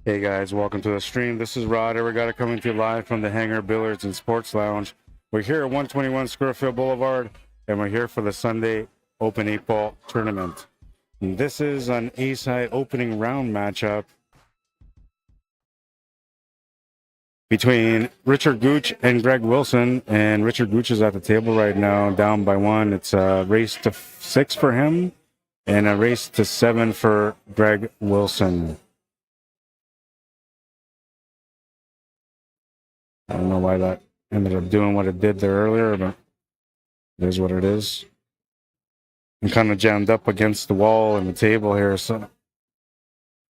Hey guys, welcome to the stream. This is Rod Arriagada coming to you live from the Hangar Billiards and Sports Lounge. We're here at 121 Scurfield Blvd, and we're here for the Sunday Open 8-Ball Tournament. And this is an ace-high opening round matchup between Richard Gooch and Gregg Wilson. And Richard Gooch is at the table right now, down by 1. It's a race to 6 for him and a race to 7 for Gregg Wilson. I don't know why that ended up doing what it did there earlier, but it is what it is. I'm kind of jammed up against the wall and the table here, so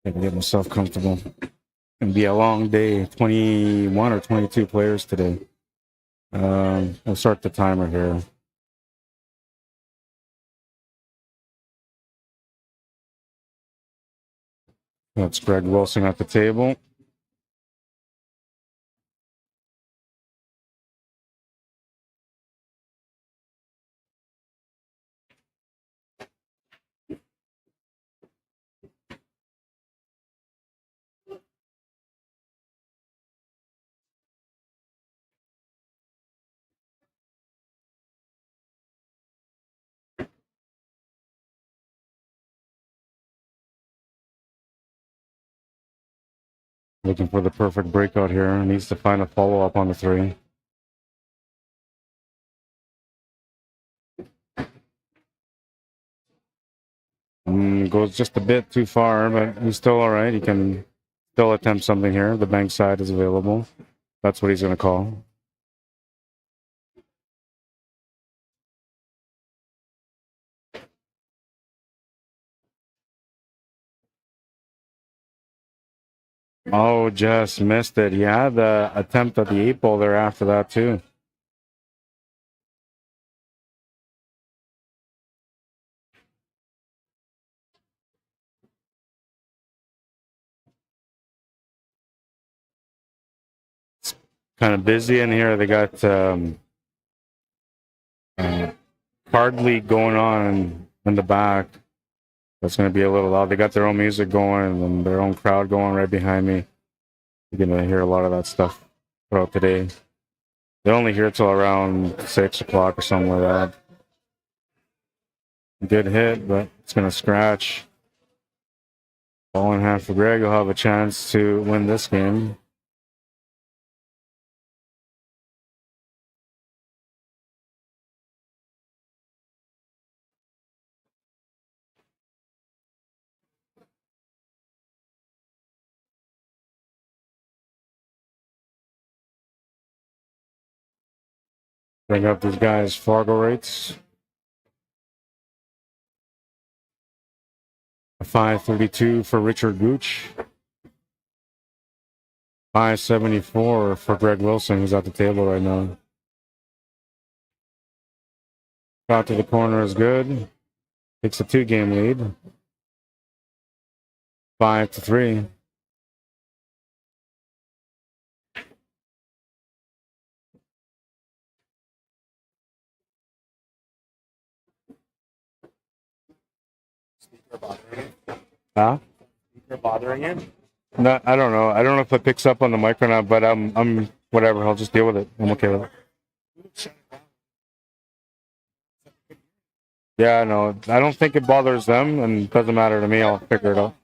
I can get myself comfortable. It'll be a long day, 21 or 22 players today. We'll start the timer here. That's Gregg Wilson at the table. Looking for the perfect breakout here. Needs to find a follow-up on the 3. Goes just a bit too far, but he's still all right. He can still attempt something here. The bank side is available. That's what he's going to call. Oh, just missed it. He had the attempt at the 8-ball there after that, too. It's kind of busy in here. They got card league going on in the back. That's going to be a little loud. They got their own music going and their own crowd going right behind me. You're going to hear a lot of that stuff throughout the day. They're only here till around 6 o'clock or something like that. Good hit, but it's going to scratch. Ball in hand for Gregg. He'll have a chance to win this game. Bring up these guys' FargoRates. A 532 for Richard Gooch. 574 for Gregg Wilson, who's at the table right now. Shot to the corner is good. Takes a 2-game lead. 5-3. Huh? You're bothering it? No, I don't know. I don't know if it picks up on the mic or not, but I'm whatever. I'll just deal with it. I'm okay with it. Yeah, no, I don't think it bothers them, and it doesn't matter to me. I'll figure it out.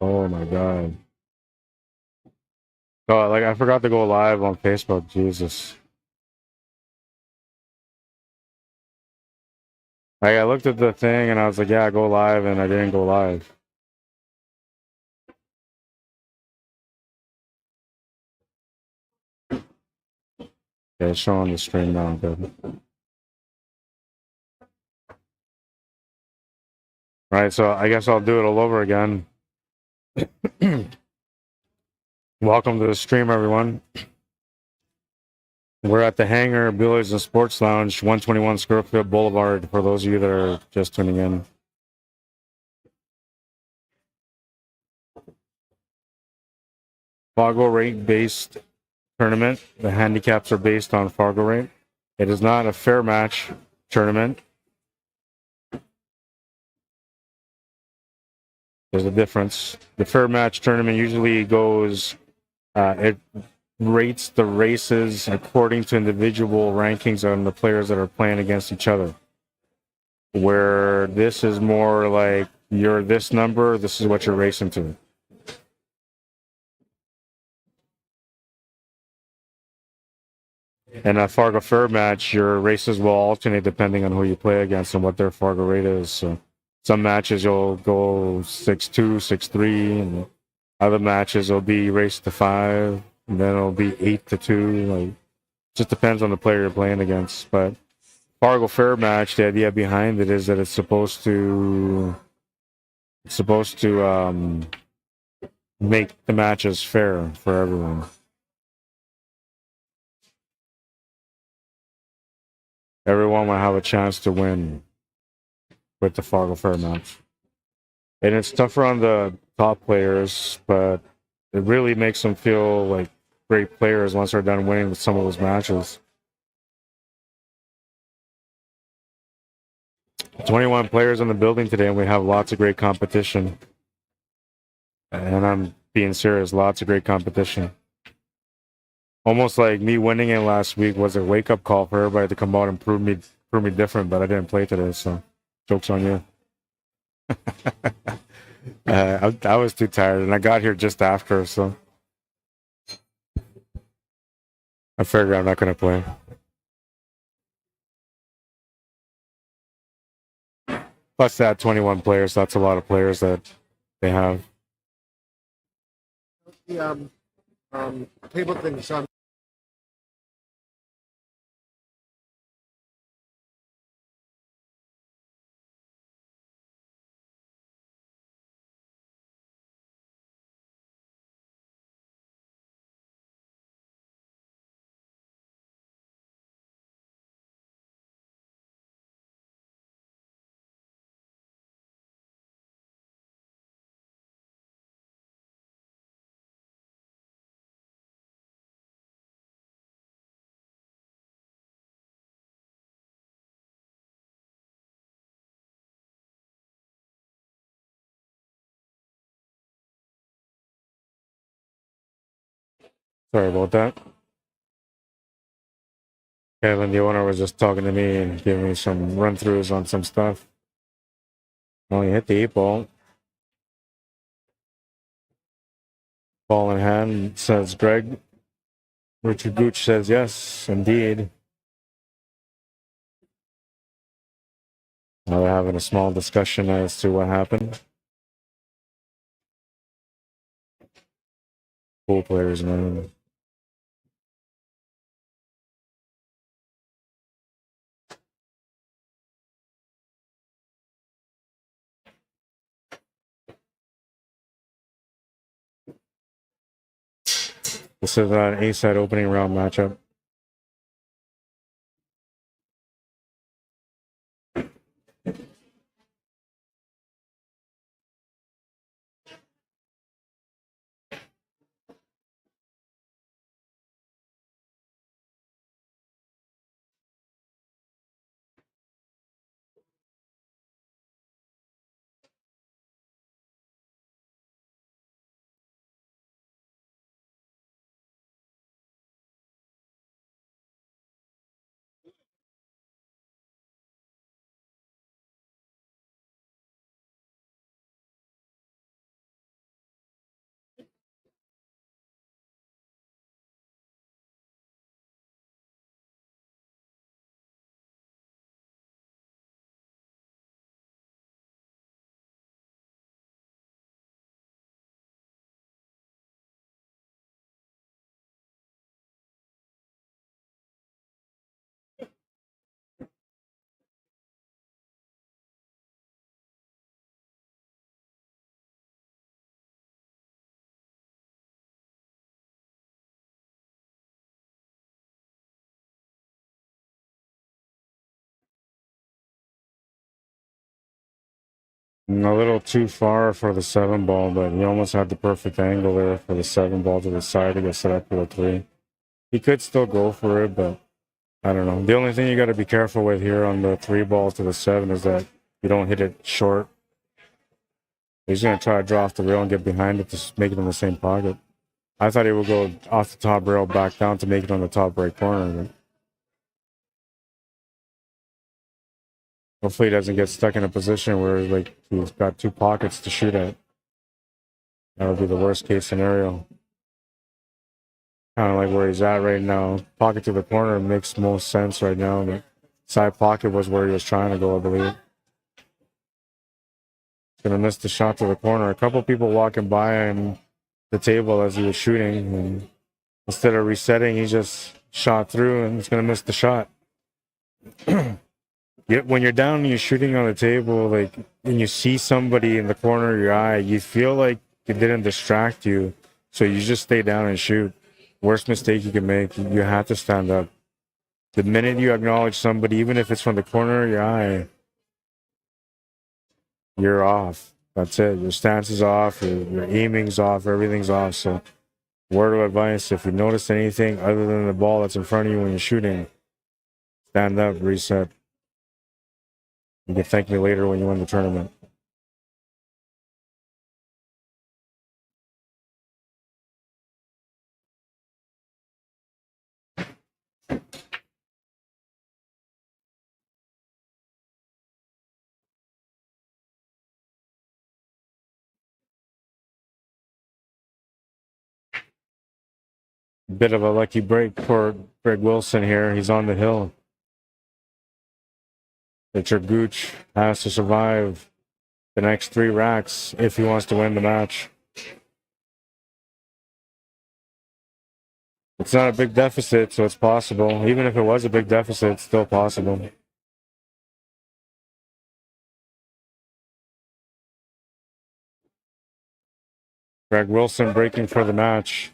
Oh my god. Oh, like I forgot to go live on Facebook. Jesus. Like I looked at the thing and I was like, yeah, go live, and I didn't go live. Okay, it's showing the stream now. Good. Right, so I guess I'll do it all over again. Welcome to the stream, everyone. We're at the Hangar Billiards and Sports Lounge, 121 Scurfield Blvd, for those of you that are just tuning in. FargoRate based tournament. The handicaps are based on FargoRate. It is not a fair match tournament. There's a difference. The fair match tournament usually goes, it rates the races according to individual rankings on the players that are playing against each other. Where this is more like, you're this number, this is what you're racing to. In a Fargo Fair match, your races will alternate depending on who you play against and what their Fargo rate is. So some matches you'll go 6-2, 6-3, and other matches will be race to 5, and then it'll be 8-2. Like, just depends on the player you're playing against. But Fargo Fair match, the idea behind it is that it's supposed to make the matches fair for everyone. Everyone will have a chance to win with the Fargo Fair match. And it's tougher on the top players, but it really makes them feel like great players once they're done winning some of those matches. 21 players in the building today, and we have lots of great competition. And I'm being serious, lots of great competition. Almost like me winning it last week was a wake-up call for everybody to come out and prove me different, but I didn't play today, so joke's on you. I was too tired, and I got here just after, so I figured I'm not going to play. Plus, they had 21 players. That's a lot of players that they have. The table thing, Sean. Sorry about that. Kevin, the owner, was just talking to me and giving me some run-throughs on some stuff. Only hit the 8-ball. Ball in hand, says Gregg. Richard Gooch says yes, indeed. Now they're having a small discussion as to what happened. Pool players, man. This is an A-side opening round matchup. A little too far for the 7 ball, but he almost had the perfect angle there for the 7 ball to the side to get set up for the 3. He could still go for it, but I don't know. The only thing you got to be careful with here on the 3 ball to the 7 is that you don't hit it short. He's going to try to draw off the rail and get behind it to make it in the same pocket. I thought he would go off the top rail back down to make it on the top right corner. But hopefully he doesn't get stuck in a position where like he's got 2 pockets to shoot at. That would be the worst case scenario. Kind of like where he's at right now. Pocket to the corner makes most sense right now. The side pocket was where he was trying to go, I believe. Gonna miss the shot to the corner. A couple people walking by him, the table as he was shooting, and instead of resetting, he just shot through and he's gonna miss the shot. When you're down and you're shooting on the table, like, and you see somebody in the corner of your eye, you feel like it didn't distract you, so you just stay down and shoot. Worst mistake you can make, you have to stand up. The minute you acknowledge somebody, even if it's from the corner of your eye, you're off. That's it. Your stance is off, your aiming's off, everything's off. So, word of advice, if you notice anything other than the ball that's in front of you when you're shooting, stand up, reset. You can thank me later when you win the tournament. Bit of a lucky break for Greg Wilson here. He's on the hill. Richard Gooch has to survive the next 3 racks if he wants to win the match. It's not a big deficit, so it's possible. Even if it was a big deficit, it's still possible. Greg Wilson breaking for the match.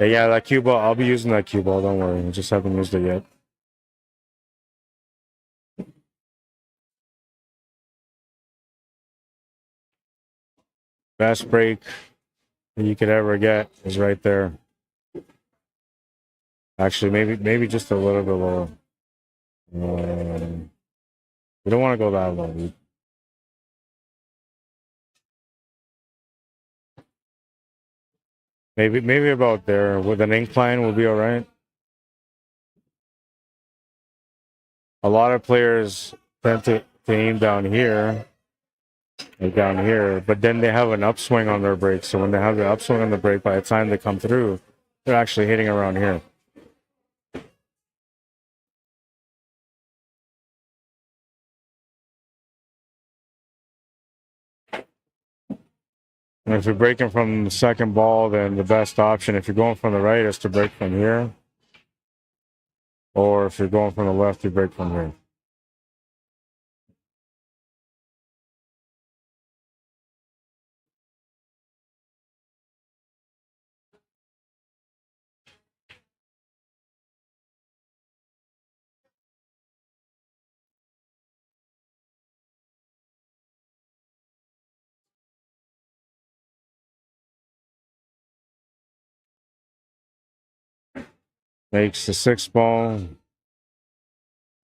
Yeah, that cue ball, I'll be using that cue ball, don't worry. I just haven't used it yet. Best break you could ever get is right there. Actually, maybe just a little bit lower. We don't want to go that low. Maybe about there. With an incline, we'll be all right. A lot of players tend to aim down here, like down here, but then they have an upswing on their break. So when they have the upswing on the break, by the time they come through, they're actually hitting around here. And if you're breaking from the second ball, then the best option, if you're going from the right, is to break from here. Or if you're going from the left, you break from here. Makes the 6 ball.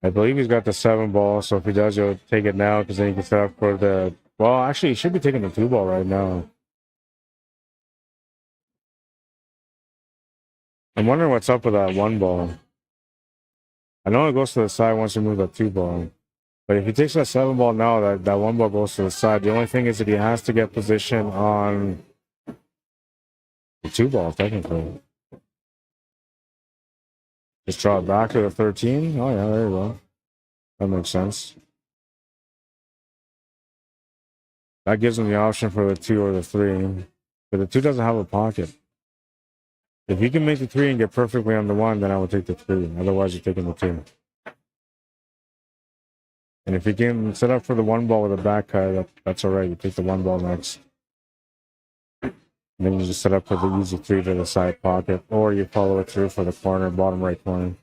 I believe he's got the 7 ball, so if he does, he'll take it now because then he can set up for the... Well, actually, he should be taking the 2 ball right now. I'm wondering what's up with that 1 ball. I know it goes to the side once you move that 2 ball. But if he takes that 7 ball now, that 1 ball goes to the side. The only thing is that he has to get position on the 2 ball, technically. Just draw it back to the 13. Oh, yeah, there you go. That makes sense. That gives him the option for the 2 or the 3. But the 2 doesn't have a pocket. If you can make the 3 and get perfectly on the 1, then I would take the 3. Otherwise, you're taking the 2. And if you can set up for the 1 ball with a back cut, that's all right. You take the 1 ball next. And then you just set up for the easy 3 to the side pocket. Or you follow it through for the corner, bottom right corner.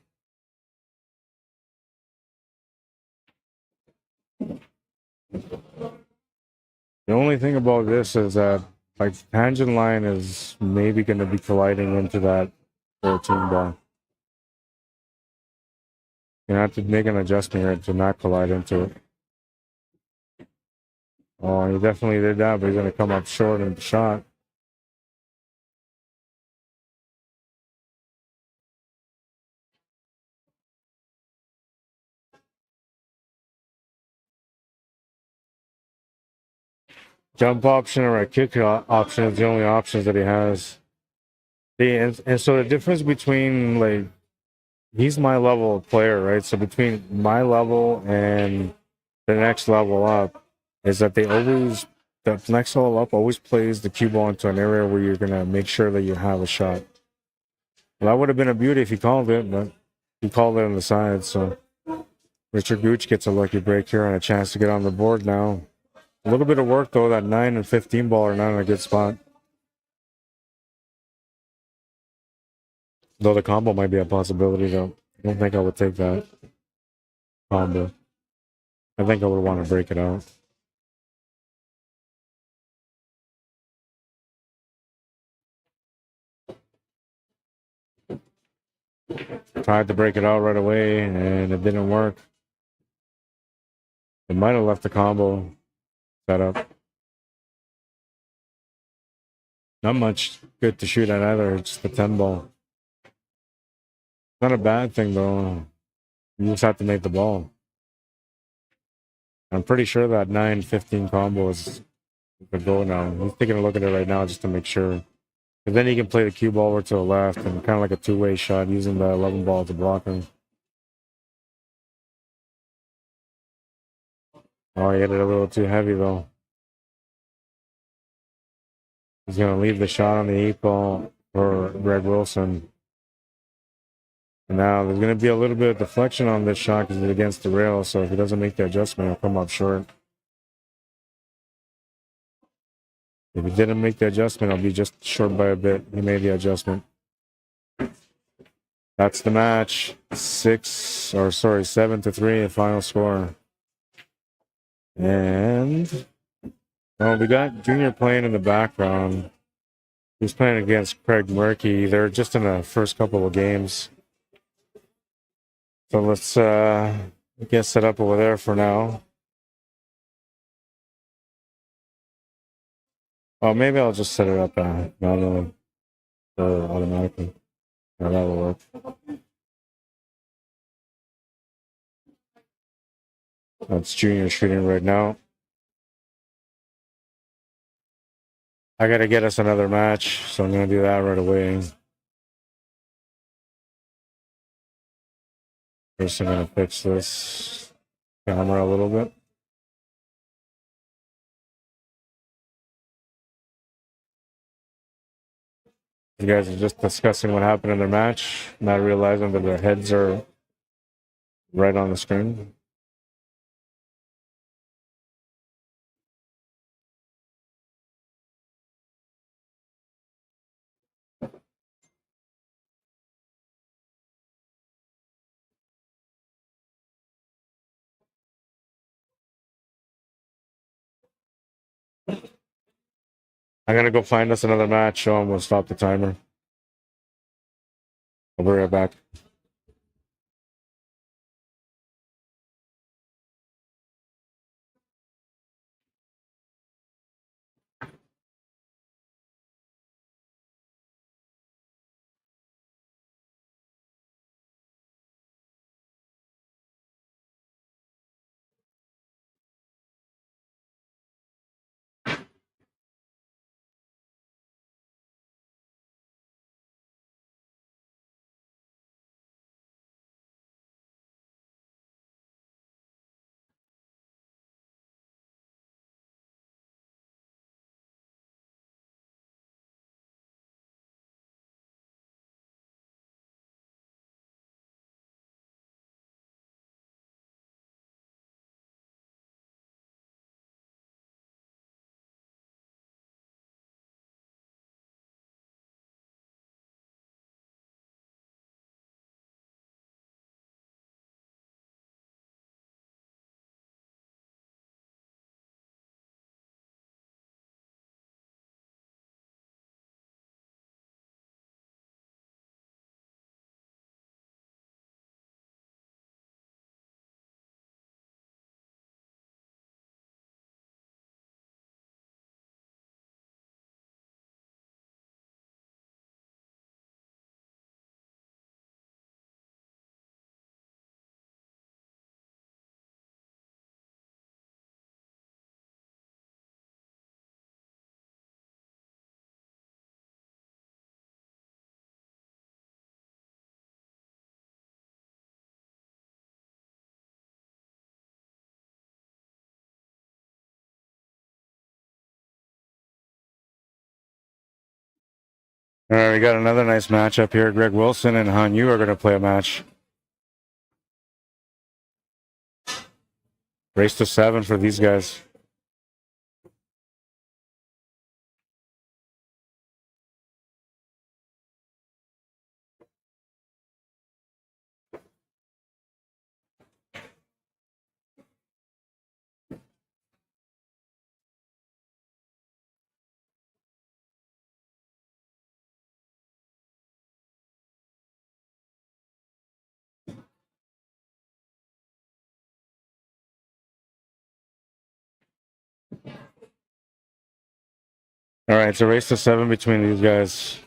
The only thing about this is that like tangent line is maybe going to be colliding into that 14 ball. You have to make an adjustment here to not collide into it. Oh, he definitely did that, but he's going to come up short in the shot. Jump option or a kick option is the only options that he has. And so the difference between, like, he's my level of player, right? So between my level and the next level up is that the next level up always plays the cue ball into an area where you're going to make sure that you have a shot. Well, that would have been a beauty if he called it, but he called it on the side. So Richard Gooch gets a lucky break here and a chance to get on the board now. A little bit of work, though. That 9 and 15 ball are not in a good spot. Though the combo might be a possibility, though. I don't think I would take that combo. I think I would want to break it out. Tried to break it out right away, and it didn't work. It might have left the combo set up. Not much good to shoot at either. It's the 10 ball. Not a bad thing, though. You just have to make the ball. I'm pretty sure that 9-15 combo is the goal now. He's taking a look at it right now just to make sure. And then he can play the cue ball over to the left and kind of like a two-way shot using the 11 ball to block him. Oh, he hit it a little too heavy, though. He's going to leave the shot on the 8 ball for Gregg Wilson. And now there's going to be a little bit of deflection on this shot because it's against the rail. So if he doesn't make the adjustment, he'll come up short. If he didn't make the adjustment, I'll be just short by a bit. He made the adjustment. That's the match. 7-3, the final score. And well, we got Junior playing in the background. He's playing against Craig Murky. They're just in the first couple of games. So let's get set up over there for now. Oh, maybe I'll just set it up manually or automatically. Yeah, that'll work. That's Junior shooting right now. I got to get us another match, so I'm going to do that right away. First, I'm going to fix this camera a little bit. You guys are just discussing what happened in their match, not realizing that their heads are right on the screen. I'm going to go find us another match, so I'm going to stop the timer. I'll be right back. All right, we got another nice matchup here. Gregg Wilson and Han Yu are going to play a match. Race to 7 for these guys. All right, so race to 7 between these guys.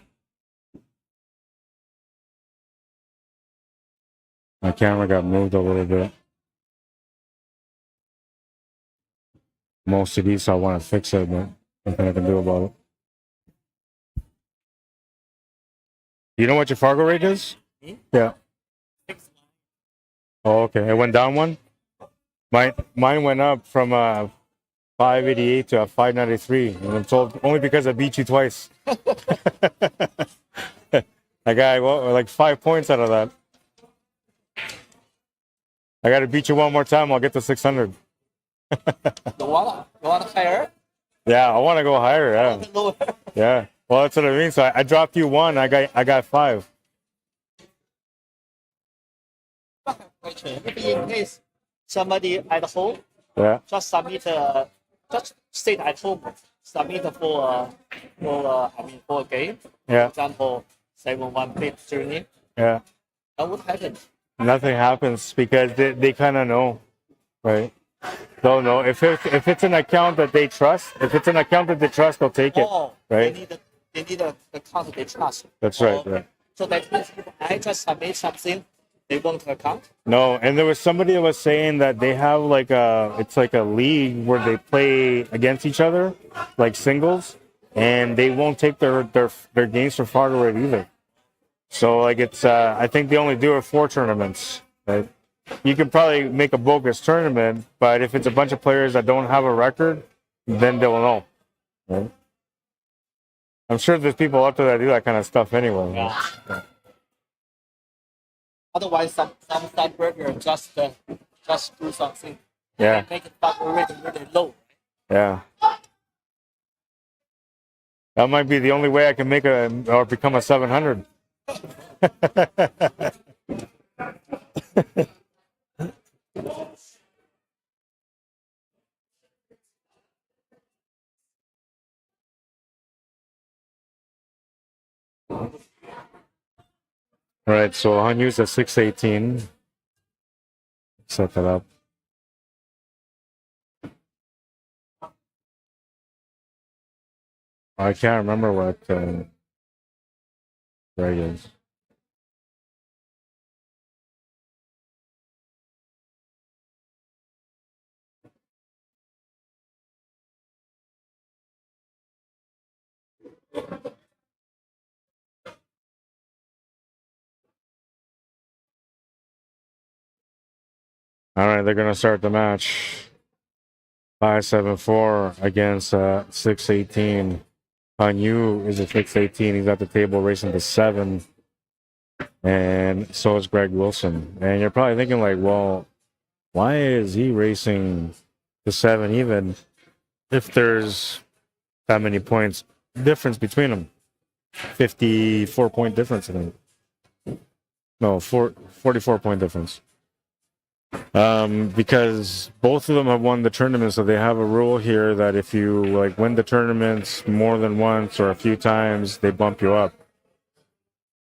My camera got moved a little bit. Most of these, so I want to fix it, but nothing I can do about it. You know what your Fargo rate is? Yeah. Oh, okay. It went down one? Mine went up from 588 to 593. And I'm told only because I beat you twice. I got like 5 points out of that. I got to beat you one more time. I'll get to 600. You want higher? Yeah, I want to go higher. Yeah. Lower. Yeah. Well, that's what I mean. So I dropped you 1. I got 5. If in case somebody at home, Yeah. just submit, just stay at home, submit for a game. Yeah. For example, 7-1 bit journey. Yeah. That would happen. Nothing happens because they kind of know, right? They'll know if it's an account that they trust. If it's an account that they trust, they'll take it, Oh, right? They need a account they trust. That's right. Right. So that means if I just submit something, they won't account. No, and there was somebody that was saying that they have it's like a league where they play against each other, like singles, and they won't take their games for FargoRate either. So like it's I think they only do it 4 tournaments. Right? You can probably make a bogus tournament, but if it's a bunch of players that don't have a record, then they'll know. Right? I'm sure there's people out there that do that kind of stuff anyway. Yeah. Otherwise, some burger just do something. Yeah. Make it really low. Yeah. That might be the only way I can make or become a 700. All right, so Han Yu's at 618. Set that up. I can't remember what Gregg is. All right, they're gonna start the match. 574 against 618. Han Yu is at 618. He's at the table racing to 7. And so is Gregg Wilson. And you're probably thinking, like, well, why is he racing to 7 even if there's that many points difference between them? 54-point difference, I think. No, 44-point difference. Because both of them have won the tournament, so they have a rule here that if you like win the tournaments more than once or a few times, they bump you up.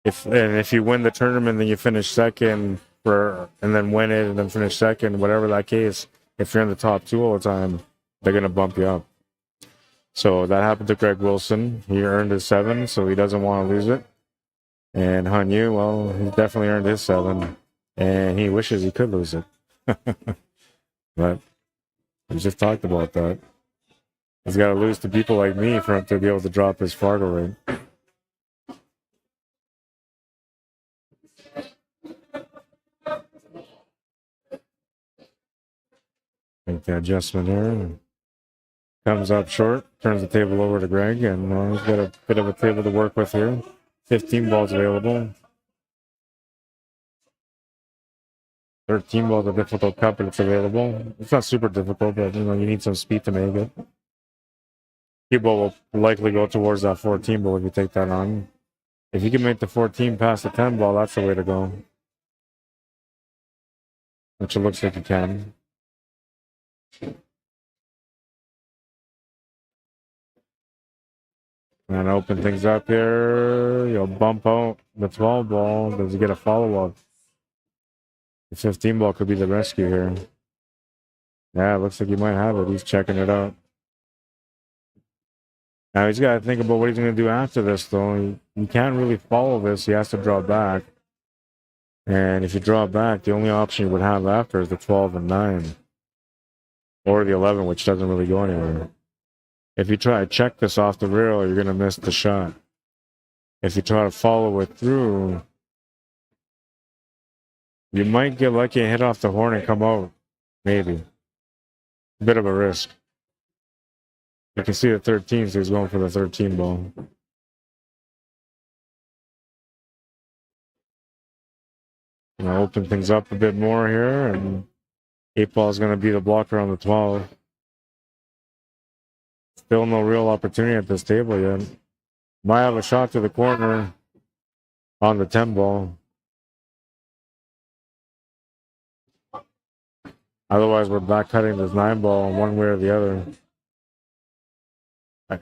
If you win the tournament, then you finish second and then win it and then finish second, whatever that case. If you're in the top 2 all the time, they're gonna bump you up. So that happened to Gregg Wilson. He earned his 7, so he doesn't want to lose it. And Han Yu, well, he definitely earned his 7, and he wishes he could lose it. But we just talked about that. He's got to lose to people like me for him to be able to drop his Fargo rate. Make the adjustment here. Comes up short, turns the table over to Gregg, and he's got a bit of a table to work with here. 15 balls available. 13 balls a difficult cut, but it's available. It's not super difficult, but you need some speed to make it. Cue ball will likely go towards that 14 ball if you take that on. If you can make the 14 past the 10 ball, that's the way to go. Which it looks like you can. And open things up here. You'll bump out the 12 ball. Does he get a follow-up? The 15 ball could be the rescue here. Yeah, it looks like he might have it. He's checking it out. Now he's got to think about what he's going to do after this, though. He can't really follow this. He has to draw back. And if you draw back, the only option you would have after is the 12 and 9. Or the 11, which doesn't really go anywhere. If you try to check this off the rail, you're going to miss the shot. If you try to follow it through, you might get lucky and hit off the horn and come out. Maybe. A bit of a risk. You can see the 13, so he's going for the 13 ball. Gonna open things up a bit more here, and 8 ball is going to be the blocker on the 12. Still no real opportunity at this table yet. Might have a shot to the corner on the 10 ball. Otherwise, we're back cutting this 9 ball one way or the other.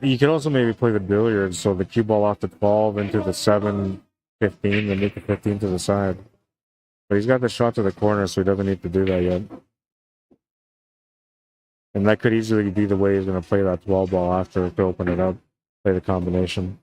You could also maybe play the billiards, so the cue ball off the 12 into the 7, 15, and make the 15 to the side. But he's got the shot to the corner, so he doesn't need to do that yet. And that could easily be the way he's going to play that 12 ball after to open it up, play the combination.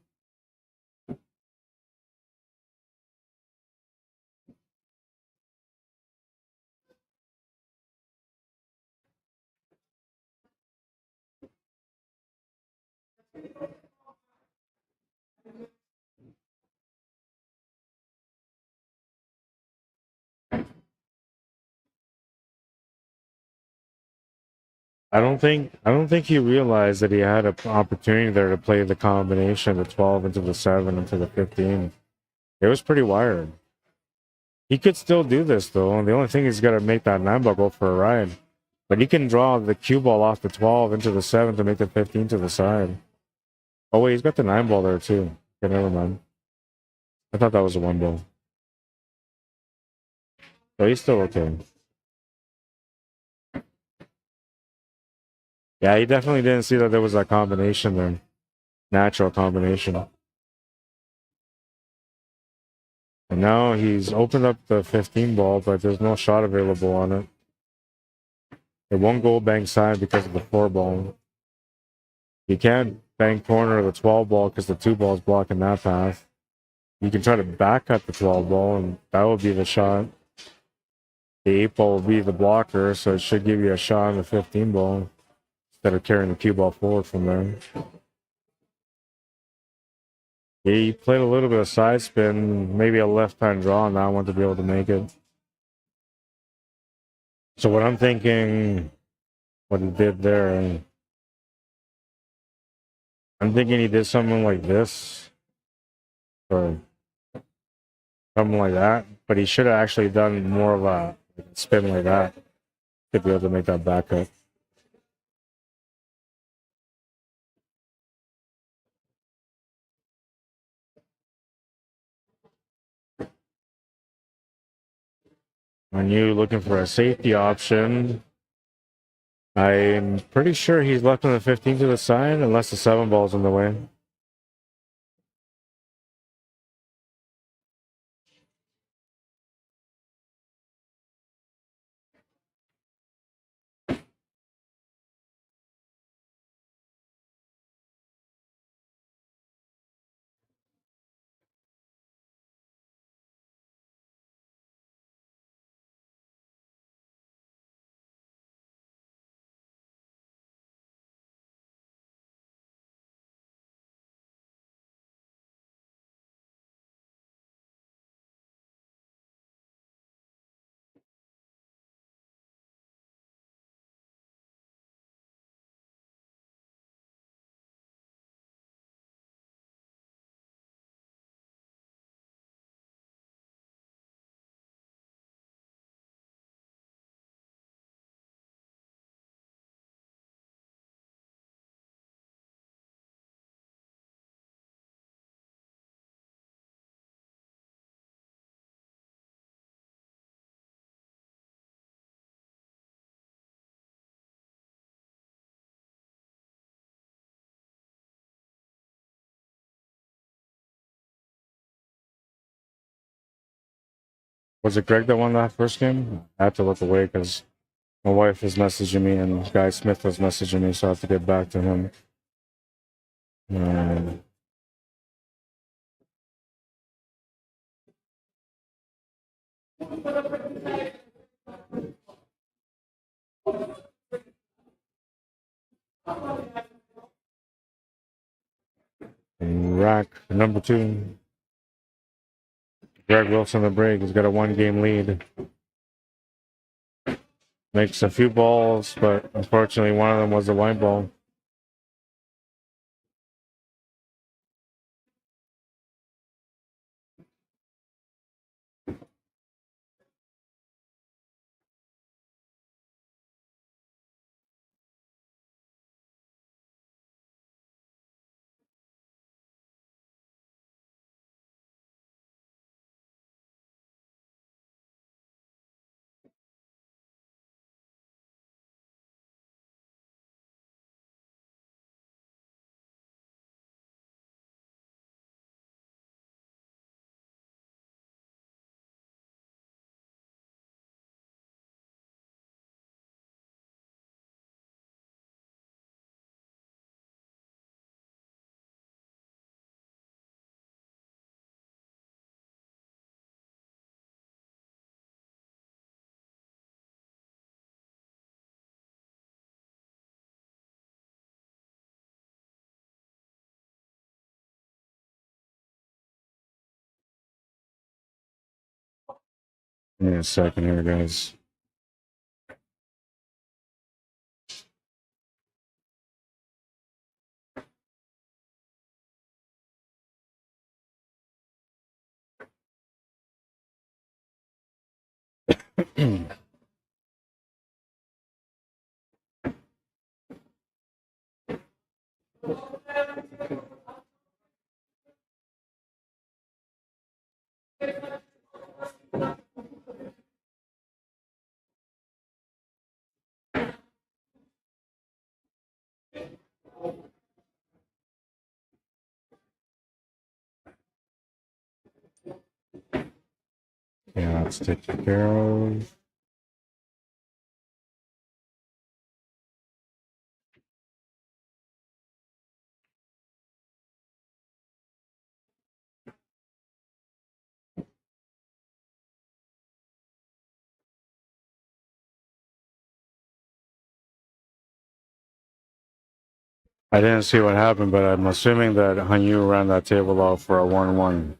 I don't think he realized that he had an opportunity there to play the combination, the 12 into the 7 into the 15. It was pretty wired. He could still do this though. The only thing he's got to make that 9 ball go for a ride. But he can draw the cue ball off the 12 into the 7 to make the 15 to the side. Oh wait, he's got the 9 ball there too. Okay, never mind. I thought that was a 1 ball. So he's still okay. Yeah, he definitely didn't see that there was that combination there. Natural combination. And now he's opened up the 15 ball, but there's no shot available on it. It won't go bank side because of the 4 ball. You can't bank corner the 12 ball because the 2 ball is blocking that path. You can try to back cut the 12 ball, and that would be the shot. The 8 ball will be the blocker, so it should give you a shot on the 15 ball instead of carrying the cue ball forward from there. He played a little bit of side spin, maybe a left-hand draw on that one to be able to make it. So what I'm thinking, what he did there, I'm thinking he did something like this, or something like that, but he should have actually done more of a spin like that to be able to make that back up. When you looking for a safety option, I'm pretty sure he's left on the 15 to the side unless the 7 ball's in the way. Was it Greg that won that first game? I had to look away because my wife was messaging me and Guy Smith was messaging me, so I have to get back to him. Rack number 2. Greg Wilson the break. He's got a 1-game lead. Makes a few balls, but unfortunately one of them was a white ball. Give me a second here, guys. Yeah, let's take care of. I didn't see what happened, but I'm assuming that Hanyu ran that table off for a 1-1.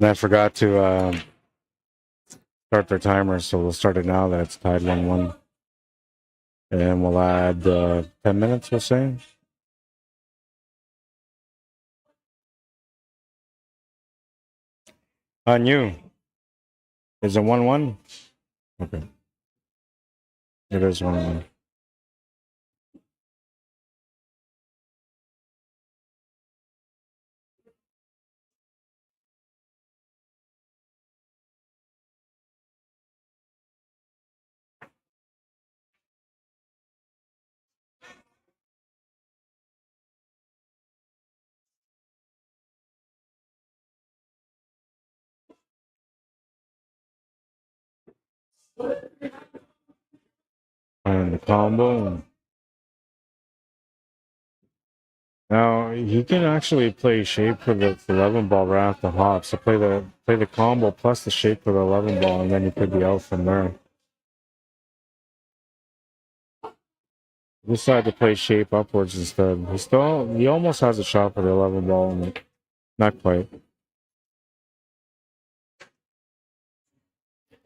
And I forgot to start their timer, so we'll start it now that it's tied 1-1. And we'll add 10 minutes, we'll say. Hanyu. Is it 1-1? Okay. It is 1-1. And the combo. Now he can actually play shape for the 11 ball right off the hop. So play the combo plus the shape for the 11 ball, and then he could be out from there. He decided to play shape upwards instead. He almost has a shot for the 11 ball, and not quite.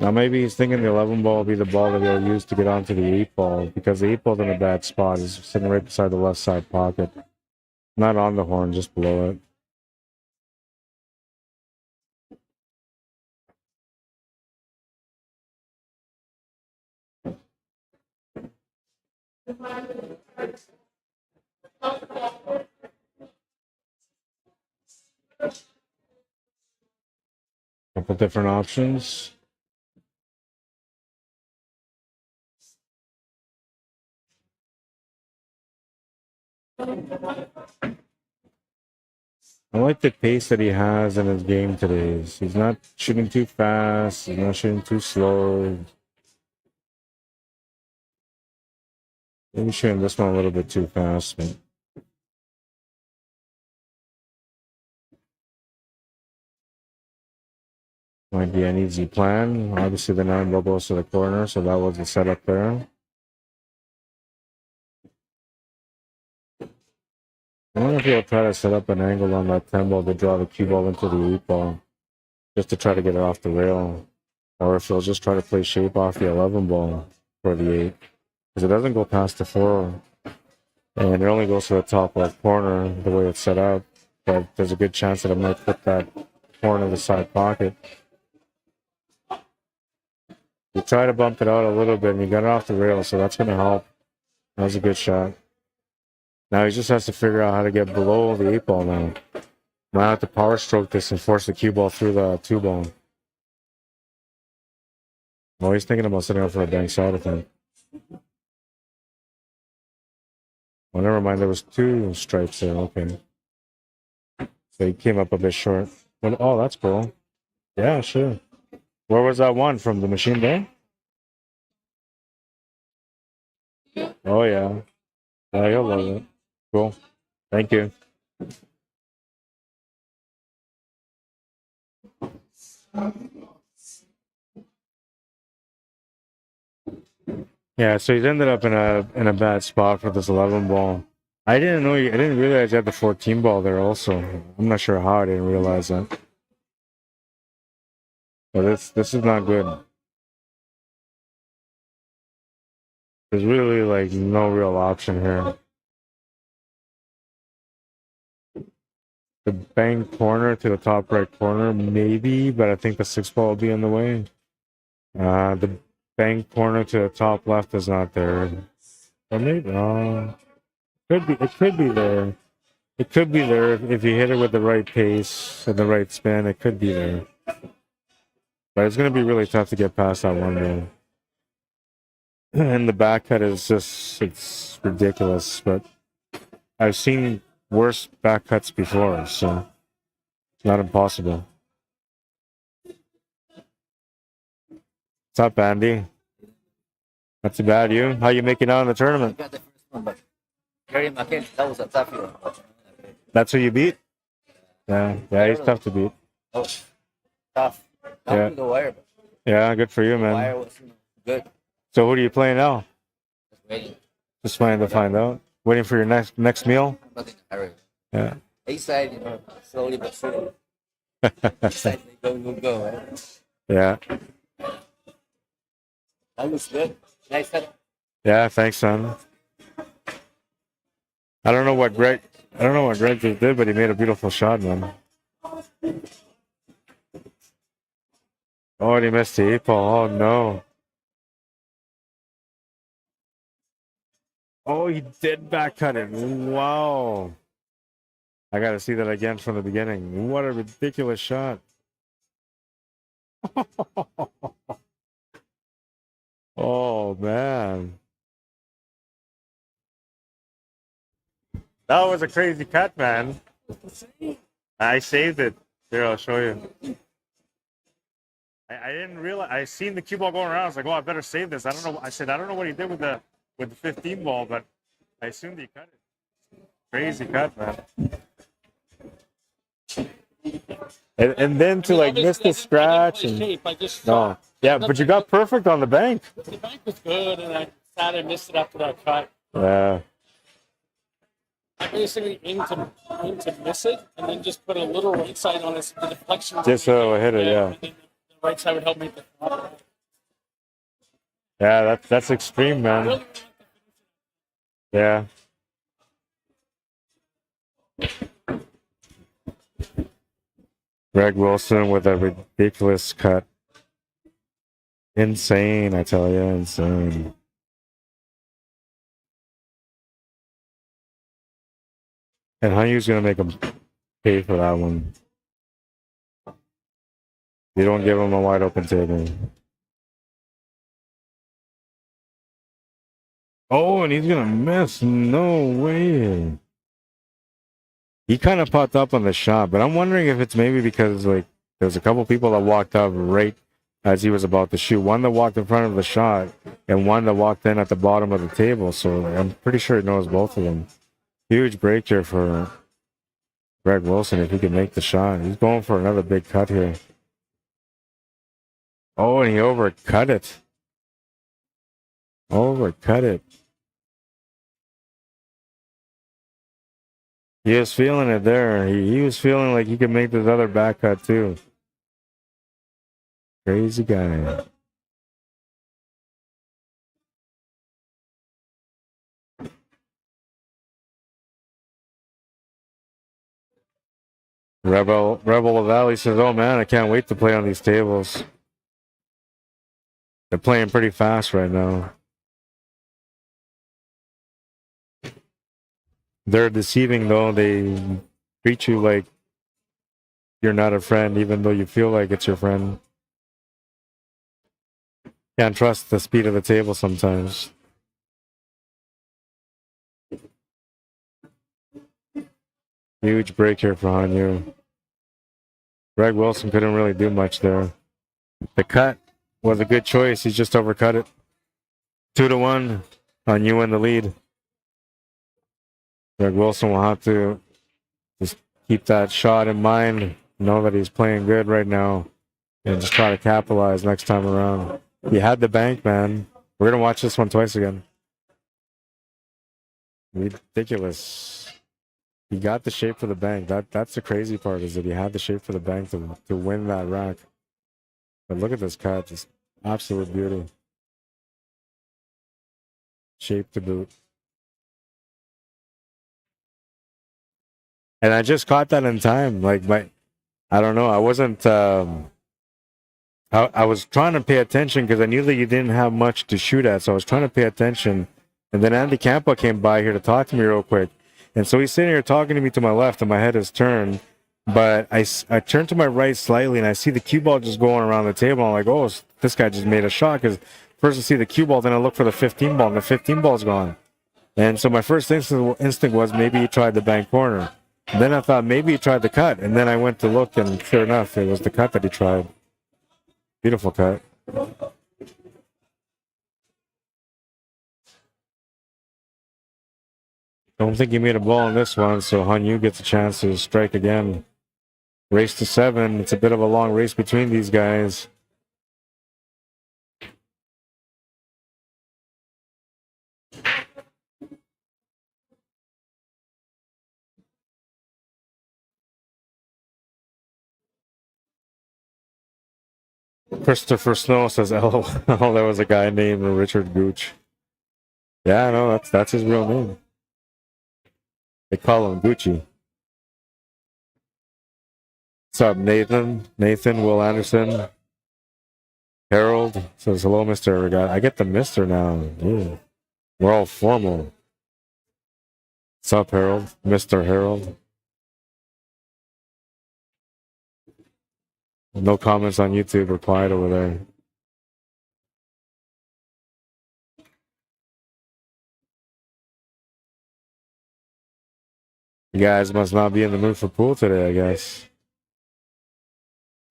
Now maybe he's thinking the 11 ball will be the ball that he'll use to get onto the 8 ball, because the 8 ball's in a bad spot. He's sitting right beside the left side pocket. Not on the horn, just below it. Couple different options. I like the pace that he has in his game today. He's not shooting too fast. He's not shooting too slow. Maybe shooting this one a little bit too fast, but might be an easy plan. Obviously, the 9 ball goes to the corner, so that was the setup there. I wonder if he'll try to set up an angle on that 10 ball to draw the cue ball into the 8 ball, just to try to get it off the rail. Or if he'll just try to play shape off the 11 ball for the 8. Because it doesn't go past the 4. And it only goes to the top left corner the way it's set up. But there's a good chance that it might put that corner of the side pocket. You try to bump it out a little bit and you got it off the rail, so that's going to help. That was a good shot. Now he just has to figure out how to get below the 8 ball now. Might have to power stroke this and force the cue ball through the 2 ball. Oh, he's thinking about setting up for a bank side, I think. Oh, never mind. There was 2 stripes there. Okay. So he came up a bit short. Well, oh, that's cool. Yeah, sure. Where was that one from? The machine there? Oh, yeah. Yeah, you'll love it. Cool. Thank you. Yeah, so he's ended up in a bad spot for this 11 ball. I didn't realize he had the 14 ball there also. I'm not sure how I didn't realize that. But this is not good. There's really like no real option here. The bank corner to the top right corner, maybe, but I think the 6 ball will be in the way. The bank corner to the top left is not there. Or maybe it could be there. It could be there if you hit it with the right pace and the right spin. It could be there. But it's going to be really tough to get past that one though. And the back cut is just, it's ridiculous. But I've seen worse back cuts before, so it's not impossible. What's up, Andy? Not too bad, you? How you making out in the tournament? I got the first one, but Gary McKenzie, that was a tough one. That's who you beat? Yeah, he's tough to beat. Oh, tough. Not Yeah. through the wire, but Yeah, good for you, the wire man. was good. So who do you play now? Just waiting. Just waiting to find out. Waiting for your next meal? I'm not in a hurry. Yeah. A side, slowly but surely. B side, they go, right? Yeah. That was good. Nice set. Yeah, thanks, son. I don't know what Gregg just did, but he made a beautiful shot, man. Oh, and he missed the 8 ball. Oh no. Oh, he did back cut it. Wow. I gotta see that again from the beginning. What a ridiculous shot. Oh man. That was a crazy cut, man. I saved it. Here, I'll show you. I didn't realize. I seen the cue ball going around. I was like, "Oh, I better save this." I don't know. I said, "I don't know what he did with the 15 ball, but I assumed he cut it." Crazy cut, man. And then to like miss the scratch and no, yeah, but you got perfect on the bank. The bank was good, and I sad I missed it after that cut. Yeah. I basically aimed to miss it, and then just put a little right side on it, so the deflection. Just so I hit it, yeah. And then the right side would help me. Yeah, that's extreme, man. Yeah. Gregg Wilson with a ridiculous cut. Insane, I tell you, insane. And Hanyu's gonna make him pay for that one. You don't give him a wide open table. Oh, and he's gonna miss. No way. He kind of popped up on the shot, but I'm wondering if it's maybe because like there's a couple people that walked up right as he was about to shoot. One that walked in front of the shot, and one that walked in at the bottom of the table. So I'm pretty sure he knows both of them. Huge break here for Gregg Wilson if he can make the shot. He's going for another big cut here. Oh, and he overcut it. Overcut it. He was feeling it there. He was feeling like he could make this other back cut too. Crazy guy. Rebel Valley says, "Oh man, I can't wait to play on these tables. They're playing pretty fast right now. They're deceiving though. They treat you like you're not a friend, even though you feel like it's your friend. Can't trust the speed of the table sometimes." Huge break here for Hanyu. Gregg Wilson couldn't really do much there. The cut was a good choice. He just overcut it. 2-1. Hanyu in the lead. Gregg Wilson will have to just keep that shot in mind. Know that he's playing good right now. And just try to capitalize next time around. He had the bank, man. We're going to watch this one twice again. Ridiculous. He got the shape for the bank. That's the crazy part, is that he had the shape for the bank to win that rack. But look at this cut. Just absolute beauty. Shape to boot. And I just caught that in time. Like I don't know. I wasn't. I was trying to pay attention because I knew that you didn't have much to shoot at. So I was trying to pay attention. And then Andy Campa came by here to talk to me real quick. And so he's sitting here talking to me to my left, and my head is turned. But I turned to my right slightly, and I see the cue ball just going around the table. I'm like, oh, this guy just made a shot. Because first I see the cue ball, then I look for the 15 ball, and the 15 ball's gone. And so my first instinct was maybe he tried the bank corner. And then I thought maybe he tried the cut. And then I went to look, and sure enough, it was the cut that he tried. Beautiful cut. Don't think he made a ball on this one, so Hanyu gets a chance to strike again. Race to 7. It's a bit of a long race between these guys. Christopher Snow says, "Oh, that was a guy named Richard Gooch." Yeah, no, that's his real name. They call him Gucci. What's up, Nathan? Nathan, Will Anderson. Harold says, "Hello, Mr. Arriagada." I get the Mr. now. Yeah. We're all formal. What's up, Harold? Mr. Harold. No comments on YouTube or quiet over there. You guys must not be in the mood for pool today, I guess.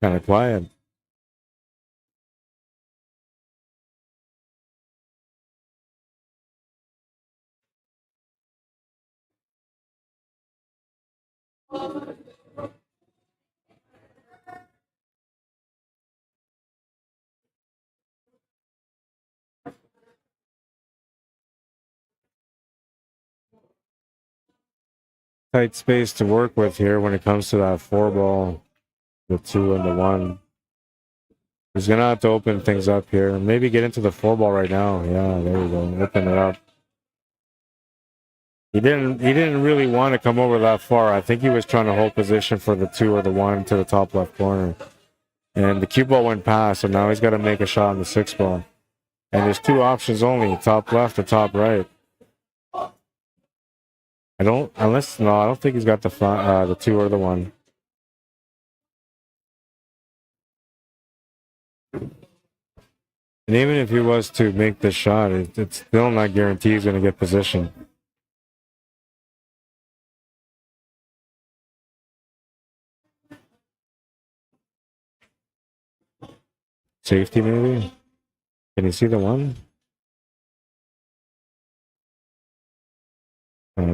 Kind of quiet. Tight space to work with here when it comes to that 4 ball, the 2 and the 1. He's gonna have to open things up here. Maybe get into the 4 ball right now. Yeah, there we go. Open it up. He didn't really want to come over that far. I think he was trying to hold position for the 2 or the 1 to the top left corner. And the cue ball went past, so now he's got to make a shot on the 6 ball. And there's 2 options only, top left or top right. I don't, unless, no, I don't think he's got the 2 or the 1. And even if he was to make this shot, it's still not guaranteed he's going to get position. Safety, maybe? Can you see the 1?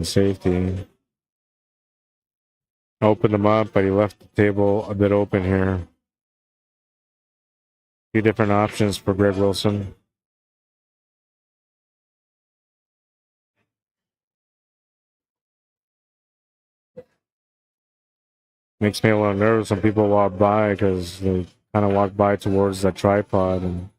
Safety. Opened him up, but he left the table a bit open here. Few different options for Gregg Wilson. Makes me a little nervous when people walk by because they kind of walk by towards that tripod, and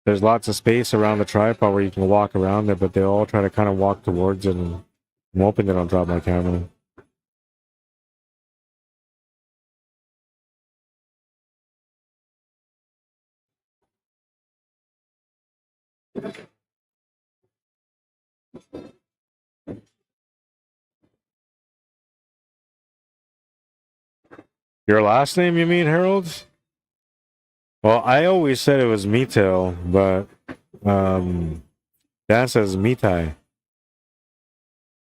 there's lots of space around the tripod where you can walk around it, but they all try to kind of walk towards it, and I'm hoping they don't drop my camera. Your last name, you mean, Harold? Well, I always said it was Mito, but Dan says Mitai.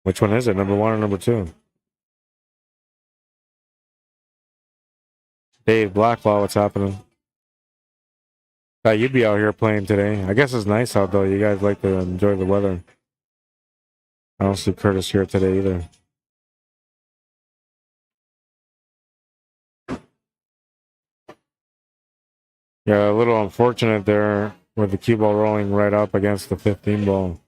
Which one is it? Number 1 or number 2? Dave Blacklaw, what's happening? Thought you'd be out here playing today. I guess it's nice out though. You guys like to enjoy the weather. I don't see Curtis here today either. Yeah, a little unfortunate there with the cue ball rolling right up against the 15 ball.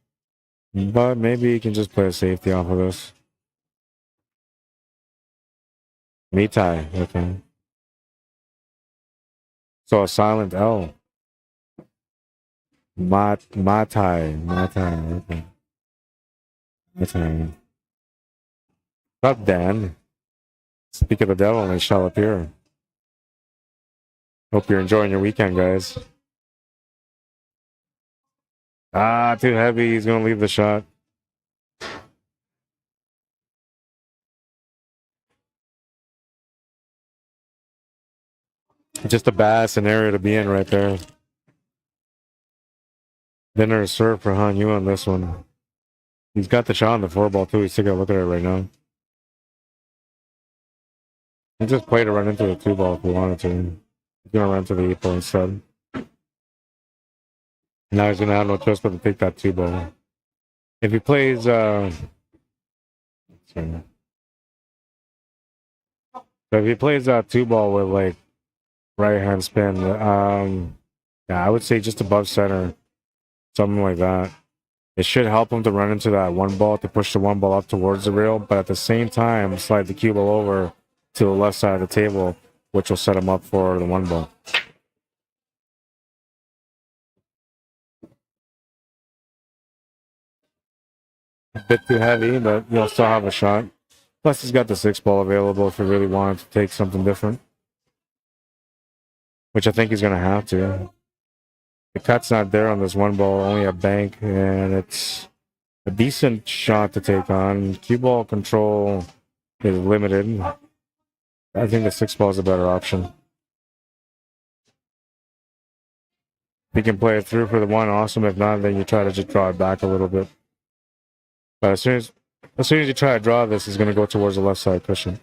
But maybe you can just play a safety off of this. Mitai, okay. So a silent L. Matai, okay. Matai. Not Dan. Speak of the devil and it shall appear. Hope you're enjoying your weekend, guys. Ah, too heavy. He's going to leave the shot. Just a bad scenario to be in right there. Dinner is served for Han Yu on this one. He's got the shot on the 4 ball too. He's taking a look at it right now. He just played to run into the 2 ball if he wanted to. He's going to run to the 8 ball instead. Now he's going to have no choice but to take that 2 ball. If he plays, so if he plays that 2 ball with like right hand spin, yeah, I would say just above center, something like that. It should help him to run into that 1 ball, to push the 1 ball up towards the rail, but at the same time, slide the cue ball over to the left side of the table, which will set him up for the 1 ball. A bit too heavy, but he'll still have a shot. Plus, he's got the 6 ball available if he really wanted to take something different, which I think he's going to have to. The cut's not there on this 1 ball, only a bank, and it's a decent shot to take on. Cue ball control is limited. I think the 6 ball is a better option. If you can play it through for the 1, awesome. If not, then you try to just draw it back a little bit. But as soon as you try to draw this, it's going to go towards the left side cushion.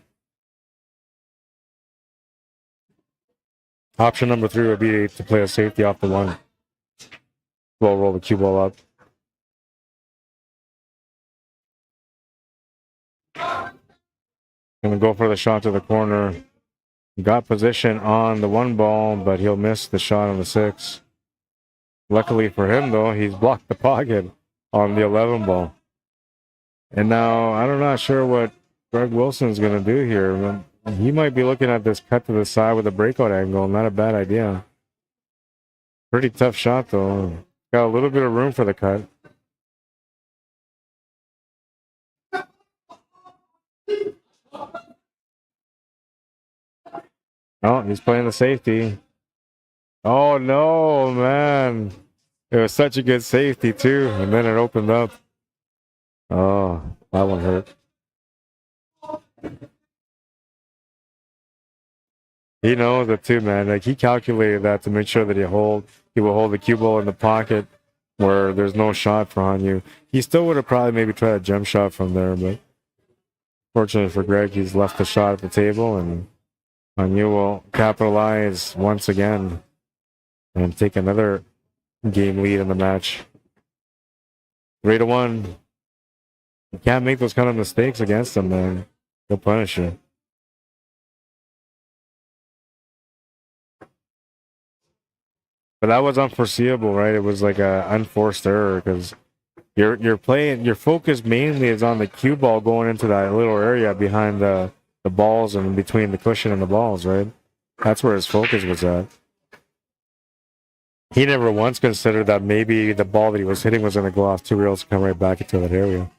Option number 3 would be to play a safety off the 1. We'll roll the cue ball up. Gonna go for the shot to the corner. Got position on the 1 ball, but he'll miss the shot on the 6. Luckily for him, though, he's blocked the pocket on the 11 ball. And now, I'm not sure what Gregg Wilson's gonna do here. He might be looking at this cut to the side with a breakout angle. Not a bad idea. Pretty tough shot, though. Got a little bit of room for the cut. Oh, he's playing the safety. Oh, no, man. It was such a good safety, too. And then it opened up. Oh, that one hurt. He knows it too, man. Like he calculated that to make sure that he will hold the cue ball in the pocket where there's no shot for Hanyu. He still would have probably maybe tried a jump shot from there, but fortunately for Gregg, he's left the shot at the table, and Hanyu will capitalize once again and take another game lead in the match. 3-1. You can't make those kind of mistakes against him, man. He'll punish you. But that was unforeseeable, right? It was like a unforced error because you're playing. Your focus mainly is on the cue ball going into that little area behind the balls and between the cushion and the balls, right? That's where his focus was at. He never once considered that maybe the ball that he was hitting was going to go off two rails and come right back into that area.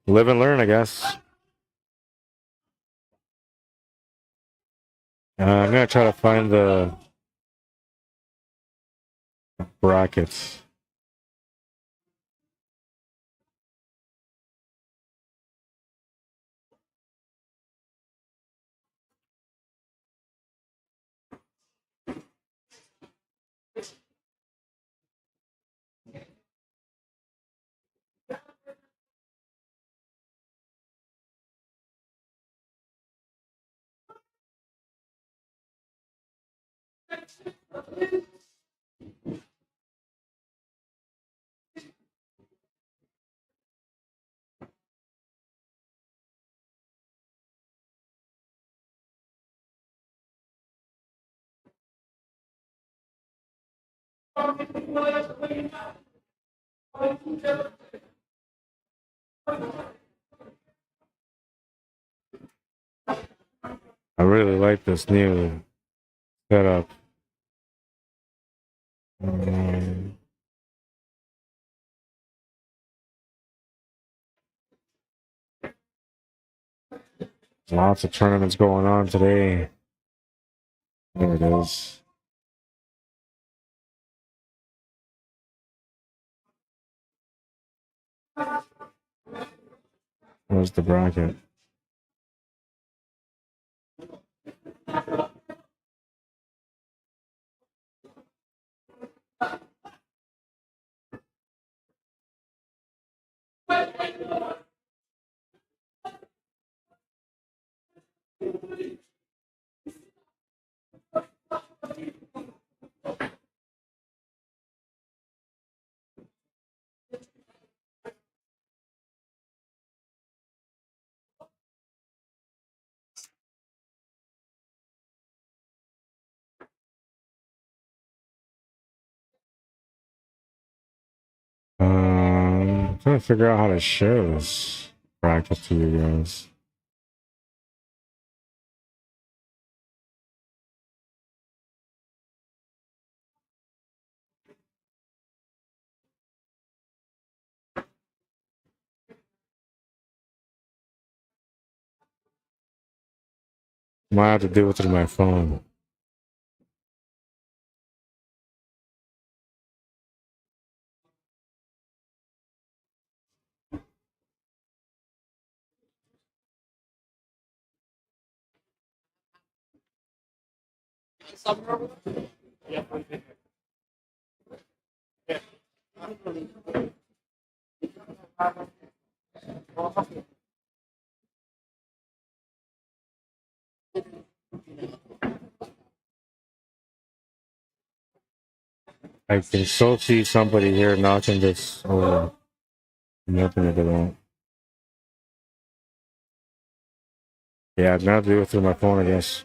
Live and learn, I guess. I'm going to try to find the brackets. I really like this new setup. Lots of tournaments going on today. There it is. Where's the bracket? I'm trying to figure out how to share this bracket to you guys. Might have to do it through my phone. Yeah. I can still see somebody here knocking this over. Nothing at all. Yeah, I'm gonna have to do it through my phone, I guess.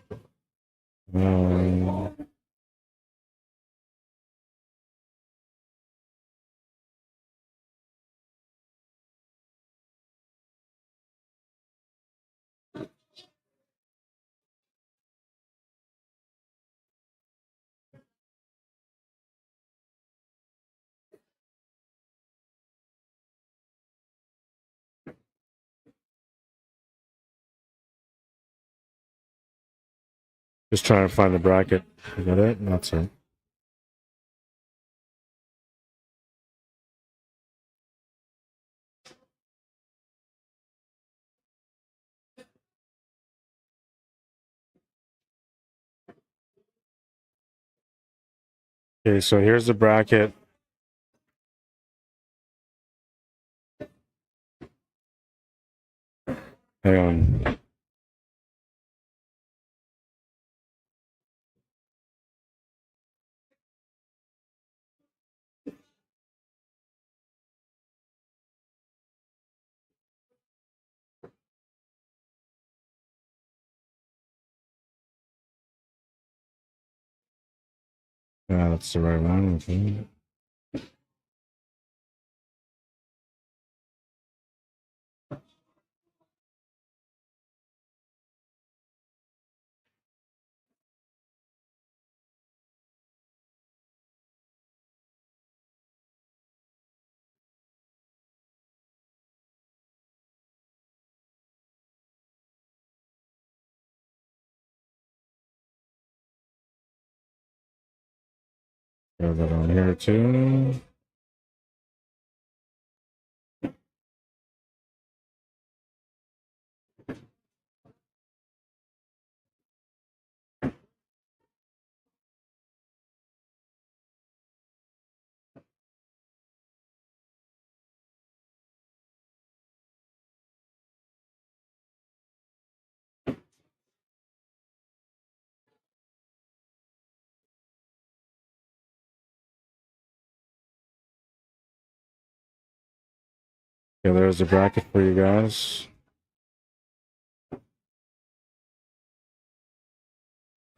Just trying to find the bracket. Is that it? That's it. Okay, so here's the bracket. Hang on. Yeah, that's the right one. Okay. Got that on here too. Okay, there's the bracket for you guys.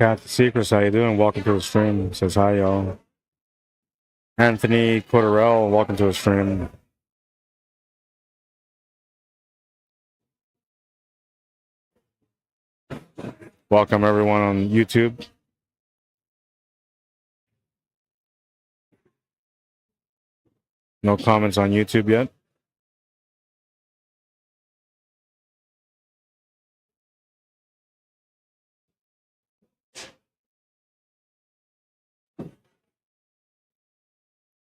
Cat the Secrets, how you doing? Welcome to the stream. Says hi, y'all. Anthony Corderell, welcome to the stream. Welcome everyone on YouTube. No comments on YouTube yet.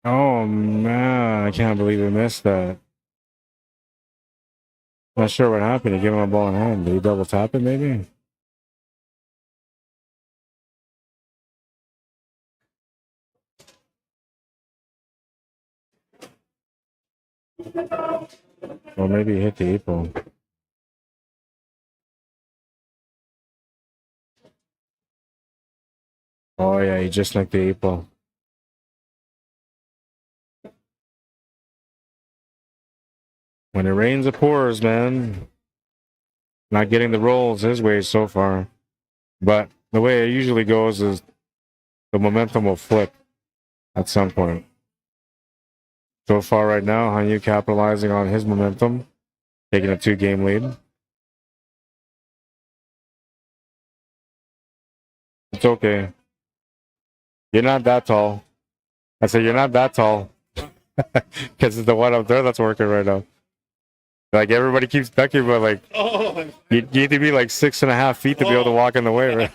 Oh man, I can't believe we missed that. Not sure what happened. He gave him a ball in hand. Did he double tap it maybe? Or maybe he hit the apron. Oh yeah, he just knocked the apron. When it rains, it pours, man. Not getting the rolls his way so far. But the way it usually goes is the momentum will flip at some point. So far right now, Hanyu capitalizing on his momentum, taking a 2-game lead. It's okay. You're not that tall. I said you're not that tall. Because it's the one up there that's working right now. Like everybody keeps ducking, but like you need to be like 6.5 feet to be able to walk in the way, right?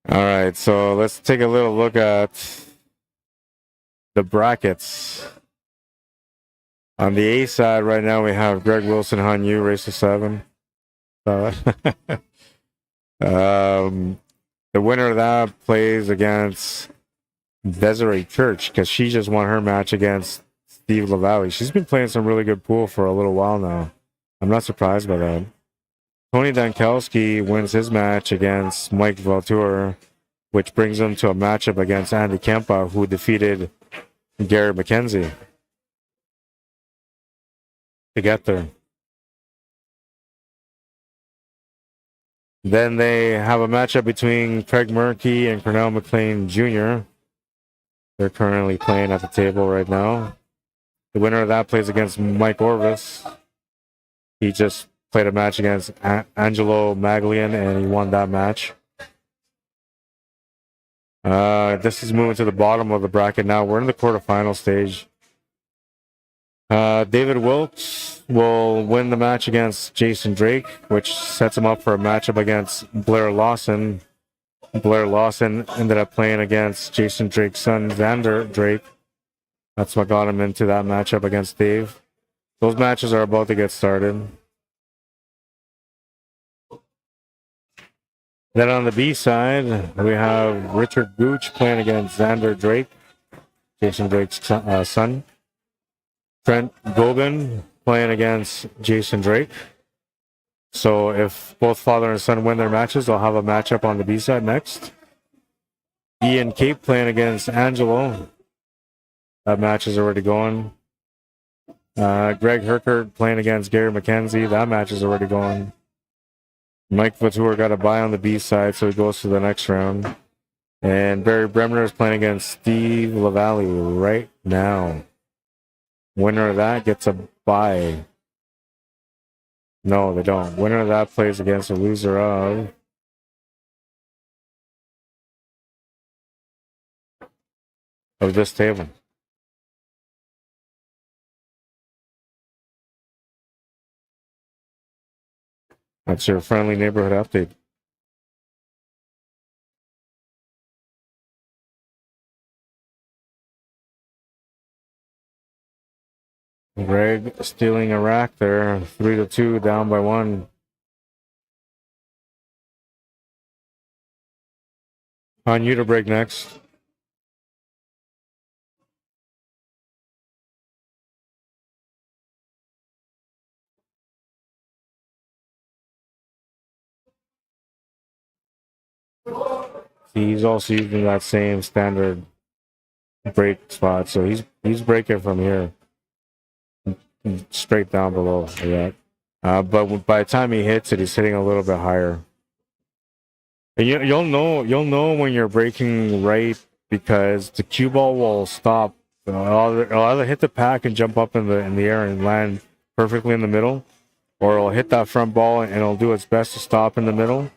All right, so let's take a little look at the brackets. On the A side right now, we have Greg Wilson, Hanyu, race to 7. The winner of that plays against Desiree Church because she just won her match against Steve LaValle. She's been playing some really good pool for a little while now. I'm not surprised by that. Tony Dankowski wins his match against Mike Valtour, which brings him to a matchup against Andy Kempa, who defeated Gary McKenzie to get there. Then they have a matchup between Craig Murphy and Cornell McLean Jr. They're currently playing at the table right now. The winner of that plays against Mike Orvis. He just played a match against Angelo Maglian, and he won that match. This is moving to the bottom of the bracket now. We're in the quarterfinal stage. David Wilkes will win the match against Jason Drake, which sets him up for a matchup against Blair Lawson. Blair Lawson ended up playing against Jason Drake's son, Xander Drake. That's what got him into that matchup against Dave. Those matches are about to get started. Then on the B side, we have Richard Gooch playing against Xander Drake, Jason Drake's son. Trent Gogan playing against Jason Drake. So if both father and son win their matches, they'll have a matchup on the B side next. Ian Cape playing against Angelo. That match is already going. Greg Herkert playing against Gary McKenzie. That match is already going. Mike Vatour got a bye on the B side, so he goes to the next round. And Barry Bremner is playing against Steve LaValle right now. Winner of that gets a bye. No, they don't. Winner of that plays against the loser of this table. That's your friendly neighborhood update. Gregg stealing a rack there, 3-2, down by 1. On you to break next. He's also using that same standard break spot, so he's breaking from here, straight down below that. But by the time he hits it, he's hitting a little bit higher. And you'll know when you're breaking right because the cue ball will stop. It'll either hit the pack and jump up in the air and land perfectly in the middle, or it'll hit that front ball and it'll do its best to stop in the middle.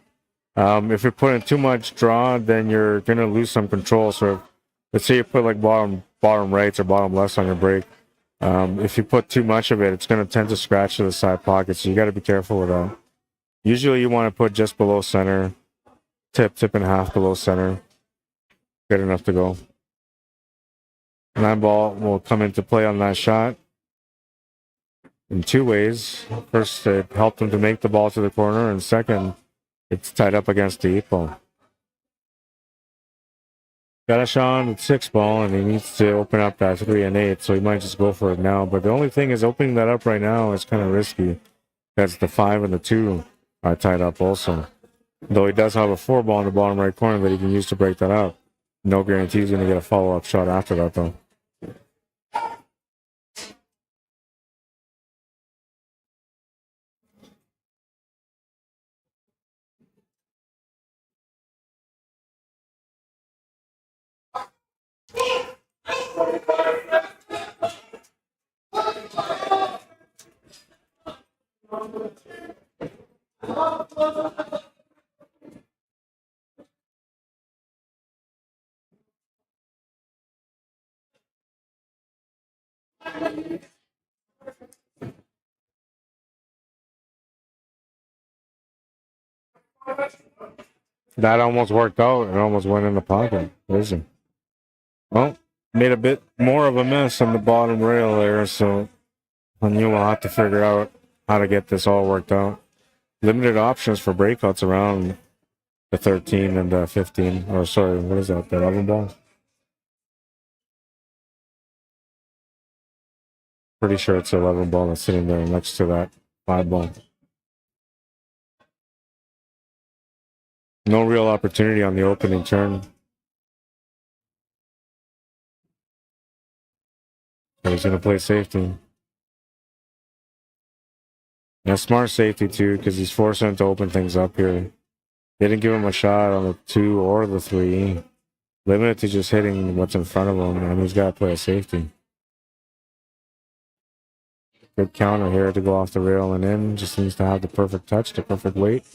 If you're putting too much draw, then you're gonna lose some control. So let's say you put like bottom rights or bottom lefts on your break. If you put too much of it, it's gonna tend to scratch to the side pocket. So you got to be careful with that. Usually you want to put just below center, tip and a half below center. Good enough to go. 9 ball will come into play on that shot in 2 ways. First, it helped him to make the ball to the corner, and second, it's tied up against the 8 ball. Got a shot on the 6 ball, and he needs to open up that 3 and 8, so he might just go for it now. But the only thing is, opening that up right now is kind of risky, because the 5 and the 2 are tied up also. Though he does have a 4 ball in the bottom right corner that he can use to break that up. No guarantee he's going to get a follow-up shot after that, though. That almost worked out. It almost went in the pocket. Listen. Well, made a bit more of a mess on the bottom rail there, so you will have to figure out how to get this all worked out. Limited options for breakouts around the 13 and the 15. Or sorry, what is that? The 11 ball? Pretty sure it's 11 ball that's sitting there next to that 5 ball. No real opportunity on the opening turn. But he's going to play safety. And smart safety, too, because he's forcing him to open things up here. They didn't give him a shot on the 2 or the 3. Limited to just hitting what's in front of him, and he's got to play a safety. Good counter here to go off the rail and in. Just needs to have the perfect touch, the perfect weight.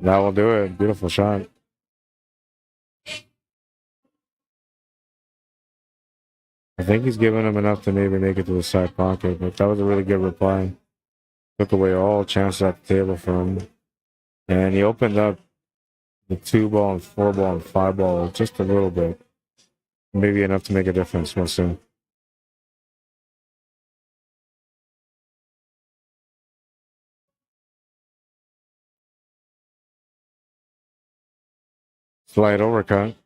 That will do it. Beautiful shot. I think he's given him enough to maybe make it to the side pocket, but that was a really good reply. Took away all chances at the table from him. And he opened up the 2 ball and 4 ball and 5 ball just a little bit. Maybe enough to make a difference. We'll see. Slight overcut.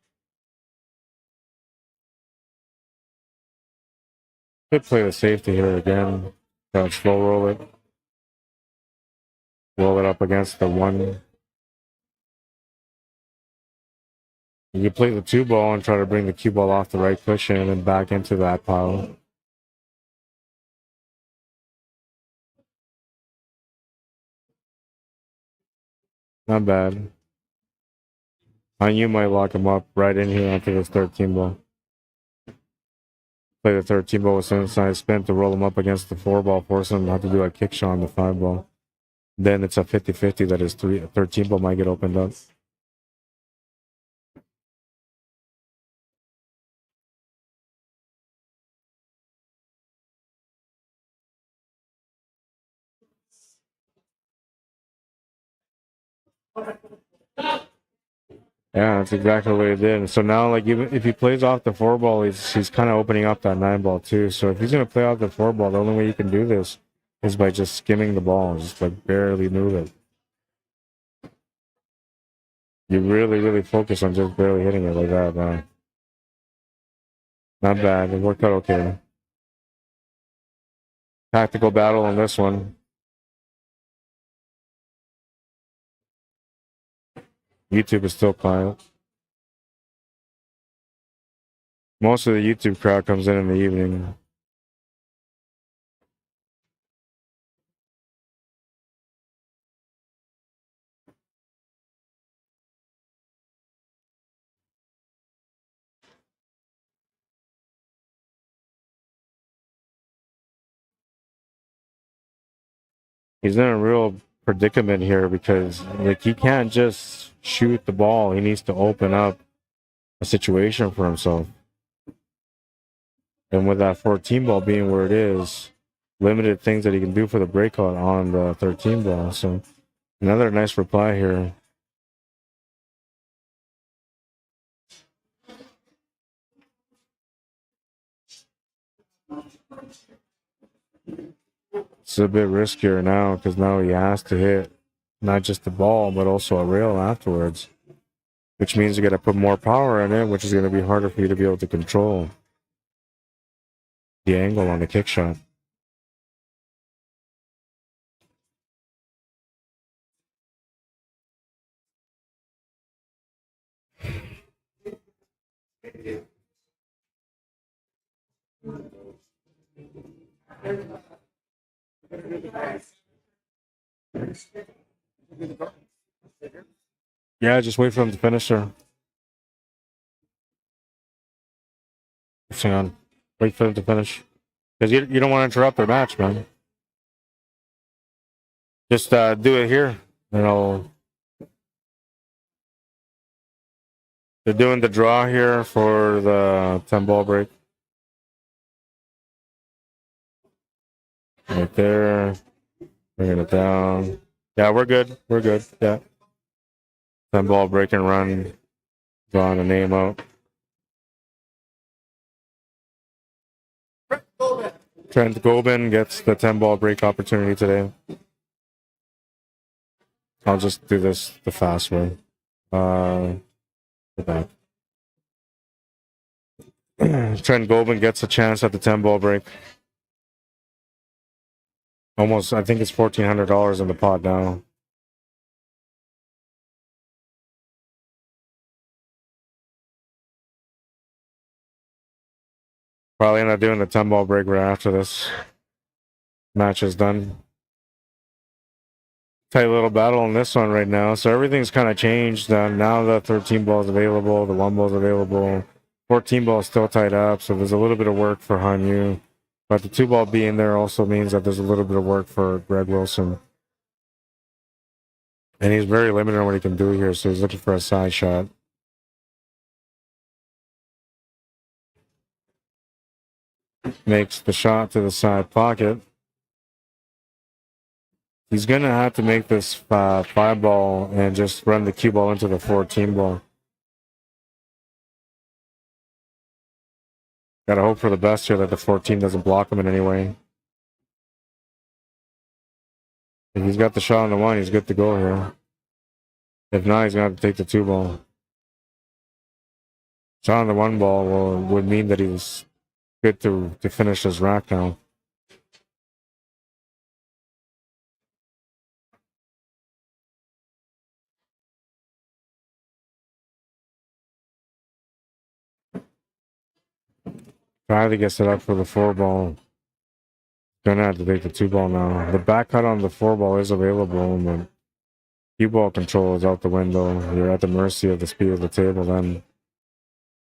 Could play the safety here again. Try to slow roll it. Roll it up against the one. You can play the 2-ball and try to bring the cue ball off the right cushion and back into that pile. Not bad. And you might lock him up right in here onto this 13-ball. Play the 13-ball with some side spin to roll him up against the 4-ball, force him to have to do a kick shot on the 5-ball. Then it's a 50-50 that his 13-ball might get opened up. Yeah, that's exactly what he did. So now, like, even if he plays off the 4-ball, he's kind of opening up that 9-ball too. So if he's gonna play off the 4-ball, the only way you can do this is by just skimming the ball, just like barely move it. You really focus on just barely hitting it like that. Not bad. It worked out okay. Tactical battle on this one. YouTube is still quiet. Most of the YouTube crowd comes in the evening. He's in a real predicament here because, like, he can't just shoot the ball. He needs to open up a situation for himself. And with that 14-ball being where it is, limited things that he can do for the breakout on the 13-ball. So another nice reply here. It's a bit riskier now because now he has to hit not just the ball, but also a rail afterwards, which means you got to put more power in it, which is going to be harder for you to be able to control the angle on the kick shot. Yeah, just wait for him to finish her. Hang on. Wait for him to finish. Because you don't want to interrupt their match, man. Just do it here. They're doing the draw here for the 10-ball break. Right there. Bringing it down. Yeah, we're good. We're good. Yeah. 10-ball break and run. Drawing the name out. Trent Gobin gets the 10-ball break opportunity today. I'll just do this the fast way. Go back. Trent Gobin gets a chance at the 10-ball break. Almost, I think it's $1,400 in the pot now. Probably end up doing the 10-ball break right after this match is done. Tight little battle on this one right now. So everything's kind of changed. Now the 13 ball is available, the 1 ball is available. 14 ball is still tied up, so there's a little bit of work for Hanyu. But the 2 ball being there also means that there's a little bit of work for Gregg Wilson. And he's very limited on what he can do here, so he's looking for a side shot. Makes the shot to the side pocket. He's going to have to make this 5 ball and just run the cue ball into the 14 ball. Got to hope for the best here that the 14 doesn't block him in any way. If he's got the shot on the 1, he's good to go here. If not, he's going to have to take the 2 ball. Shot on the one ball would mean that he was good to finish his rack now. Try to get set up for the 4 ball. Gonna have to take the 2 ball now. The back cut on the 4 ball is available, but cue ball control is out the window. You're at the mercy of the speed of the table then.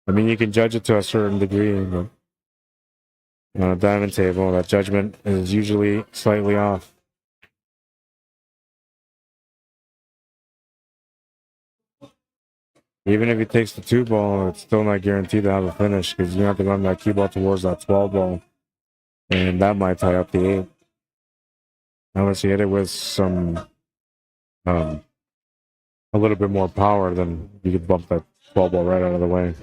I mean, you can judge it to a certain degree, but on a diamond table, that judgment is usually slightly off. Even if he takes the 2 ball, it's still not guaranteed to have a finish because you have to run that cue ball towards that 12 ball, and that might tie up the 8. Unless you hit it with some, a little bit more power, then you could bump that 12 ball right out of the way.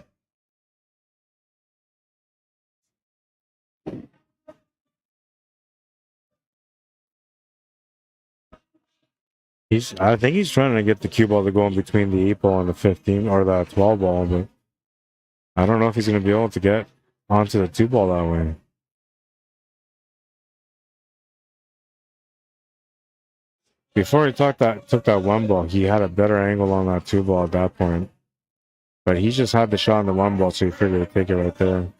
I think he's trying to get the cue ball to go in between the 8 ball and the 15 or the 12 ball, but I don't know if he's going to be able to get onto the 2 ball that way. Before he took that 1 ball, he had a better angle on that 2 ball at that point. But he just had the shot on the 1 ball, so he figured to take it right there.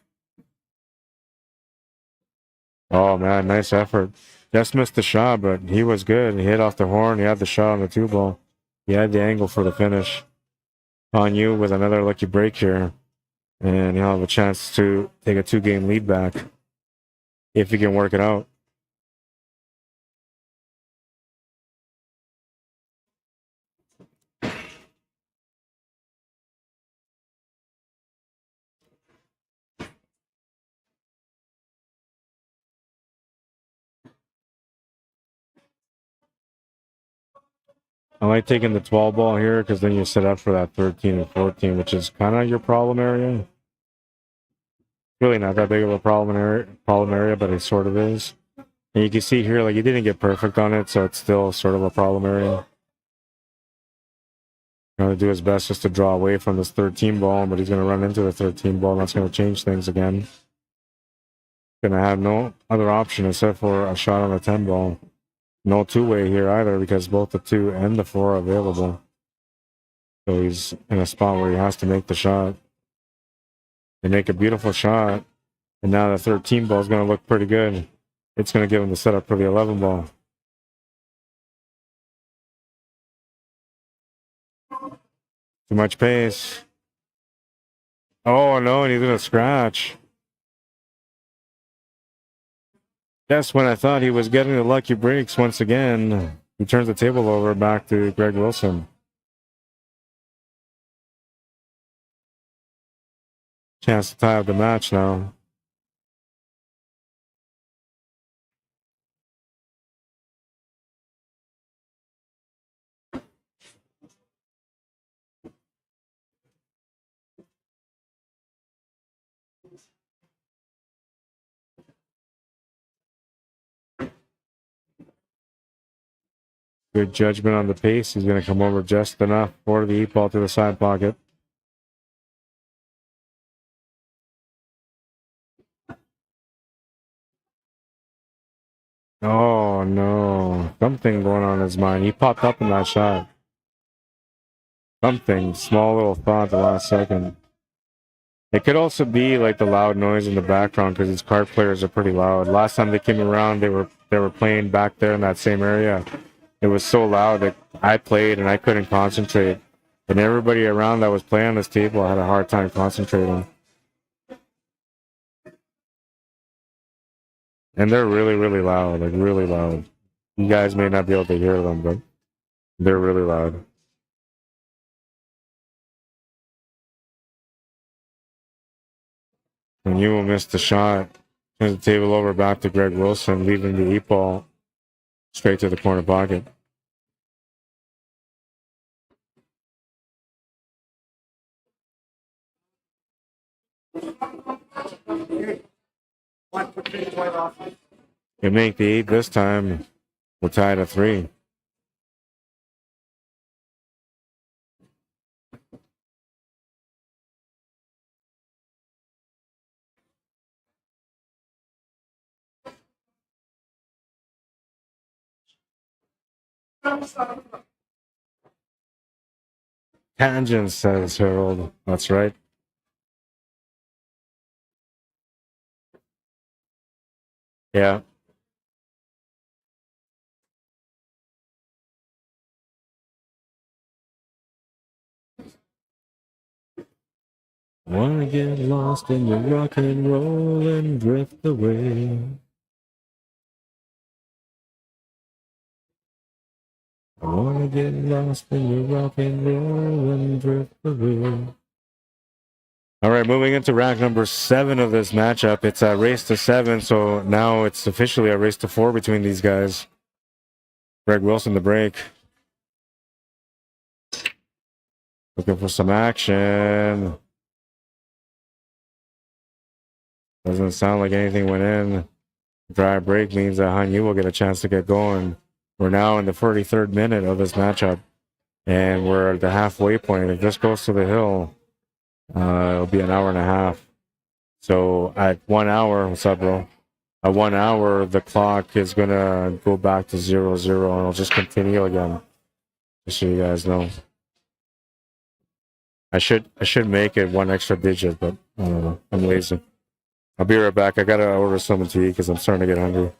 Oh man, nice effort. Just missed the shot, but he was good. He hit off the horn. He had the shot on the 2 ball. He had the angle for the finish. On you with another lucky break here. And he'll have a chance to take a 2-game lead back if he can work it out. I like taking the 12 ball here because then you set up for that 13 and 14, which is kind of your problem area. Really not that big of a problem area, but it sort of is. And you can see here, like, he didn't get perfect on it, so it's still sort of a problem area. Going to do his best just to draw away from this 13 ball, but he's going to run into the 13 ball, and that's going to change things again. Going to have no other option except for a shot on the 10 ball. No 2-way here either because both the 2 and the 4 are available. So he's in a spot where he has to make the shot. They make a beautiful shot, and now the 13 ball is going to look pretty good. It's going to give him the setup for the 11 ball. Too much pace. Oh no, and he's going to scratch. That's when I thought he was getting the lucky breaks once again. He turns the table over back to Gregg Wilson. Chance to tie up the match now. Good judgment on the pace. He's going to come over just enough for the 8 ball to the side pocket. Oh no, something going on in his mind. He popped up in that shot. Something, small little thought at the last second. It could also be like the loud noise in the background because these card players are pretty loud. Last time they came around, they were playing back there in that same area. It was so loud that I played and I couldn't concentrate. And everybody around that was playing on this table had a hard time concentrating. And they're really, really loud, like really loud. You guys may not be able to hear them, but they're really loud. And you will miss the shot. Turns the table over back to Gregg Wilson, leaving the 8 ball straight to the corner pocket. You make the 8 this time. We're tied at 3. Tangent, says Harold. That's right. Yeah. Wanna get lost in your rock and roll and drift away. I wanna get lost in your rock and roll and drift away. All right, moving into round number 7 of this matchup. It's a race to 7, so now it's officially a race to 4 between these guys. Gregg Wilson to break. Looking for some action. Doesn't sound like anything went in. Dry break means that Hanyu will get a chance to get going. We're now in the 43rd minute of this matchup, and we're at the halfway point. If this goes to the hill, it'll be an hour and a half. So at 1 hour, what's up, bro? At 1 hour, the clock is gonna go back to 0-0, and it'll just continue again. Just so you guys know. I should make it one extra digit, but I don't know. I'm lazy. I'll be right back. I gotta order something to eat because I'm starting to get hungry.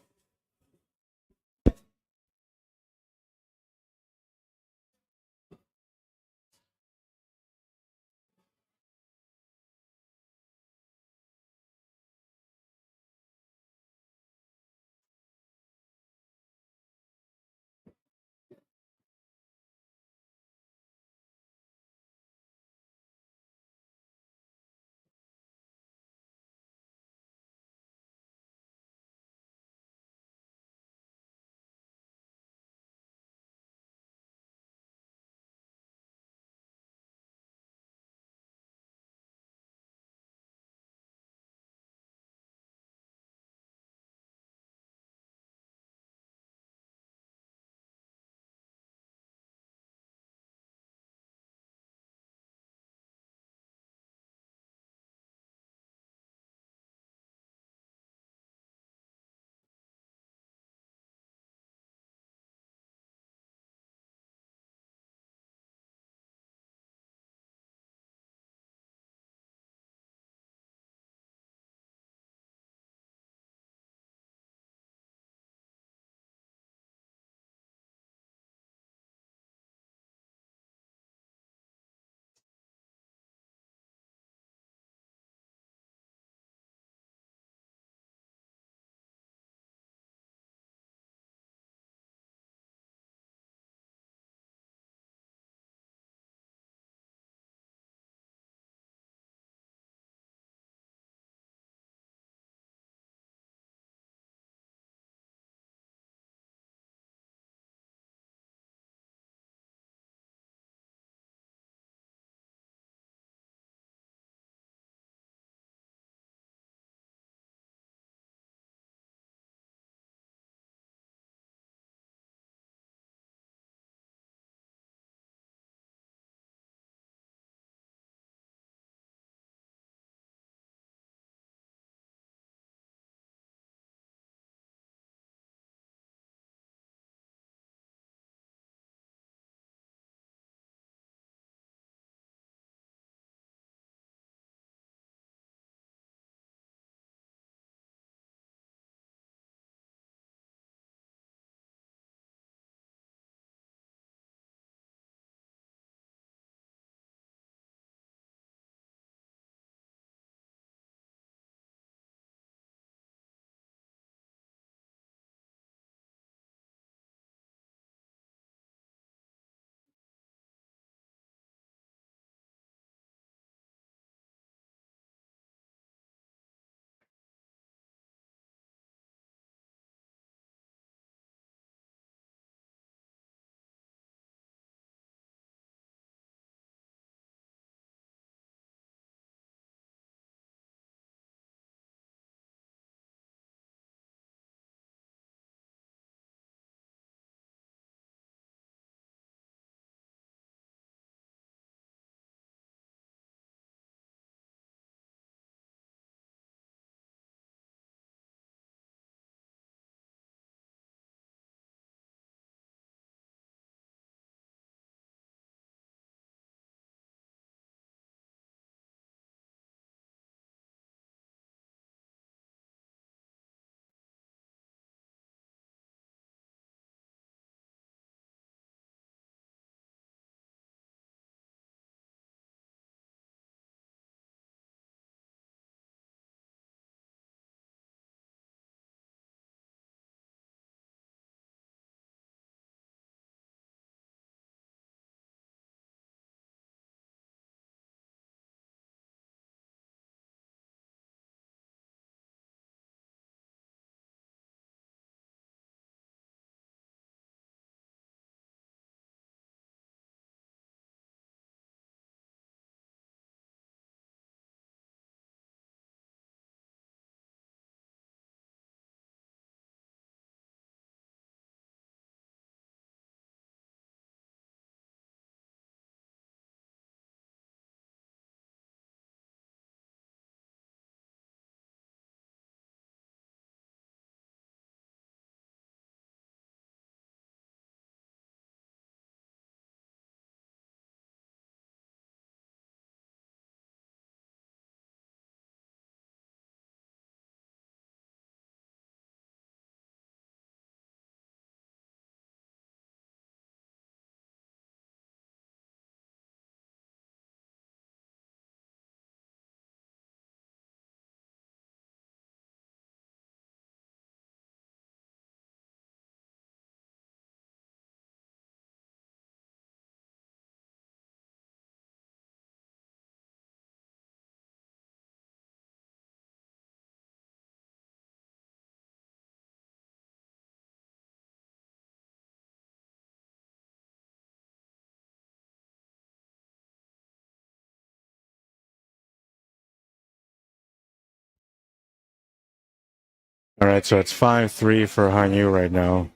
All right, so it's 5-3 for Hanyu right now.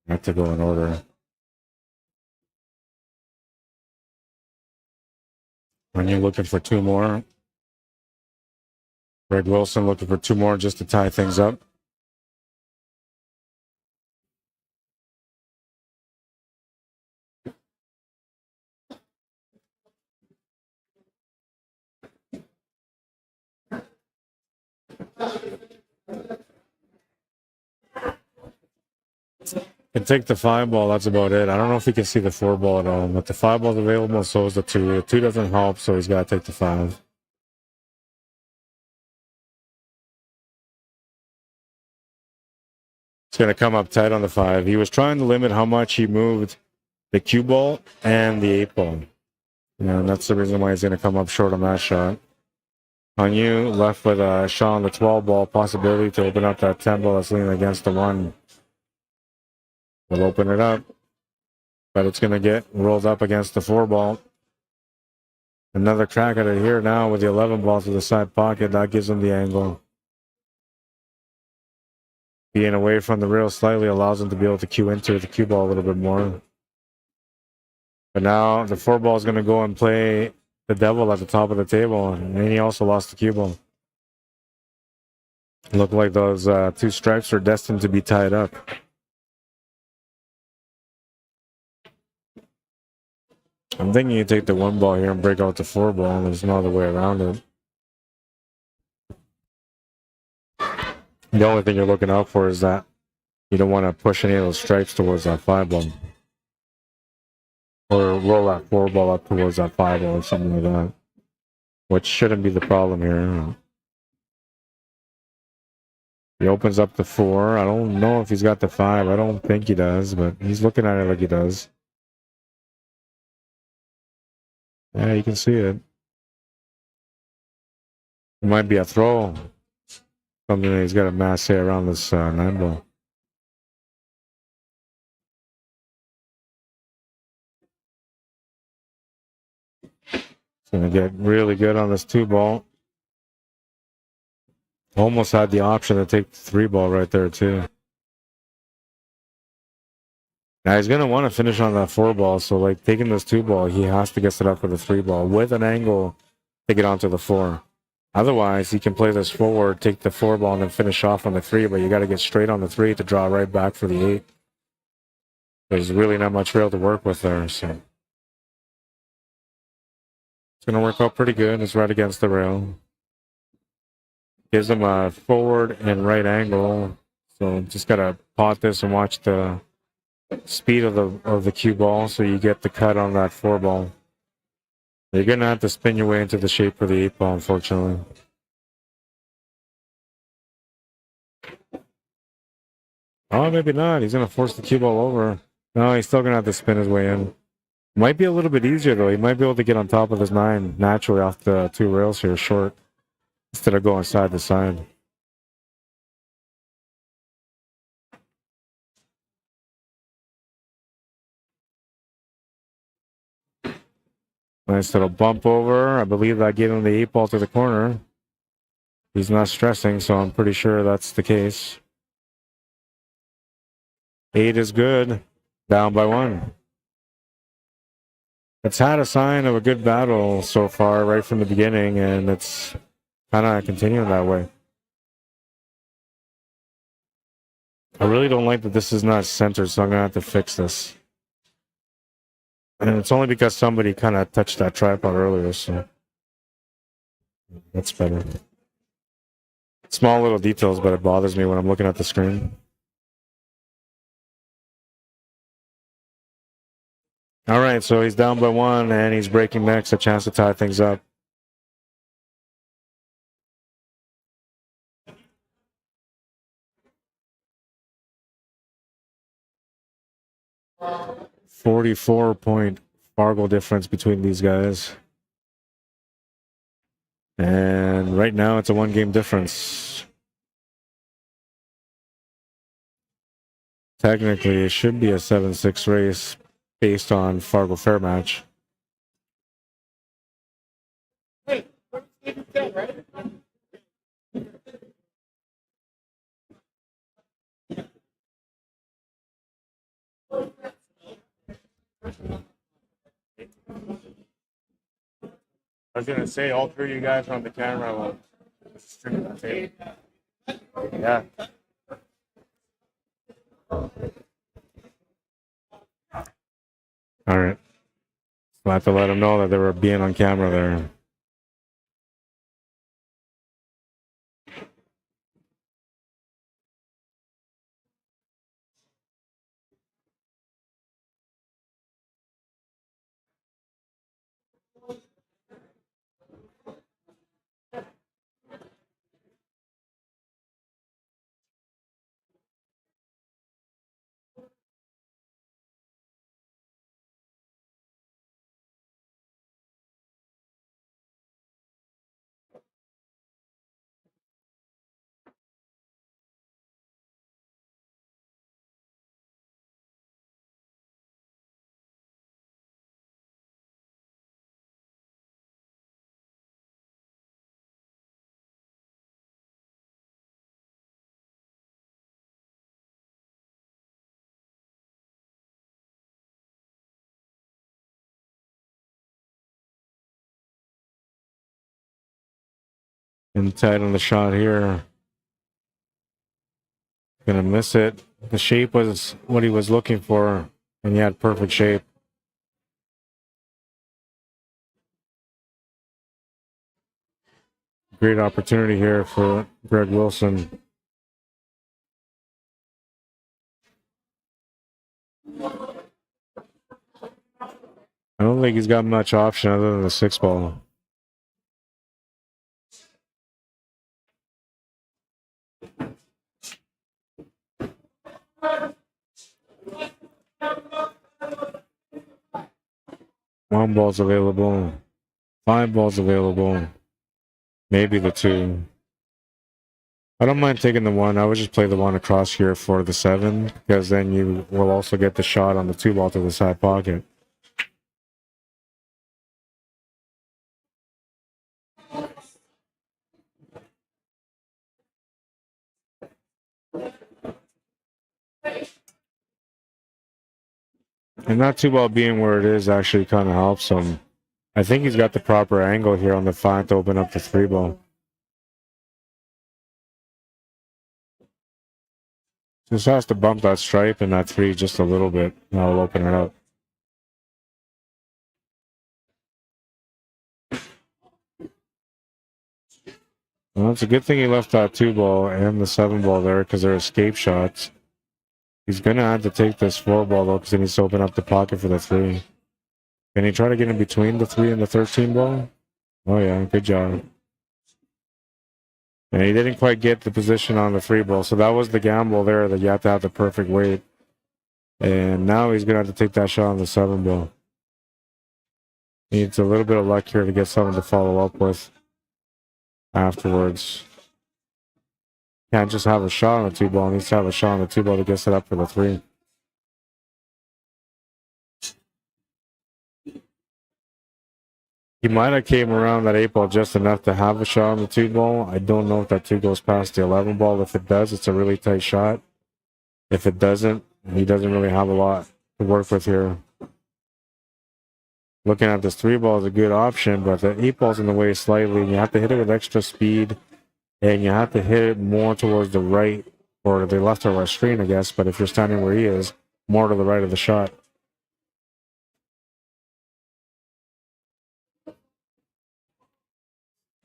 I have to go in order. Hanyu looking for 2 more. Greg Wilson looking for 2 more just to tie things up. Can take the 5 ball, that's about it. I don't know if he can see the 4 ball at all, but the 5 ball's available, so is the 2. The 2 doesn't help, so he's got to take the 5. It's going to come up tight on the 5. He was trying to limit how much he moved the cue ball and the 8 ball. And that's the reason why he's going to come up short on that shot. On you, left with a shot on the 12 ball, possibility to open up that 10 ball that's leaning against the 1. We'll open it up, but it's going to get rolled up against the 4 ball. Another crack at it here now with the 11 ball to the side pocket. That gives him the angle. Being away from the rail slightly allows him to be able to cue into the cue ball a little bit more. But now the 4 ball is going to go and play the devil at the top of the table, and he also lost the cue ball. Look like those 2 stripes are destined to be tied up. I'm thinking you take the 1 ball here and break out the 4 ball. There's no other way around it. The only thing you're looking out for is that you don't want to push any of those stripes towards that 5 ball. Or roll that 4 ball up towards that 5 ball or something like that. Which shouldn't be the problem here. He opens up the 4. I don't know if he's got the 5. I don't think he does, but he's looking at it like he does. Yeah, you can see it. It might be a throw. Something that he's got a mass here around this 9 ball. He's going to get really good on this 2 ball. Almost had the option to take the 3 ball right there, too. Now he's going to want to finish on that 4 ball, so like taking this 2 ball, he has to get set up for the 3 ball with an angle to get onto the 4. Otherwise, he can play this forward, take the 4 ball, and then finish off on the 3, but you got to get straight on the 3 to draw right back for the 8. There's really not much rail to work with there, so it's going to work out pretty good. It's right against the rail. Gives him a forward and right angle, so just got to pot this and watch the speed of the cue ball so you get the cut on that 4 ball. You're going to have to spin your way into the shape for the 8 ball, unfortunately. Oh, maybe not. He's going to force the cue ball over. No, he's still going to have to spin his way in. Might be a little bit easier, though. He might be able to get on top of his 9 naturally off the 2 rails here short instead of going side to side. Nice little bump over. I believe that gave him the 8 ball to the corner. He's not stressing, so I'm pretty sure that's the case. 8 is good. Down by 1. It's had a sign of a good battle so far right from the beginning, and it's kind of continuing that way. I really don't like that this is not centered, so I'm going to have to fix this. And it's only because somebody kind of touched that tripod earlier, so that's better. Small little details, but it bothers me when I'm looking at the screen. All right, so he's down by 1, and he's breaking next, a chance to tie things up. .44 Fargo difference between these guys. And right now it's a 1-game difference. Technically, it should be a 7-6 race based on Fargo Fair match. I was gonna say all three of you guys are on the camera. Well, yeah. All right. So I have to let them know that they were being on camera there. And tight on the shot here. Gonna miss it. The shape was what he was looking for, and he had perfect shape. Great opportunity here for Gregg Wilson. I don't think he's got much option other than the 6-ball. One ball's available. 5 balls available. Maybe the 2. I don't mind taking the 1. I would just play the 1 across here for the 7, because then you will also get the shot on the 2 ball to the side pocket. And that 2 ball being where it is actually kind of helps him. I think he's got the proper angle here on the 5 to open up the 3 ball. Just has to bump that stripe and that 3 just a little bit. And I'll open it up. Well, it's a good thing he left that 2 ball and the 7 ball there, because they're escape shots. He's going to have to take this 4 ball, though, because he needs to open up the pocket for the 3. Can he try to get in between the 3 and the 13 ball? Oh, yeah. Good job. And he didn't quite get the position on the 3 ball, so that was the gamble there, that you have to have the perfect weight. And now he's going to have to take that shot on the 7 ball. He needs a little bit of luck here to get something to follow up with afterwards. Can't just have a shot on the 2 ball. He needs to have a shot on the 2 ball to get set up for the 3. He might have came around that 8 ball just enough to have a shot on the 2 ball. I don't know if that 2 goes past the 11 ball. If it does, it's a really tight shot. If it doesn't, he doesn't really have a lot to work with here. Looking at this 3 ball is a good option, but the 8 ball's in the way slightly. You have to hit it with extra speed, and you have to hit it more towards the right, or the left or right screen, I guess. But if you're standing where he is, more to the right of the shot.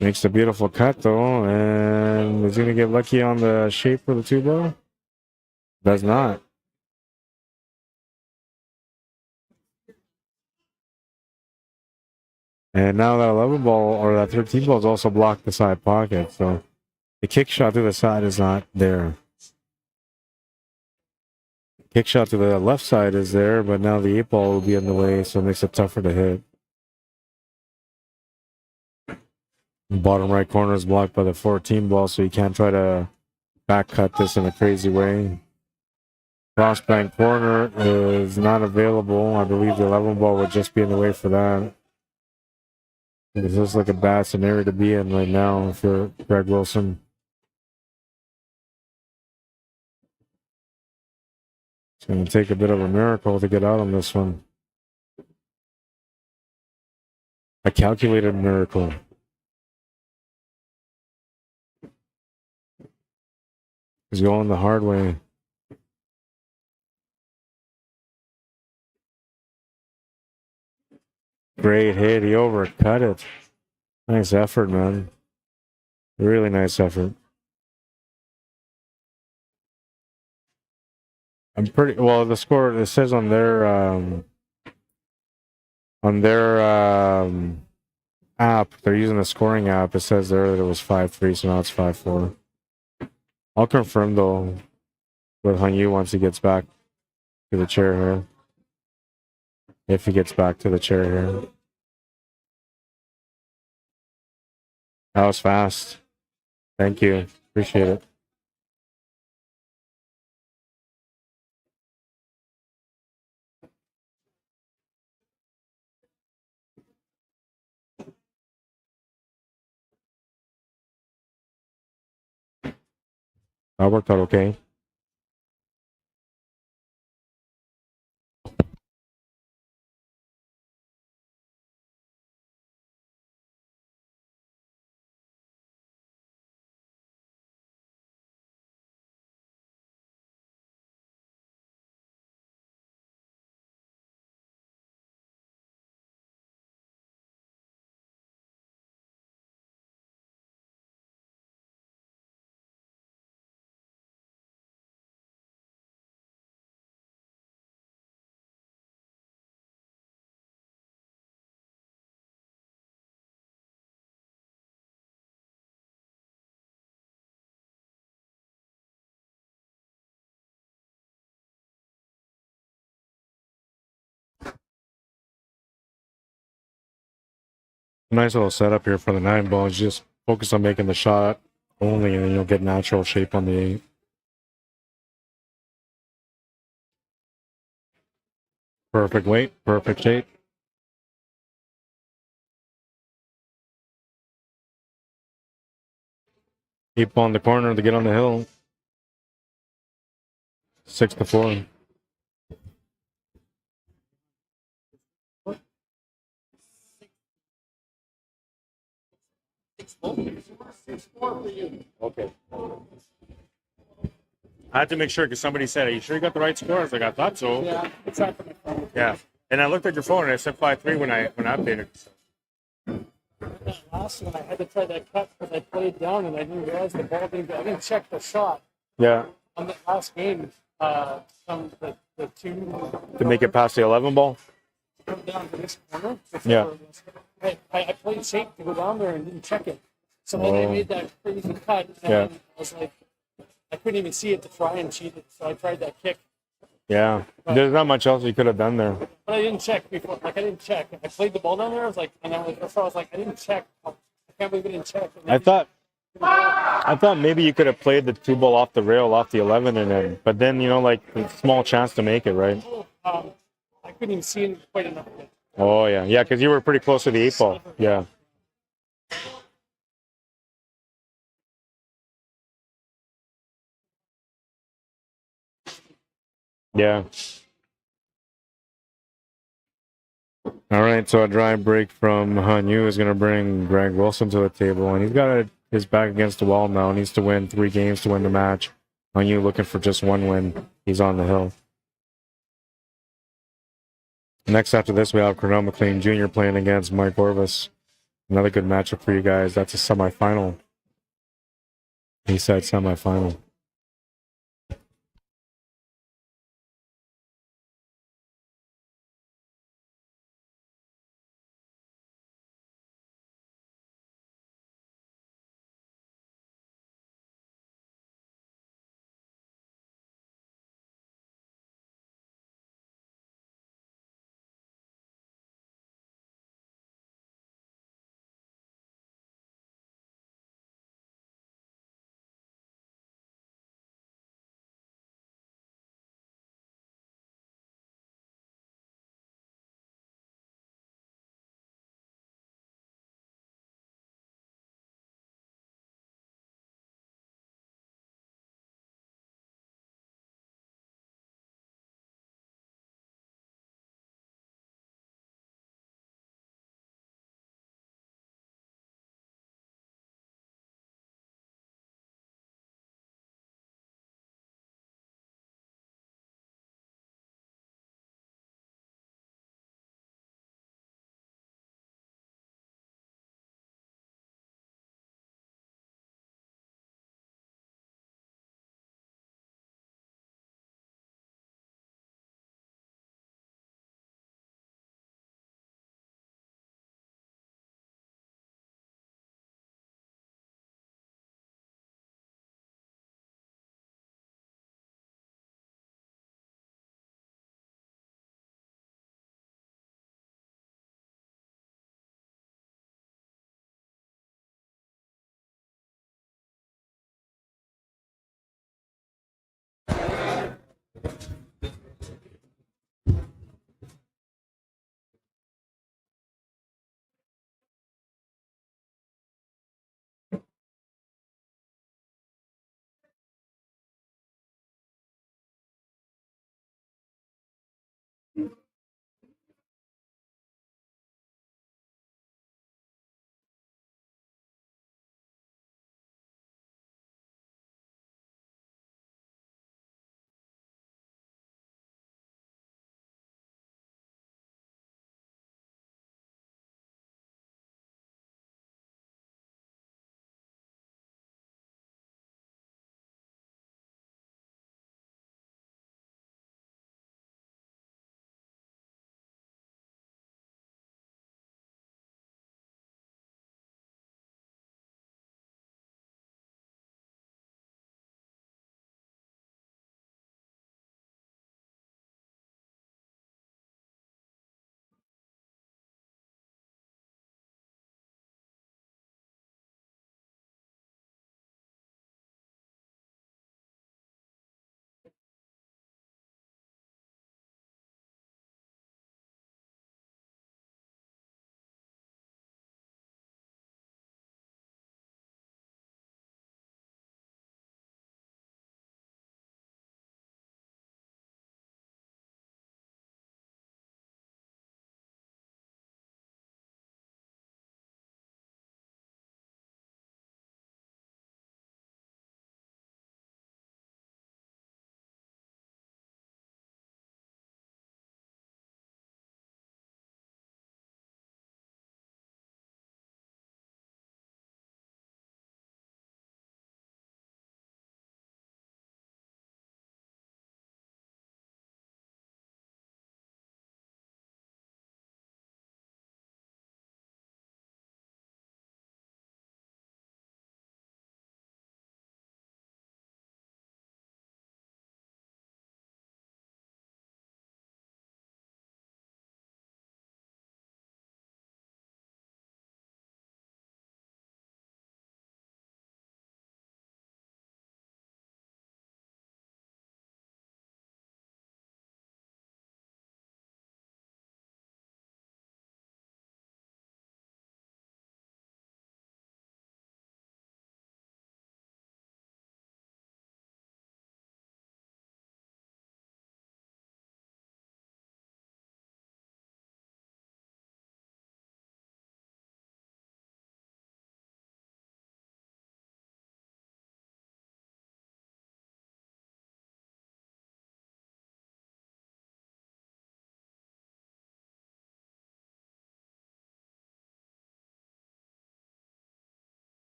Makes a beautiful cut, though, and is he going to get lucky on the shape for the 2 ball? Does not. And now that 11 ball, or that 13 ball, is also blocked the side pocket, so the kick shot to the side is not there. Kick shot to the left side is there, but now the 8 ball will be in the way, so it makes it tougher to hit. Bottom right corner is blocked by the 14 ball, so you can't try to back cut this in a crazy way. Cross bank corner is not available. I believe the 11 ball would just be in the way for that. This looks like a bad scenario to be in right now if you're Gregg Wilson. It's going to take a bit of a miracle to get out on this one. A calculated miracle. He's going the hard way. Great hit. He overcut it. Nice effort, man. Really nice effort. I'm pretty well. The score, it says on their app, they're using the scoring app. It says there that it was 5-3, so now it's 5-4. I'll confirm though with Hanyu once he gets back to the chair here. If he gets back to the chair here. That was fast. Thank you. Appreciate it. That worked out okay. Nice little setup here for the 9 ball. Just focus on making the shot only, and then you'll get natural shape on the 8. Perfect weight, perfect shape. Keep on the corner to get on the hill. 6-4. Okay. I had to make sure because somebody said, "Are you sure you got the right score?" I was like, "I thought so." Yeah, it's happening. Yeah. And I looked at your phone and I said 5-3 when I updated. That last one, I had to try that cut because I played down and I didn't realize the ball didn't go. I didn't check the shot Yeah. on the last game. From the two To make it past the 11 ball. come down to this corner. Yeah. I played safe to go down there and didn't check it. So then I made that crazy cut, and Yeah. I was like, I couldn't even see it to try and cheat it. So I tried that kick, Yeah. There's not much else you could have done there. but I didn't check before. Like I didn't check. I played the ball down there. I was like, and I was like, I didn't check. I can't believe I didn't check. And I thought maybe you could have played the 2 ball off the rail, off the 11, and then, but then, you know, like, small chance to make it, right? I couldn't even see it quite enough. Oh, yeah. Yeah, because you were pretty close to the 8 ball. Yeah. Yeah. All right, so a dry break from Hanyu is going to bring Gregg Wilson to the table, and he's got his back against the wall now. Needs to win 3 games to win the match. Hanyu looking for just 1 win. He's on the hill. Next after this, we have Cornell McLean Jr. playing against Mike Orvis. Another good matchup for you guys. That's a semifinal. He said semifinal.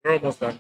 We're almost done.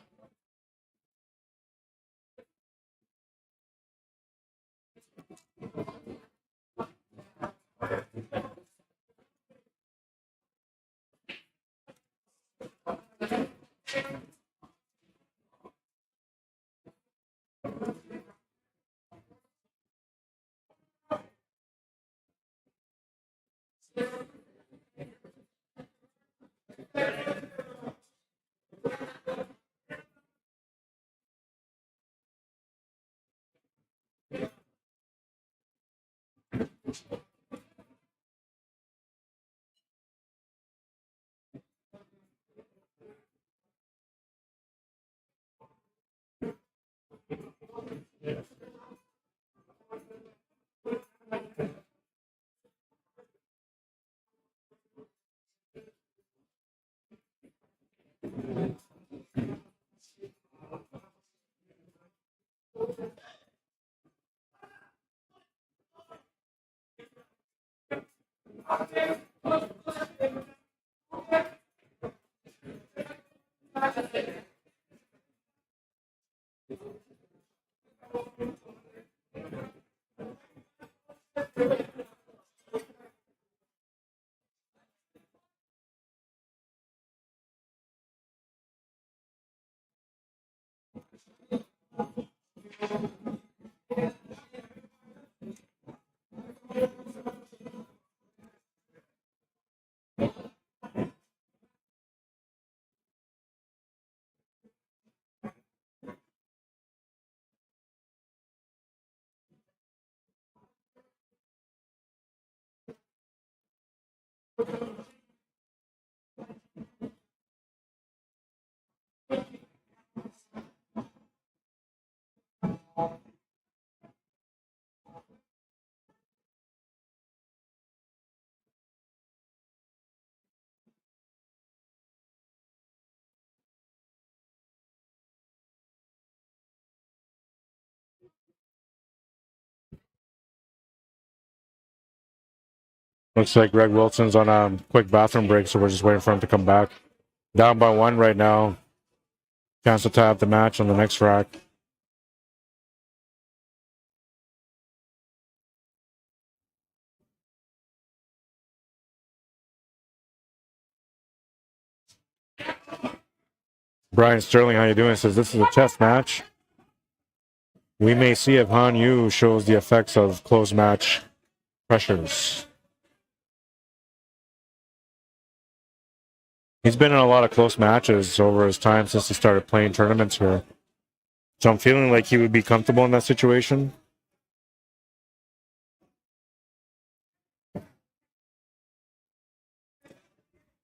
Looks like Greg Wilson's on a quick bathroom break, so we're just waiting for him to come back. Down by 1 right now. Chance to tie up the match on the next rack. Brian Sterling, how you doing? Says this is a test match. We may see if Han Yu shows the effects of close match pressures. He's been in a lot of close matches over his time since he started playing tournaments here. So I'm feeling like he would be comfortable in that situation.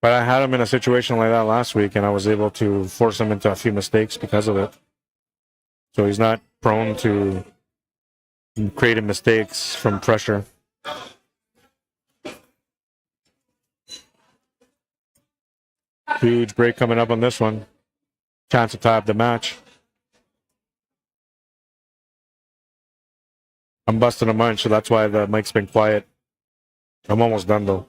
But I had him in a situation like that last week, and I was able to force him into a few mistakes because of it. So he's not prone to creating mistakes from pressure. Huge break coming up on this one. Chance to tie up the match. I'm busting a munch, so that's why the mic's been quiet. I'm almost done, though.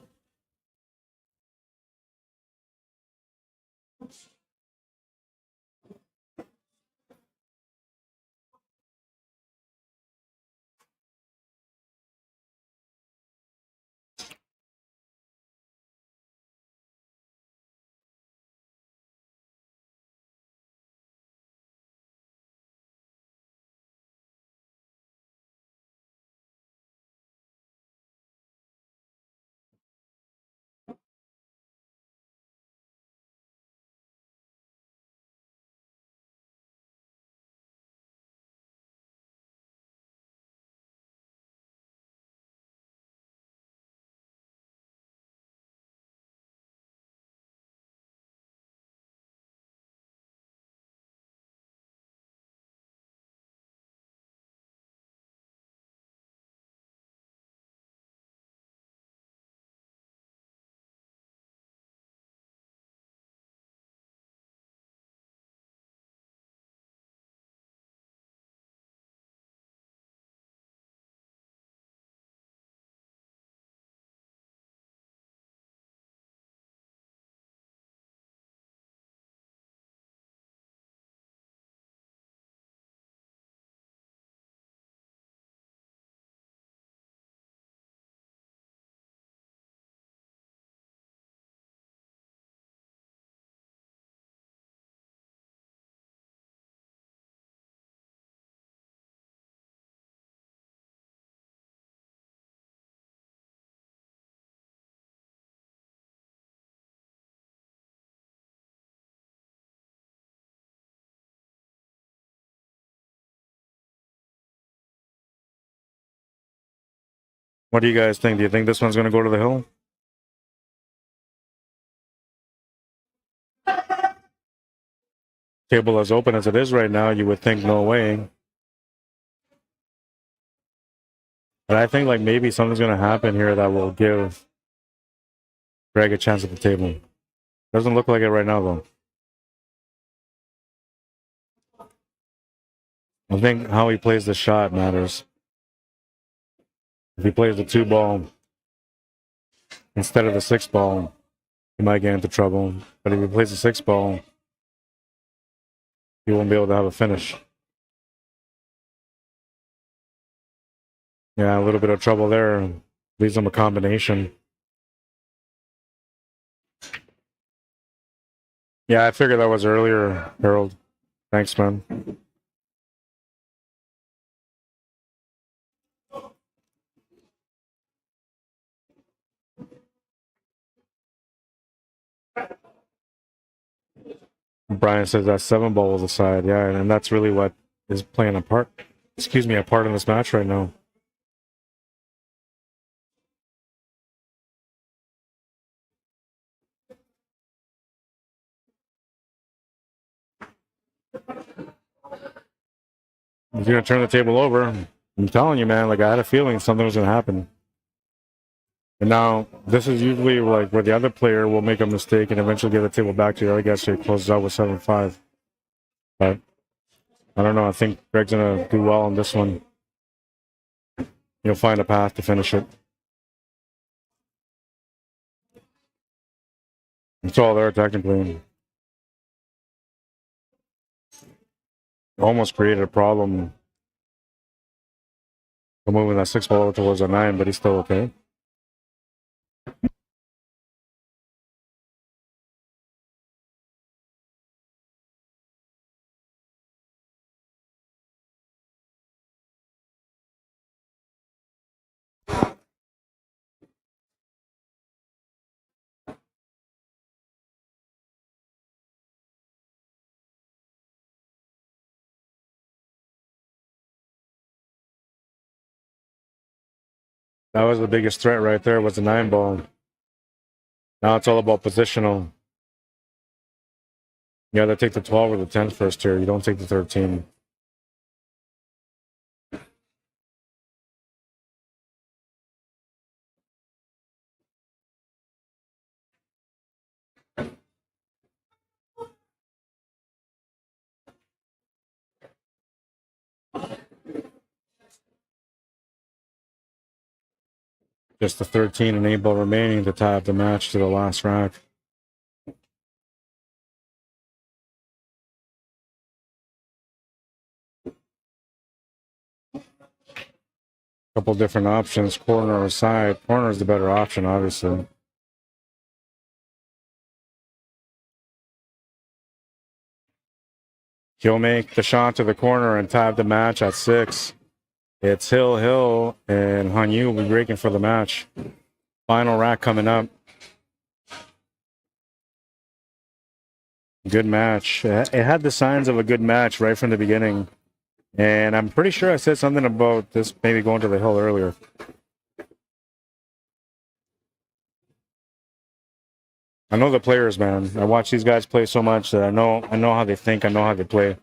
What do you guys think? Do you think this one's going to go to the hill? Table as open as it is right now, you would think no way. But I think like maybe something's going to happen here that will give Gregg a chance at the table. Doesn't look like it right now, though. I think how he plays the shot matters. If he plays the 2-ball instead of the 6-ball, he might get into trouble. But if he plays the 6-ball, he won't be able to have a finish. Yeah, a little bit of trouble there. Leaves him a combination. Yeah, I figured that was earlier, Harold. Thanks, man. Brian says that 7-ball was aside. Yeah, and that's really what is playing a part. Excuse me, a part in this match right now. He's gonna turn the table over. I'm telling you, man. Like I had a feeling something was gonna happen. And now this is usually like where the other player will make a mistake and eventually give the table back to the other guy, so he closes out with 7-5. But I don't know. I think Gregg's gonna do well on this one. He'll find a path to finish it. It's all there technically. Almost created a problem for moving that 6-ball towards a 9, but he's still okay. That was the biggest threat right there, was the 9-ball. Now it's all about positional. You either take the 12 or the 10 first here. You don't take the 13. Just the 13 and 8-ball remaining to tie up the match to the last rack. Couple different options, corner or side. Corner is the better option, obviously. He'll make the shot to the corner and tie up the match at 6. It's Hill, and Hanyu will be breaking for the match. Final rack coming up. Good match. It had the signs of a good match right from the beginning. And I'm pretty sure I said something about this maybe going to the hill earlier. I know the players, man. I watch these guys play so much that I know how they think. I know how they play.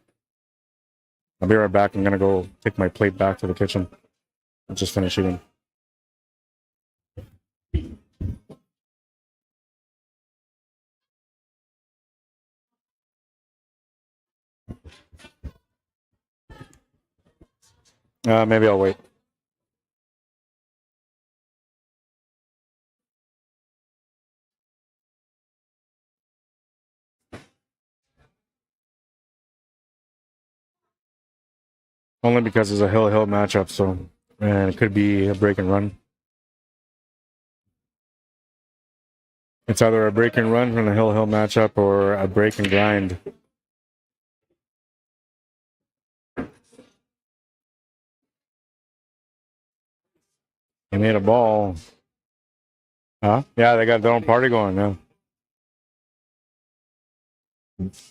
I'll be right back. I'm gonna go take my plate back to the kitchen. I'll just finish eating. Maybe I'll wait. Only because it's a hill matchup, so and it could be a break and run. It's either a break and run from the hill matchup or a break and grind. They made a ball. Huh? Yeah, they got their own party going now.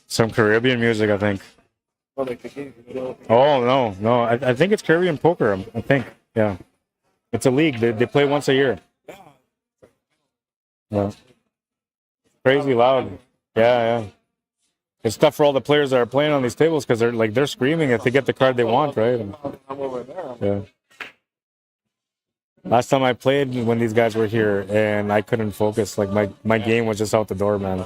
Some Caribbean music, I think. Oh, no. I think it's Caribbean poker, I think. Yeah. It's a league. They play once a year. Yeah. Crazy loud. Yeah, yeah. It's tough for all the players that are playing on these tables because they're screaming if they get the card they want, right? And, I'm over there. yeah. Last time I played when these guys were here and I couldn't focus. Like my game was just out the door, man.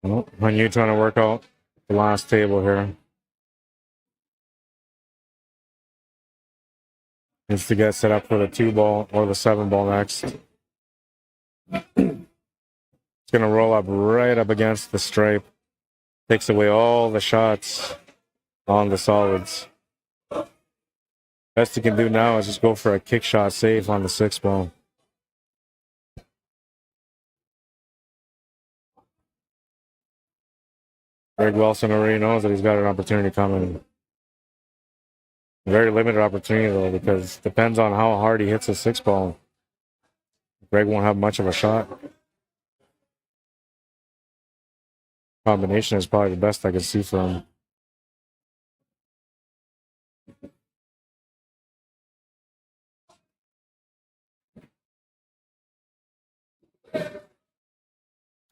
Well, when you're trying to work out the last table here. Needs to get set up for the 2-ball or the 7-ball next. It's gonna roll up right up against the stripe. Takes away all the shots on the solids. Best you can do now is just go for a kick shot safe on the 6-ball. Greg Wilson already knows that he's got an opportunity coming. Very limited opportunity though, because it depends on how hard he hits the 6-ball. Greg won't have much of a shot. Combination is probably the best I can see for him.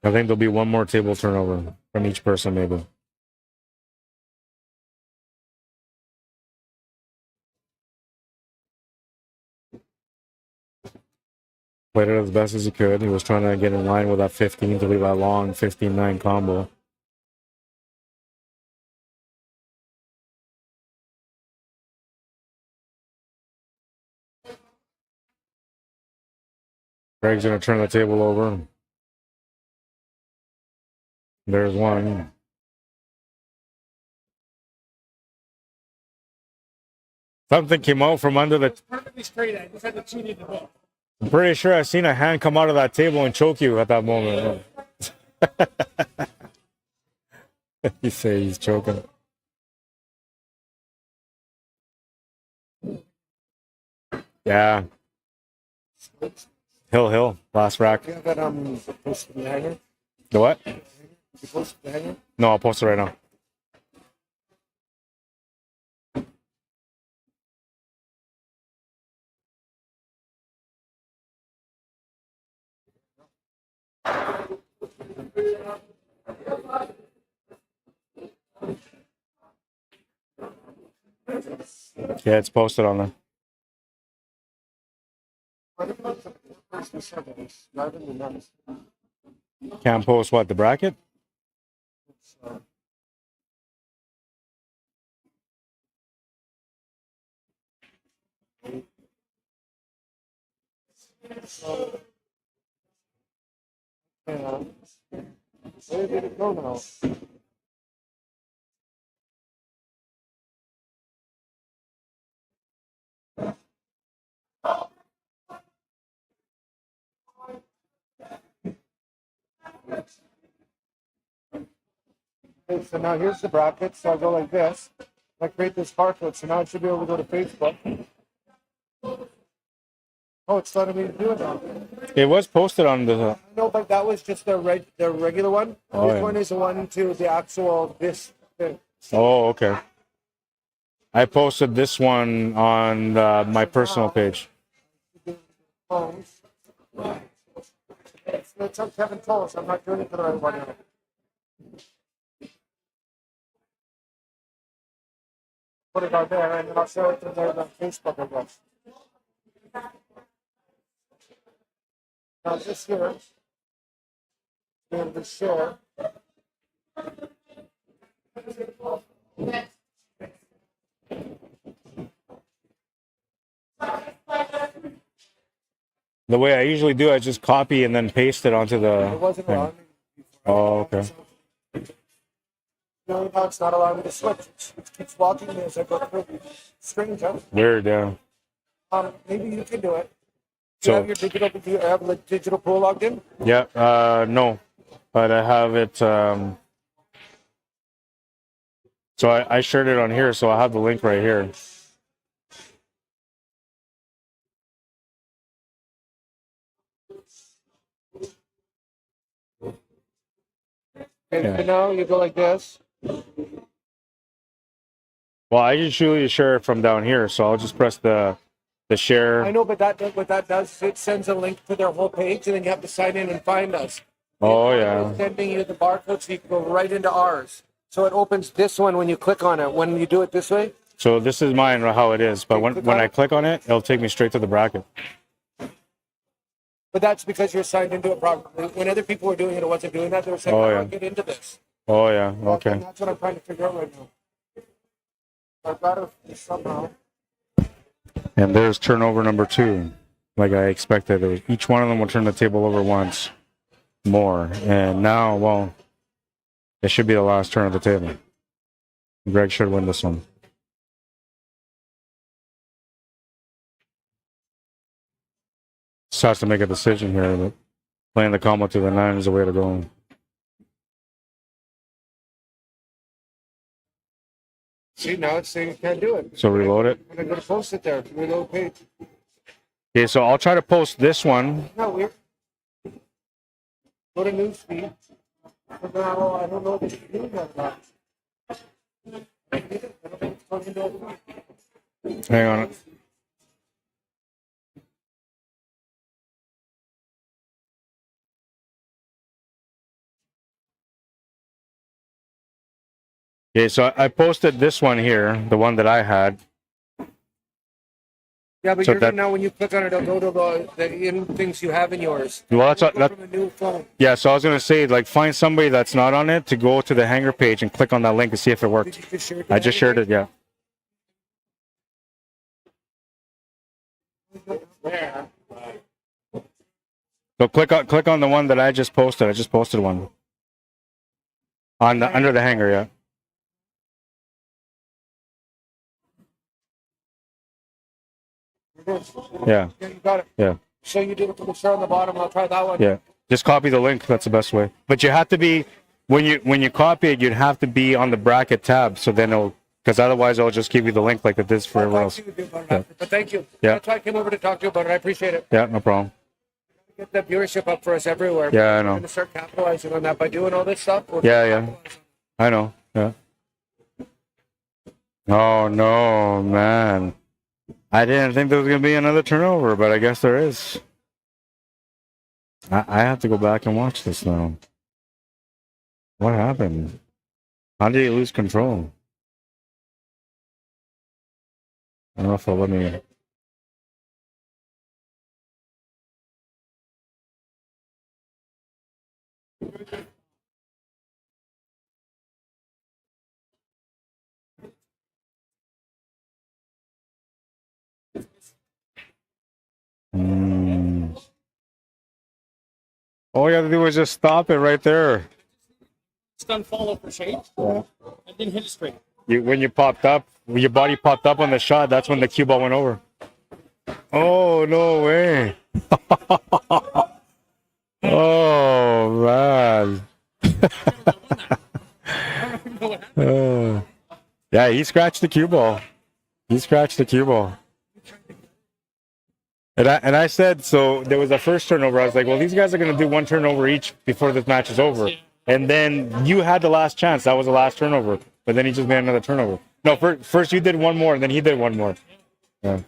I think there'll be one more table turnover from each person, maybe. Played it as best as he could. He was trying to get in line with that 15 to leave that long 15-9 combo. Greg's going to turn the table over. There's one. Something came out from under the... Perfectly straight. I just had to tune in the ball. I'm pretty sure I seen a hand come out of that table and choke you at that moment. You say he's choking. Yeah. Hill, last rack. Yeah, that posted in the hanger. The what? You posted the hanger? No, I'll post it right now. Yeah, it's posted on there. Can't post what, the bracket? Where did it go now? Okay, so now here's the bracket. So I go like this. I create this barcode. So now I should be able to go to Facebook. Oh, it's letting me do it now. It was posted on the... No, but that was just the regular one. Oh, this yeah. one is the one to the actual this thing. Oh, okay. I posted this one on my personal page. Phones. It's on Kevin Toll, so I'm not doing it to the right one now. Put it on there, and then I'll show it to them on Facebook, I guess. Now this here, be able to share. The way I usually do, I just copy and then paste it onto It the... wasn't thing. wrong. Oh, okay. No, now it's not allowing me to switch. It keeps walking me as I go through. Strange, huh? Weird, yeah. Maybe you can do it. Do you So, have your digital? Do you have the digital pool logged in? yeah, no. But I have it So I shared it on here, so I have the link right here. And so now you go like this. Well, I usually share it from down here, so I'll just press the share. I know, but what that does is it sends a link to their whole page, and then you have to sign in and find us. Oh yeah. It's sending you the barcode so you can go right into ours. So it opens this one when you click on it. When you do it this way. So this is mine, how it is. But when I click on it, it'll take me straight to the bracket. But that's because you're signed into it properly. When other people were doing it, it wasn't doing that. They were saying, Oh, "How do yeah. I get into this?" Oh yeah. Okay. And that's what I'm trying to figure out right now. I've got to somehow. And there's turnover number 2, like I expected. Each one of them will turn the table over once more. And now, well, it should be the last turn of the table. Gregg should win this one. Just has to make a decision here, but playing the combo to the 9 is the way to go. See, now it's saying you can't do it. So reload it. I'm going to post it there. Reload page. Okay, so I'll try to post this one. No, we're. Go to newsfeed. But now I don't know if it's doing that or not. I don't think it's plugged into it. Hang on. Okay, so I posted this one here, the one that I had. Yeah, but So you're now when you click on it, it'll go to the in things you have in yours. Well, that's Go that. from a new phone. Yeah, so I was gonna say, like, find somebody that's not on it to go to the Hangar page and click on that link and see if it Did worked. you just share it? I just shared it. Yeah. There. So click on the one that I just posted. I just posted one on the under the Hangar. Yeah. Yeah. Yeah, you got it. Yeah. So you did it to the share on the bottom. I'll try that one. Yeah. Just copy the link. That's the best way. But you have to be when you copy it, you'd have to be on the bracket tab. So then it'll, because otherwise it'll just give you the link like it does for everyone else. But thank you. Yeah. That's why I came over to talk to you about it. I appreciate it. Yeah, no problem. Get the viewership up for us everywhere. Yeah, I We're know. going to start capitalizing on that by doing all this stuff. Yeah. I know. Yeah. Oh no, man. I didn't think there was gonna be another turnover, but I guess there is. I have to go back and watch this now. What happened? How did he lose control? I don't know if they'll let me. All you have to do is just stop it right there. It's done follow for shade. Yeah. I didn't hit it straight. When you popped up, when your body popped up on the shot, that's when the cue ball went over. Oh, no way. Oh, man. Yeah, he scratched the cue ball. He scratched the cue ball. And I said, so there was a first turnover. I was like, well, these guys are going to do one turnover each before this match is over. And then you had the last chance. That was the last turnover. But then he just made another turnover. No, first you did one more, and then he did one more. Yeah.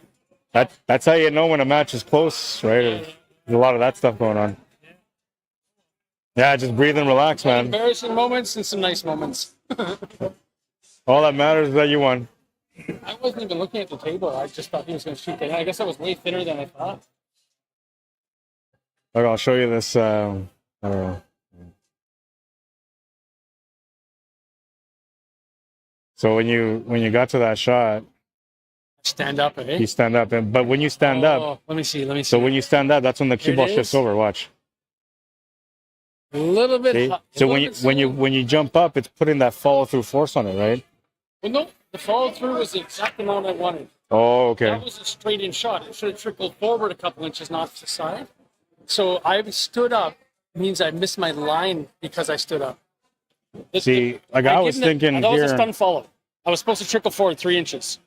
That's how you know when a match is close, right? There's a lot of that stuff going on. Yeah, just breathe and relax, man. Embarrassing moments and some nice moments. All that matters is that you won. I wasn't even looking at the table. I just thought he was going to shoot the hand. I guess I was way thinner than I thought. Look, I'll show you this. I don't know. So when you got to that shot, Stand up, eh? you stand up, but when you stand up, let me see. so when you stand up, that's when the cue ball It shifts is. over. Watch. A little bit. See? So when you jump up, it's putting that follow through force on it, right? Well, no, the follow through was the exact amount I wanted. Oh, okay. That was a straight in shot. It should have trickled forward a couple inches, not to the side. So I stood up means I missed my line because I stood up. See, like I was thinking that was a here. stun follow. I was supposed to trickle forward 3 inches.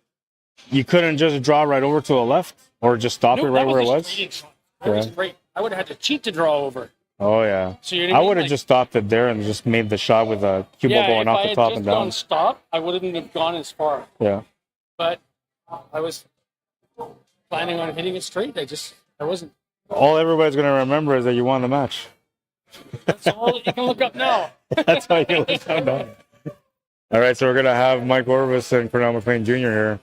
You couldn't just draw right over to the left, or just stop it right where it was. That was great. I would have had to cheat to draw over. Oh yeah. So you know I what I mean? would have Like, just stopped it there and just made the shot with a cue ball going off the top and If I had just down. gone stop, I wouldn't have gone as far. Yeah. But I was planning on hitting it straight. I wasn't. All everybody's gonna remember is that you won the match. That's all you can look up now. That's how you look down. All right, so we're gonna have Mike Orvis and Cornell McLean Jr. here.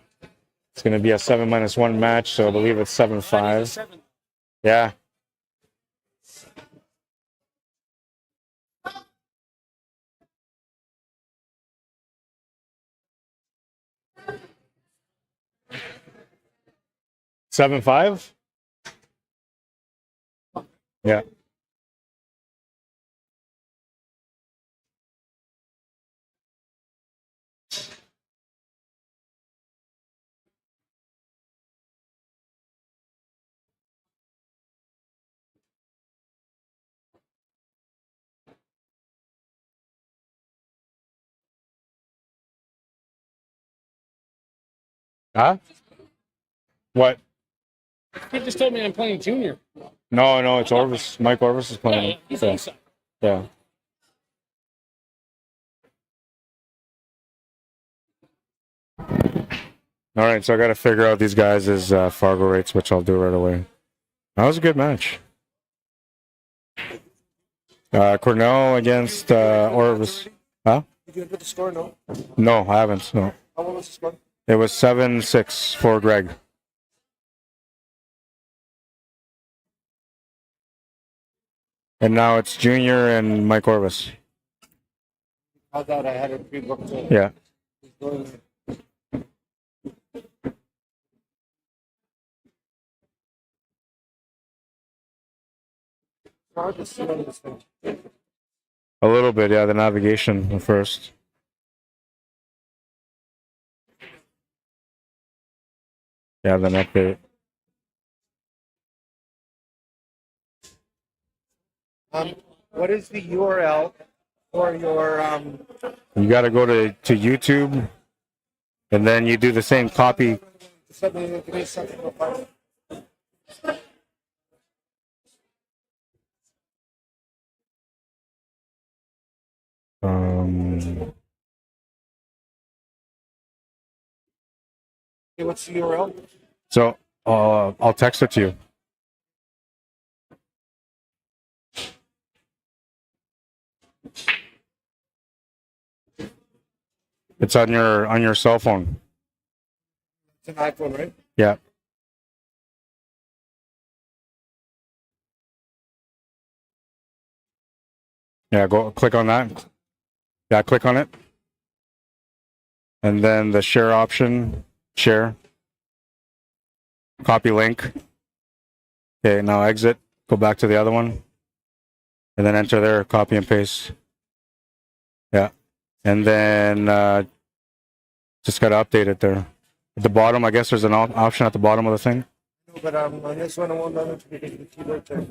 It's gonna be a 7-1 match, so I believe it's 7-5. Yeah. Seven five? Yeah. Huh? What? He just told me I'm playing junior. No, it's Orvis. Mike Orvis is playing. He's Yeah. inside. Yeah. All right, so I got to figure out these guys' Fargo rates, which I'll do right away. That was a good match. Cornell against Orvis. Huh? Did you put the score? No. No, I haven't. No. How long was the score? It was 7-6 for Gregg. And now it's Junior and Mike Orvis. I thought I had it pre-booked. Yeah. Hard to see on this thing. A little bit, yeah, the navigation first. Yeah, then update. What is the URL for your You got to go to YouTube, and then you do the same copy. something? Give me something. Okay, what's the URL? So I'll text it to you. It's on your cell phone. It's an iPhone, right? Yeah. Yeah, go click on that. Yeah, click on it. And then the share option, share. Copy link. Okay, now exit. Go back to the other one. And then enter there, copy and paste. Yeah. And then just got to update it there. At the bottom, I guess there's an option at the bottom of the thing. No, but on this one, I won't know to be the keyboard there.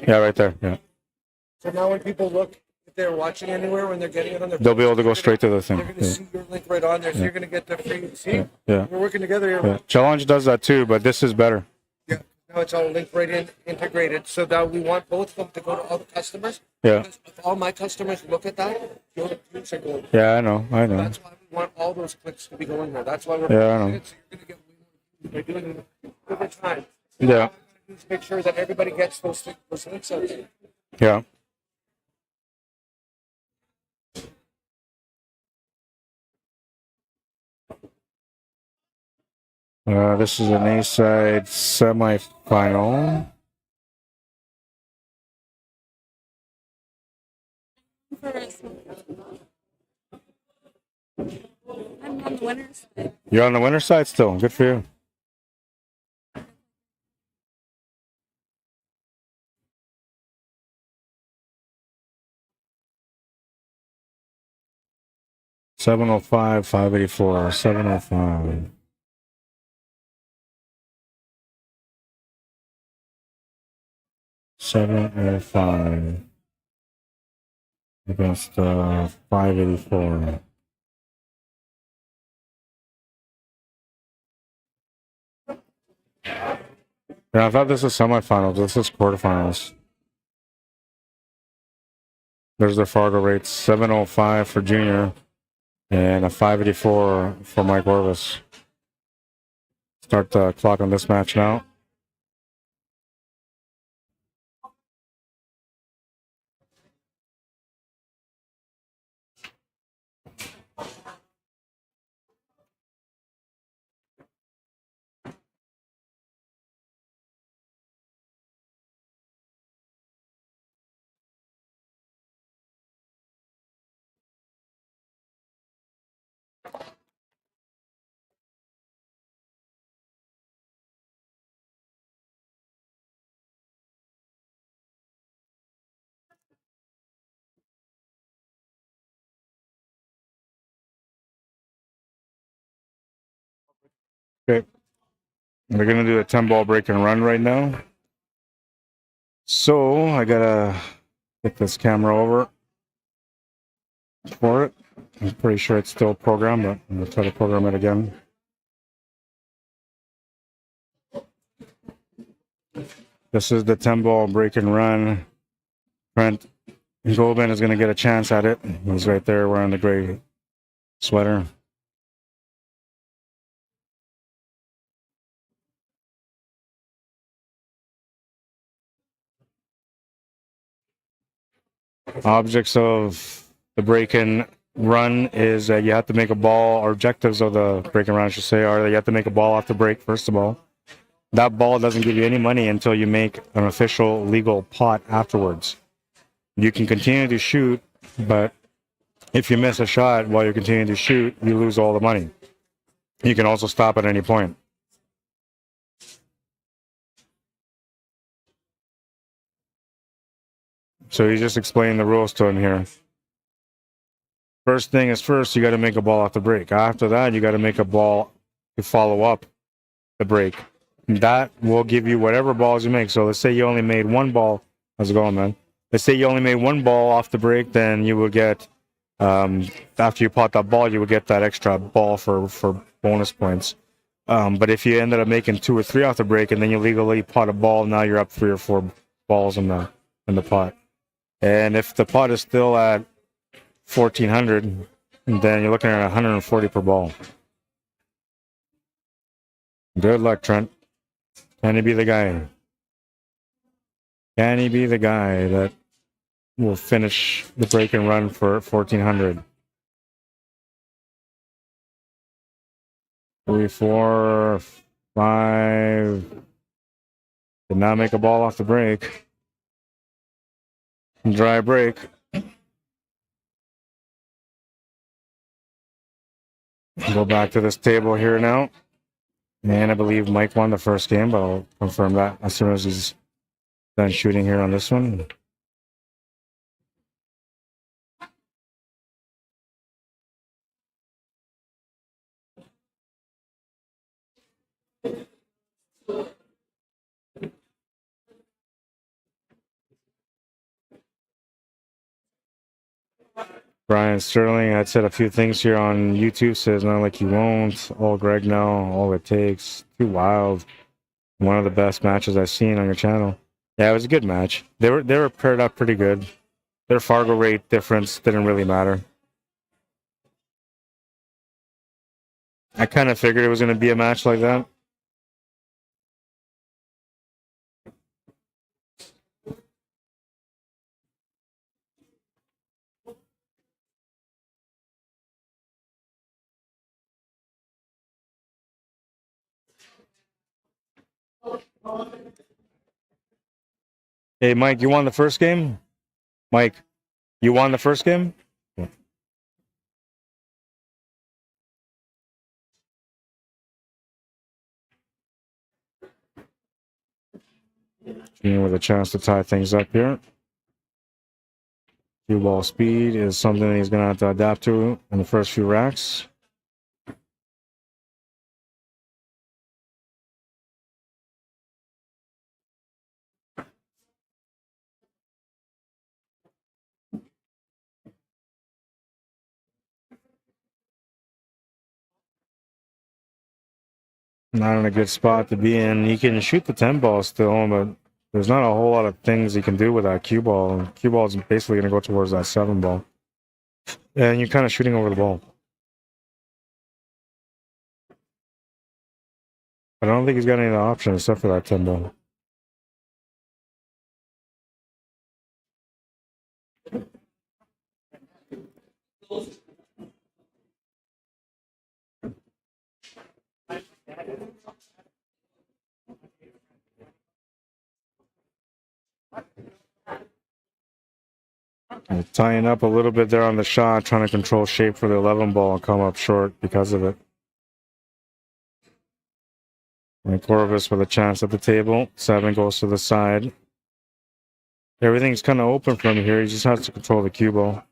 Yeah, right there. Yeah. So now when people look, if they're watching anywhere, when they're getting it on their They'll be able to go straight to the thing. they're going to see your link right on there, so you're going to get the free. See, Yeah. we're working together here. Yeah. Challenge does that too, but this is better. Yeah. Now it's all linked right in, integrated, so that we want both of them to go to all the customers. Yeah. Because if all my customers look at that, your views are going. Yeah, I know. That's why we want all those clicks to be going there. That's why we're Yeah, I know. it, so you're going to get we're doing it over time. Yeah. Just make sure that everybody gets those links out there. Yeah. This is an A-side semifinal. I'm on the winner's side. You're on the winner's side still. Good for you. $705, $584, $705. $705. against 584. Yeah, I thought this was semifinals. This is quarterfinals. There's the Fargo rates, 705 for Junior and a 584 for Mike Orvis. Start the clock on this match now. Okay. We're going to do a 10-ball break and run right now. So I got to get this camera over for it. I'm pretty sure it's still programmed, but I'm going to try to program it again. This is the 10-ball break and run. Trent Goldman is going to get a chance at it. He's right there wearing the gray sweater. Objects of the break and run is that you have to make a ball, or objectives of the break and run, I should say, are that you have to make a ball off the break, first of all. That ball doesn't give you any money until you make an official legal pot afterwards. You can continue to shoot, but if you miss a shot while you're continuing to shoot, you lose all the money. You can also stop at any point. So he's just explaining the rules to him here. First thing is first, you got to make a ball off the break. After that, you got to make a ball to follow up the break. That will give you whatever balls you make. So let's say you only made one ball. How's it going, man? Let's say you only made one ball off the break, then you will get, after you pot that ball, you will get that extra ball for bonus points. But if you ended up making 2 or 3 off the break and then you legally pot a ball, now you're up 3 or 4 balls in the pot. And if the pot is still at 1,400, then you're looking at 140 per ball. Good luck, Trent. Can he be the guy? Can he be the guy that will finish the break and run for 1,400? 3, 4, 5. Did not make a ball off the break. Dry break. Go back to this table here now. And I believe Mike won the first game, but I'll confirm that as soon as he's done shooting here on this one. Brian Sterling had said a few things here on YouTube. Says not like you won't. All Gregg now. All it takes. Too wild. One of the best matches I've seen on your channel. Yeah, it was a good match. They were paired up pretty good. Their Fargo rate difference didn't really matter. I kind of figured it was going to be a match like that. Hey, Mike, you won the first game? Mike, you won the first game? Yeah. With a chance to tie things up here. Cue ball speed is something he's going to have to adapt to in the first few racks. Not in a good spot to be in. He can shoot the 10 ball still, but there's not a whole lot of things he can do with that cue ball. Cue ball is basically going to go towards that 7 ball. And you're kind of shooting over the ball. I don't think he's got any other option except for that 10 ball. And tying up a little bit there on the shot, trying to control shape for the 11 ball and come up short because of it. Mike Orvis with a chance at the table. 7 goes to the side. Everything's kind of open from here. He just has to control the cue ball.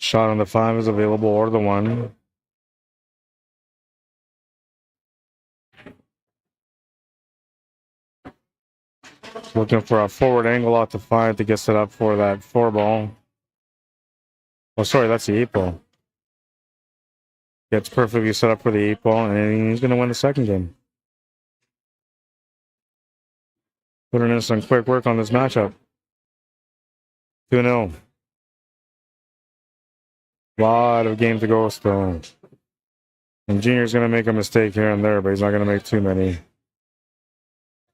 Shot on the 5 is available, or the 1. Looking for a forward angle out to 5 to get set up for that 4 ball. Oh, sorry, that's the 8 ball. Gets perfectly set up for the 8 ball, and he's going to win the second game. Putting in some quick work on this matchup. 2-0. A lot of game to go still. And Junior's going to make a mistake here and there, but he's not going to make too many.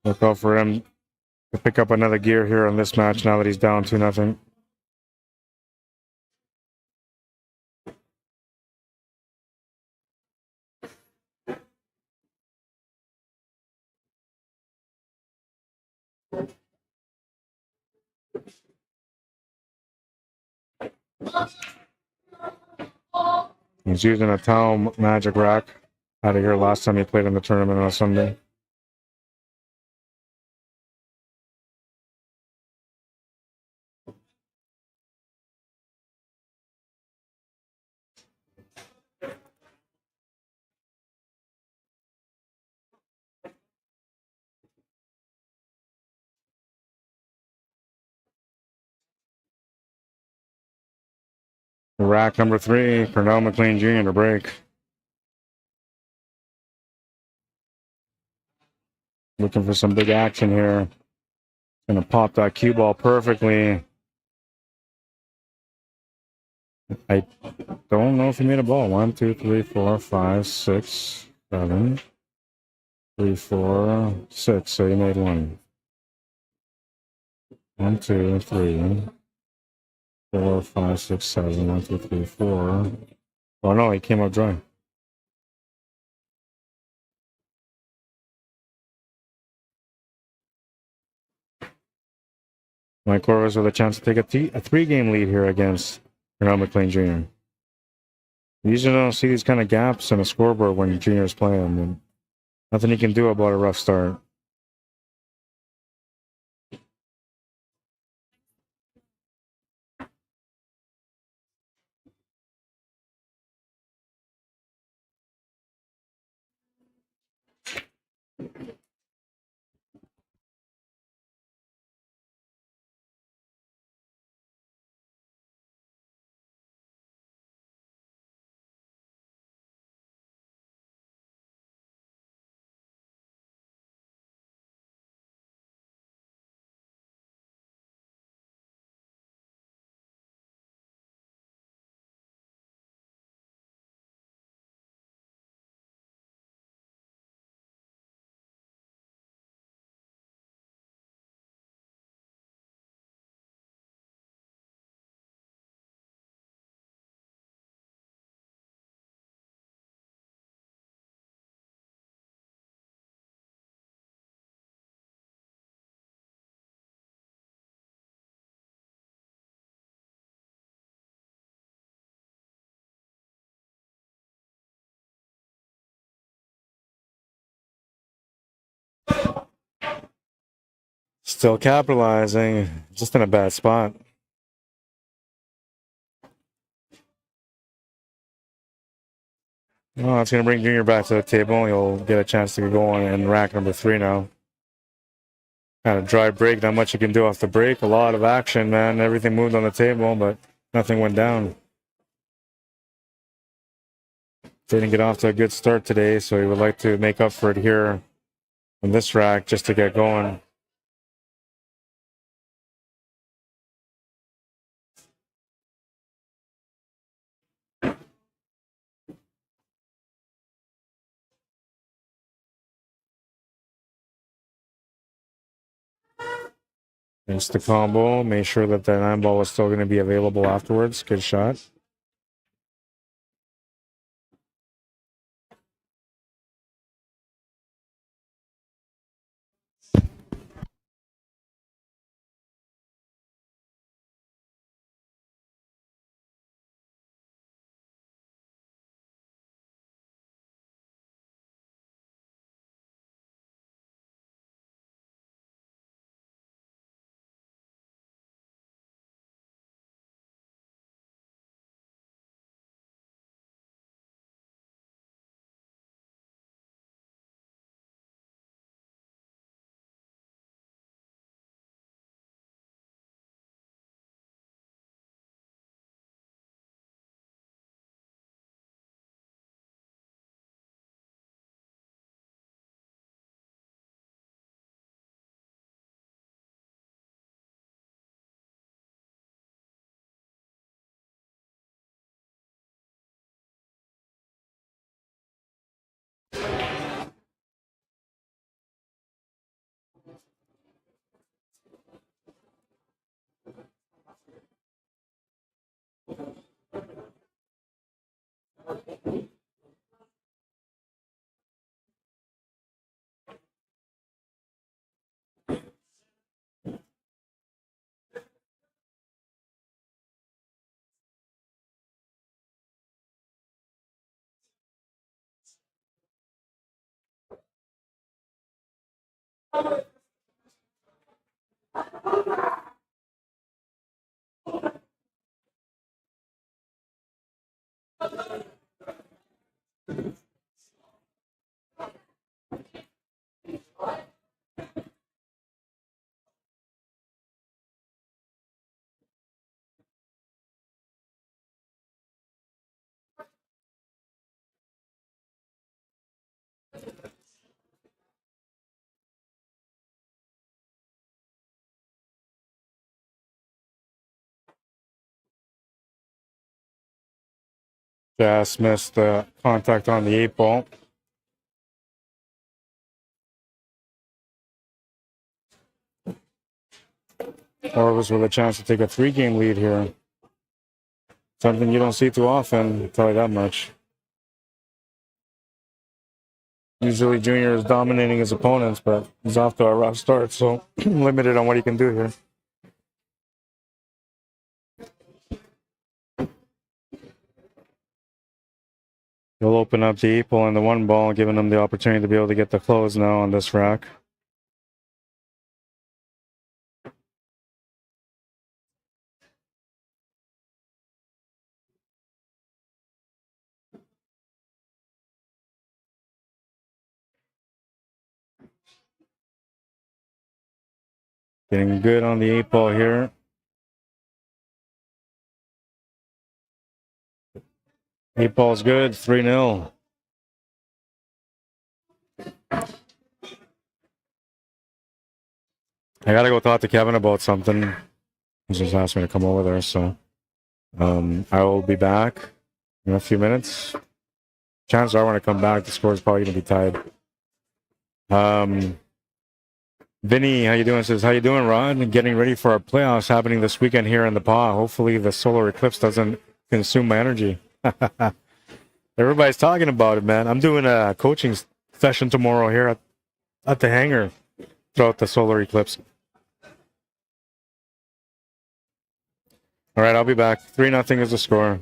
Look out for him to pick up another gear here on this match now that he's down 2-0. He's using a Tau Magic Rack out of here last time he played in the tournament on Sunday. Rack number 3, Pernell McLean Jr. to break. Looking for some big action here. Gonna pop that cue ball perfectly. I don't know if he made a ball. 1, 2, 3, 4, 5, 6, 7. 3, 4, 6. So he made 1. 1, 2, 3, 4, 5, 6, 7. 1, 2, 3, 4. Oh no, he came up dry. Mike Orvis with a chance to take a 3-game lead here against Pernell McLean Jr. You usually don't see these kind of gaps in a scoreboard when Junior's playing. And nothing he can do about a rough start. Still capitalizing, just in a bad spot. Oh, that's going to bring Junior back to the table. He'll get a chance to go on in rack number 3 now. Kind of dry break, not much you can do off the break. A lot of action, man. Everything moved on the table, but nothing went down. Didn't get off to a good start today, so he would like to make up for it here in this rack just to get going. Missed the combo. Made sure that the 9 ball was still going to be available afterwards. Good shot. Just missed the contact on the 8 ball. Orvis with a chance to take a 3-game lead here. Something you don't see too often, I'll tell you that much. Usually Junior is dominating his opponents, but he's off to a rough start, so limited on what he can do here. He'll open up the 8 ball and the 1 ball, giving him the opportunity to be able to get the close now on this rack. Getting good on the 8 ball here. Eight ball's good, 3-0. I gotta go talk to Kevin about something. He just asked me to come over there, so I will be back in a few minutes. Chances are when I come back, the score's probably gonna be tied. Vinny, how you doing? Says, how you doing, Rod? Getting ready for our playoffs happening this weekend here in the PA. Hopefully the solar eclipse doesn't consume my energy. Everybody's talking about it, man. I'm doing a coaching session tomorrow here at the hangar throughout the solar eclipse. All right, I'll be back. 3-0 is the score.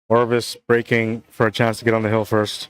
Orvis breaking for a chance to get on the hill first.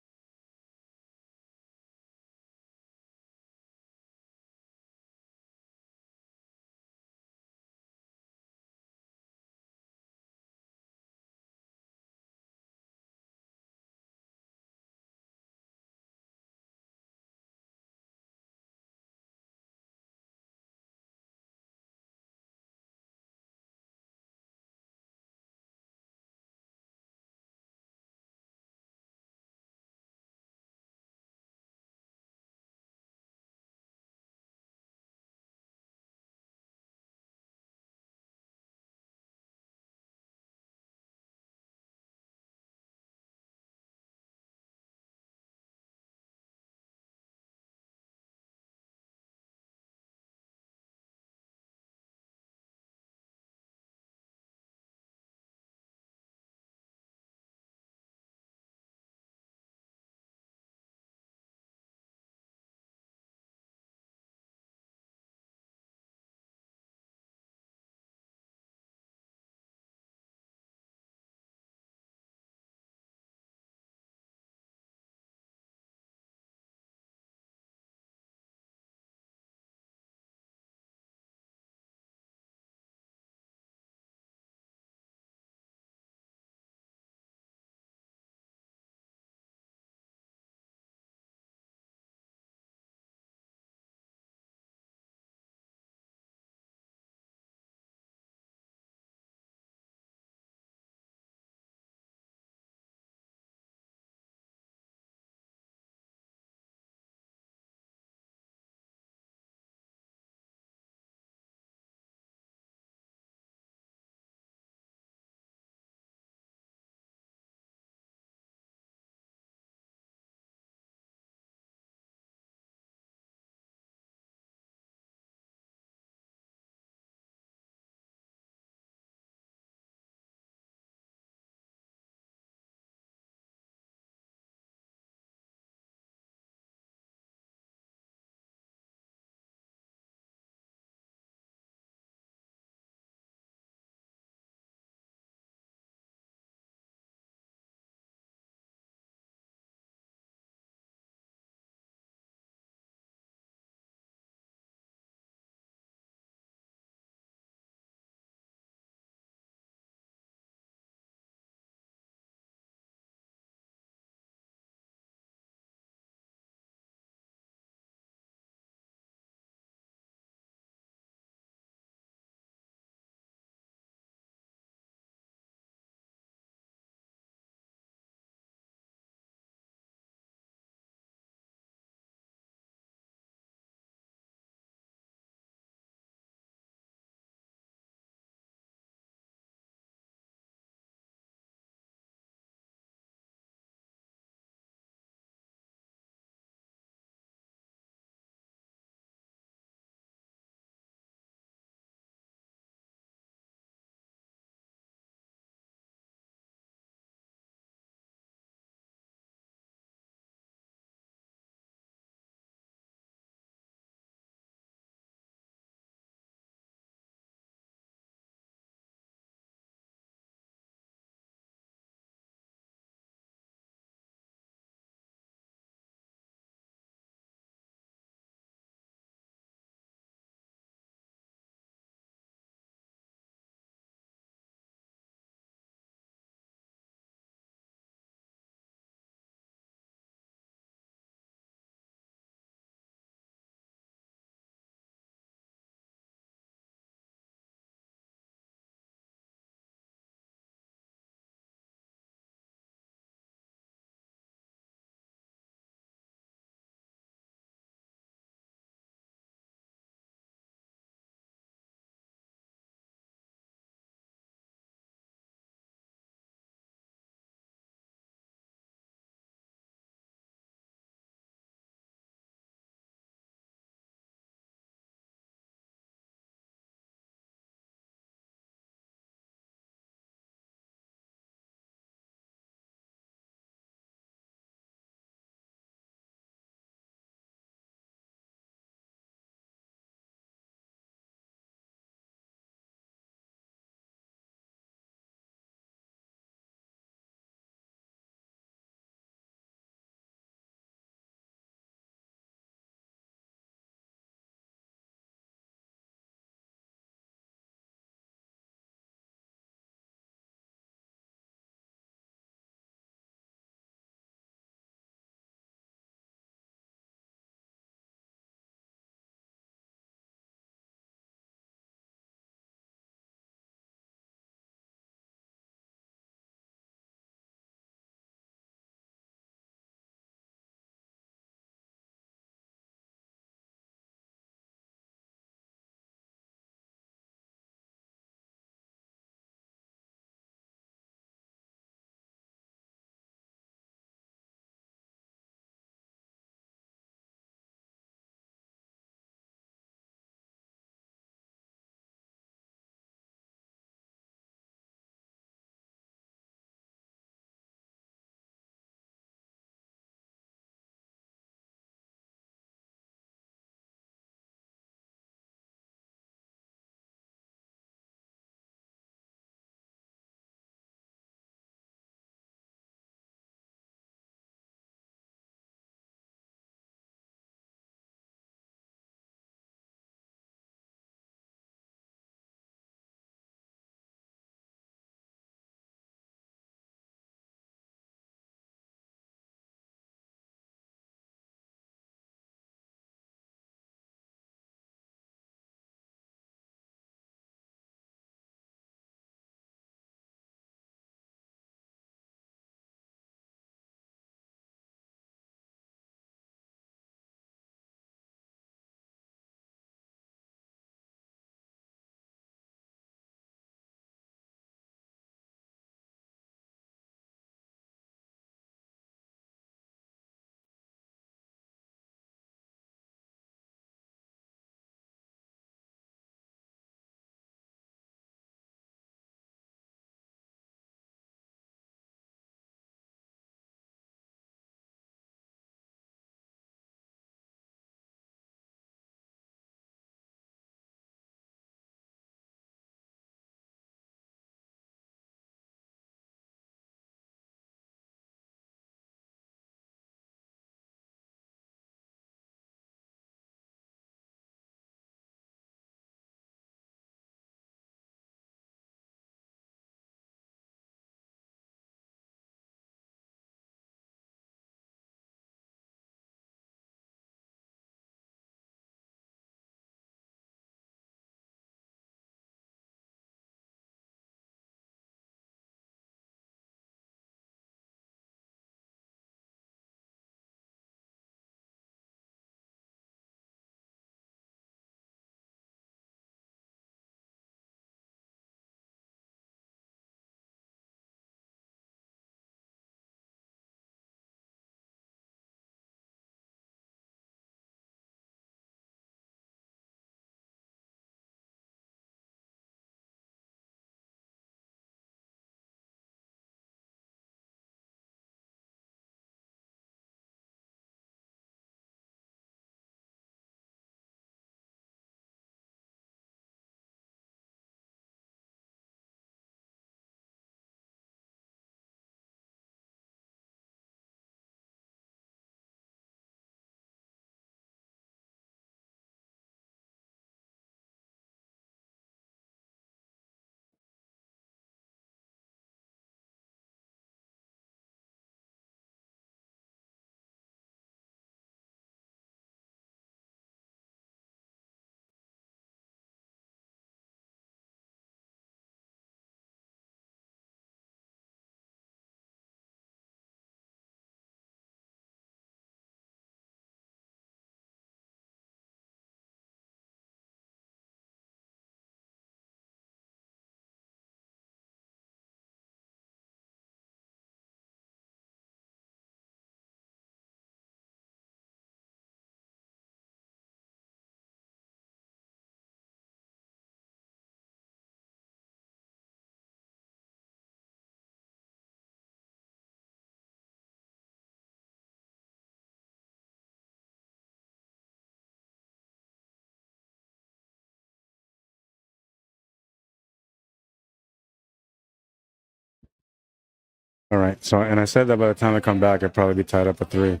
All right. So, and I said that by the time I come back, I'd probably be tied up at 3.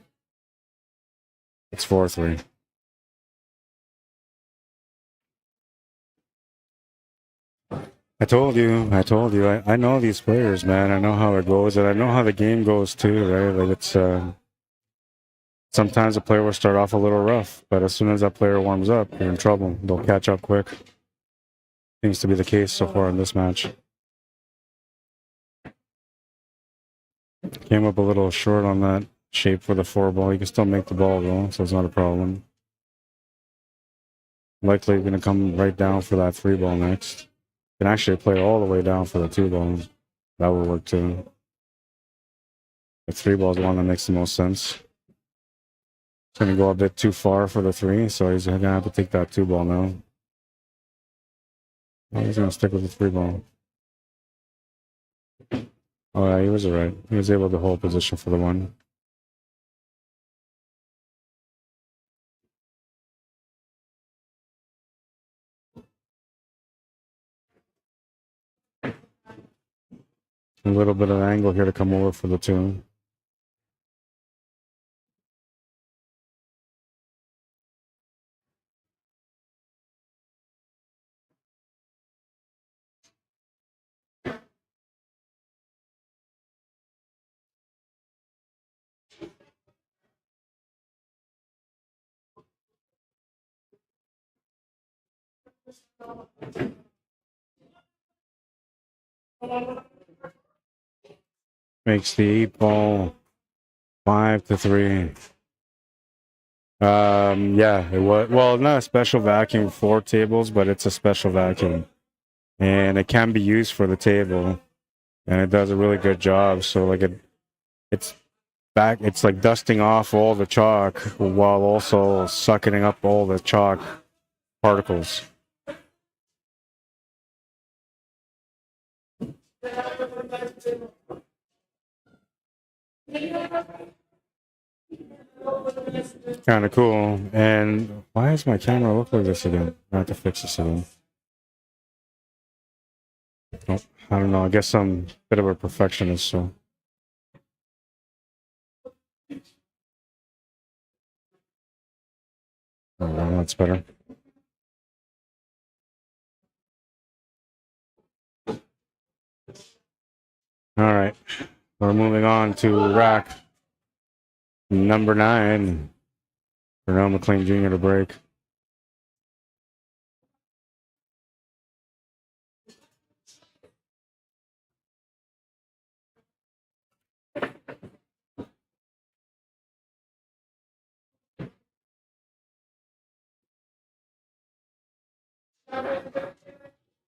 It's 4-3. I told you. I know these players, man. I know how it goes, and I know how the game goes too, right? Like it's sometimes a player will start off a little rough, but as soon as that player warms up, you're in trouble. They'll catch up quick. Seems to be the case so far in this match. Came up a little short on that shape for the 4 ball. You can still make the ball though, so it's not a problem. Likely going to come right down for that 3 ball next. Can actually play all the way down for the 2 ball. That would work too. The 3 ball is the one that makes the most sense. It's going to go a bit too far for the 3, so he's going to have to take that 2 ball now. Oh, he's going to stick with the 3 ball. Oh, yeah, he was alright. He was able to hold position for the 1. A little bit of angle here to come over for the 2. Makes the 8 ball 5-3. Yeah, it was, well, not a special vacuum for tables, but it's a special vacuum, and it can be used for the table, and it does a really good job. So like it's like dusting off all the chalk while also sucking up all the chalk particles. Kind of cool. And why does my camera look like this again? I have to fix this again. Oh, I don't know. I guess I'm a bit of a perfectionist, so. Oh, well, that's better. All right. We're moving on to rack number 9. Ronald McLean Jr. to break.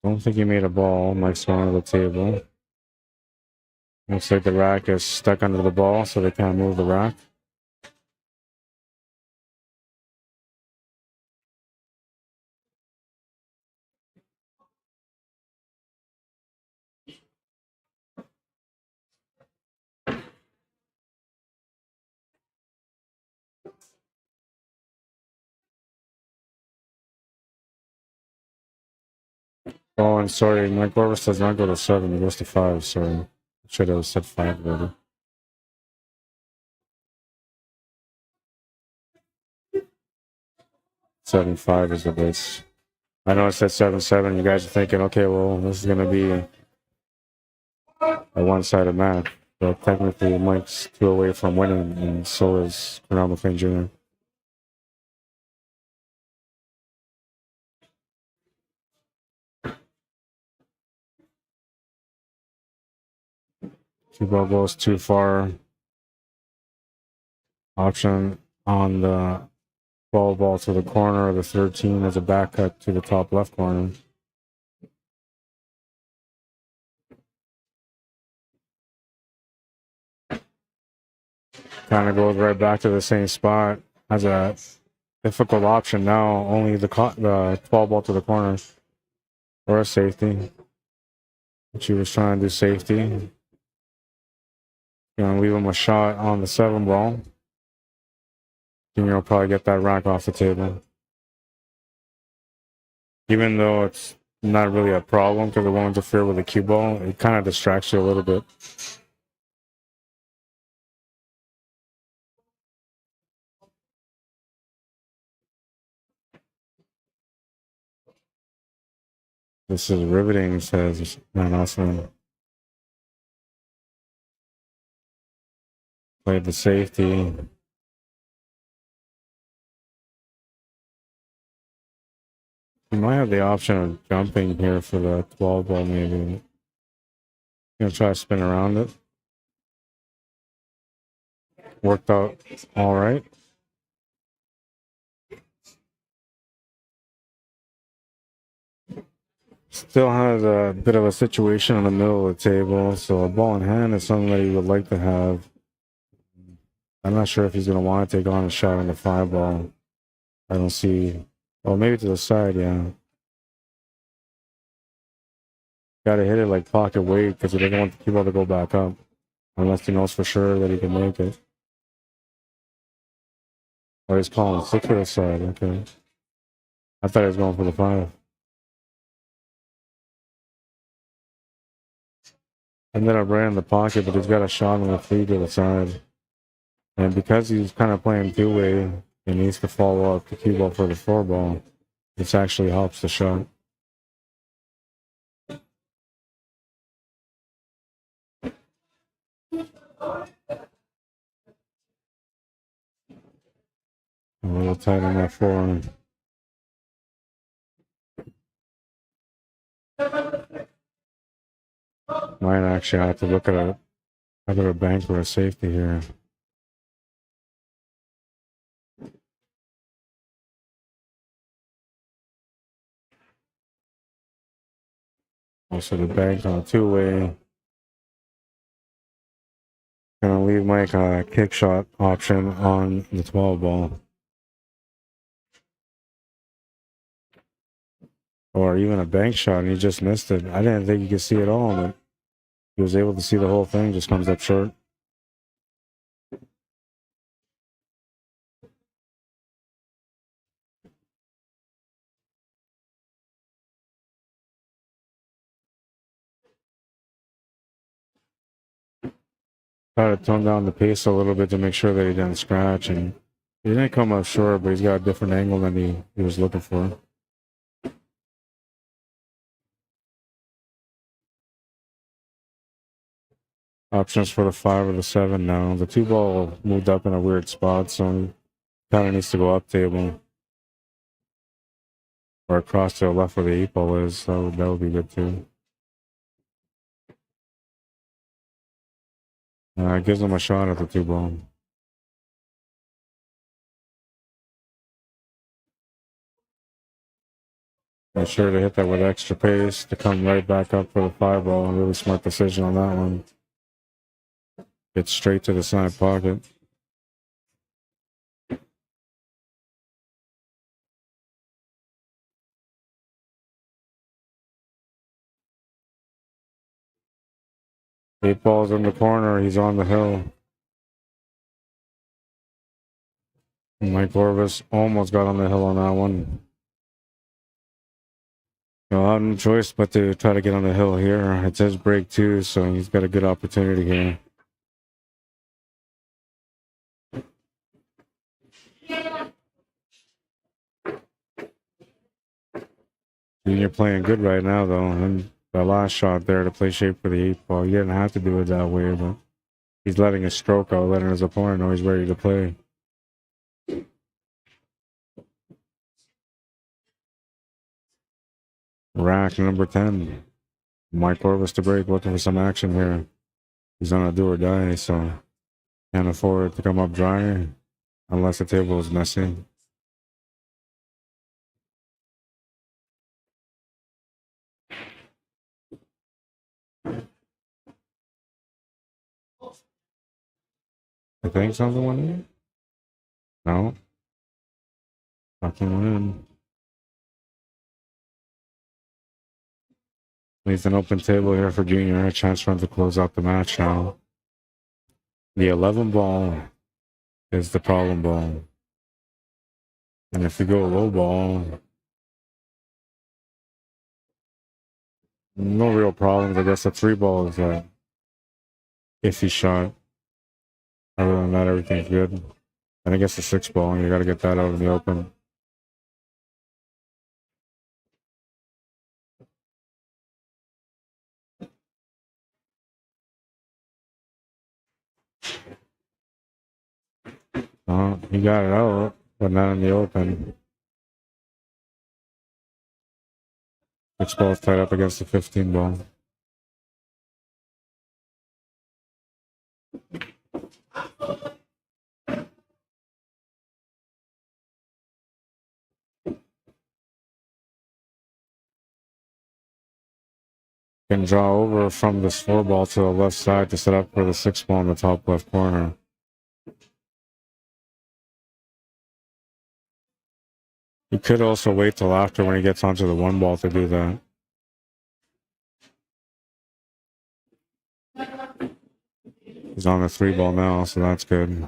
Don't think he made a ball. Mike's going to the table. Looks like the rack is stuck under the ball, so they can't move the rack. Oh, I'm sorry. Mike Orvis does not go to 7. He goes to 5. Sorry. Should have said 5 already. Seven five is the base. I know it said 7-7. You guys are thinking, okay, well, this is going to be a one-sided match. But technically, Mike's 2 away from winning, and so is Ronald McLean Jr. Two ball goes too far. Option on the 12 ball to the corner of the 13 as a back cut to the top left corner. Kind of goes right back to the same spot. Has a difficult option now. Only the 12 ball to the corner or a safety. But she was trying to do safety. Gonna leave him a shot on the 7 ball. Junior will probably get that rack off the table. Even though it's not really a problem because it won't interfere with the cue ball, it kind of distracts you a little bit. This is riveting, says Man Osman. Played the safety. You might have the option of jumping here for the 12 ball, maybe. Gonna try to spin around it. Worked out all right. Still has a bit of a situation in the middle of the table, so a ball in hand is something that he would like to have. I'm not sure if he's going to want to take on a shot on the 5 ball. I don't see. Oh, maybe to the side, yeah. Got to hit it like pocket weight because he doesn't want the cue ball to go back up unless he knows for sure that he can make it. Oh, he's calling 6 for the side. Okay. I thought he was going for the 5. Ended up right in the pocket, but he's got a shot on the 3 to the side. And because he's kind of playing two-way, he needs to follow up the cue ball for the 4 ball. This actually helps the shot. A little tight on that 4. Might actually have to look at a bank or a safety here. Also the bank on a two-way. Gonna leave Mike a kick shot option on the 12 ball. Or even a bank shot and he just missed it. I didn't think you could see it all, but he was able to see the whole thing, just comes up short. Try to tone down the pace a little bit to make sure that he didn't scratch, and he didn't come up short, but he's got a different angle than he was looking for. Options for the 5 or the 7 now. The 2 ball moved up in a weird spot, so he kind of needs to go up table. Or across to the left where the 8 ball is, so that would be good too. It gives him a shot at the 2 ball. Make sure to hit that with extra pace to come right back up for the 5 ball. Really smart decision on that one. Get straight to the side pocket. Eight balls in the corner. He's on the hill. Mike Orvis almost got on the hill on that one. I'll have no choice but to try to get on the hill here. It's his break too, so he's got a good opportunity here. You're playing good right now, though. And the last shot there to play shape for the 8 ball, you didn't have to do it that way, but he's letting his stroke out, letting his opponent know he's ready to play. Rack number 10. Mike Orvis to break, looking for some action here. He's on a do or die, so can't afford to come up dry unless the table is messy. I think something went in. No. Nothing went in. Needs an open table here for Junior. A chance for him to close out the match now. The 11 ball is the problem ball. And if you go low ball, no real problems. I guess the 3 ball is a iffy shot. Other than that, everything's good. And I guess the 6 ball, you got to get that out in the open. He got it out, but not in the open. It's both tied up against the 15 ball. Can draw over from this 4 ball to the left side to set up for the 6 ball in the top left corner. He could also wait till after when he gets onto the 1 ball to do that. He's on the 3 ball now, so that's good.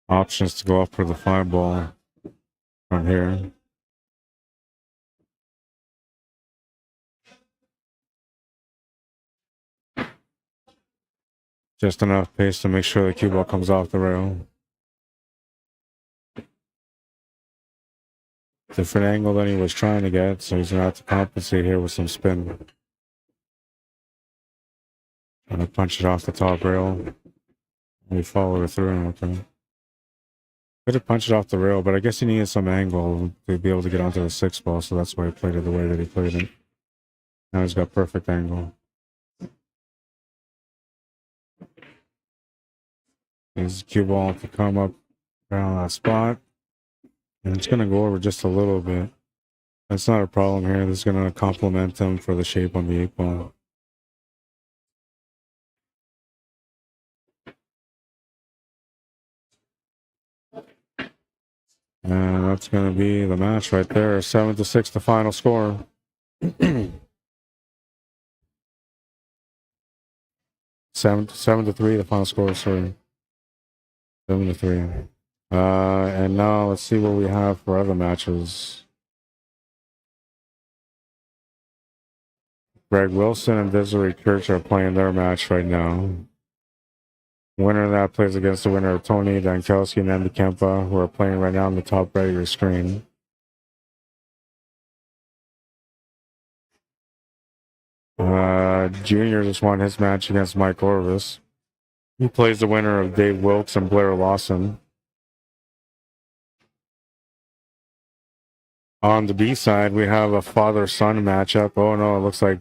Options to go up for the 5 ball from here. Just enough pace to make sure the cue ball comes off the rail. Different angle than he was trying to get, so he's gonna have to compensate here with some spin. Gonna punch it off the top rail. We follow it through. Okay. Could have punched it off the rail, but I guess he needed some angle to be able to get onto the 6 ball, so that's why he played it the way that he played it. Now he's got perfect angle. His cue ball to come up around that spot. And it's going to go over just a little bit. That's not a problem here. This is going to complement him for the shape on the 8 ball. And that's going to be the match right there. 7-6, the final score. 7-3, the final score, sorry. 7-3. And now let's see what we have for other matches. Greg Wilson and Desiree Church are playing their match right now. Winner of that plays against the winner of Tony Dankowski and Andy Kempa, who are playing right now on the top right of your screen. Junior just won his match against Mike Orvis. He plays the winner of Dave Wilkes and Blair Lawson. On the B side, we have a father-son matchup. Oh no, it looks like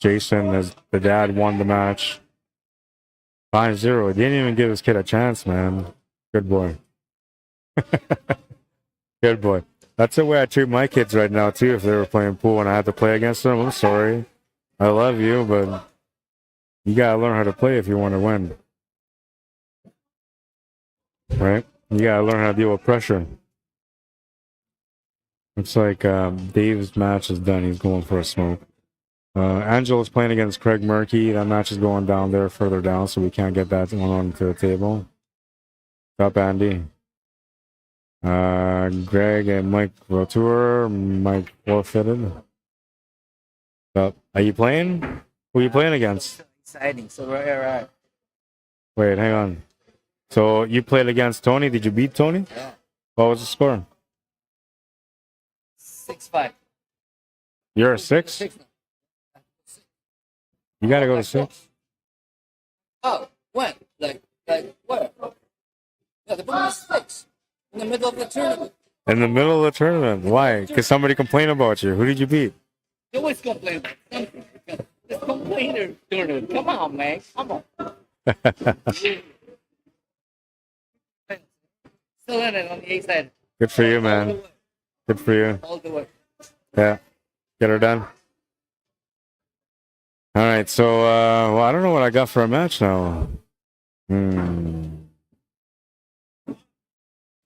Jason, as the dad, won the match. 5-0. He didn't even give his kid a chance, man. Good boy. Good boy. That's the way I treat my kids right now, too, if they were playing pool and I had to play against them. I'm sorry. I love you, but you gotta learn how to play if you want to win. Right? You gotta learn how to deal with pressure. Looks like Dave's match is done. He's going for a smoke. Angela's playing against Craig Murky. That match is going down there, further down, so we can't get that one onto the table. What's up, Andy? Gregg and Mike Rotour. Mike forfeited. What's up? Are you playing? Who are you playing against? Exciting. So right. Wait, hang on. So you played against Tony. Did you beat Tony? Yeah. What was the score? 6-5. You're a 6? 6. You gotta go to 6. Oh, when? Like where? Yeah, the ball is 6 in the middle of the tournament. In the middle of the tournament. Why? Because somebody complained about you. Who did you beat? You always complain about something. This complainer tournament. Come on, man. Come on. Still in it on the A side. Good for you, man. Good for you. All the way. Yeah. Get her done. All right. So, well, I don't know what I got for a match now.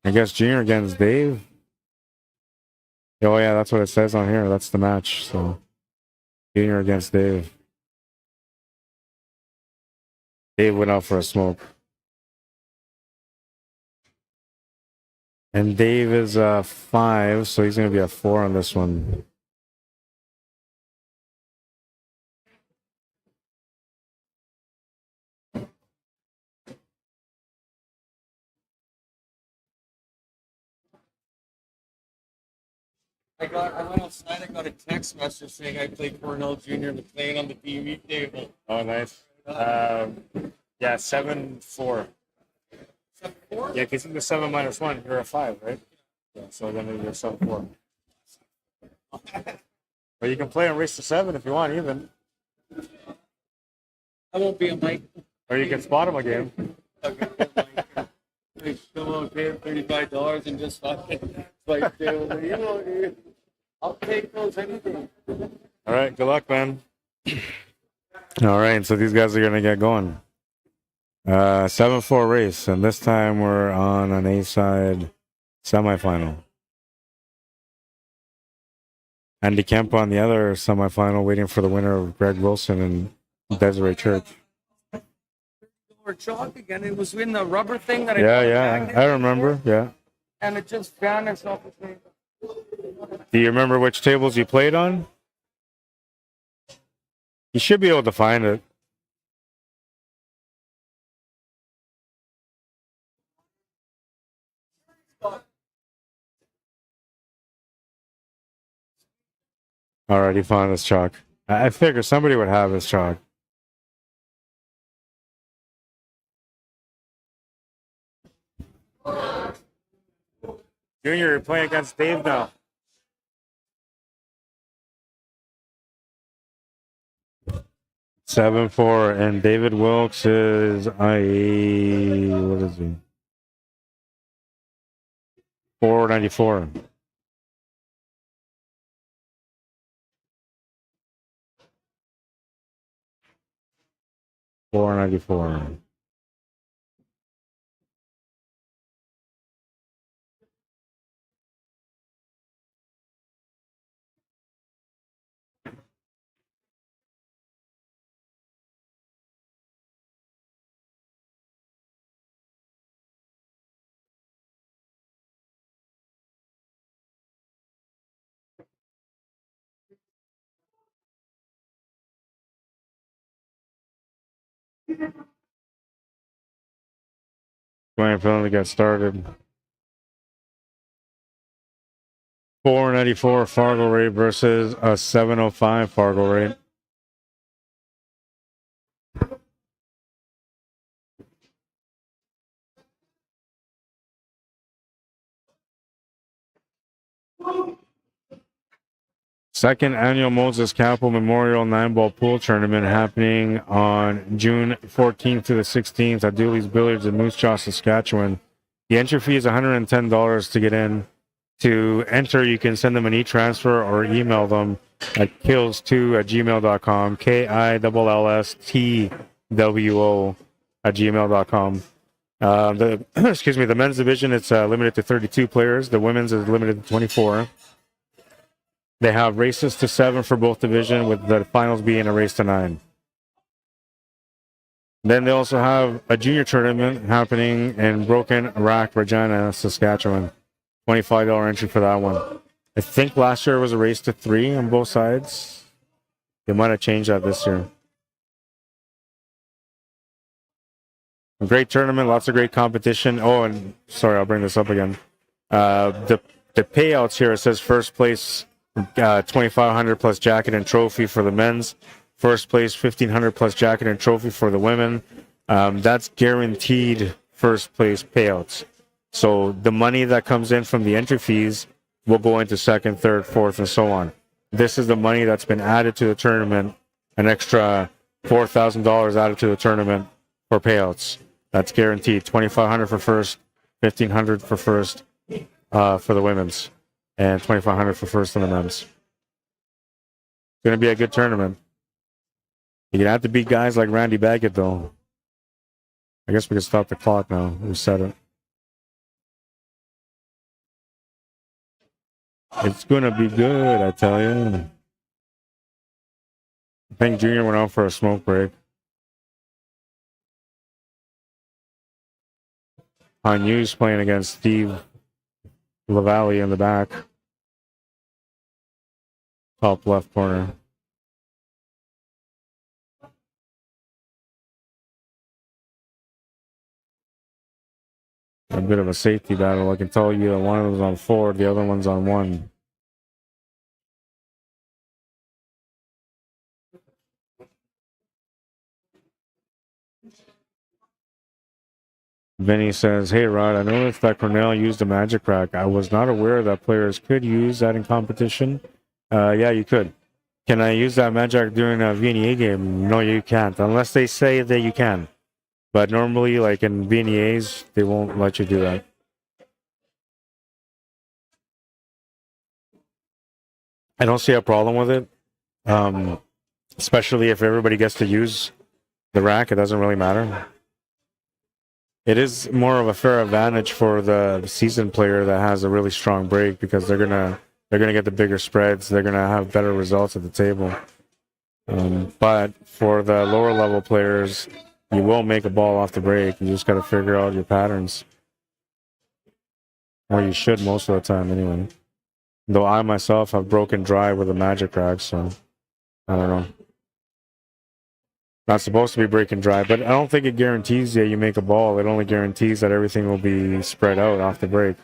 I guess Junior against Dave. Oh, yeah, that's what it says on here. That's the match. So, Junior against Dave. Dave went out for a smoke. And Dave is 5, so he's going to be a 4 on this one. I went outside. I got a text message saying I played Cornell Junior and playing on the TV table. Oh, nice. Yeah, 7-4. Yeah, because you're 7 minus 1, you're a 5, right? Yeah, so then you're 7-4. But you can play on race to 7 if you want, even. I won't be a Mike. Or you can spot him a game. Like, come on, pay him $35 and just fucking like, dude, I'll take those anything. All right, good luck, man. All right, so these guys are going to get going. 7-4 race, and this time we're on an A-side semifinal. Andy Kemp on the other semifinal, waiting for the winner of Greg Wilson and Desiree Church. Or chalk again. It was in the rubber thing that I Yeah, I remember. Yeah. and it just vanished off the thing. Do you remember which tables you played on? You should be able to find it. Alright, he found his chalk. I figured somebody would have his chalk. Junior, you're playing against Dave now. Seven four, and David Wilkes is what is he? 494. $494. Waiting for them to get started. 494 Fargo rate versus a 705 Fargo rate. Second annual Moses Capel Memorial 9-ball pool tournament happening on June 14th to the 16th at Dooley's Billiards in Moose Jaw, Saskatchewan. The entry fee is $110 to get in. To enter, you can send them an e-transfer or email them at kills2@gmail.com, KILLSTWO the men's division, it's limited to 32 players. The women's is limited to 24. They have races to 7 for both division, with the finals being a race to 9. Then they also have a junior tournament happening in Broken Rock, Regina, Saskatchewan. $25 entry for that one. I think last year was a race to 3 on both sides. They might have changed that this year. A great tournament, lots of great competition. Oh, and sorry, I'll bring this up again. The payouts here, it says first place $2,500 plus jacket and trophy for the men's. First place $1,500 plus jacket and trophy for the women. That's guaranteed first place payouts. So the money that comes in from the entry fees will go into second, third, fourth, and so on. This is the money that's been added to the tournament, an extra $4,000 added to the tournament for payouts. That's guaranteed. $2,500 for first, $1,500 for first for the women's, and $2,500 for first in the men's. It's going to be a good tournament. You're going to have to beat guys like Randy Baggett, though. I guess we can stop the clock now. We set it. It's going to be good, I tell you. I think Junior went out for a smoke break. Hanyu's playing against Steve LaValle in the back. Top left corner. A bit of a safety battle. I can tell you that one of them's on 4, the other one's on 1. Vinny says, "Hey Rod, I noticed that Cornell used a magic rack. I was not aware that players could use that in competition. Yeah, you could. Can I use that magic rack during a VNEA game? No, you can't, unless they say that you can. But normally, like in VNEAs, they won't let you do that. I don't see a problem with it, especially if everybody gets to use the rack. It doesn't really matter. It is more of a fair advantage for the seasoned player that has a really strong break because they're gonna get the bigger spreads. They're gonna have better results at the table. But for the lower level players, you will make a ball off the break. You just got to figure out your patterns, or you should most of the time anyway. Though I myself have broken dry with a magic rack, so I don't know. Not supposed to be breaking dry, but I don't think it guarantees you make a ball. It only guarantees that everything will be spread out off the break.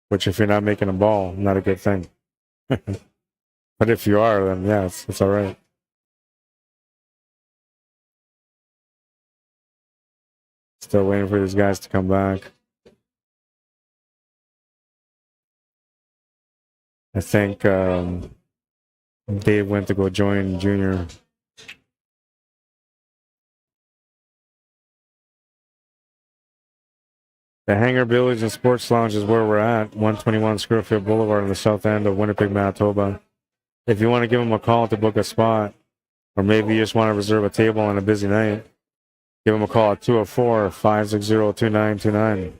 Which, if you're not making a ball, not a good thing. But if you are, then yeah, it's all right. Still waiting for these guys to come back. I think Dave went to go join Junior. The Hangar Billiards and Sports Lounge is where we're at, 121 Scurfield Blvd in the south end of Winnipeg, Manitoba. If you want to give them a call to book a spot, or maybe you just want to reserve a table on a busy night, give them a call at 204-560-2929.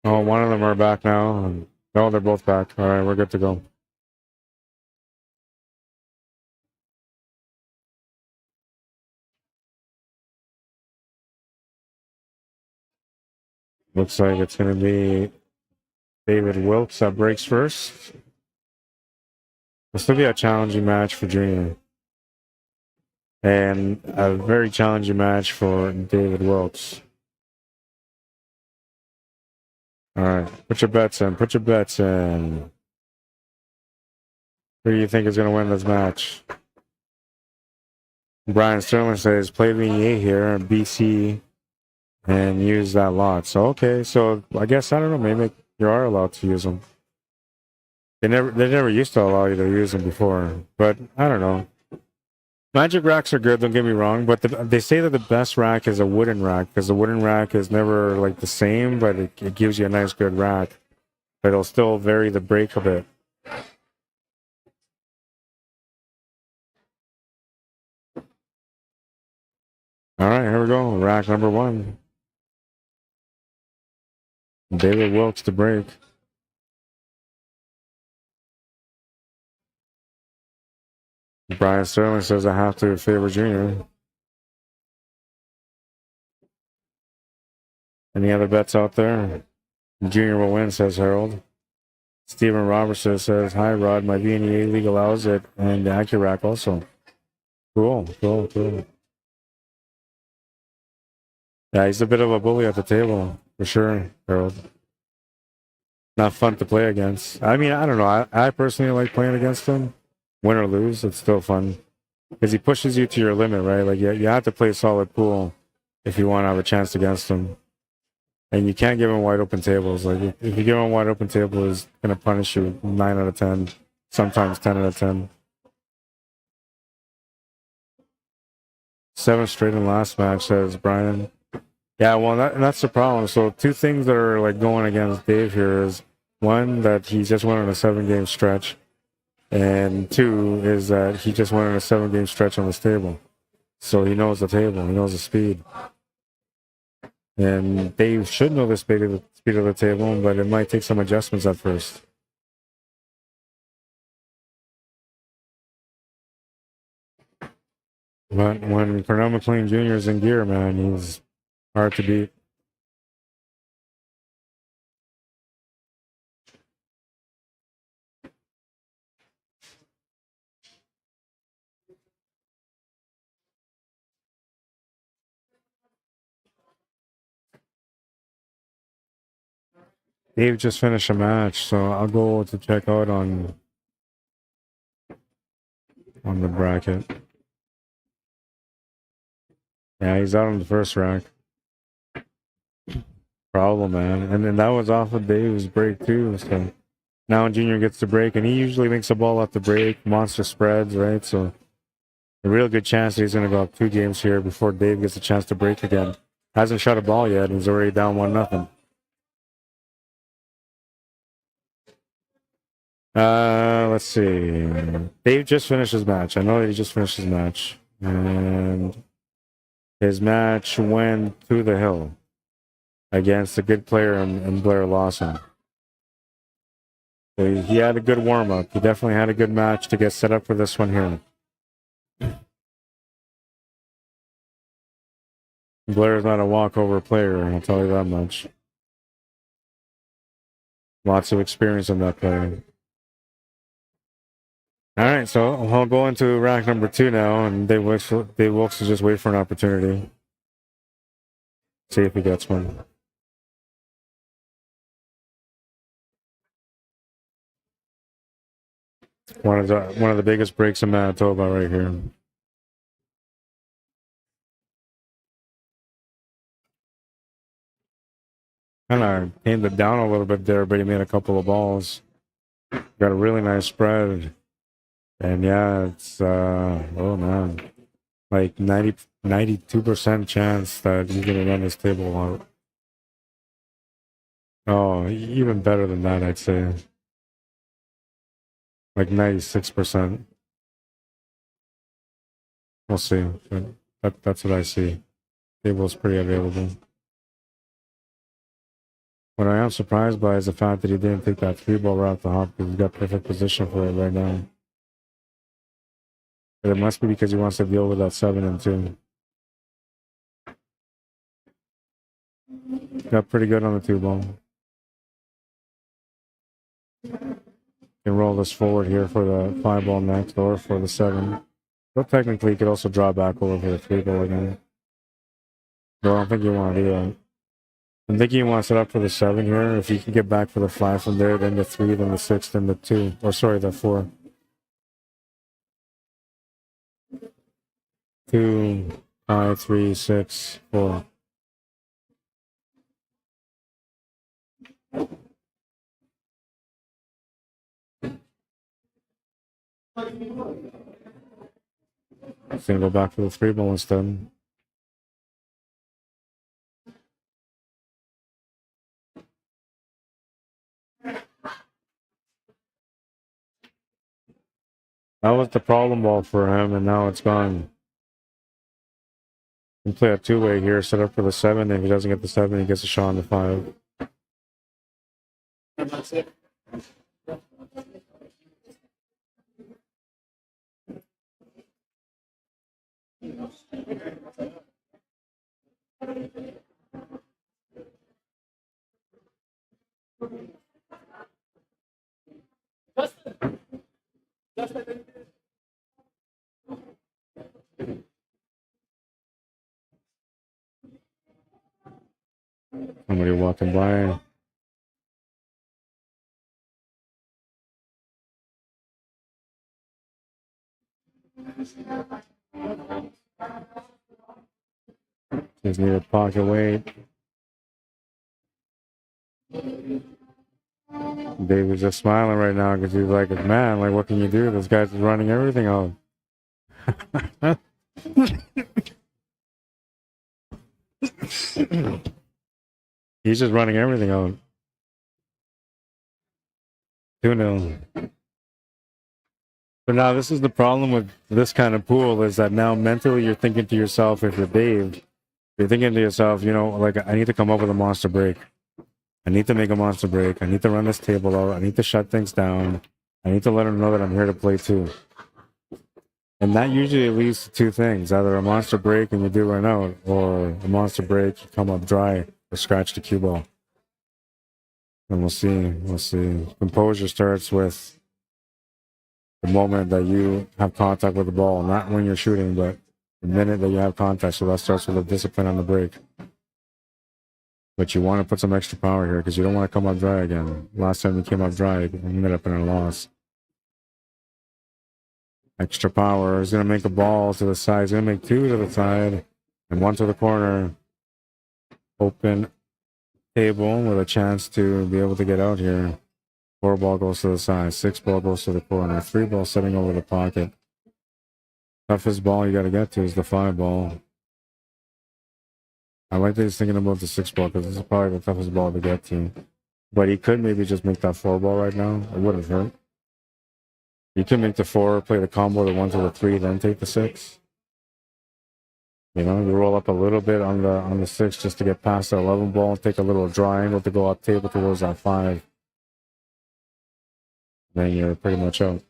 Oh, one of them are back now. No, they're both back. All right, we're good to go. Looks like it's going to be David Wilkes that breaks first. This will be a challenging match for Junior. And a very challenging match for David Wilkes. All right, put your bets in. Put your bets in. Who do you think is going to win this match? Brian Sterling says, play VNEA here, BC, and use that lot. So, okay, so I guess, I don't know, maybe you are allowed to use them. They never used to allow you to use them before, but I don't know. Magic racks are good, don't get me wrong, but they say that the best rack is a wooden rack, because the wooden rack is never like the same, but it gives you a nice, good rack. But it'll still vary the break a bit. All right, here we go. Rack number one. David Wilkes to break. Brian Sterling says I have to favor Junior. Any other bets out there? Junior will win, says Harold. Stephen Robertson says, hi, Rod. My VNEA league allows it, and the AccuRack also. Cool. Yeah, he's a bit of a bully at the table, for sure, Harold. Not fun to play against. I mean, I don't know. I personally like playing against him. Win or lose, it's still fun. Because he pushes you to your limit, right? Like, you have to play a solid pool if you want to have a chance against him. And you can't give him wide open tables. Like, if you give him wide open table, he's going to punish you 9 out of 10, sometimes 10 out of 10. 7 straight in the last match, says Brian. Yeah, well, that's the problem. So 2 things that are like going against Dave here is, one, that he just went on a 7-game stretch, and 2 is that he just went on a 7-game stretch on this table. So he knows the table, he knows the speed. And Dave should know the speed of the table, but it might take some adjustments at first. But when Cornell McLean Jr. is in gear, man, he's hard to beat. Dave just finished a match, so I'll go to check out on the bracket. Yeah, he's out on the first rack. Problem, man. And then that was off of Dave's break too. So now Junior gets the break, and he usually makes a ball off the break. Monster spreads, right? So a real good chance that he's going to go up 2 games here before Dave gets a chance to break again. Hasn't shot a ball yet, and he's already down 1-0. Let's see. Dave just finished his match. I know that he just finished his match. And his match went to the hill against a good player in Blair Lawson. So he had a good warm-up. He definitely had a good match to get set up for this one here. Blair's not a walkover player, I'll tell you that much. Lots of experience in that player. All right, so I'll go into rack number 2 now, and Dave Wilkes will just wait for an opportunity. See if he gets one. One of the biggest breaks in Manitoba right here. Kind of tamed it down a little bit there, but he made a couple of balls. Got a really nice spread. And yeah, it's, oh man, like 92% chance that he's going to run this table out. Oh, even better than that, I'd say. Like 96%. We'll see. But that's what I see. Table's pretty available. What I am surprised by is the fact that he didn't take that 3-ball right off the hop, because he's got perfect position for it right now. But it must be because he wants to deal with that 7 and 2. Got pretty good on the 2-ball. Can roll this forward here for the 5-ball next, or for the 7. But technically, you could also draw back over for the 3-ball again. No, I don't think you want to do that. I'm thinking you want to set up for the 7 here. If you can get back for the 5 from there, then the 3, then the 6, then the 2. Or sorry, the 4. 2, 5, 3, 6, 4. I'm gonna go back for the 3-ball instead. That was the problem ball for him, and now it's gone. You can play a 2-way here, set up for the 7. If he doesn't get the 7, he gets a shot on the 5. And that's it. Somebody walking by. Just need a pocket weight. David's just smiling right now because he's like, man, like, what can you do? This guy's running everything out. He's just running everything out. 2-0. But now this is the problem with this kind of pool, is that now mentally you're thinking to yourself, if you're Dave, you're thinking to yourself, you know, like, I need to come up with a monster break. I need to make a monster break. I need to run this table out. I need to shut things down. I need to let him know that I'm here to play too. And that usually leads to 2 things. Either a monster break and you do run out, or a monster break, you come up dry or scratch the cue ball. And we'll see. We'll see. Composure starts with the moment that you have contact with the ball. Not when you're shooting, but the minute that you have contact. So that starts with a discipline on the break. But you want to put some extra power here because you don't want to come up dry again. Last time you came up dry, you ended up in a loss. Extra power is going to make a ball to the side. He's going to make 2 to the side and 1 to the corner. Open table with a chance to be able to get out here. 4 ball goes to the side. 6 ball goes to the corner. 3 ball setting over the pocket. Toughest ball you got to get to is the 5 ball. I like that he's thinking about the 6 ball because this is probably the toughest ball to get to. But he could maybe just make that 4 ball right now. It wouldn't hurt. You could make the 4, play the combo, the 1 to the 3, then take the 6. You know, you roll up a little bit on the 6 just to get past the 11 ball and take a little draw angle to go up table towards that 5. Then you're pretty much out.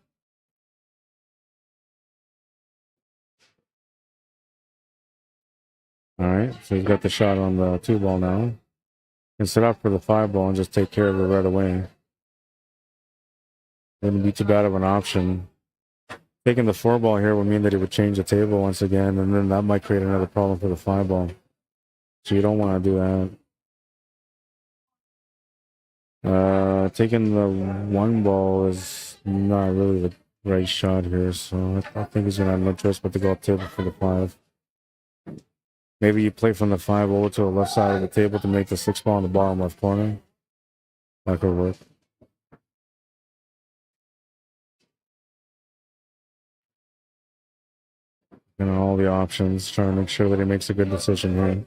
All right, so he's got the shot on the 2 ball now. Can set up for the 5 ball and just take care of it right away. Wouldn't be too bad of an option. Taking the 4 ball here would mean that he would change the table once again, and then that might create another problem for the 5 ball. So you don't want to do that. Taking the 1 ball is not really the right shot here, so I think he's going to have no choice but to go up table for the 5. Maybe you play from the 5 over to the left side of the table to make the 6 ball in the bottom left corner. That could work. And all the options, trying to make sure that he makes a good decision here.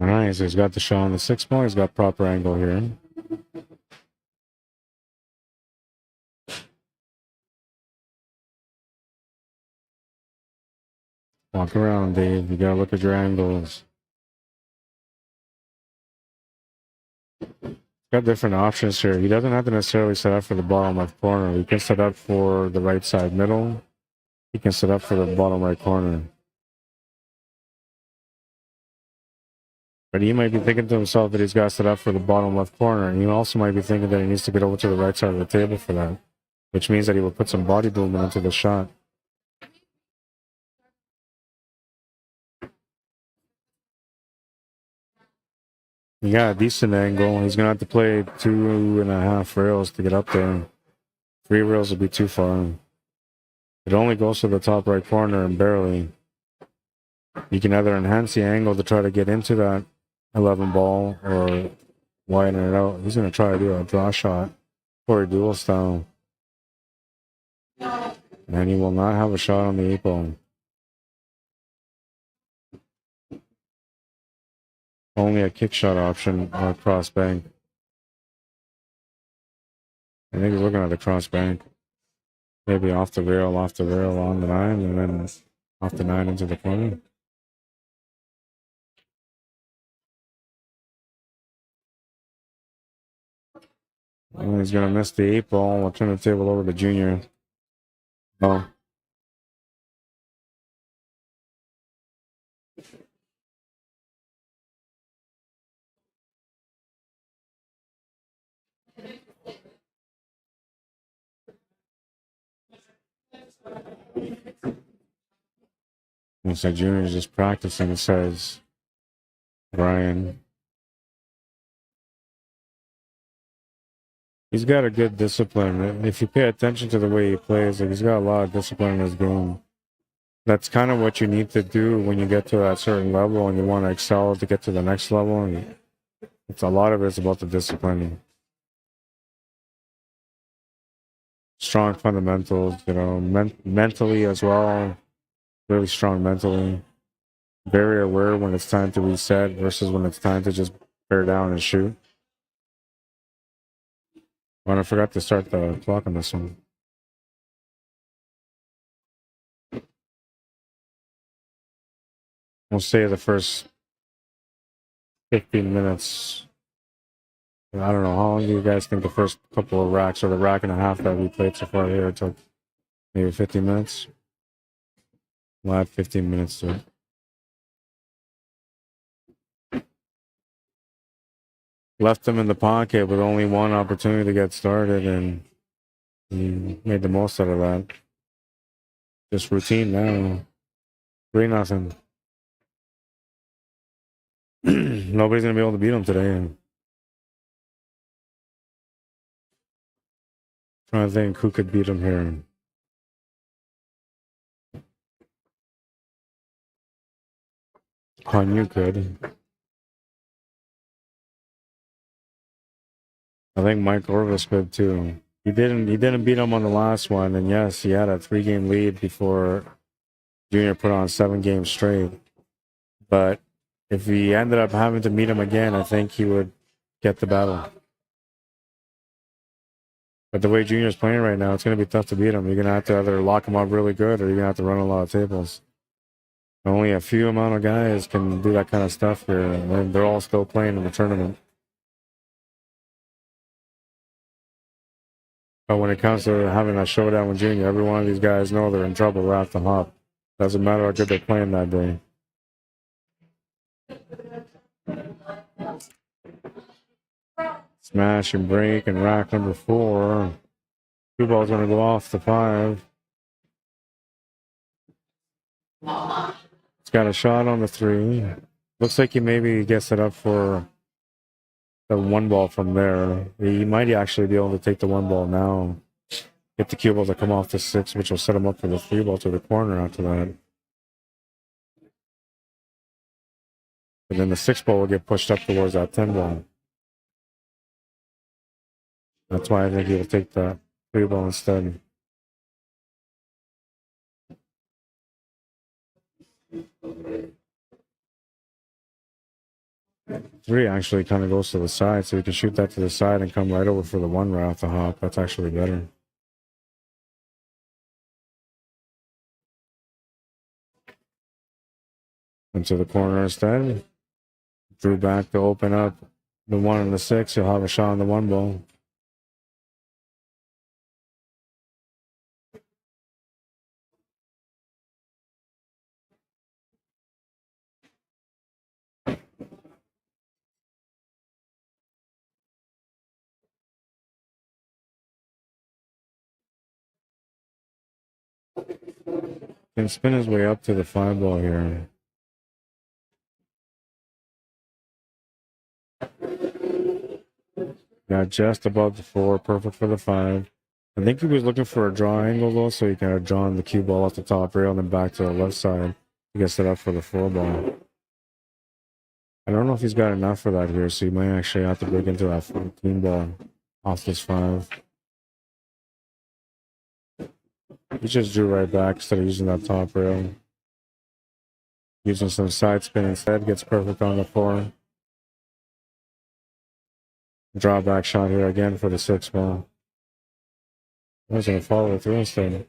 All right, so he's got the shot on the 6 ball. He's got proper angle here. Walk around, Dave. You gotta look at your angles. Got different options here. He doesn't have to necessarily set up for the bottom left corner. He can set up for the right side middle. He can set up for the bottom right corner. But he might be thinking to himself that he's got set up for the bottom left corner. And he also might be thinking that he needs to get over to the right side of the table for that. Which means that he will put some body movement into the shot. He got a decent angle. He's going to have to play 2.5 rails to get up there. 3 rails would be too far. It only goes to the top right corner and barely. You can either enhance the angle to try to get into that 11 ball or widen it out. He's going to try to do a draw shot or a dual style. And he will not have a shot on the 8 ball. Only a kick shot option or a cross bank. I think he's looking at the cross bank. Maybe off the rail on the 9, and then off the 9 into the corner. And he's going to miss the 8 ball. We'll turn the table over to Junior. Oh. Looks like Junior's just practicing, says Brian. He's got a good discipline. If you pay attention to the way he plays, like he's got a lot of discipline in his game. That's kind of what you need to do when you get to that certain level and you want to excel to get to the next level. And it's a lot of it's about the discipline. Strong fundamentals, you know, mentally as well. Really strong mentally. Very aware when it's time to reset versus when it's time to just bear down and shoot. Oh, I forgot to start the clock on this one. We'll say the first 15 minutes. I don't know, how long do you guys think the first couple of racks or the rack and a half that we played so far here took? Maybe 15 minutes? We'll add 15 minutes to it. Left him in the pocket with only one opportunity to get started, and he made the most out of that. Just routine now. 3-0. Nobody's going to be able to beat him today. Trying to think who could beat him here. You could. I think Mike Orvis could too. He didn't beat him on the last one, and yes, he had a 3-game lead before Junior put on 7 games straight. But if he ended up having to meet him again, I think he would get the battle. But the way Junior's playing right now, it's going to be tough to beat him. You're going to have to either lock him up really good or you're going to have to run a lot of tables. Only a few amount of guys can do that kind of stuff here, and they're all still playing in the tournament. But when it comes to having a showdown with Junior, every one of these guys know they're in trouble right off the hop. Doesn't matter how good they're playing that day. Smash and break and rack number 4. 2 ball's going to go off the 5. It's got a shot on the 3. Looks like he maybe gets it up for the 1 ball from there. He might actually be able to take the 1 ball now. Get the cue ball to come off the 6, which will set him up for the 3 ball to the corner after that. And then the 6 ball will get pushed up towards that 10 ball. That's why I think he will take the 3 ball instead. Three actually kind of goes to the side, so you can shoot that to the side and come right over for the 1 right off the hop. That's actually better. Into the corner instead. Drew back to open up the 1 and the 6. He'll have a shot on the 1 ball. Can spin his way up to the 5 ball here. Got just above the 4, perfect for the 5. I think he was looking for a draw angle though, so he kind of drawn the cue ball off the top rail and then back to the left side to get set up for the 4 ball. I don't know if he's got enough for that here, so he might actually have to break into that 14 ball off this 5. He just drew right back instead of using that top rail. Using some side spin instead, gets perfect on the 4. Draw back shot here again for the 6 ball. I was going to follow through instead.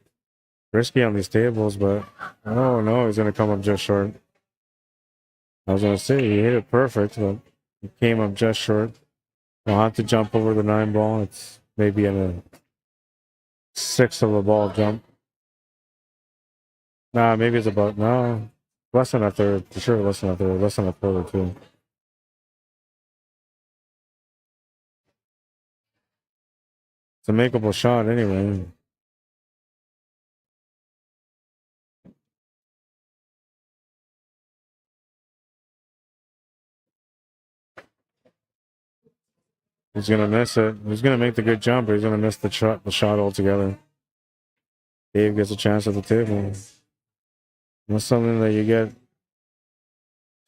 Risky on these tables, but oh no, he's going to come up just short. I was going to say he hit it perfect, but he came up just short. I'll have to jump over the 9 ball. It's maybe in a 6 of a ball jump. Nah, maybe it's about, no, less than a third. For sure, less than a third, less than a quarter, too. It's a makeable shot anyway. He's gonna miss it. He's gonna make the good jump, but he's gonna miss the shot altogether. Dave gets a chance at the table. That's something that you get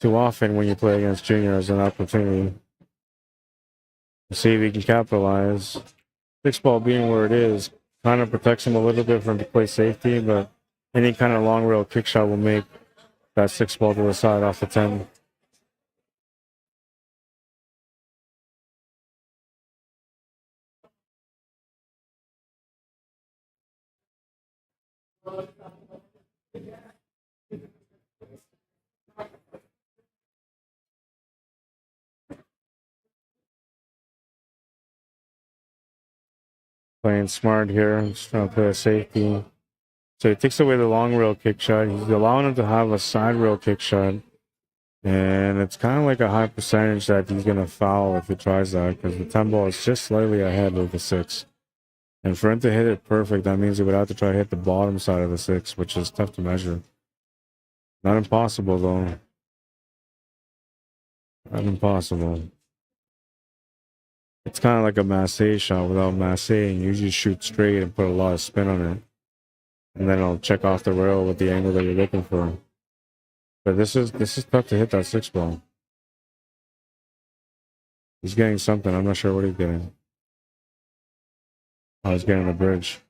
too often when you play against Junior as an opportunity. See if he can capitalize. 6-ball being where it is kind of protects him a little bit from play safety, but any kind of long rail kick shot will make that 6-ball to the side off the 10. Playing smart here, just trying to play a safety. So he takes away the long rail kick shot. He's allowing him to have a side rail kick shot. And it's kind of like a high percentage that he's going to foul if he tries that, because the 10-ball is just slightly ahead of the 6. And for him to hit it perfect, that means he would have to try to hit the bottom side of the 6, which is tough to measure. Not impossible, though. Not impossible. It's kind of like a masse shot without masse, and you just shoot straight and put a lot of spin on it. And then it'll check off the rail with the angle that you're looking for. But this is tough to hit that 6-ball. He's getting something. I'm not sure what he's getting. Oh, he's getting the bridge.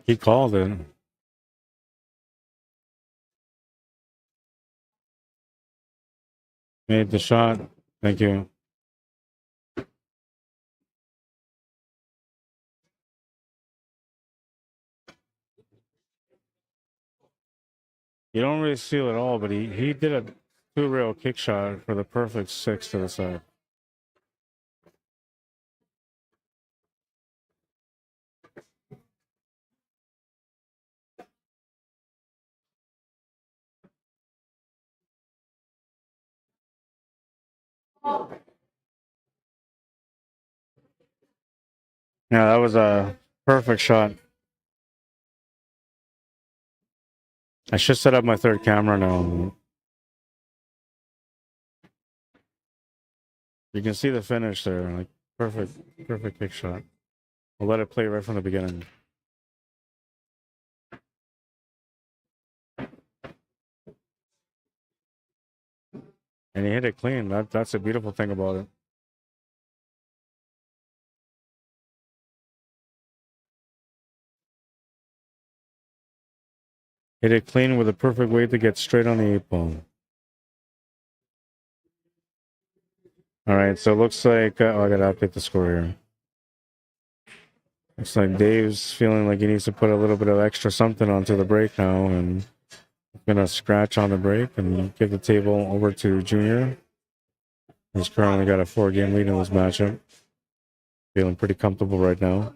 He called it. Made the shot. Thank you. You don't really see it at all, but he did a 2-rail kick shot for the perfect 6 to the side. Yeah, that was a perfect shot. I should set up my 3rd camera now. You can see the finish there, like perfect kick shot. I'll let it play right from the beginning. And he hit it clean. That's a beautiful thing about it. Hit it clean with a perfect way to get straight on the 8-ball. All right, so it looks like I gotta update the score here. Looks like Dave's feeling like he needs to put a little bit of extra something onto the break now, and gonna scratch on the break and give the table over to Junior. He's currently got a 4-game lead in this matchup. Feeling pretty comfortable right now.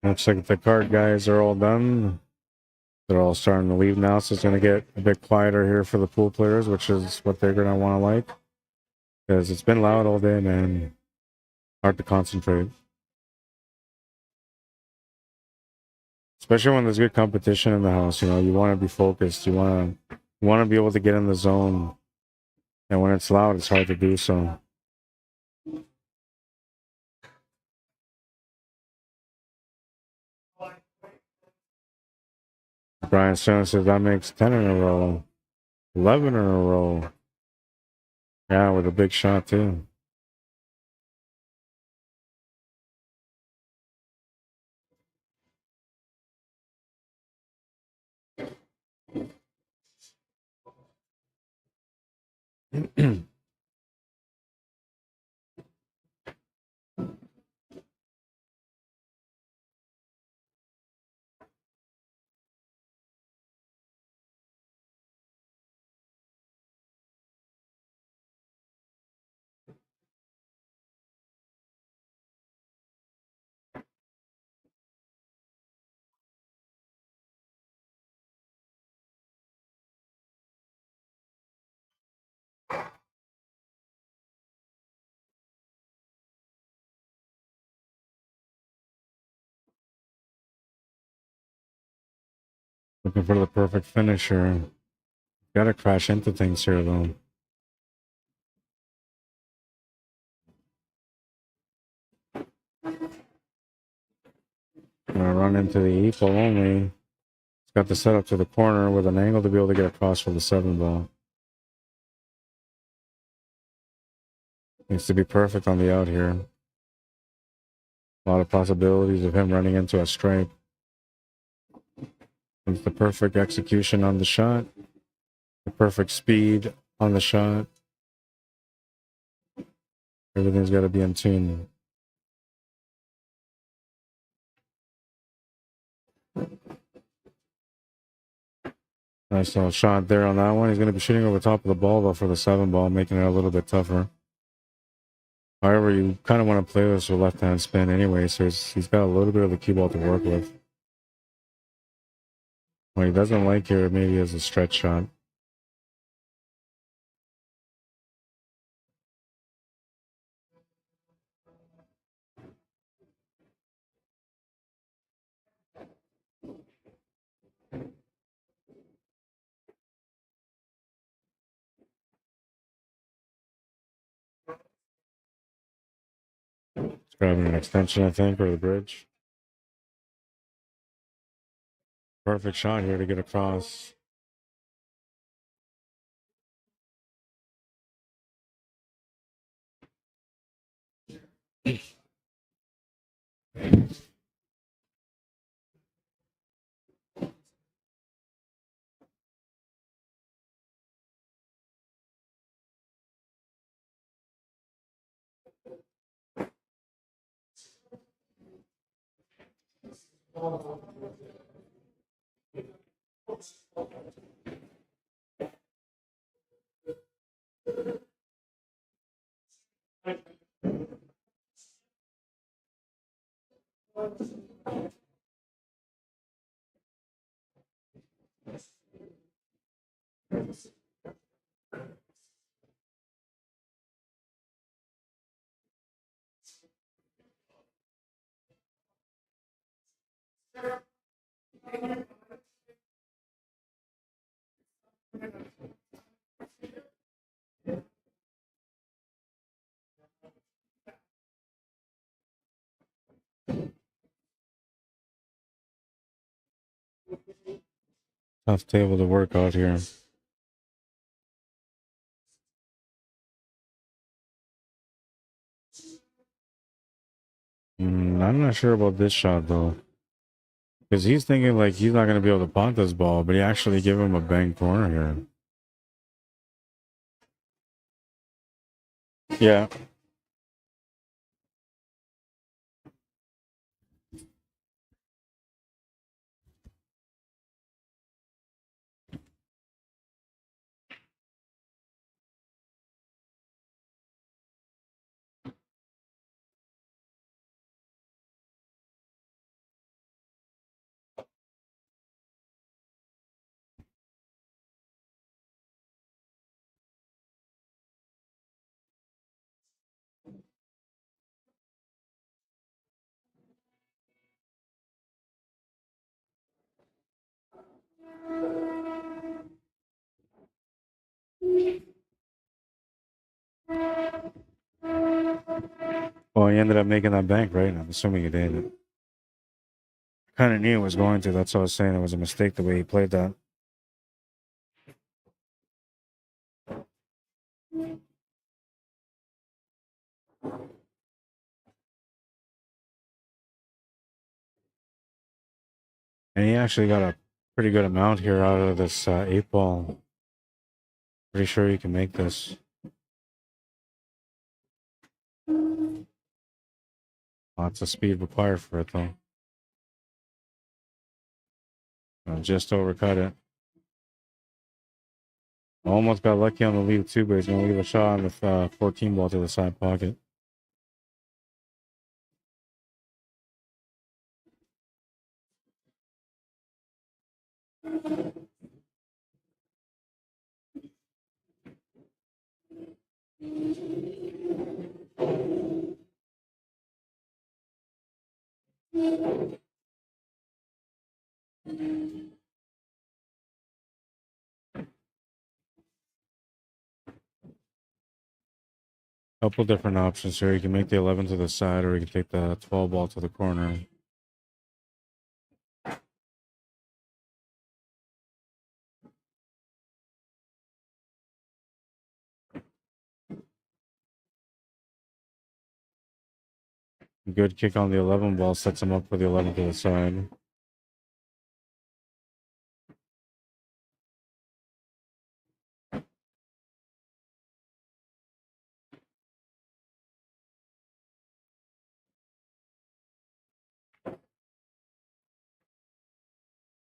Looks like the card guys are all done. They're all starting to leave now, so it's going to get a bit quieter here for the pool players, which is what they're going to want to like. Because it's been loud all day, man. Hard to concentrate. Especially when there's good competition in the house, you know, you want to be focused. You want to be able to get in the zone. And when it's loud, it's hard to do so. Brian Stone says that makes 10 in a row. 11 in a row. Yeah, with a big shot, too. Looking for the perfect finisher. Gotta crash into things here, though. Gonna run into the 8 ball only. It's got the setup to the corner with an angle to be able to get across for the 7 ball. Needs to be perfect on the out here. A lot of possibilities of him running into a stripe. It's the perfect execution on the shot. The perfect speed on the shot. Everything's got to be in tune. Nice little shot there on that one. He's going to be shooting over top of the ball, though, for the 7 ball, making it a little bit tougher. However, you kind of want to play this with left-hand spin anyway, so he's got a little bit of the cue ball to work with. What he doesn't like here maybe is a stretch shot. It's grabbing an extension, I think, or the bridge. Perfect shot here to get across. Tough table to work out here. I'm not sure about this shot, though. Because he's thinking like he's not going to be able to punt this ball, but he actually gave him a bang corner here. Yeah. Well, he ended up making that bank, right? I'm assuming he did. Kind of knew it was going to. That's what I was saying. It was a mistake the way he played that. And he actually got a pretty good amount here out of this 8 ball. Pretty sure you can make this. Lots of speed required for it though. Just overcut it. Almost got lucky on the lead too, but he's gonna leave a shot on the 14 ball to the side pocket. Couple different options here. You can make the 11 to the side, or you can take the 12 ball to the corner. Good kick on the 11 ball sets him up for the 11 to the side.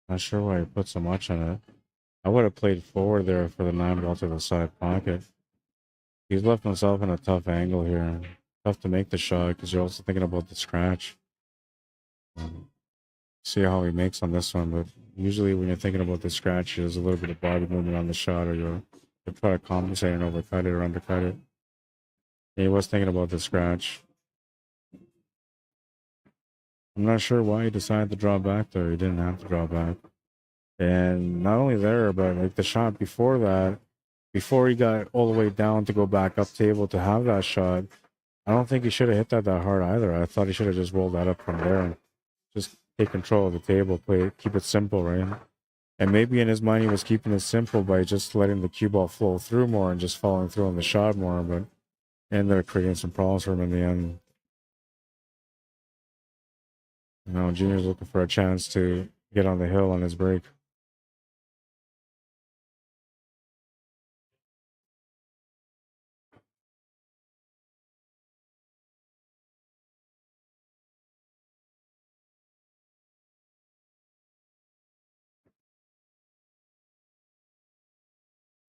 Not sure why he put so much on it. I would have played forward there for the 9 ball to the side pocket. He's left himself in a tough angle here. Tough to make the shot because you're also thinking about the scratch. See how he makes on this one, but usually when you're thinking about the scratch, there's a little bit of body movement on the shot, or you'll try to compensate and overcut it or undercut it. And he was thinking about the scratch. I'm not sure why he decided to draw back there. He didn't have to draw back. And not only there, but like the shot before that, before he got all the way down to go back up table to have that shot, I don't think he should have hit that hard either. I thought he should have just rolled that up from there. Just take control of the table, keep it simple, right? And maybe in his mind he was keeping it simple by just letting the cue ball flow through more and just following through on the shot more, but ended up creating some problems for him in the end. Now Junior's looking for a chance to get on the hill on his break.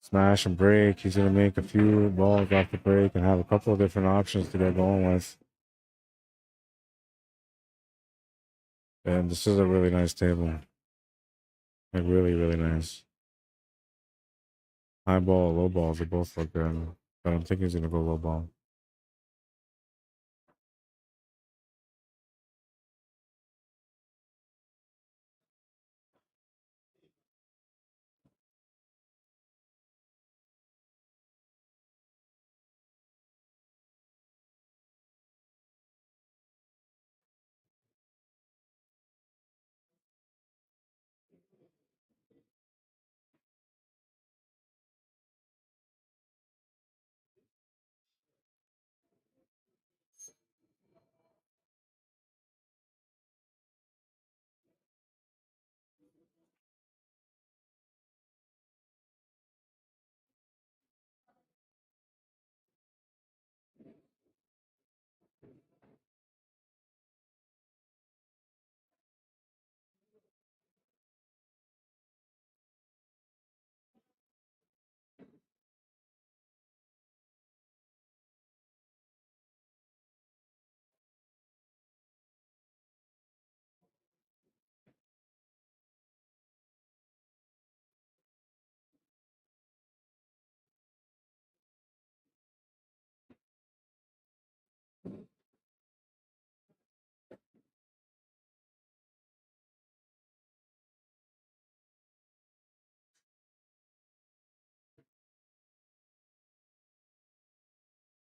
Smash and break. He's going to make a few balls off the break and have a couple of different options to get going with. And this is a really nice table. Like really, really nice. High ball, low balls, they both look good. But I'm thinking he's going to go low ball.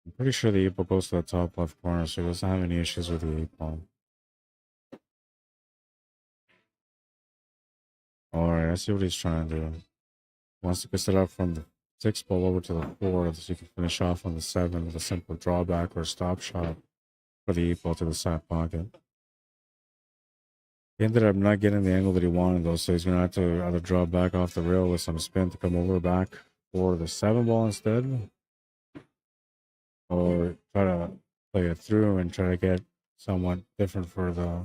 I'm pretty sure the 8 ball goes to the top left corner, so he doesn't have any issues with the 8 ball. Alright, I see what he's trying to do. He wants to get it up from the 6 ball over to the 4 so you can finish off on the 7 with a simple drawback or a stop shot for the 8 ball to the side pocket. He ended up not getting the angle that he wanted though, so he's going to have to either draw back off the rail with some spin to come over back, for the 7 ball instead, or try to play it through and try to get somewhat different for the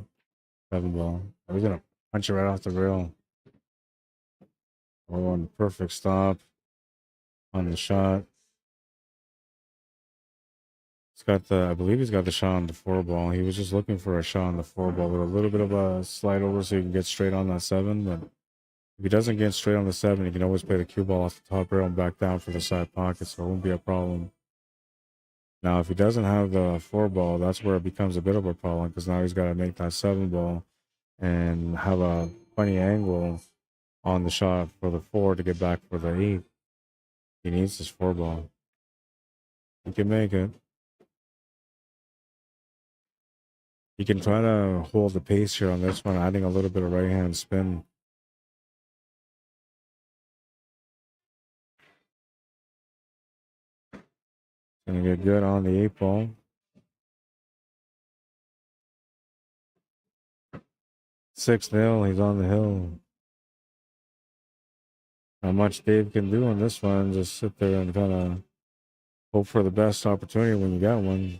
7 ball. We're gonna punch it right off the rail. Oh, and perfect stop on the shot. He's got the, I believe he's got the shot on the 4 ball. He was just looking for a shot on the 4 ball with a little bit of a slide over so he can get straight on that 7. But if he doesn't get straight on the 7, he can always play the cue ball off the top rail and back down for the side pocket, so it won't be a problem. Now, if he doesn't have the 4 ball, that's where it becomes a bit of a problem, because now he's got to make that 7 ball and have a funny angle on the shot for the 4 to get back for the 8. He needs his 4 ball. He can make it. He can try to hold the pace here on this one, adding a little bit of right hand spin. Gonna get good on the 8 ball. Six nil. He's on the hill. Not much Dave can do on this one. Just sit there and kind of hope for the best opportunity when you got one.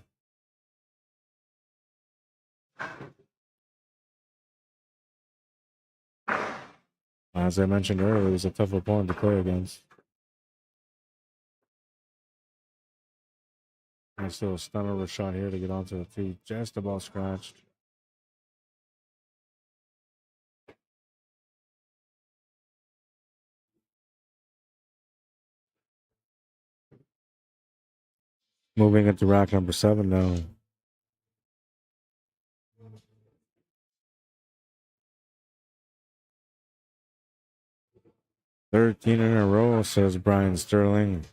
As I mentioned earlier, he's a tough opponent to play against. Nice little stunner of a shot here to get onto the tee. Just about scratched. Moving into rack number 7 now. "13 in a row," says Brian Sterling.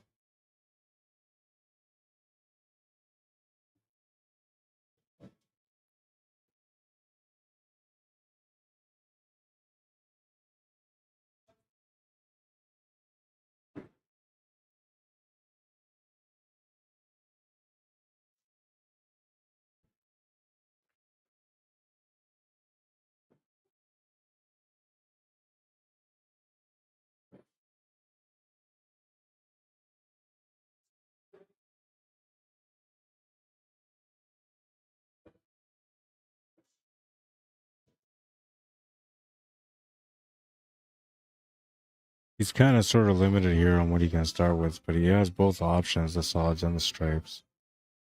He's kind of sort of limited here on what he can start with, but he has both options, the solids and the stripes.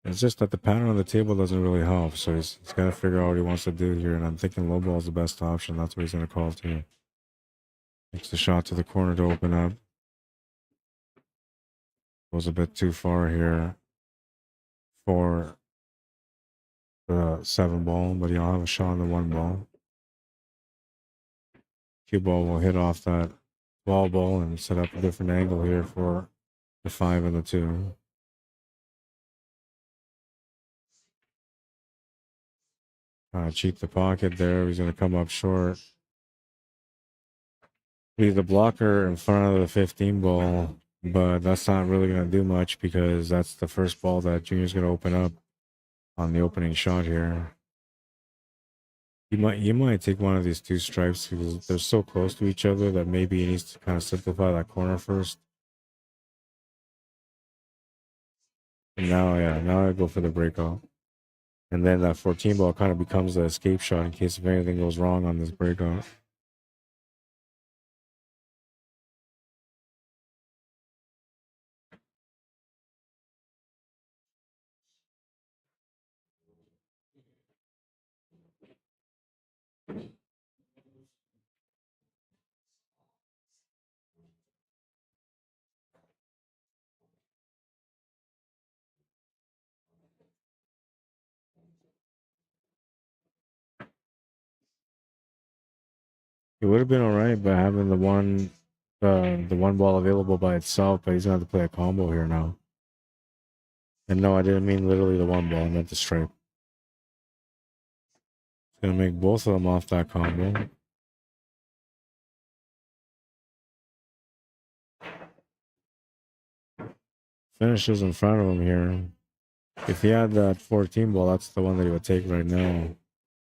It's just that the pattern on the table doesn't really help, so he's got to figure out what he wants to do here, and I'm thinking low ball is the best option. That's what he's going to call to. Makes the shot to the corner to open up. Goes a bit too far here for the 7 ball, but he'll have a shot on the 1 ball. Cue ball will hit off that 12 ball and set up a different angle here for the 5 and the 2. Cheat the pocket there. He's going to come up short. Leave the blocker in front of the 15 ball, but that's not really going to do much because that's the first ball that Junior's going to open up on the opening shot here. You might take one of these 2 stripes because they're so close to each other that maybe he needs to kind of simplify that corner first. And now I go for the breakout. And then that 14 ball kind of becomes the escape shot in case if anything goes wrong on this breakout. It would have been all right by having the one ball available by itself, but he's going to have to play a combo here now. And no, I didn't mean literally the 1 ball. I meant the stripe. It's going to make both of them off that combo. Finishes in front of him here. If he had that 14 ball, that's the one that he would take right now.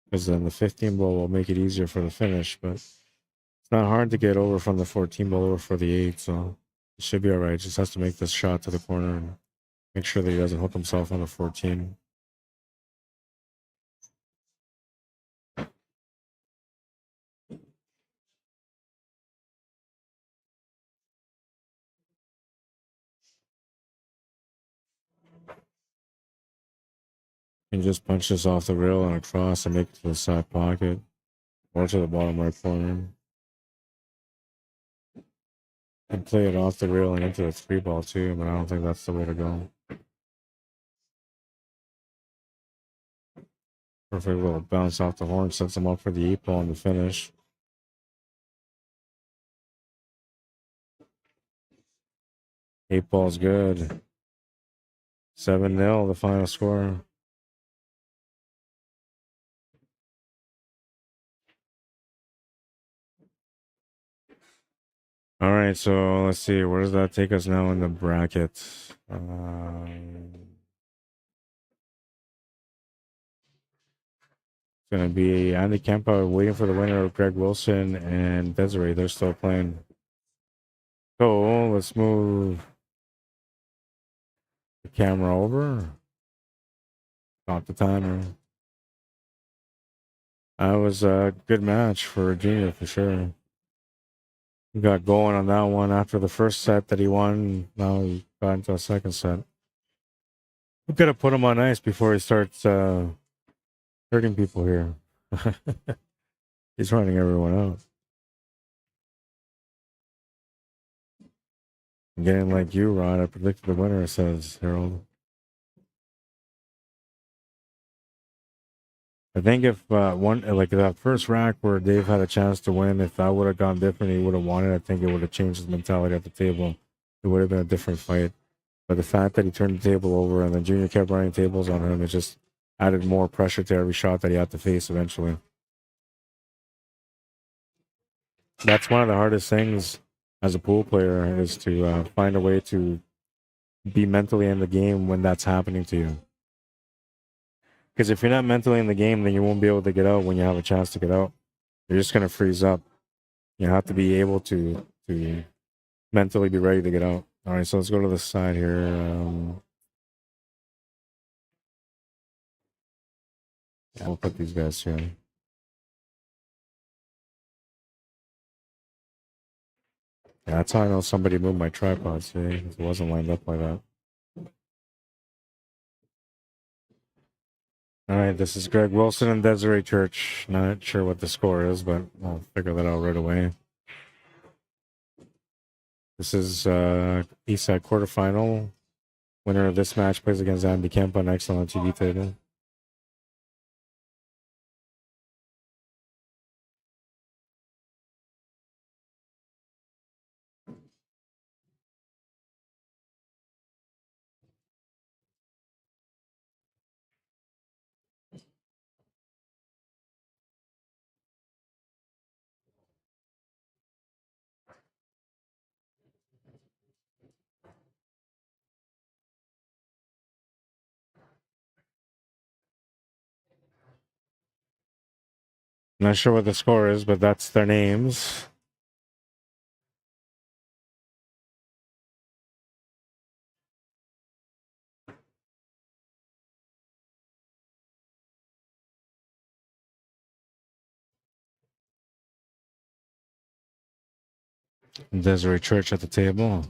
Because then the 15 ball will make it easier for the finish, but it's not hard to get over from the 14 ball over for the 8, so Should be all right. Just has to make this shot to the corner and make sure that he doesn't hook himself on the 14. And just punch this off the rail and across and make it to the side pocket or to the bottom right corner. And play it off the rail and into the 3-ball too, but I don't think that's the way to go. Perfect little bounce off the horn, sets him up for the 8-ball in the finish. Eight ball's good. 7-0, the final score. All right, so let's see. Where does that take us now in the bracket? It's going to be Andy Kempa waiting for the winner of Greg Wilson and Desiree. They're still playing. So let's move the camera over. Stop the timer. That was a good match for Junior for sure. He got going on that one after the first set that he won. Now he got into a second set. We could have put him on ice before he starts hurting people here. He's running everyone out. Getting like you, Rod. I predicted the winner, says Harold. I think if one like that first rack where Dave had a chance to win, if that would have gone different, he would have won it. I think it would have changed his mentality at the table. It would have been a different fight. But the fact that he turned the table over and then Junior kept running tables on him, it just added more pressure to every shot that he had to face eventually. That's one of the hardest things as a pool player is to find a way to be mentally in the game when that's happening to you. Because if you're not mentally in the game, then you won't be able to get out when you have a chance to get out. You're just going to freeze up. You have to be able to mentally be ready to get out. All right, so let's go to the side here. Yeah, we'll put these guys here. Yeah, that's how I know somebody moved my tripod today. It wasn't lined up like that. All right, this is Greg Wilson and Desiree Church. Not sure what the score is, but I'll figure that out right away. This is Eastside quarterfinal. Winner of this match plays against Andy Kempa next on the TV table. Not sure what the score is, but that's their names. Desiree Church at the table.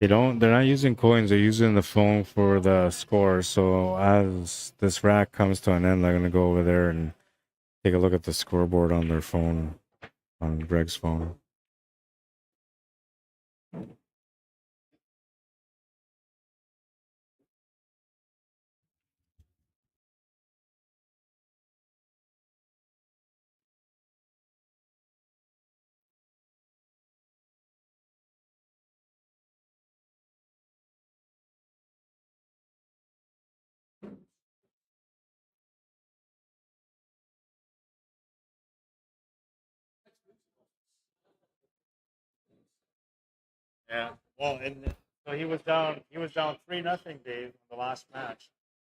They're not using coins, they're using the phone for the score. So as this rack comes to an end, they're gonna go over there and take a look at the scoreboard on their phone, on Greg's phone. Yeah. Well, and so he was down. He was down 3-0, Dave, in the last match.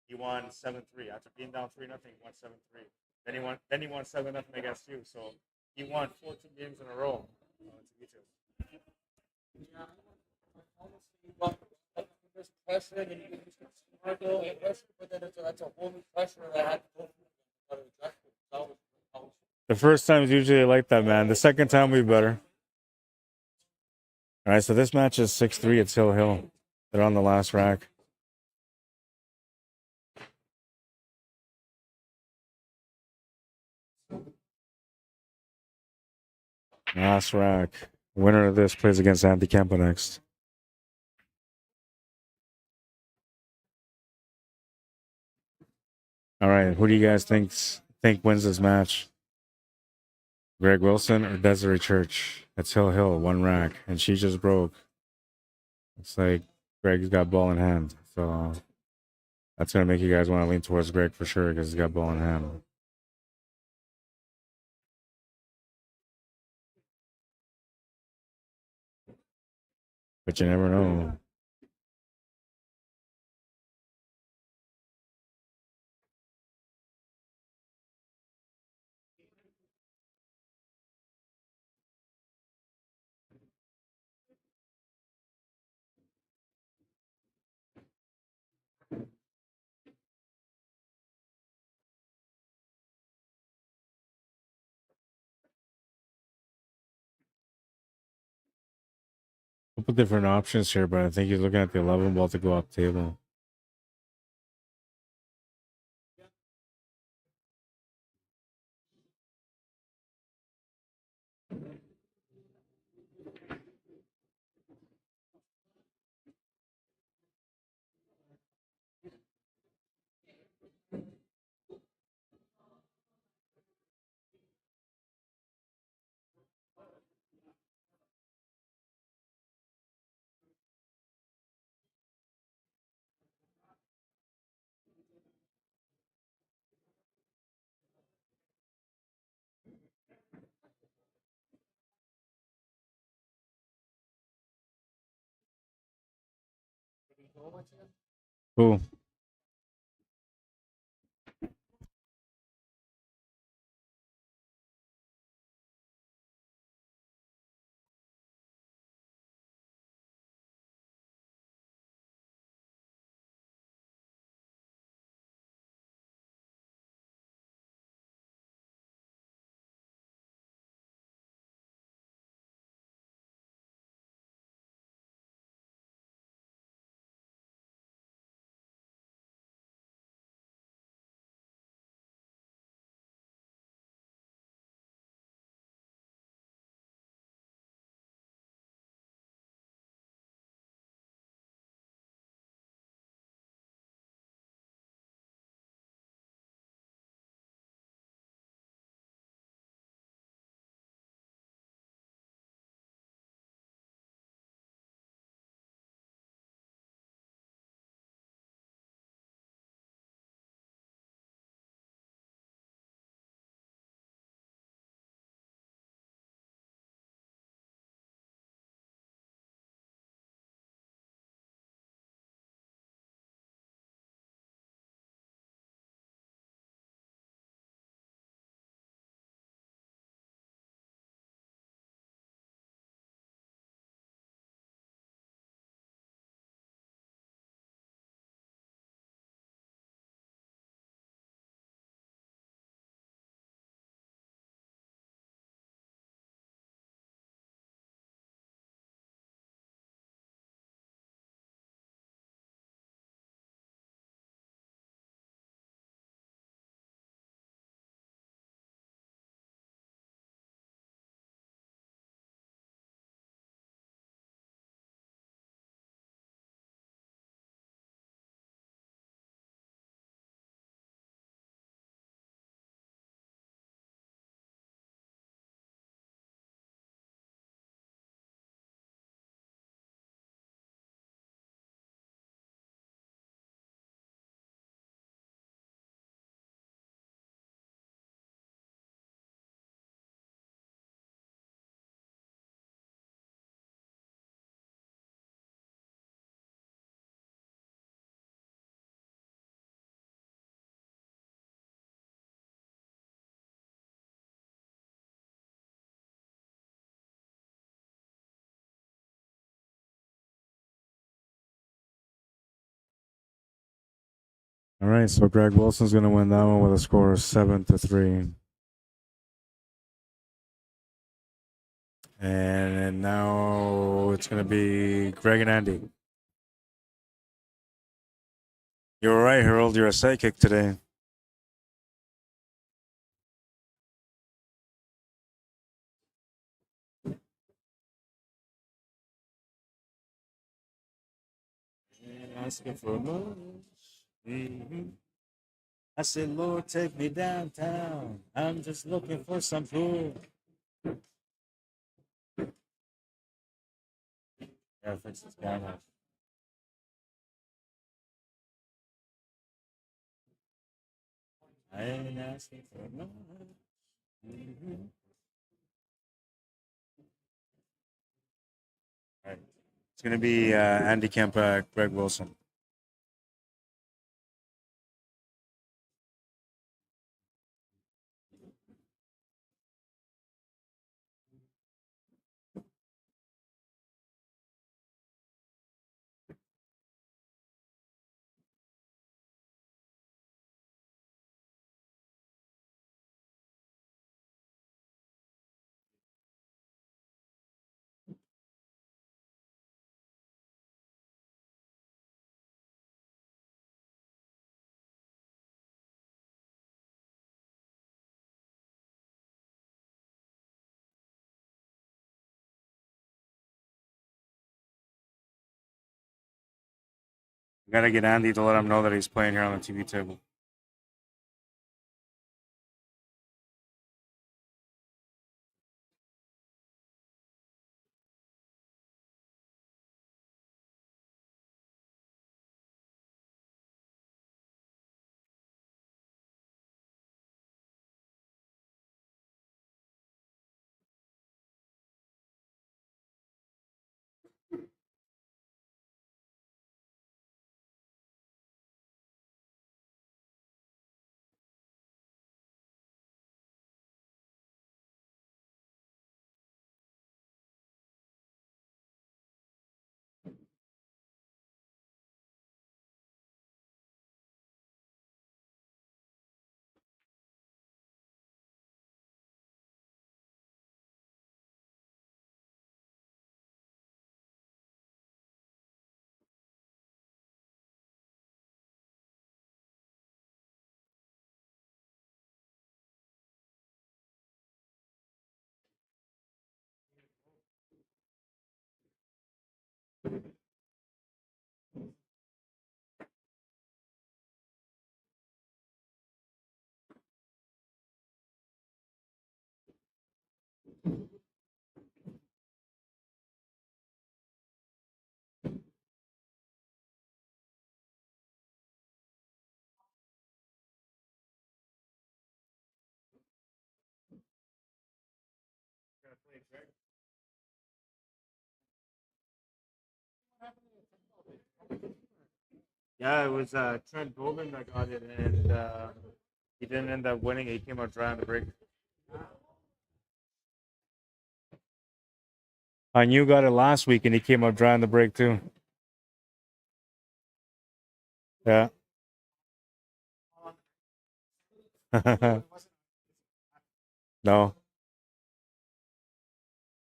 He won 7-3 after being down 3-0. He won 7-3. Then he won. Then he won 7-0 against you. So he won 14 games in a row. To beat you. There's pressure, and then you get used to Marco and pressure, but then that's a whole new pressure that I had to go through. The first time is usually like that, man. The second time will be better. All right, so this match is 6-3. It's Hill. They're on the last rack. Last rack. Winner of this plays against Andy Campo next. All right, who do you guys think wins this match? Greg Wilson or Desiree Church? It's Hill, one rack, and she just broke. It's like Greg's got ball in hand, so that's gonna make you guys want to lean towards Greg for sure because he's got ball in hand. But you never know. Couple different options here, but I think he's looking at the 11 ball to go up table. Cool. All right, so Gregg Wilson's going to win that one with a score of 7-3. And now it's going to be Gregg and Andy. You're right, Harold. You're a psychic today. Asking for much. I said, Lord, take me downtown. I'm just looking for some food. Yeah, fix this camera. I ain't asking for much. All right. It's going to be Andy Kemp, Gregg Wilson. We got to get Andy to let him know that he's playing here on the TV table. Yeah, it was Trent Bowman that got it, and he didn't end up winning. He came out dry on the break. I knew got it last week, and he came out dry on the break too. Yeah. No.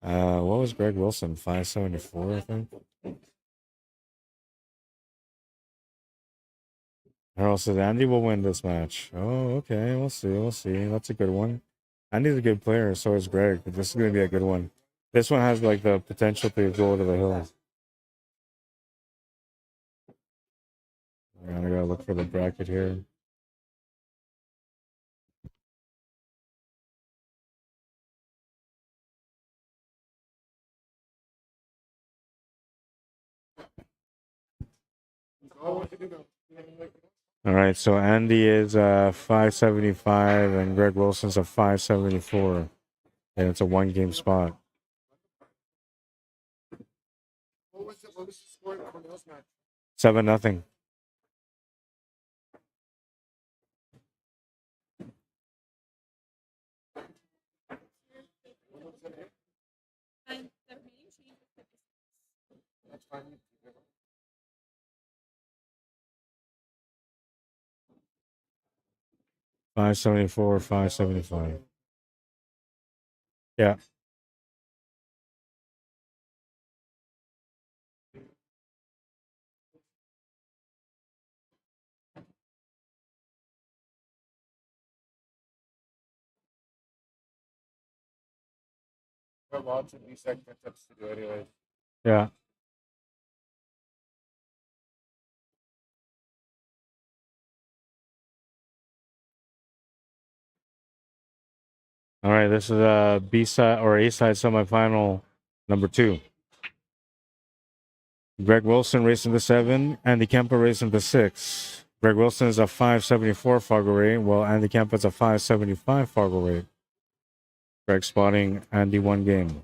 What was Gregg Wilson? 574, I think. Harold says Andy will win this match. Oh, okay. We'll see. We'll see. That's a good one. Andy's a good player. So is Gregg. This is going to be a good one. This one has like the potential to go to the hills. I gotta look for the bracket here. All right, so Andy is 575 and Gregg Wilson's a 574. And it's a one-game spot. What was the score for those match? 7-0. 574, 575. Yeah. There are lots of these segment tips to do anyway. Yeah. All right, this is a B side or A side semifinal number 2. Greg Wilson racing the 7, Andy Kemper racing the 6. Greg Wilson is a 574 FargoRate, while Andy Kemper is a 575 FargoRate. Greg spotting Andy 1 game.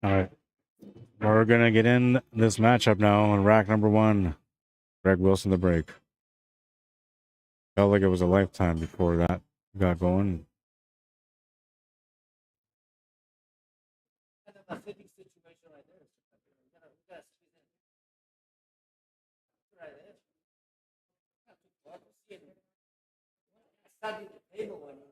All right. We're going to get in this matchup now on rack number 1. Greg Wilson the break. Felt like it was a lifetime before that got going. A fitting situation right there. We gotta squeeze in. Right there. Study the table when you.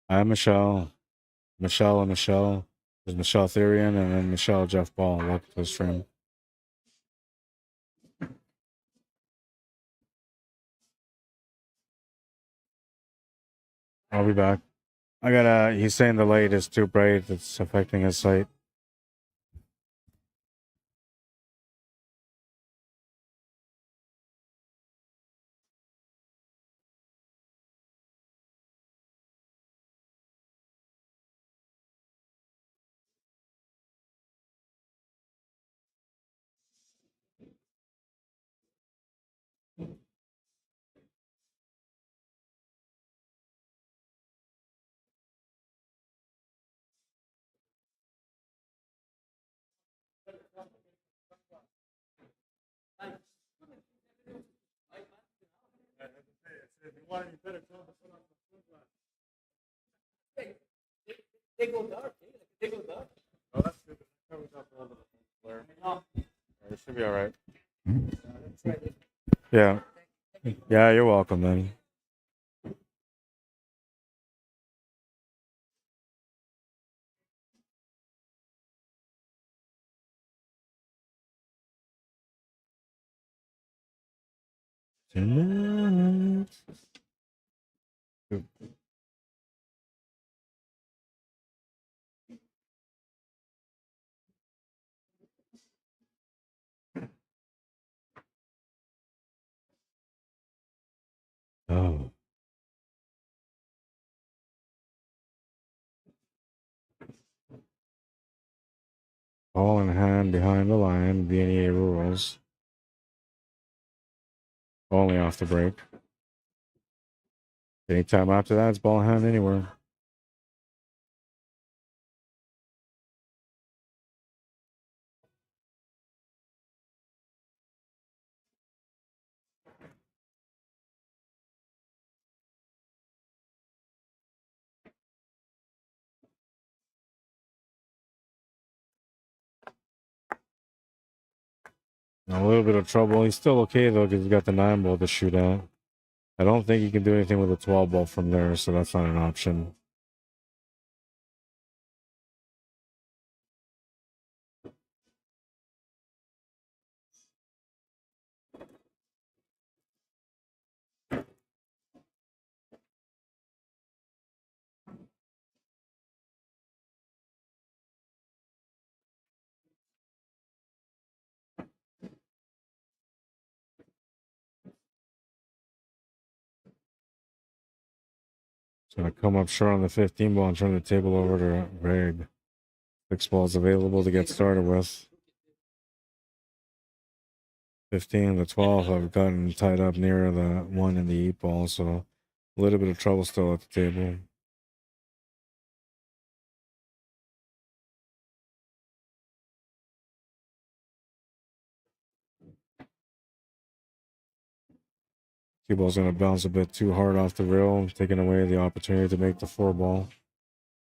Hi, Michelle. Michelle and Michelle. There's Michelle Therian and then Michelle Jeff Ball. Welcome to the stream. I'll be back. He's saying the light is too bright. It's affecting his sight. They go dark. They go dark. Oh, that's good. That covers up a little bit of flare. It should be all right. Yeah. Yeah, you're welcome, then. Oh. Ball in hand behind the line. VNEA Rules. Only off the break. Anytime after that, it's ball in hand anywhere. A little bit of trouble. He's still okay though because he's got the 9 ball to shoot at. I don't think he can do anything with a 12 ball from there, so that's not an option. He's going to come up short on the 15 ball and turn the table over to Gregg. 6 balls available to get started with. 15 to 12 I've gotten tied up near the 1 and the 8 ball, so a little bit of trouble still at the table. Cue ball's going to bounce a bit too hard off the rail, taking away the opportunity to make the 4 ball.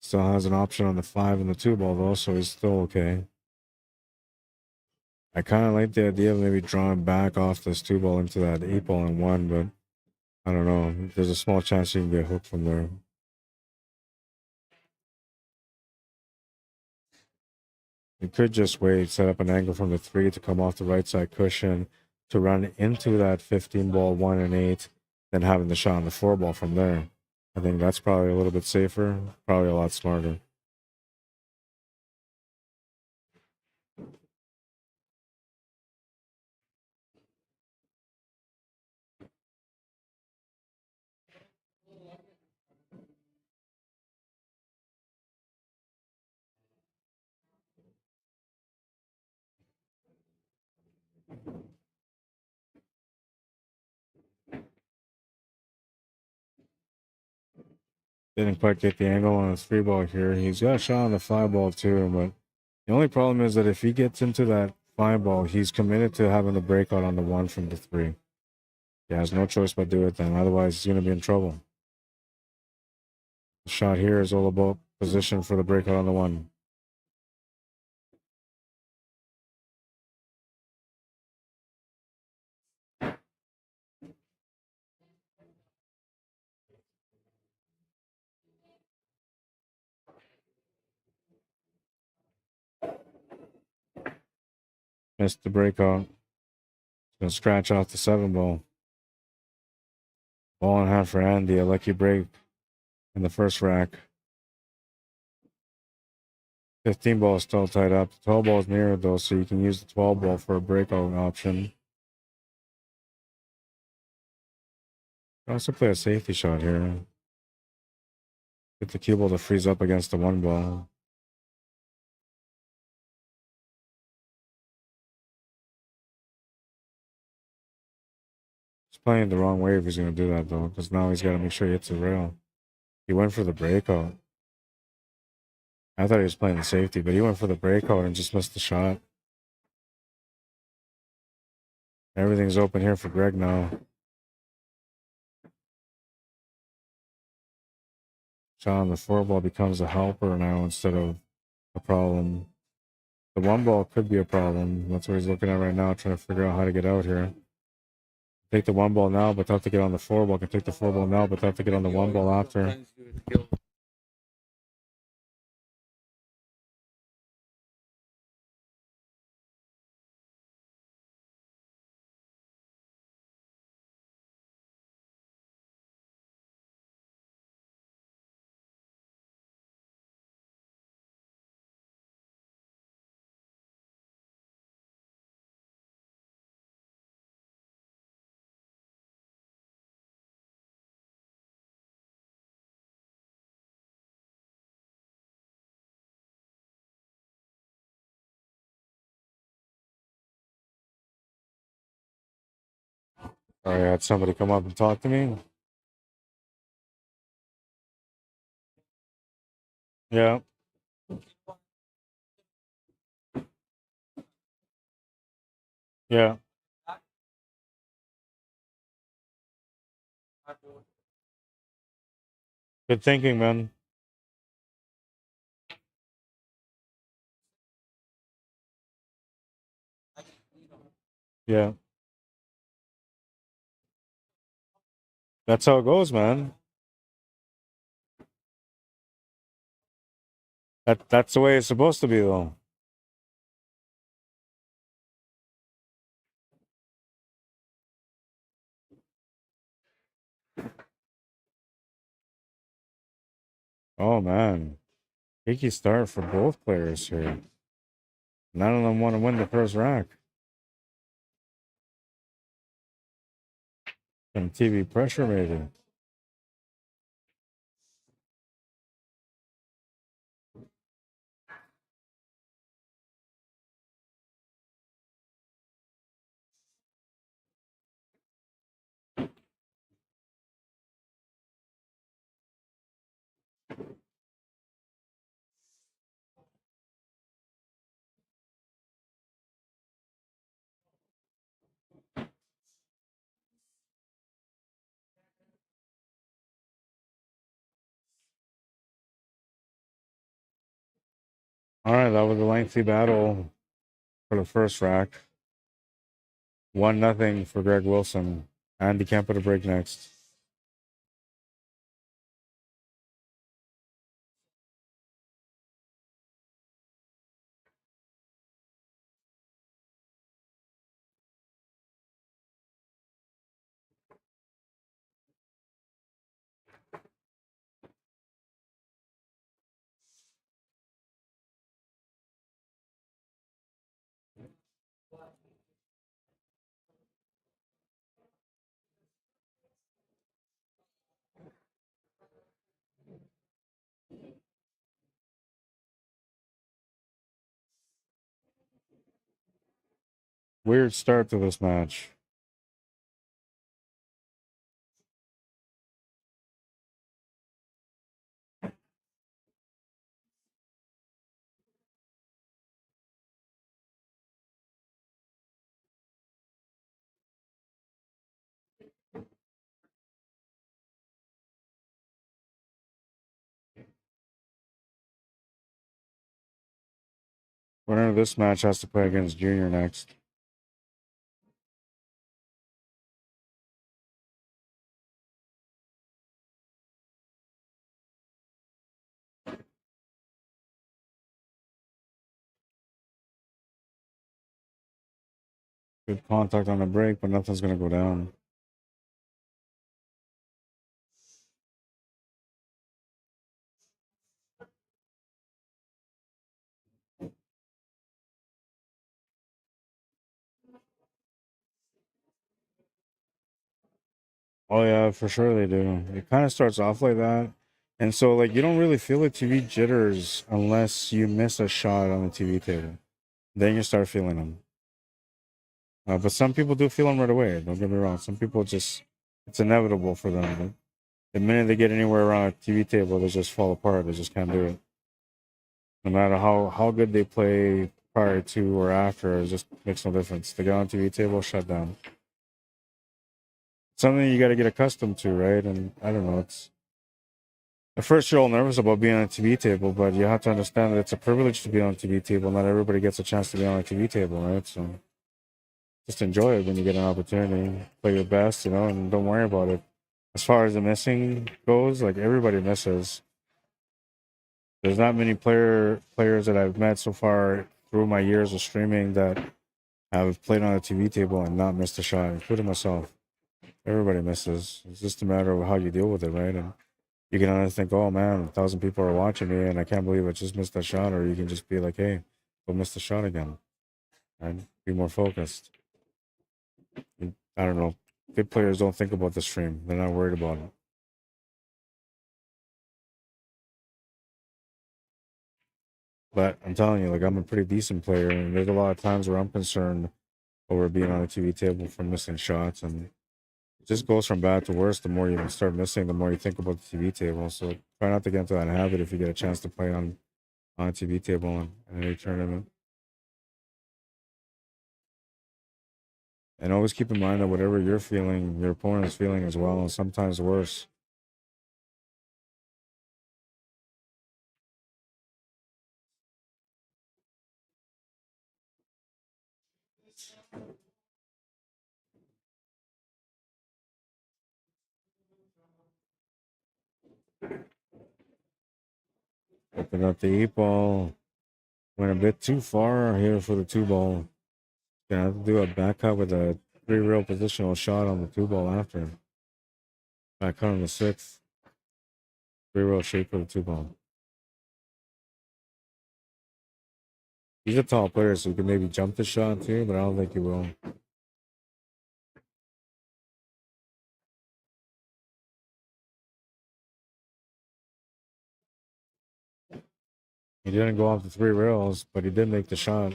Still has an option on the 5 and the 2 ball though, so he's still okay. I kind of like the idea of maybe drawing back off this 2 ball into that 8 ball and 1, but I don't know. There's a small chance you can get hooked from there. You could just wait, set up an angle from the 3 to come off the right side cushion to run into that 15 ball 1 and 8, then having the shot on the 4 ball from there. I think that's probably a little bit safer, probably a lot smarter. Didn't quite get the angle on his 3 ball here. He's got a shot on the 5 ball too, but the only problem is that if he gets into that 5 ball, he's committed to having the breakout on the 1 from the 3. He has no choice but do it then. Otherwise, he's going to be in trouble. The shot here is all about position for the breakout on the 1. Missed the breakout. Gonna scratch off the 7 ball. Ball in hand for Andy. A lucky break in the first rack. 15 ball is still tied up. The 12 ball is near though, so you can use the 12 ball for a breakout option. Also play a safety shot here. Get the cue ball to freeze up against the 1 ball. He's playing the wrong way if he's going to do that though, because now he's got to make sure he hits the rail. He went for the breakout. I thought he was playing the safety, but he went for the breakout and just missed the shot. Everything's open here for Gregg now. Shot on the 4 ball becomes a helper now instead of a problem. The 1 ball could be a problem. That's what he's looking at right now, trying to figure out how to get out here. Take the 1 ball now, but tough to get on the 4 ball. Can take the 4 ball now, but tough to get on the 1 ball after. I had somebody come up and talk to me. Yeah. Yeah. Good thinking, man. Yeah. That's how it goes, man. That's the way it's supposed to be, though. Oh man, tricky start for both players here. None of them want to win the first rack. Some TV pressure, maybe. All right, that was a lengthy battle for the first rack. 1-0 for Greg Wilson. And he can't put a break next. Weird start to this match. Winner of this match has to play against Junior next. Good contact on the break, but nothing's going to go down. Oh yeah, for sure they do. It kind of starts off like that. And so like you don't really feel the TV jitters unless you miss a shot on the TV table. Then you start feeling them. But some people do feel them right away. Don't get me wrong. Some people just, it's inevitable for them. But the minute they get anywhere around a TV table, they just fall apart. They just can't do it. No matter how good they play prior to or after, it just makes no difference. They get on TV table, shut down. Something you got to get accustomed to, right? And I don't know. It's at first you're all nervous about being on a TV table, but you have to understand that it's a privilege to be on a TV table. Not everybody gets a chance to be on a TV table, right? So just enjoy it when you get an opportunity. Play your best, and don't worry about it. As far as the missing goes, like everybody misses. There's not many players that I've met so far through my years of streaming that have played on a TV table and not missed a shot, including myself. Everybody misses. It's just a matter of how you deal with it, right? And you can either think, oh man, 1,000 people are watching me and I can't believe I just missed that shot, or you can just be like, hey, don't miss the shot again. And be more focused. I don't know. Good players don't think about the stream. They're not worried about it. But I'm telling you, like, I'm a pretty decent player, and there's a lot of times where I'm concerned over being on a TV table for missing shots, and it just goes from bad to worse. The more you start missing, the more you think about the TV table. So try not to get into that habit if you get a chance to play on a TV table in any tournament. And always keep in mind that whatever you're feeling, your opponent's feeling as well, and sometimes worse. Open up the 8-ball. Went a bit too far here for the 2-ball. Gonna have to do a back cut with a 3-rail positional shot on the 2-ball after. Back cut on the 6th. 3-rail shape for the 2-ball. He's a tall player, so he can maybe jump the shot too, but I don't think he will. He didn't go off the 3 rails, but he did make the shot.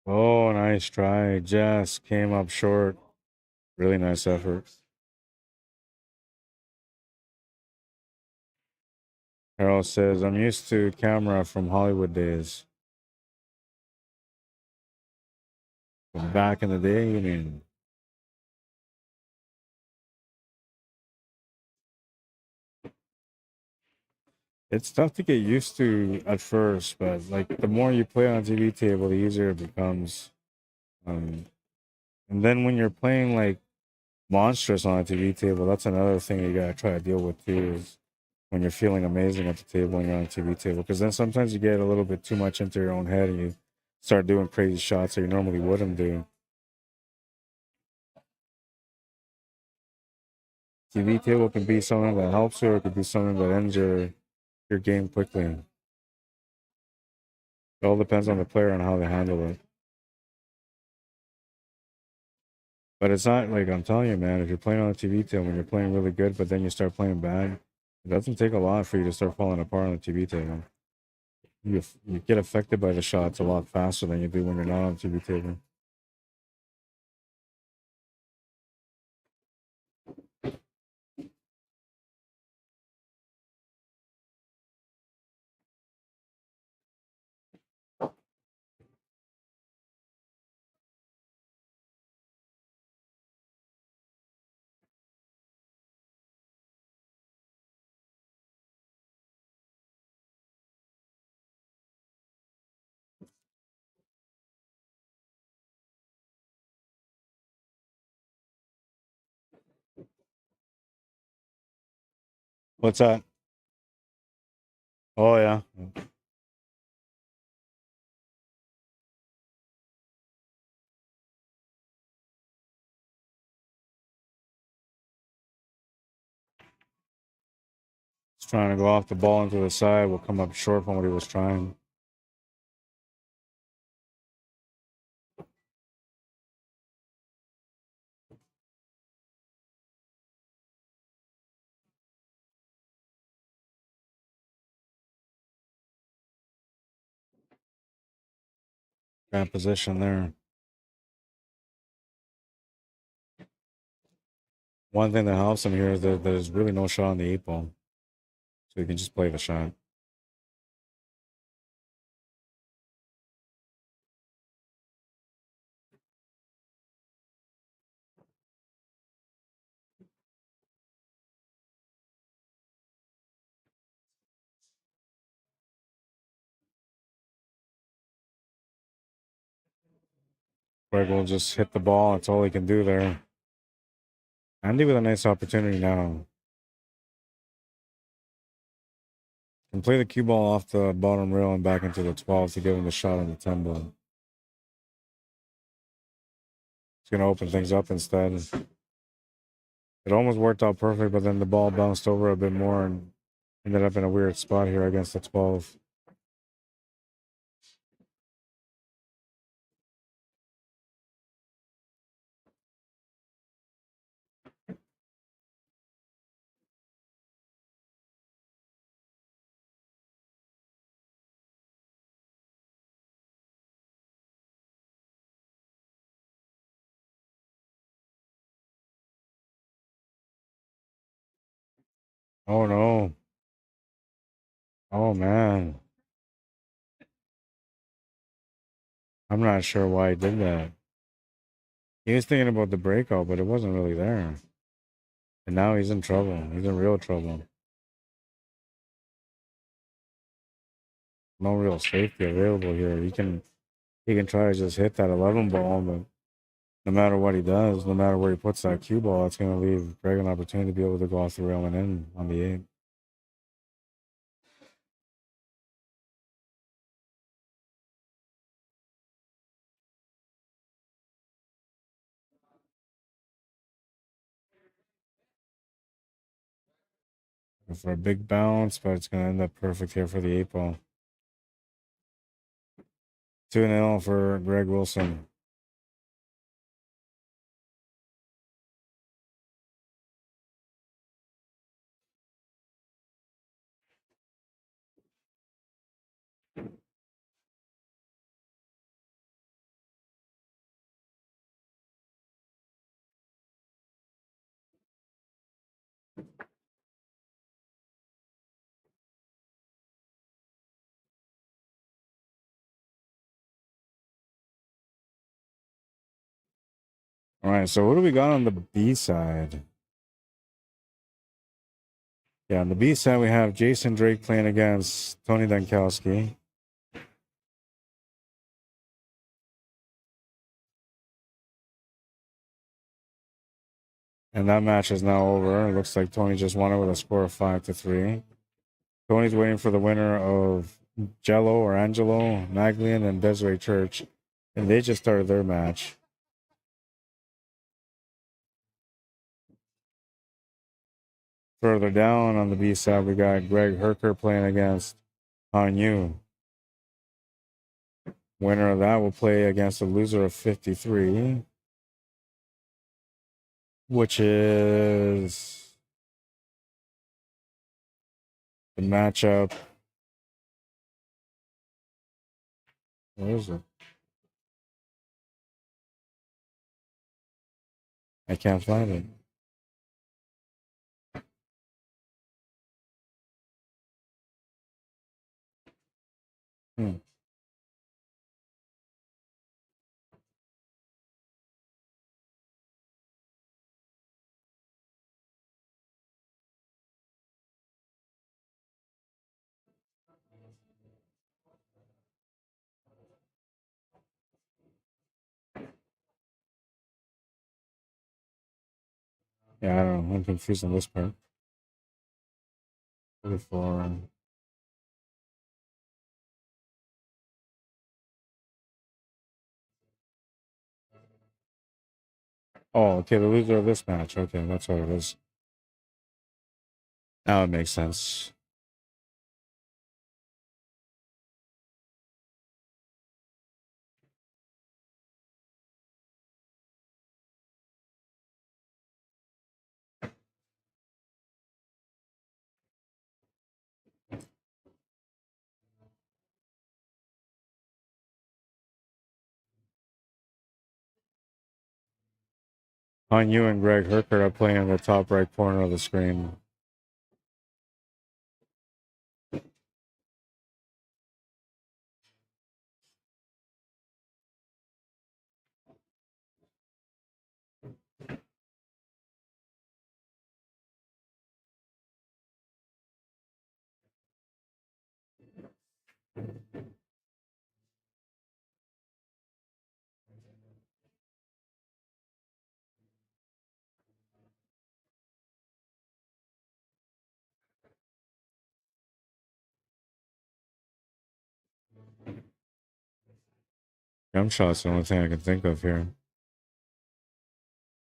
Oh, nice try. Just came up short. Really nice effort. Harold says, I'm used to camera from Hollywood days. From back in the day, you mean? It's tough to get used to at first, but like the more you play on a TV table, the easier it becomes. And then when you're playing like monstrous on a TV table, that's another thing you gotta try to deal with too. Is when you're feeling amazing at the table and you're on a TV table, because then sometimes you get a little bit too much into your own head and you start doing crazy shots that you normally wouldn't do. TV table can be something that helps you, or it could be something that ends your game quickly. It all depends on the player and how they handle it. But it's not like, I'm telling you, man, if you're playing on a TV table and you're playing really good, but then you start playing bad, it doesn't take a lot for you to start falling apart on the TV table. You get affected by the shots a lot faster than you do when you're not on the TV table. What's that? Oh, yeah. He's trying to go off the ball into the side. Will come up short from what he was trying. Bad position there. One thing that helps him here is that there's really no shot on the 8-ball. So you can just play the shot. Gregg will just hit the ball. That's all he can do there. Andy with a nice opportunity now. Can play the cue ball off the bottom rail and back into the 12 to give him the shot on the 10 ball. It's going to open things up instead. It almost worked out perfect, but then the ball bounced over a bit more and ended up in a weird spot here against the 12. Oh, no. Oh man. I'm not sure why he did that. He was thinking about the breakout, but it wasn't really there. And now he's in trouble. He's in real trouble. No real safety available here. He can try to just hit that 11 ball, but no matter what he does, no matter where he puts that cue ball, it's going to leave Gregg an opportunity to be able to go off the rail and in on the 8. For a big bounce, but it's going to end up perfect here for the 8 ball. 2-0 for Gregg Wilson. All right, so what do we got on the B side? Yeah, on the B side, we have Jason Drake playing against Tony Dankowski. And that match is now over. It looks like Tony just won it with a score of 5-3. Tony's waiting for the winner of Jello or Angelo Maglian and Desiree Church. And they just started their match. Further down on the B side, we got Greg Herker playing against Han Yu. Winner of that will play against the loser of 53, which is the matchup. Where is it? I can't find it. Yeah, I don't know. I'm confused on this part. 44. Oh, okay, the loser of this match. Okay, that's what it is. Now it makes sense. Han Yu and Greg Herker are playing in the top right corner of the screen. Jump shot's the only thing I can think of here.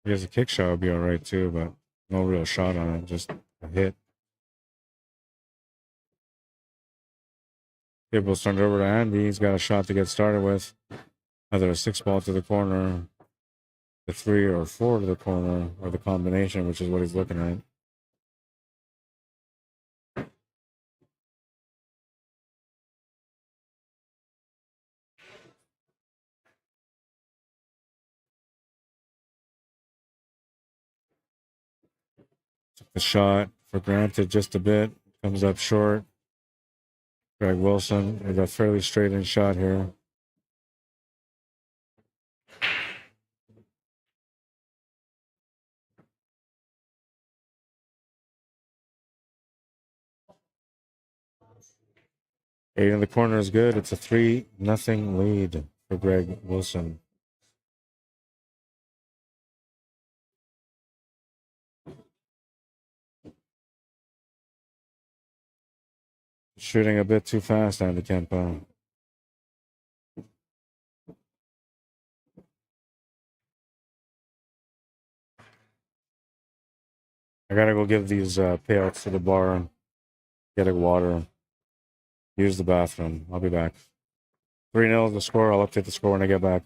Because a kick shot would be all right too, but no real shot on it, just a hit. Gibbles turned over to Andy. He's got a shot to get started with. Either a 6 ball to the corner, the 3 or 4 to the corner, or the combination, which is what he's looking at. Took the shot for granted just a bit. Comes up short. Gregg Wilson with a fairly straight in shot here. Eight in the corner is good. It's a 3-0 lead for Gregg Wilson. Shooting a bit too fast, Andy Kempa. I gotta go give these payouts to the bar, get a water, use the bathroom. I'll be back. 3-0 the score. I'll update the score when I get back.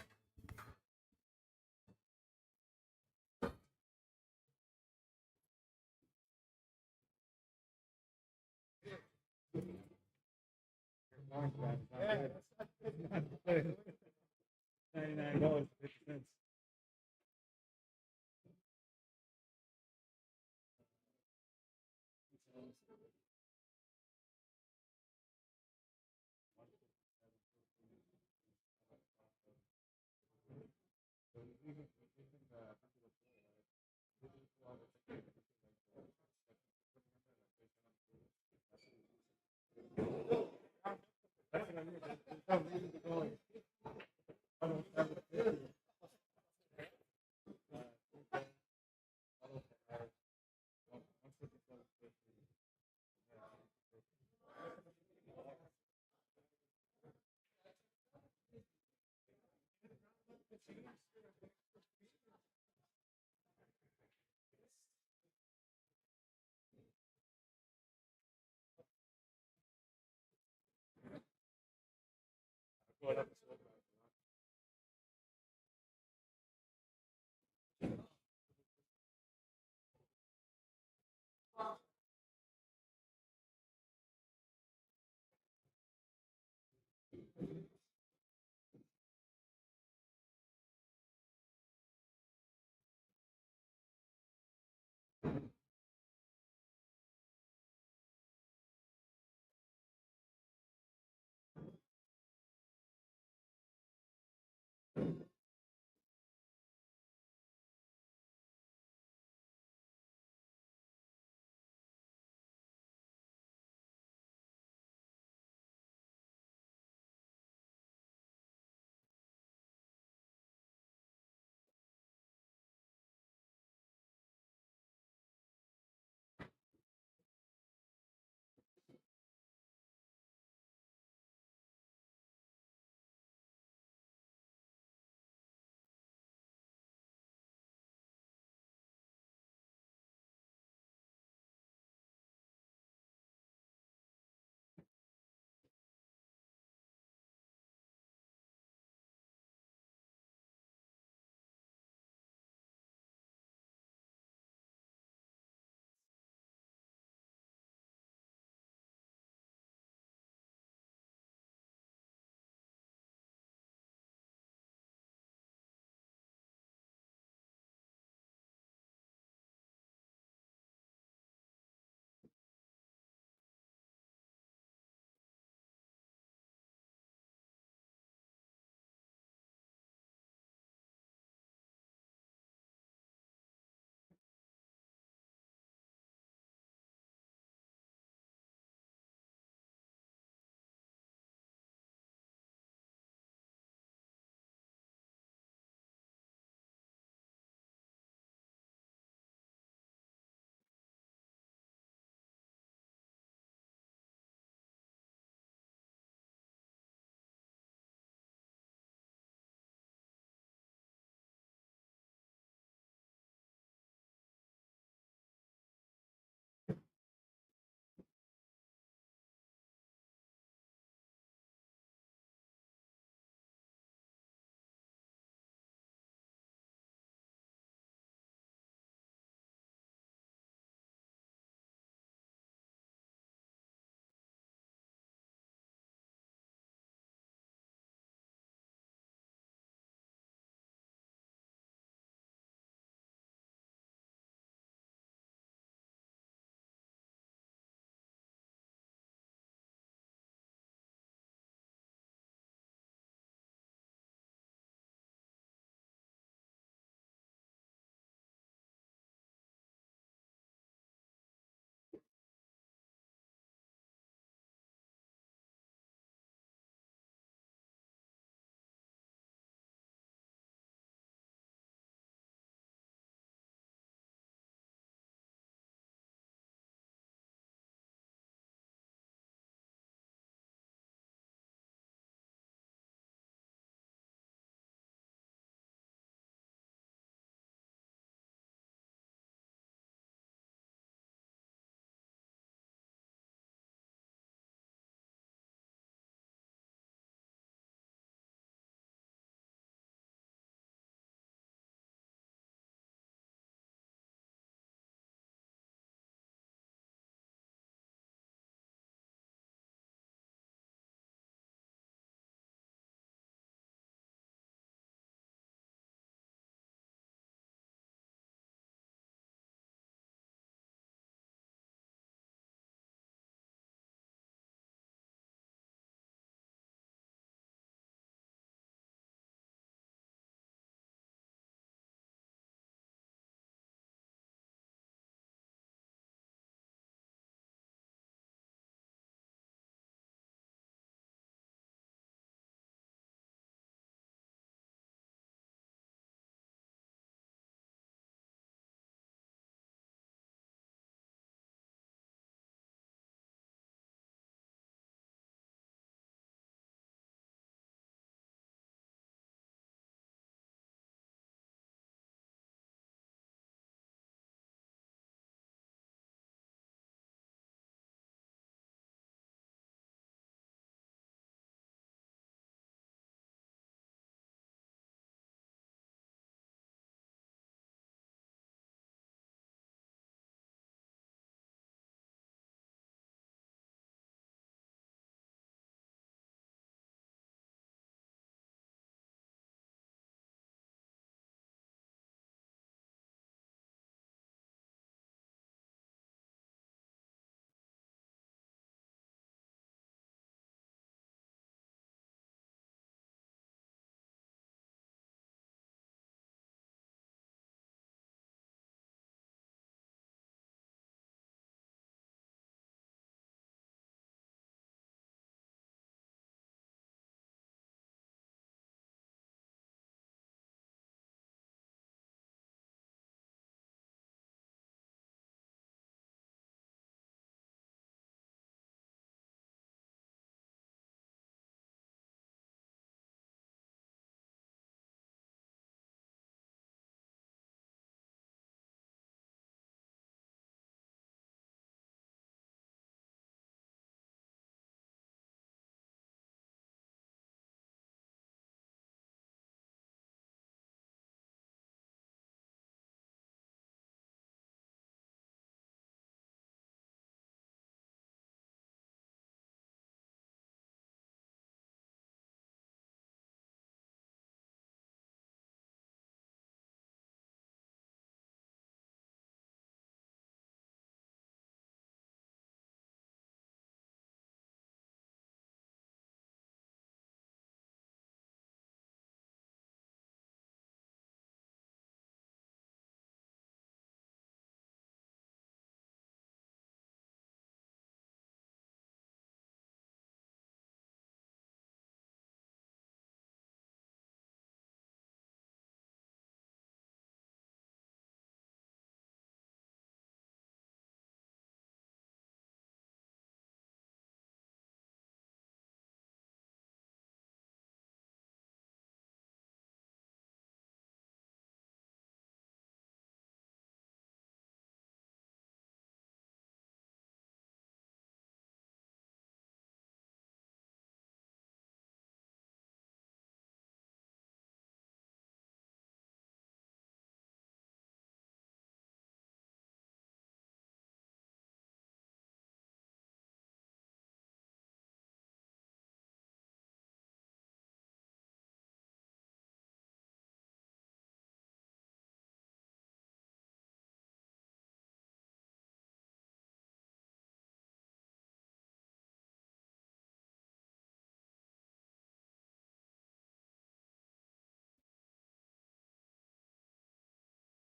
$99.50.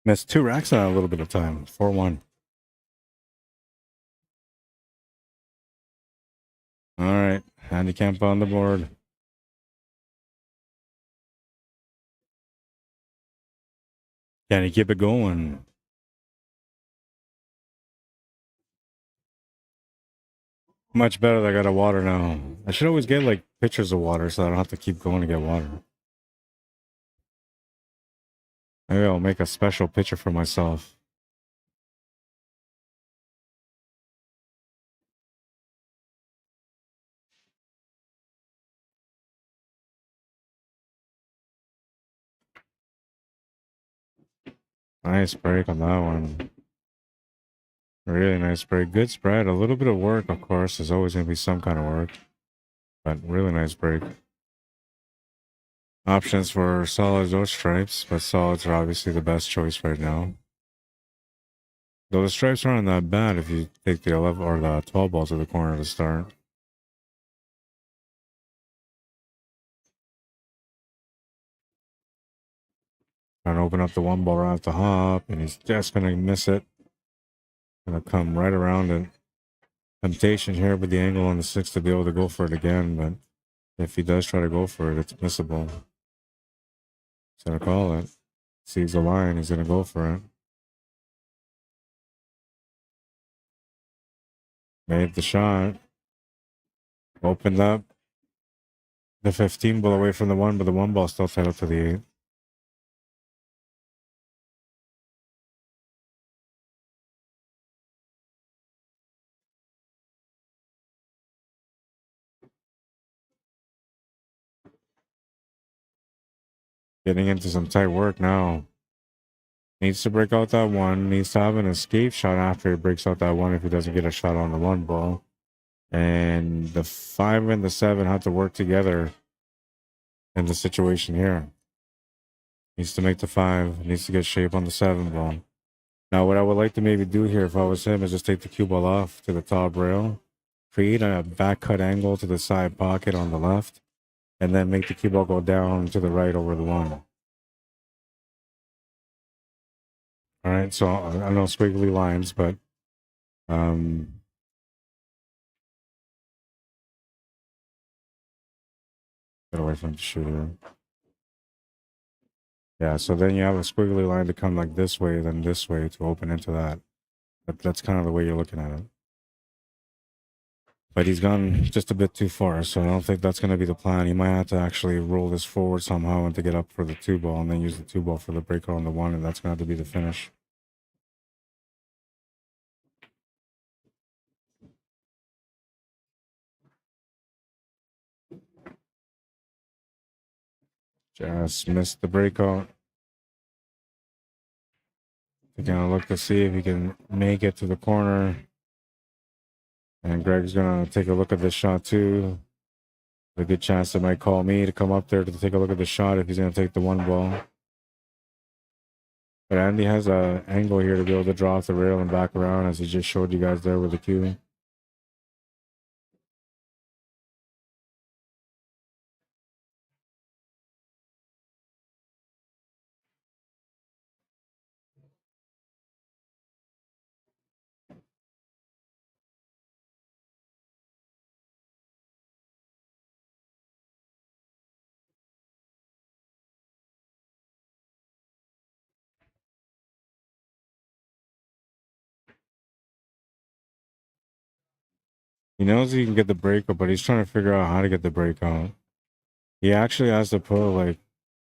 Missed 2 racks on a little bit of time. 4-1. All right. Handicap on the board. Can he keep it going? Much better that I got a water now. I should always get like pitchers of water so I don't have to keep going to get water. Maybe I'll make a special pitcher for myself. Nice break on that one. Really nice break. Good spread. A little bit of work, of course. There's always going to be some kind of work. But really nice break. Options for solids or stripes, but solids are obviously the best choice right now. Though the stripes aren't that bad if you take the 11 or the 12 ball to the corner to start. Trying to open up the 1 ball right off the hop, and he's just going to miss it. Going to come right around it. Temptation here with the angle on the 6 to be able to go for it again, but if he does try to go for it, it's missable. He's going to call it. Sees the line, he's going to go for it. Made the shot. Opened up. The 15 ball away from the 1, but the 1 ball still tied up to the 8. Getting into some tight work now. Needs to break out that 1. Needs to have an escape shot after he breaks out that 1 if he doesn't get a shot on the 1 ball. And the 5 and the 7 have to work together in the situation here. Needs to make the 5. Needs to get shape on the 7 ball. Now, what I would like to maybe do here if I was him is just take the cue ball off to the top rail. Create a back cut angle to the side pocket on the left. And then make the cue ball go down to the right over the 1. All right, so I know squiggly lines, but get away from the shooter. Yeah, so then you have a squiggly line to come like this way, then this way to open into that. That's kind of the way you're looking at it. But he's gone just a bit too far, so I don't think that's going to be the plan. He might have to actually roll this forward somehow and to get up for the 2 ball and then use the 2 ball for the breaker on the 1, and that's going to have to be the finish. Just missed the breakout. He's going to look to see if he can make it to the corner. And Gregg's going to take a look at this shot too. A good chance they might call me to come up there to take a look at the shot if he's going to take the 1 ball. But Andy has an angle here to be able to draw off the rail and back around, as he just showed you guys there with the cue. He knows he can get the breakout, but he's trying to figure out how to get the breakout. He actually has to put like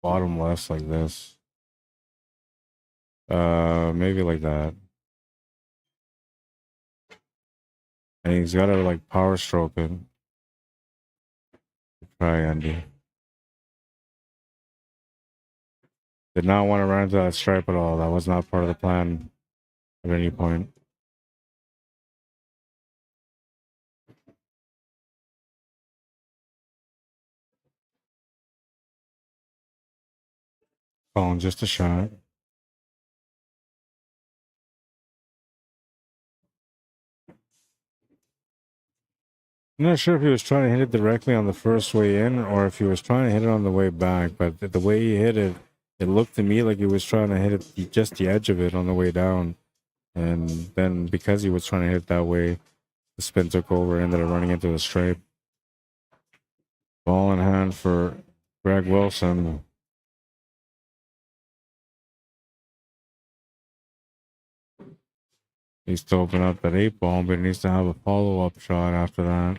bottom left like this. Maybe like that. And he's got to like power stroke it. Try Andy. Did not want to run into that stripe at all. That was not part of the plan at any point. Calling just a shot. I'm not sure if he was trying to hit it directly on the first way in or if he was trying to hit it on the way back, but the way he hit it, It looked to me like he was trying to hit it just the edge of it on the way down. And then because he was trying to hit it that way, the spin took over, ended up running into the stripe. Ball in hand for Gregg Wilson. Needs to open up that 8-ball, but he needs to have a follow-up shot after that.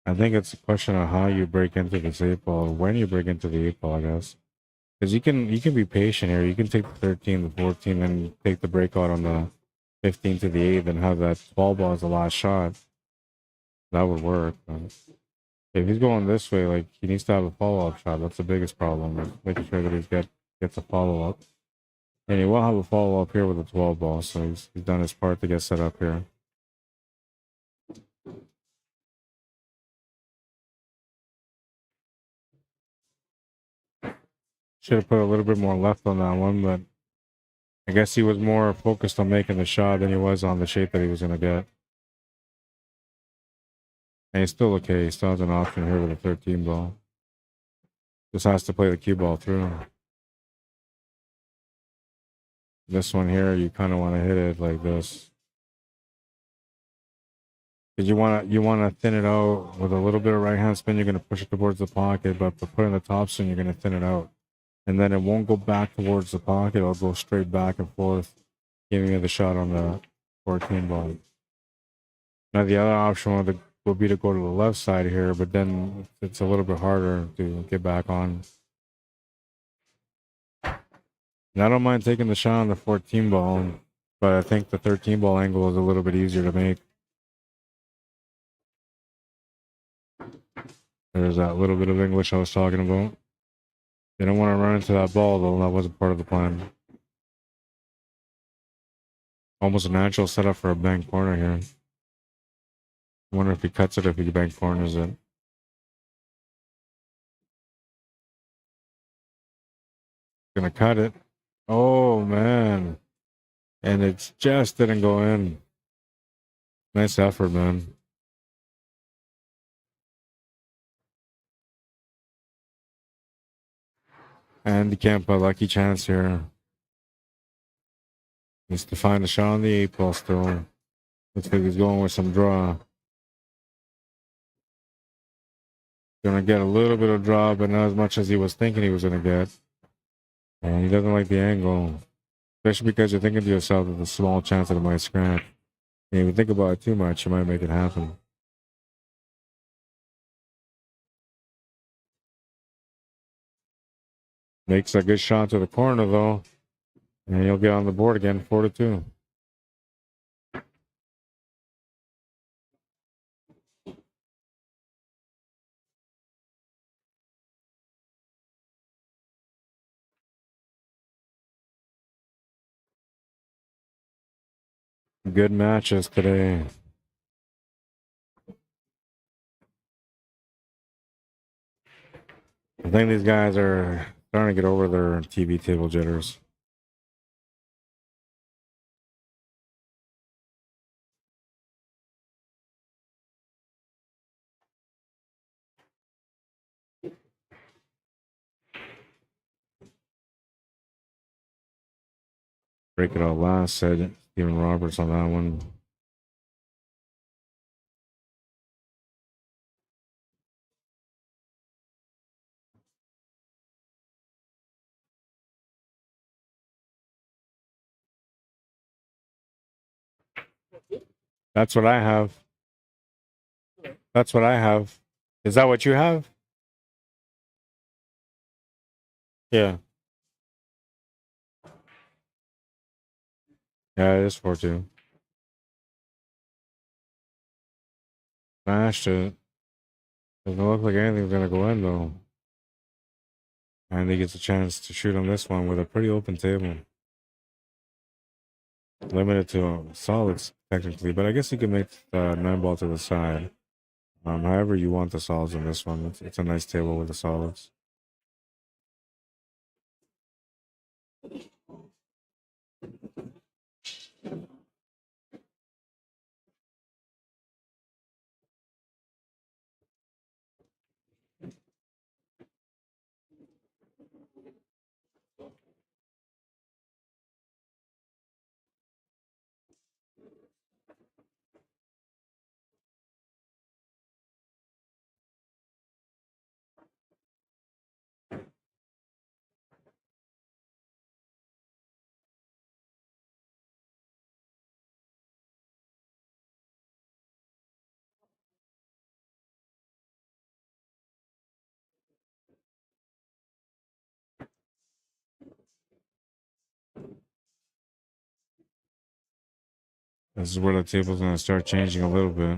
I think it's a question of how you break into this 8-ball, when you break into the 8-ball, I guess. Because you can be patient here. You can take the 13, the 14, and take the breakout on the 15 to the 8, and have that 12 ball as the last shot. That would work. But if he's going this way, like, he needs to have a follow-up shot. That's the biggest problem, is making sure that he gets a follow-up. And he will have a follow-up here with a 12 ball, so he's done his part to get set up here. Should have put a little bit more left on that one, but I guess he was more focused on making the shot than he was on the shape that he was going to get. And he's still okay. He still has an option here with a 13 ball. Just has to play the cue ball through. This one here, you kind of want to hit it like this. Because you want to thin it out with a little bit of right hand spin. You're going to push it towards the pocket, but for putting the top spin, you're going to thin it out. And then it won't go back towards the pocket. It'll go straight back and forth, giving you the shot on the 14 ball. Now, the other option would be to go to the left side here, but then it's a little bit harder to get back on. And I don't mind taking the shot on the 14 ball, but I think the 13 ball angle is a little bit easier to make. There's that little bit of English I was talking about. They don't want to run into that ball, though. That wasn't part of the plan. Almost a natural setup for a bank corner here. I wonder if he cuts it, if he bank corners it. Gonna cut it. Oh, man. And it just didn't go in. Nice effort, man. Handicap a lucky chance here. Needs to find a shot on the 8 ball still. Looks like he's going with some draw. Gonna get a little bit of draw, but not as much as he was thinking he was gonna get. And he doesn't like the angle. Especially because you're thinking to yourself there's a small chance that it might scratch. And if you think about it too much, you might make it happen. Makes a good shot to the corner though. And he'll get on the board again, 4-2. Good matches today. I think these guys are starting to get over their TV table jitters. Break it out last, said Stephen Roberts on that one. That's what I have. That's what I have. Is that what you have? Yeah. Yeah, it is 4-2. Smashed it. Doesn't look like anything's gonna go in though. And he gets a chance to shoot on this one with a pretty open table. Limited to solids technically, but I guess you can make the 9 ball to the side. However you want the solids on this one. It's a nice table with the solids. This is where the table's gonna start changing a little bit.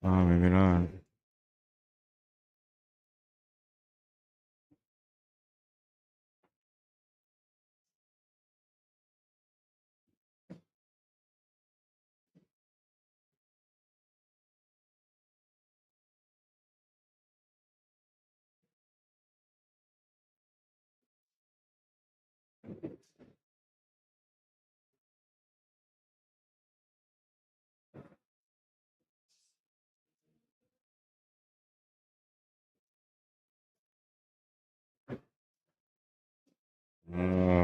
Oh, maybe not.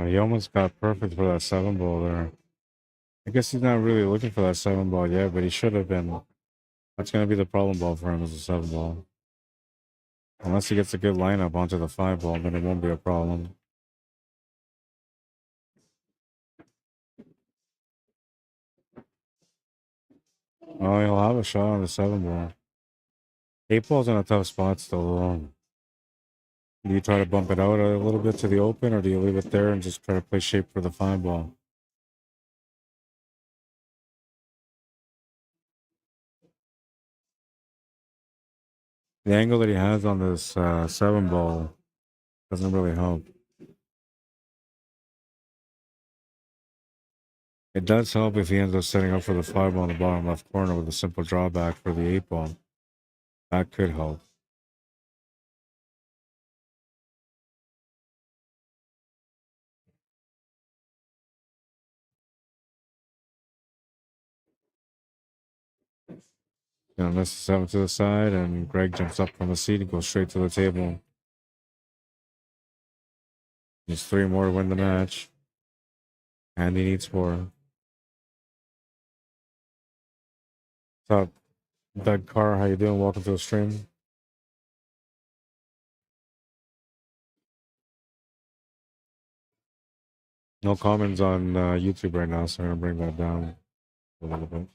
He almost got perfect for that 7 ball there. I guess he's not really looking for that 7 ball yet, but he should have been. That's gonna be the problem ball for him, is the 7 ball. Unless he gets a good lineup onto the 5 ball, then it won't be a problem. Oh, he'll have a shot on the 7 ball. 8 ball's in a tough spot still, though. Do you try to bump it out a little bit to the open, or do you leave it there and just try to play shape for the 5 ball? The angle that he has on this 7 ball doesn't really help. It does help if he ends up setting up for the 5 ball in the bottom left corner with a simple drawback for the 8 ball. That could help. Gonna miss the 7 to the side, and Gregg jumps up from the seat and goes straight to the table. Needs 3 more to win the match. And he needs 4. What's up, Doug Carr? How you doing? Welcome to the stream. No comments on YouTube right now, so I'm gonna bring that down a little bit.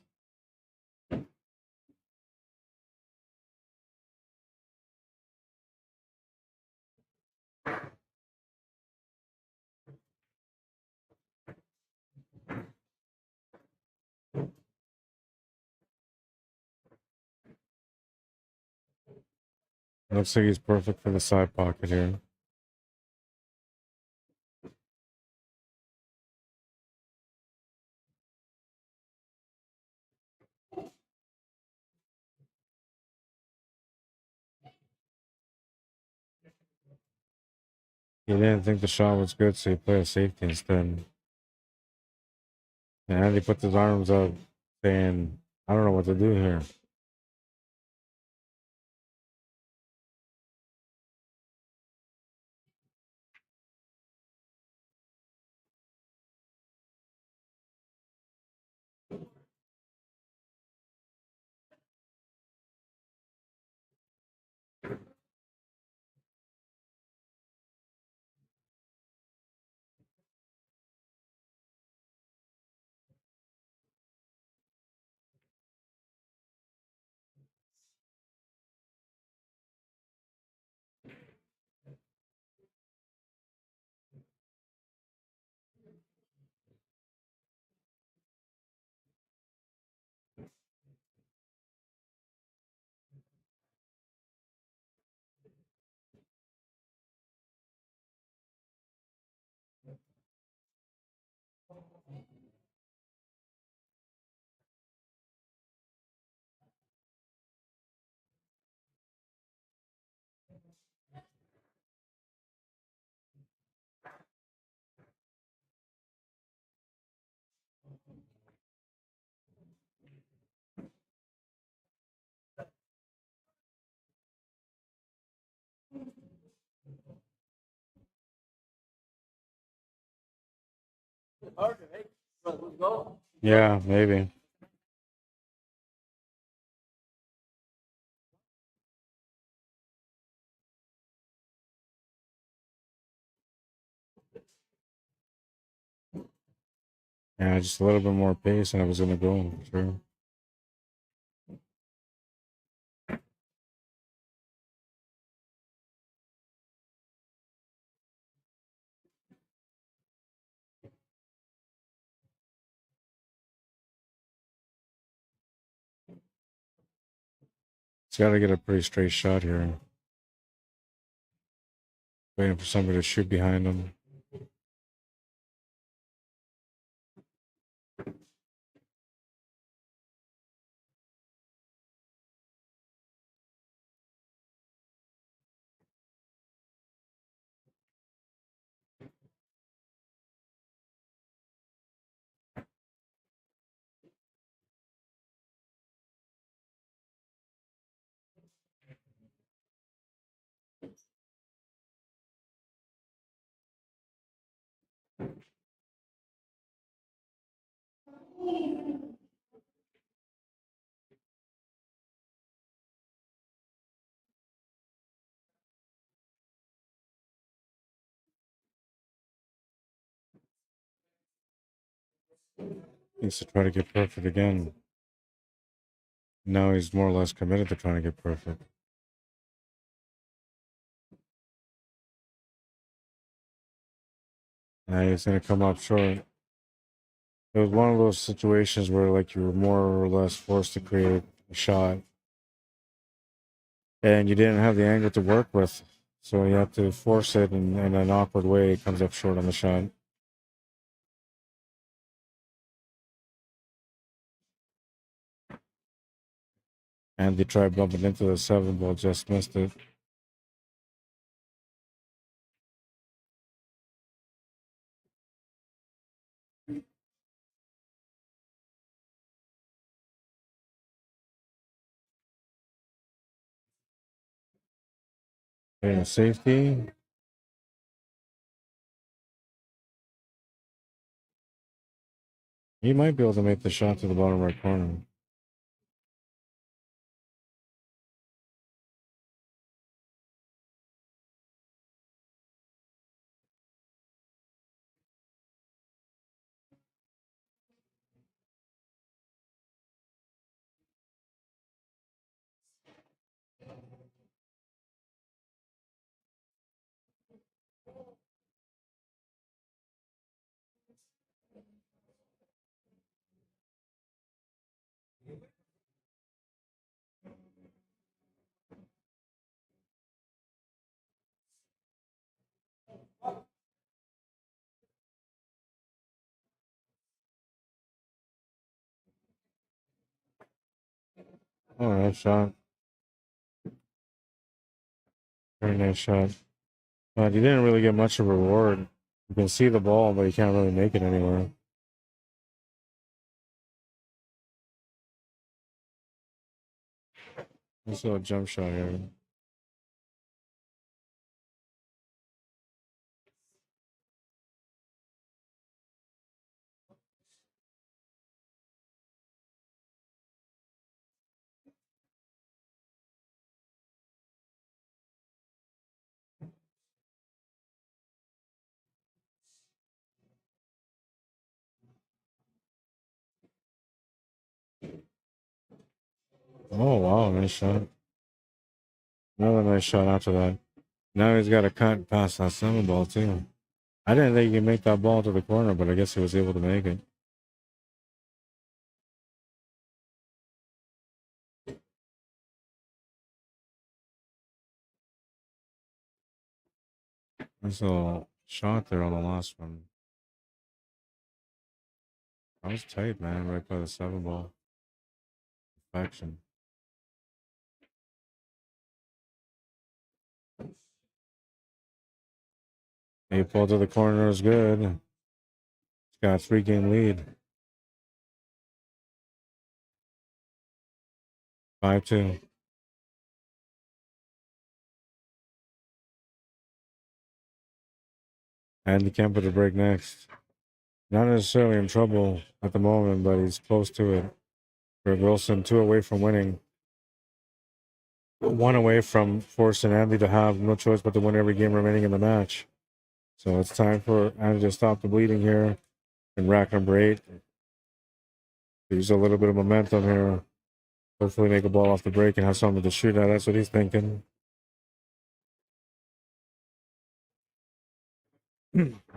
Looks like he's perfect for the side pocket here. He didn't think the shot was good, so he played a safety instead. And he put his arms up, saying, I don't know what to do here. Yeah, maybe. Yeah, just a little bit more pace and I was gonna go, sure. He's gotta get a pretty straight shot here. Waiting for somebody to shoot behind him. Needs to try to get perfect again. Now he's more or less committed to trying to get perfect. Now he's gonna come up short. It was one of those situations where like you were more or less forced to create a shot. And you didn't have the angle to work with. So you have to force it in an awkward way. It comes up short on the shot. And they tried bumping into the 7 ball, just missed it. And safety. He might be able to make the shot to the bottom right corner. All right, shot. Very nice shot. But he didn't really get much of a reward. You can see the ball, but you can't really make it anywhere. Let's do a jump shot here. Oh, wow, nice shot. Another nice shot after that. Now he's got to cut past that 7 ball, too. I didn't think he could make that ball to the corner, but I guess he was able to make it. Nice little shot there on the last one. That was tight, man, right by the 7 ball. Perfection. He pulled to the corner is good. He's got a 3-game lead. 5-2. Handicap with a break next. Not necessarily in trouble at the moment, but he's close to it. Greg Wilson, 2 away from winning. 1 away from forcing Andy to have no choice but to win every game remaining in the match. So it's time for Andy to stop the bleeding here in rack number 8. Use a little bit of momentum here. Hopefully make a ball off the break and have something to shoot at. That's what he's thinking.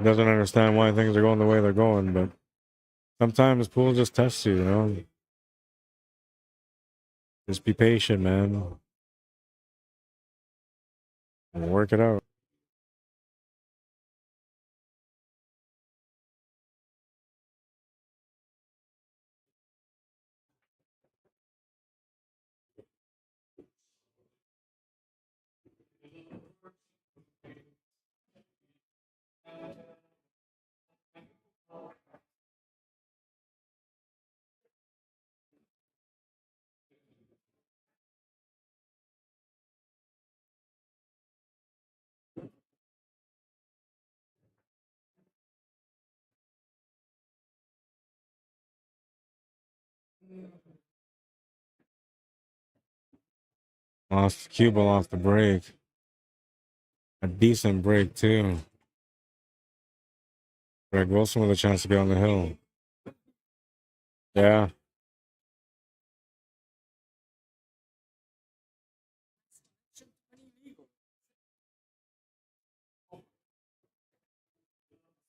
Doesn't understand why things are going the way they're going, but sometimes pool just tests you, you know. Just be patient, man. And work it out. Lost the cue ball off the break. A decent break, too. Greg Wilson with a chance to get on the hill. Yeah.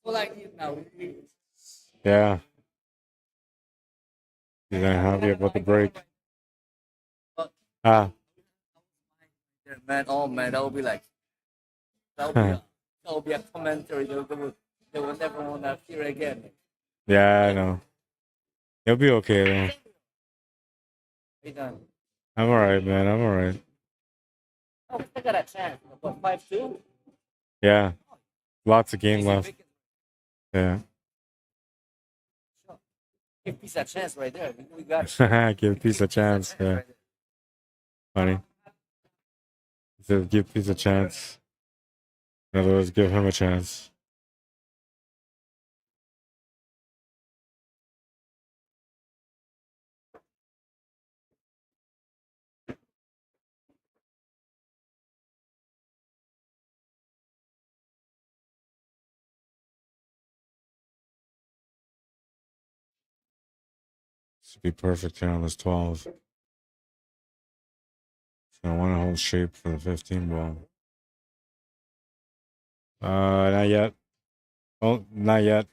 All I need now. Yeah. He's not happy about the break. Ah. Man, oh man, that would be like, that would be a commentary. They will never want to hear again. Yeah, I know. He'll be okay, though. Be done. I'm all right, man. I'm all right. Oh, I got a chance. What, 5-2? Yeah. Lots of game left. Yeah. Give Peace a chance right there. We got it. Give Peace a chance. Yeah. Funny. He says give Peace a chance. In other words, give him a chance. Should be perfect here on this 12. So I want to hold shape for the 15 ball. Not yet. Oh, not yet.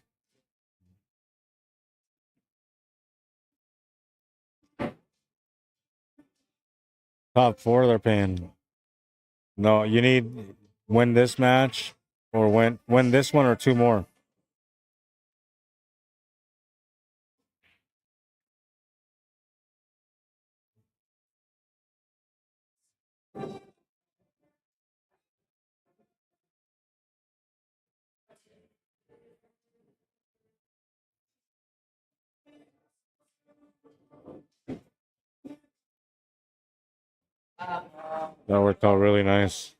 Top 4 they're paying. No, you need win this match or win this one or 2 more. That worked out really nice.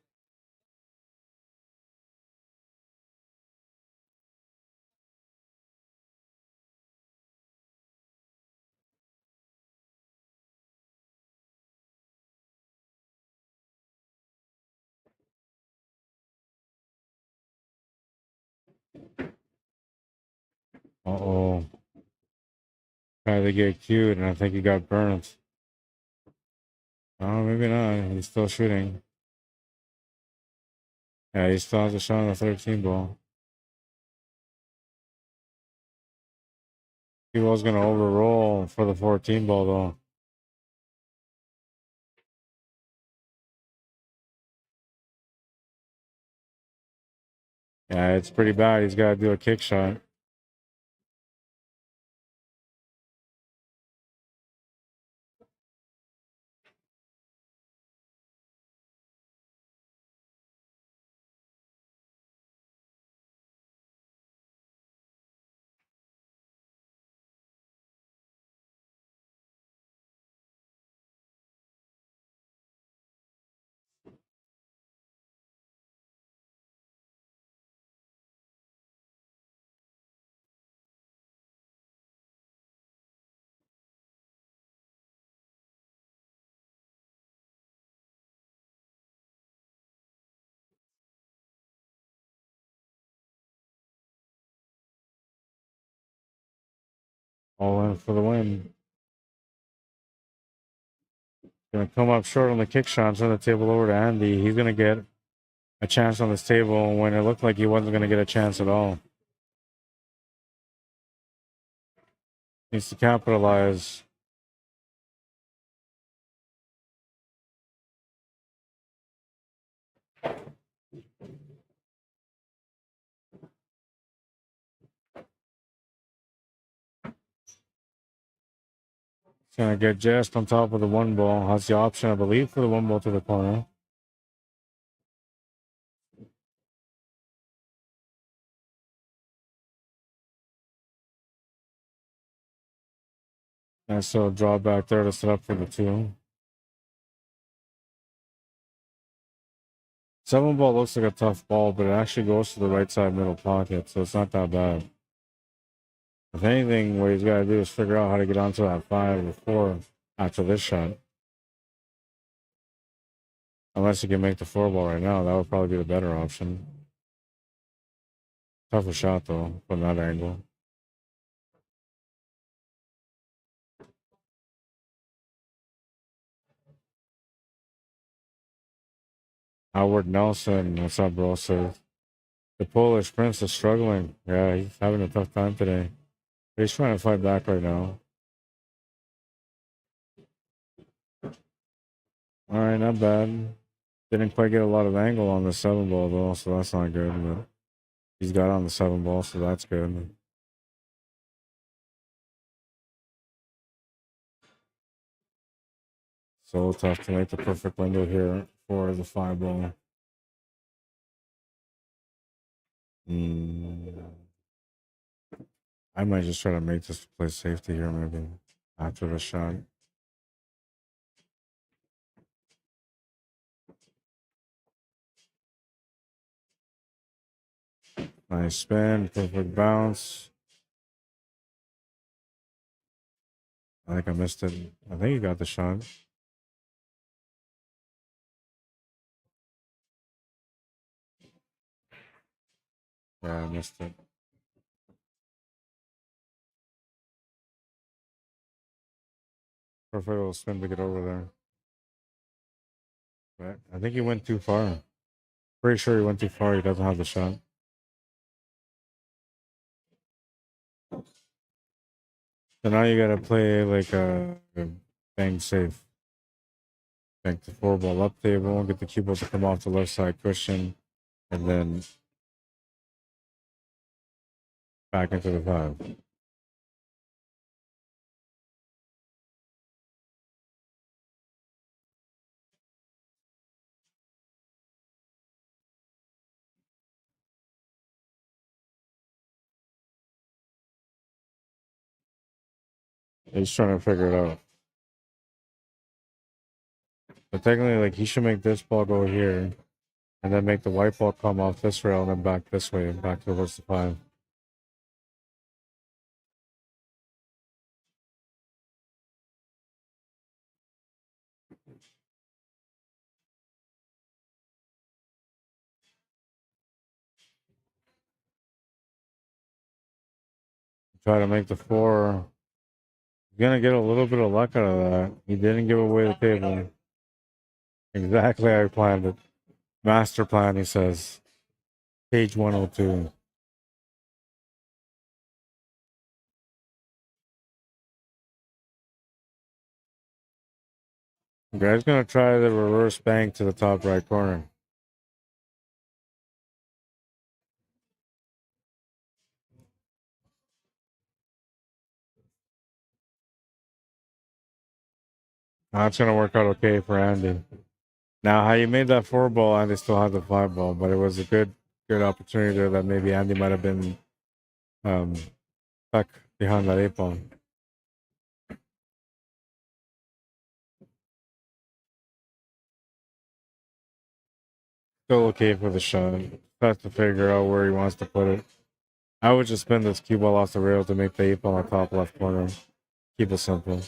Uh-oh. Tried to get cute, and I think he got burnt. Oh, maybe not. He's still shooting. Yeah, he still has a shot on the 13 ball. He was going to overroll for the 14 ball, though. Yeah, it's pretty bad. He's got to do a kick shot. All in for the win. Gonna come up short on the kick shot, turn the table over to Andy. He's gonna get a chance on this table when it looked like he wasn't gonna get a chance at all. Needs to capitalize. Gonna get just on top of the one ball. Has the option, I believe, for the one ball to the corner. And so draw back there to set up for the 2. 7 ball looks like a tough ball, but it actually goes to the right side middle pocket, so it's not that bad. If anything, what he's got to do is figure out how to get onto that 5 or 4 after this shot. Unless he can make the 4 ball right now, that would probably be the better option. Tougher shot though, from that angle. Howard Nelson, what's up, bro? So the Polish Prince is struggling. Yeah, he's having a tough time today. He's trying to fight back right now. All right, not bad. Didn't quite get a lot of angle on the 7 ball though, so that's not good. But he's got on the 7 ball, so that's good. So tough to make the perfect window here for the 5 ball. I might just try to make this play safety here, maybe after the shot. Nice spin, perfect bounce. I think I missed it. I think he got the shot. Yeah, I missed it. Perfect little spin to get over there. But I think he went too far. Pretty sure he went too far. He doesn't have the shot. So now you gotta play like a bang safe. Bank the 4 ball up table, get the cue ball to come off the left side cushion, and then back into the 5. He's trying to figure it out. But technically, like, he should make this ball go here, and then make the white ball come off this rail, and then back this way, and back towards the 5. Try to make the 4. He's gonna get a little bit of luck out of that. He didn't give away the table. Exactly how he planned it. Master plan, he says. Page 102. Greg's gonna try the reverse bank to the top right corner. That's gonna work out okay for Andy. Now, how you made that 4 ball, Andy still had the 5 ball, but it was a good opportunity there that maybe Andy might have been stuck behind that 8 ball. Still okay for the shot. Has to figure out where he wants to put it. I would just spin this cue ball off the rail to make the 8 ball on the top left corner. Keep it simple.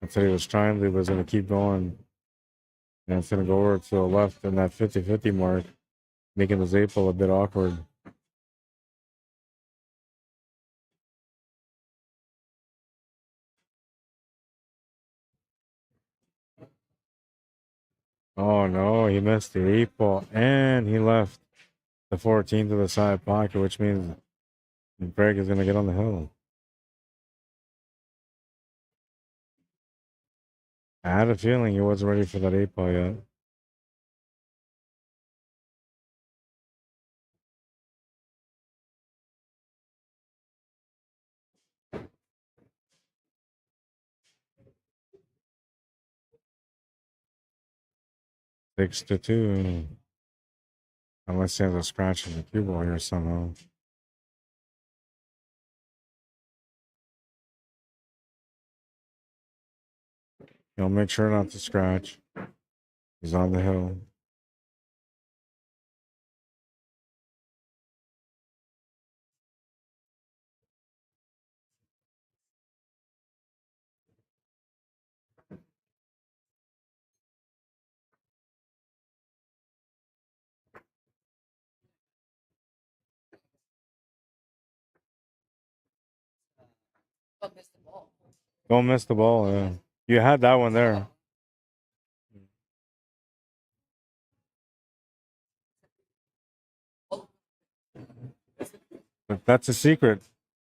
That's what he was trying to do, but he's going to keep going. And it's going to go over to the left in that 50-50 mark. making this 8-ball a bit awkward. Oh no, he missed the 8-ball and he left the 14 to the side pocket, which means Gregg is going to get on the hill. I had a feeling he wasn't ready for that 8-ball yet. Six to 2. Unless he has a scratch in the cue ball here somehow. He'll make sure not to scratch. He's on the hill. Don't miss the ball. Don't miss the ball. Yeah. You had that one there. But that's a secret.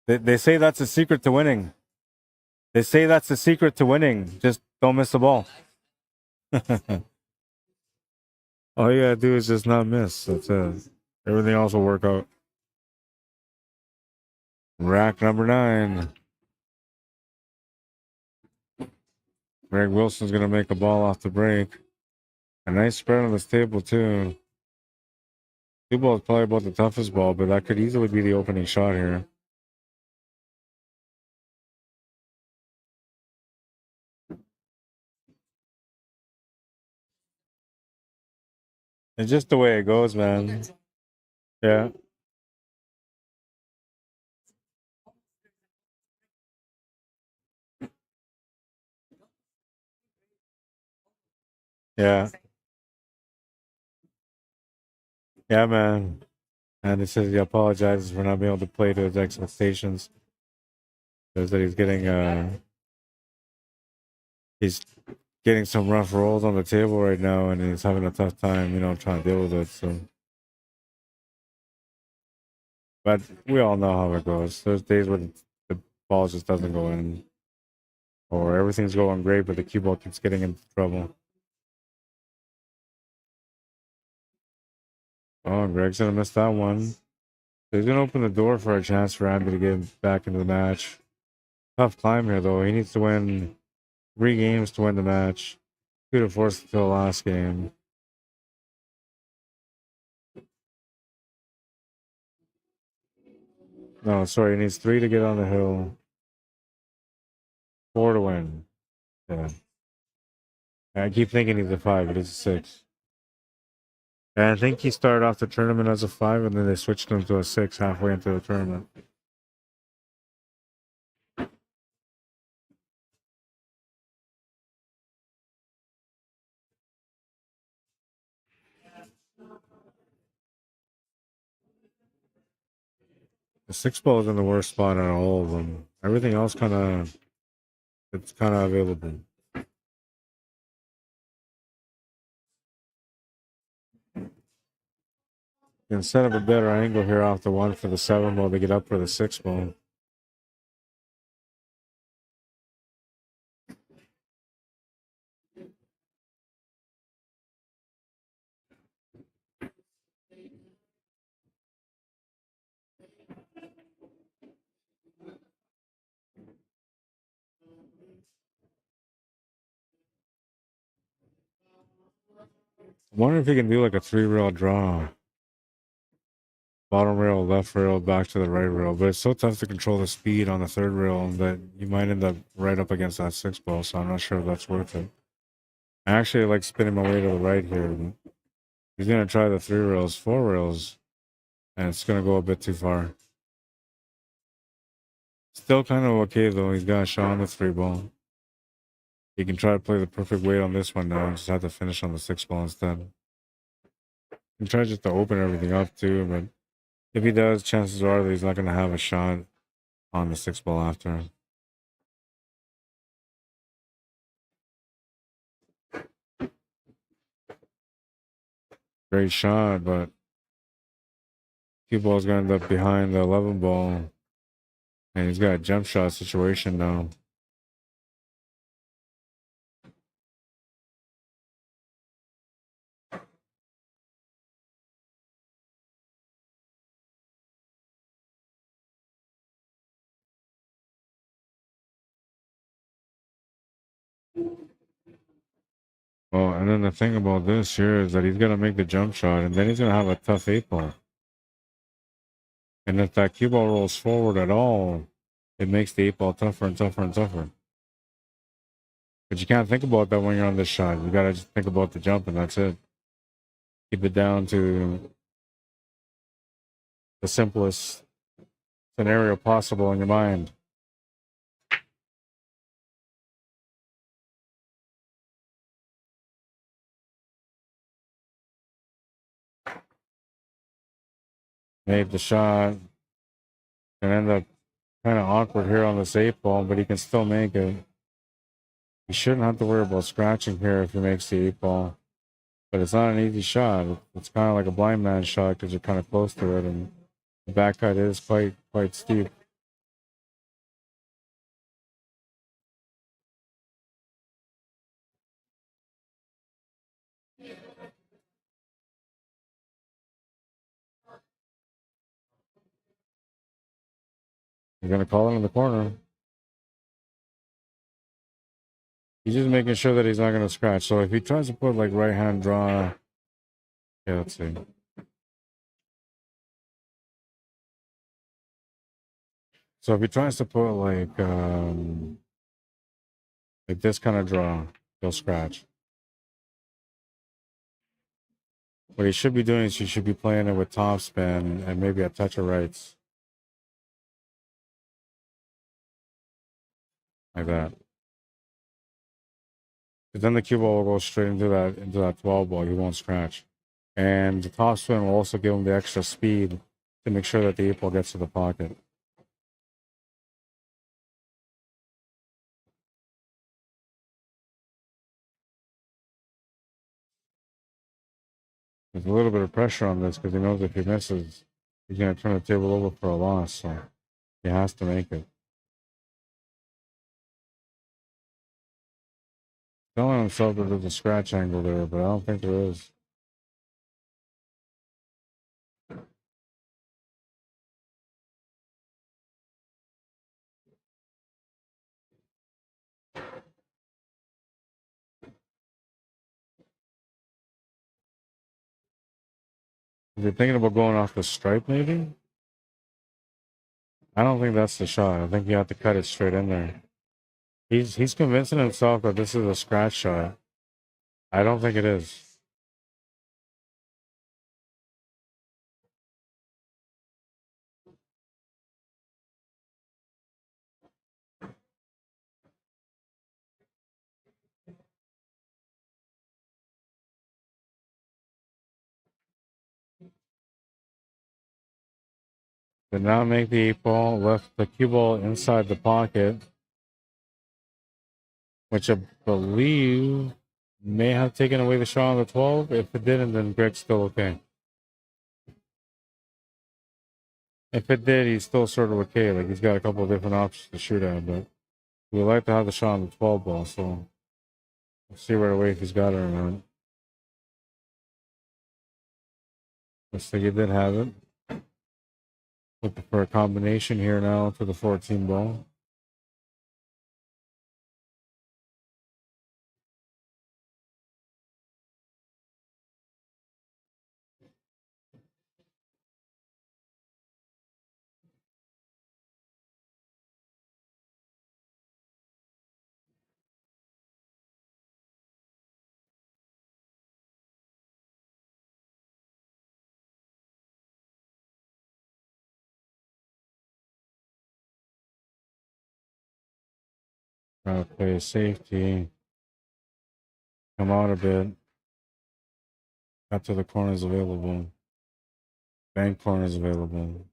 They say that's a secret to winning. They say that's the secret to winning. Just don't miss the ball. All you gotta do is just not miss. That's it. Everything else will work out. Rack number 9. Gregg Wilson's gonna make a ball off the break. A nice spread on this table too. 2-ball is probably about the toughest ball, but that could easily be the opening shot here. It's just the way it goes, man. Yeah. Yeah. Yeah, man. And it says he apologizes for not being able to play to his expectations. Says that he's getting some rough rolls on the table right now, and he's having a tough time, trying to deal with it. So, but we all know how it goes. There's days when the ball just doesn't go in, or everything's going great, but the cue ball keeps getting into trouble. Oh, Gregg's gonna miss that one. So he's gonna open the door for a chance for Abby to get back into the match. Tough climb here, though. He needs to win 3 games to win the match. 2 to force it to the last game. No, sorry, he needs 3 to get on the hill. 4 to win. Yeah. I keep thinking he's a 5, but he's a 6. And I think he started off the tournament as a 5, and then they switched him to a 6 halfway into the tournament. The 6-ball is in the worst spot on all of them. Everything else it's kind of available. Instead of a better angle here off the 1 for the 7-ball, they get up for the 6-ball. I wonder if he can do like a 3-rail draw. Bottom rail, left rail, back to the right rail. But it's so tough to control the speed on the 3rd rail that you might end up right up against that 6-ball, so I'm not sure if that's worth it. I actually like spinning my way to the right here. He's going to try the 3 rails, 4 rails, and it's going to go a bit too far. Still kind of okay, though. He's got a shot on the 3-ball. He can try to play the perfect weight on this one now and just have to finish on the 6-ball instead. He tries just to open everything up too, but if he does, chances are that he's not going to have a shot on the 6 ball after. Great shot, but cue ball's going to end up behind the 11 ball. And he's got a jump shot situation now. Well, and then the thing about this here is that he's going to make the jump shot, and then he's going to have a tough 8 ball. And if that cue ball rolls forward at all, it makes the 8 ball tougher and tougher and tougher. But you can't think about that when you're on this shot. You got to just think about the jump, and that's it. Keep it down to the simplest scenario possible in your mind. Made the shot. And end up kind of awkward here on this 8 ball, but he can still make it. He shouldn't have to worry about scratching here if he makes the 8 ball. But it's not an easy shot. It's kind of like a blind man shot because you're kind of close to it, and the back cut is quite steep. You're gonna call it in the corner. He's just making sure that he's not gonna scratch. So if he tries to put like right hand draw, yeah, let's see. So if he tries to put like this kind of draw, he'll scratch. What he should be doing is he should be playing it with topspin and maybe a touch of rights. Like that. But then the cue ball will go straight into that 12 ball. He won't scratch. And the topspin will also give him the extra speed to make sure that the 8 ball gets to the pocket. There's a little bit of pressure on this because he knows if he misses, he's going to turn the table over for a loss. So he has to make it. Telling himself that there's a scratch angle there, but I don't think there is. If you're thinking about going off the stripe, maybe? I don't think that's the shot. I think you have to cut it straight in there. He's convincing himself that this is a scratch shot. I don't think it is. Did not make the 8 ball, left the cue ball inside the pocket, which I believe may have taken away the shot on the 12. If it didn't, then Gregg's still okay. If it did, he's still sort of okay. Like, he's got a couple of different options to shoot at, but we would like to have the shot on the 12 ball, so we'll see right away if he's got it or not. Looks like he did have it. Looking for a combination here now to the 14 ball. Trying to play safety. Come out a bit. Cut to the corners available. Bank corners available.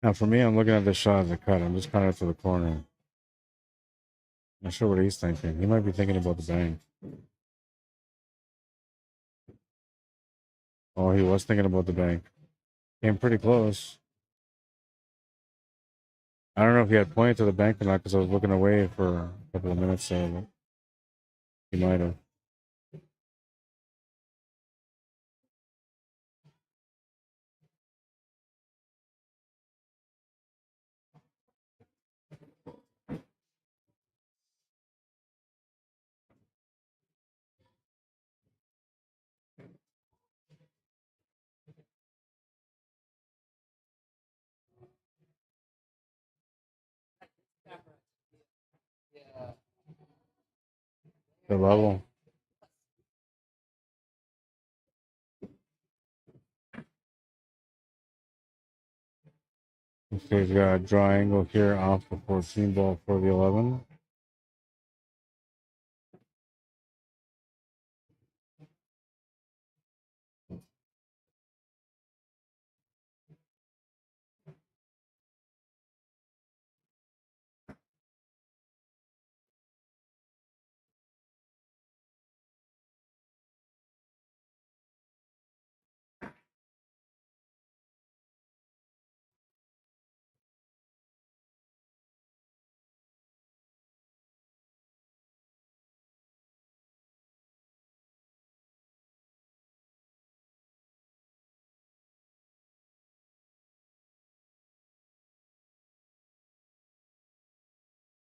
Now, for me, I'm looking at the shot as a cut. I'm just cutting it to the corner. Not sure what he's thinking. He might be thinking about the bank. Oh, he was thinking about the bank. Came pretty close. I don't know if he had pointed to the bank or not because I was looking away for a couple of minutes. So he might have. The level. Okay, he's got a draw angle here off the 14 ball for the 11.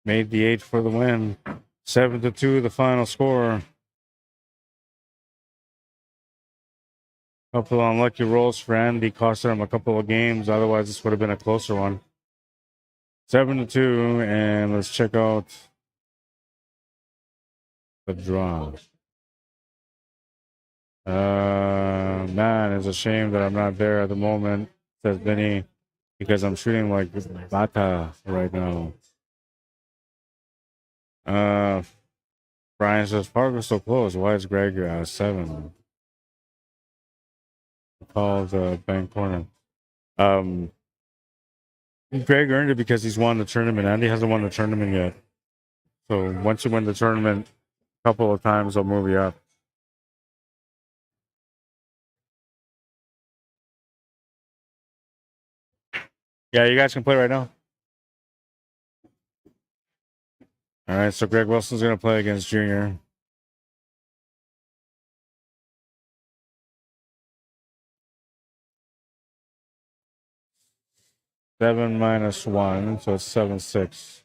Made the 8 for the win. 7-2, the final score. Couple of unlucky rolls for Andy. Costed him a couple of games. Otherwise, this would have been a closer one. 7-2, and let's check out the draw. Man, it's a shame that I'm not there at the moment, says Vinny, because I'm shooting like Bata right now. Brian says, Fargo's so close. Why is Gregg 7? Called bank corner. Gregg earned it because he's won the tournament. Andy hasn't won the tournament yet. So once you win the tournament a couple of times, they'll move you up. Yeah, you guys can play right now. All right, so Gregg Wilson's going to play against Junior. Seven minus 1, so it's 7-6.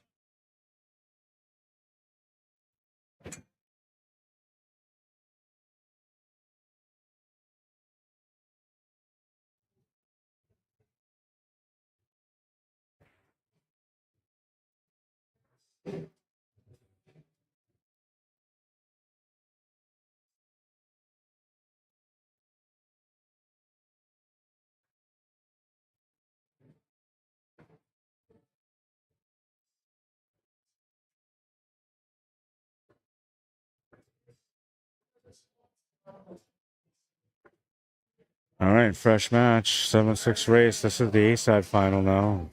All right, fresh match, 7-6 race. This is the A-side final now.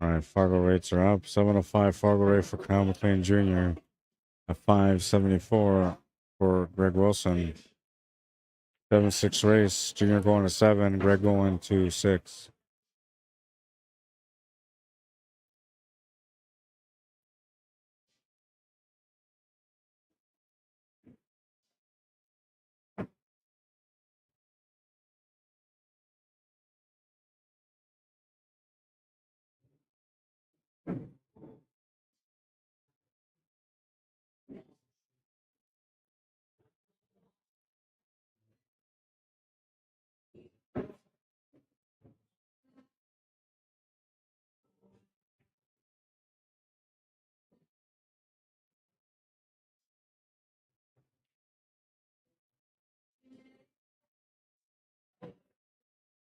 All right, Fargo rates are up. 705 Fargo rate for Kyle McLean Jr. A 574 for Greg Wilson. 7-6 race. Junior going to 7. Greg going to 6.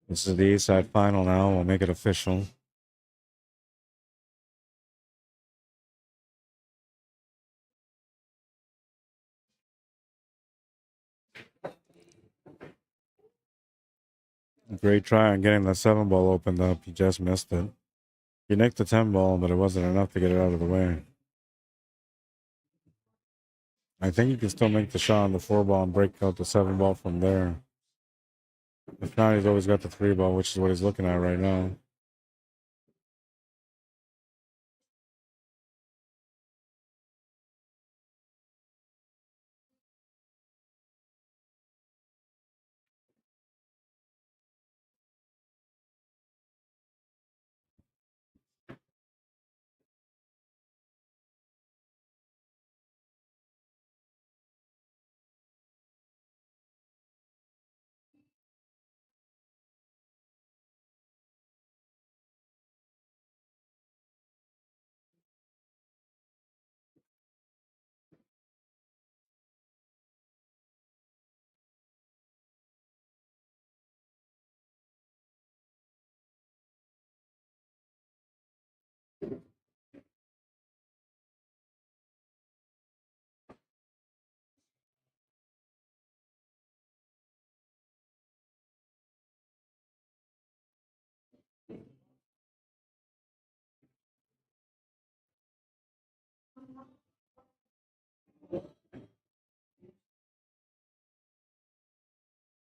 This is the East Side final now. We'll make it official. Great try on getting the 7 ball opened up. He just missed it. He nicked the 10 ball, but it wasn't enough to get it out of the way. I think he can still make the shot on the 4 ball and break out the 7 ball from there. If not, he's always got the 3 ball, which is what he's looking at right now.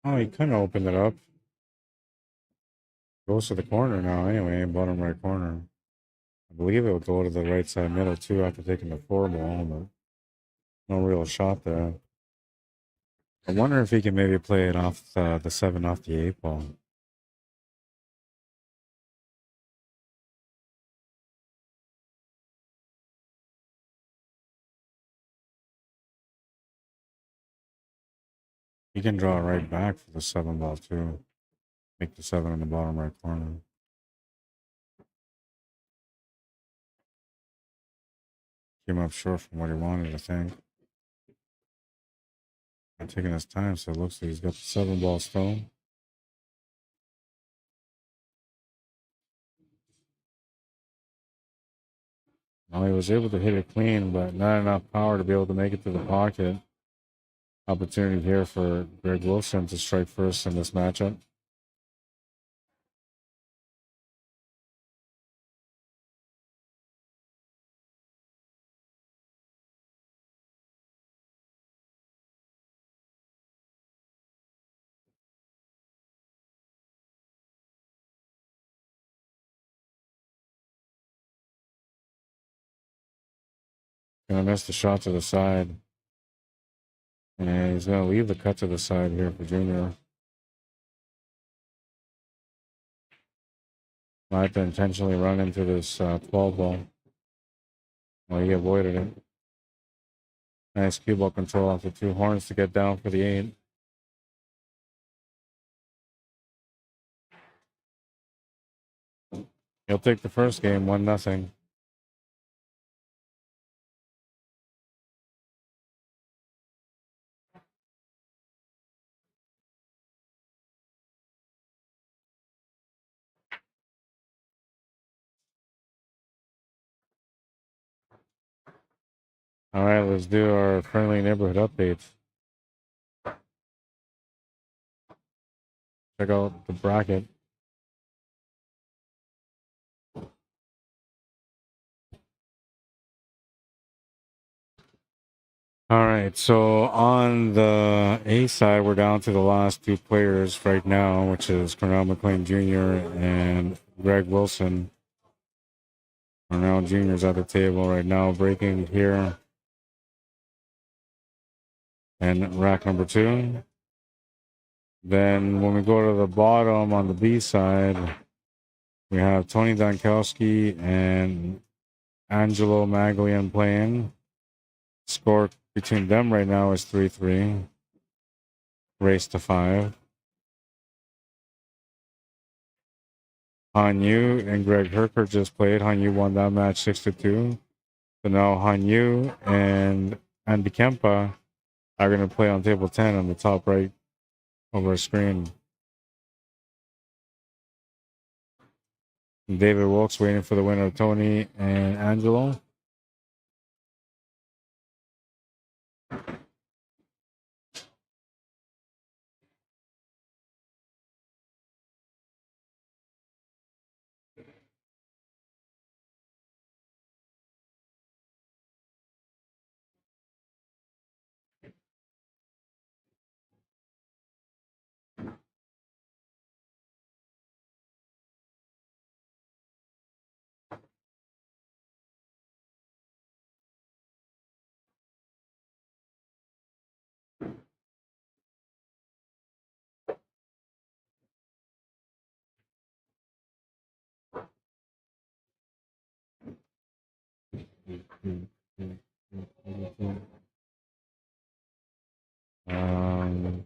Oh, he kind of opened it up. Goes to the corner now anyway, bottom right corner. I believe it would go to the right side middle too after taking the 4 ball, but no real shot there. I wonder if he can maybe play it off the 7 off the 8 ball. He can draw it right back for the 7 ball too. Make the 7 in the bottom right corner. Came up short from what he wanted, I think. I'm taking his time, so it looks like he's got the 7 ball still. Well, he was able to hit it clean, but not enough power to be able to make it to the pocket. Opportunity here for Greg Wilson to strike first in this matchup. Gonna miss the shot to the side. And he's gonna leave the cut to the side here for Junior. Might have to intentionally run into this 12 ball. Well, he avoided it. Nice cue ball control off the 2 horns to get down for the 8. He'll take the first game, 1-0. All right, let's do our friendly neighborhood updates. Check out the bracket. All right, so on the A side, we're down to the last two players right now, which is Cornell McLean Jr. and Greg Wilson. Cornell Jr. is at the table right now, breaking here. And rack number 2. Then when we go to the bottom on the B side, we have Tony Donkowski and Angelo Maglian playing. Score between them right now is 3-3. Race to 5. Han Yu and Greg Herker just played. Han Yu won that match 6-2. So now Han Yu and Andy Kempa are going to play on table 10 on the top right of our screen. David Wilkes waiting for the winner of Tony and Angelo. Um,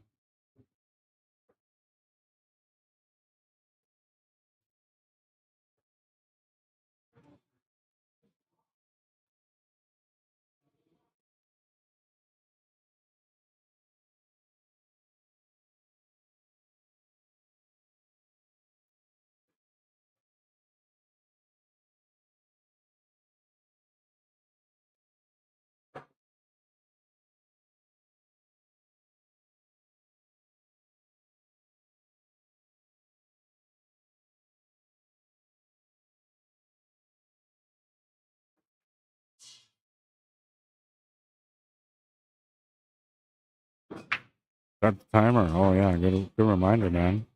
Start the timer. Oh yeah, good reminder, man.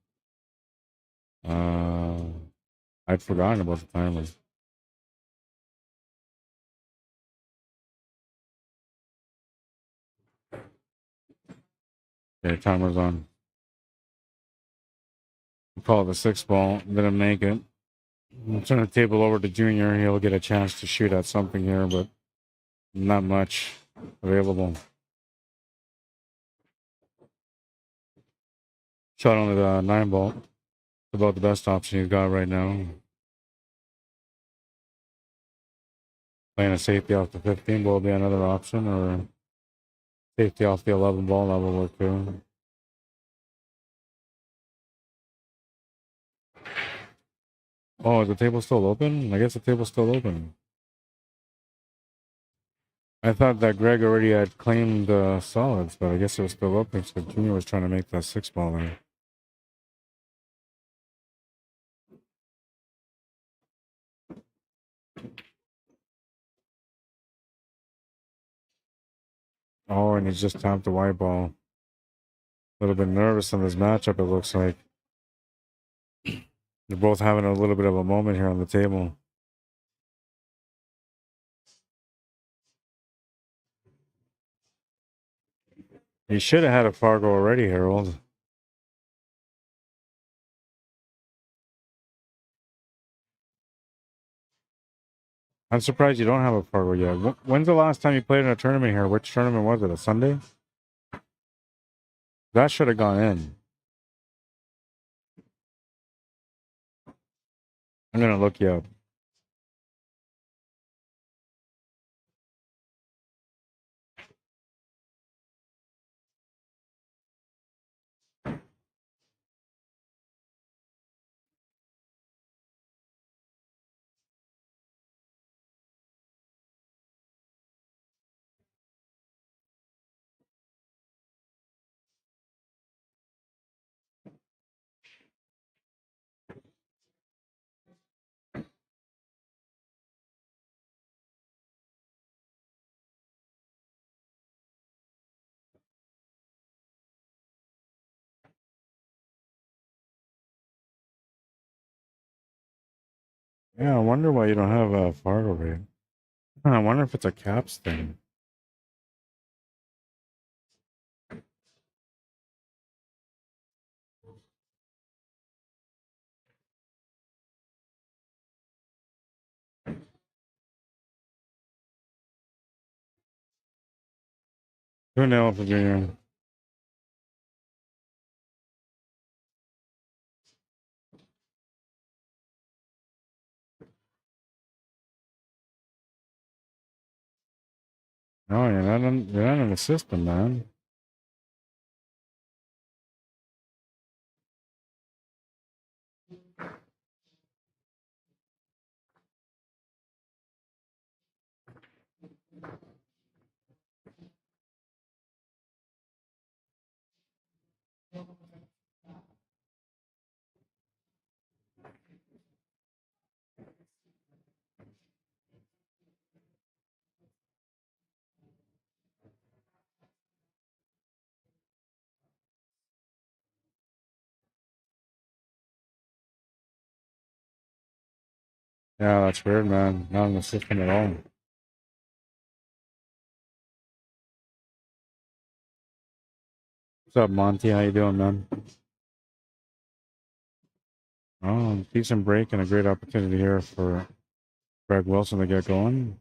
I'd forgotten about the timer. Okay, timer's on. We'll call it the 6th ball. Didn't make it. We'll turn the table over to Junior. He'll get a chance to shoot at something here, but not much available. Shot on the 9 ball. About the best option he's got right now. Playing a safety off the 15 ball will be another option, or safety off the 11 ball, that will work too. Oh, is the table still open? I guess the table's still open. I thought that Greg already had claimed solids, but I guess it was still open because Junior was trying to make that 6 ball there. Oh, and he's just tapped the white ball. A little bit nervous in this matchup, it looks like. They're both having a little bit of a moment here on the table. He should have had a Fargo already, Harold. I'm surprised you don't have a Fargo yet. When's the last time you played in a tournament here? Which tournament was it? A Sunday? That should have gone in. I'm going to look you up. Yeah, I wonder why you don't have a Fargo rate. I wonder if it's a caps thing. Who knows if you're no, you're not in the system, man. Yeah, that's weird, man. Not in the system at all. What's up, Monty? How you doing, man? Oh, decent break and a great opportunity here for Greg Wilson to get going.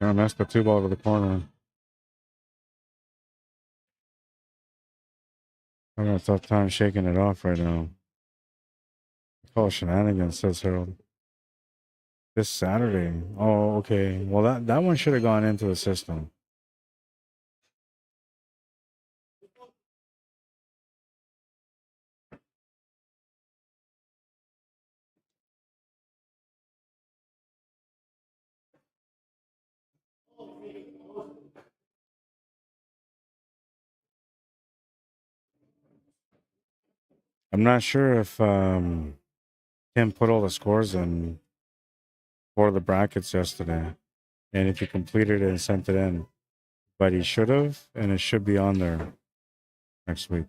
Yeah, messed the two ball to the corner. I'm having a tough time shaking it off right now. Call shenanigans, says Harold. This Saturday. Oh, okay. Well, that one should have gone into the system. I'm not sure if Tim put all the scores in for the brackets yesterday, and if he completed it and sent it in, but he should have, and it should be on there next week.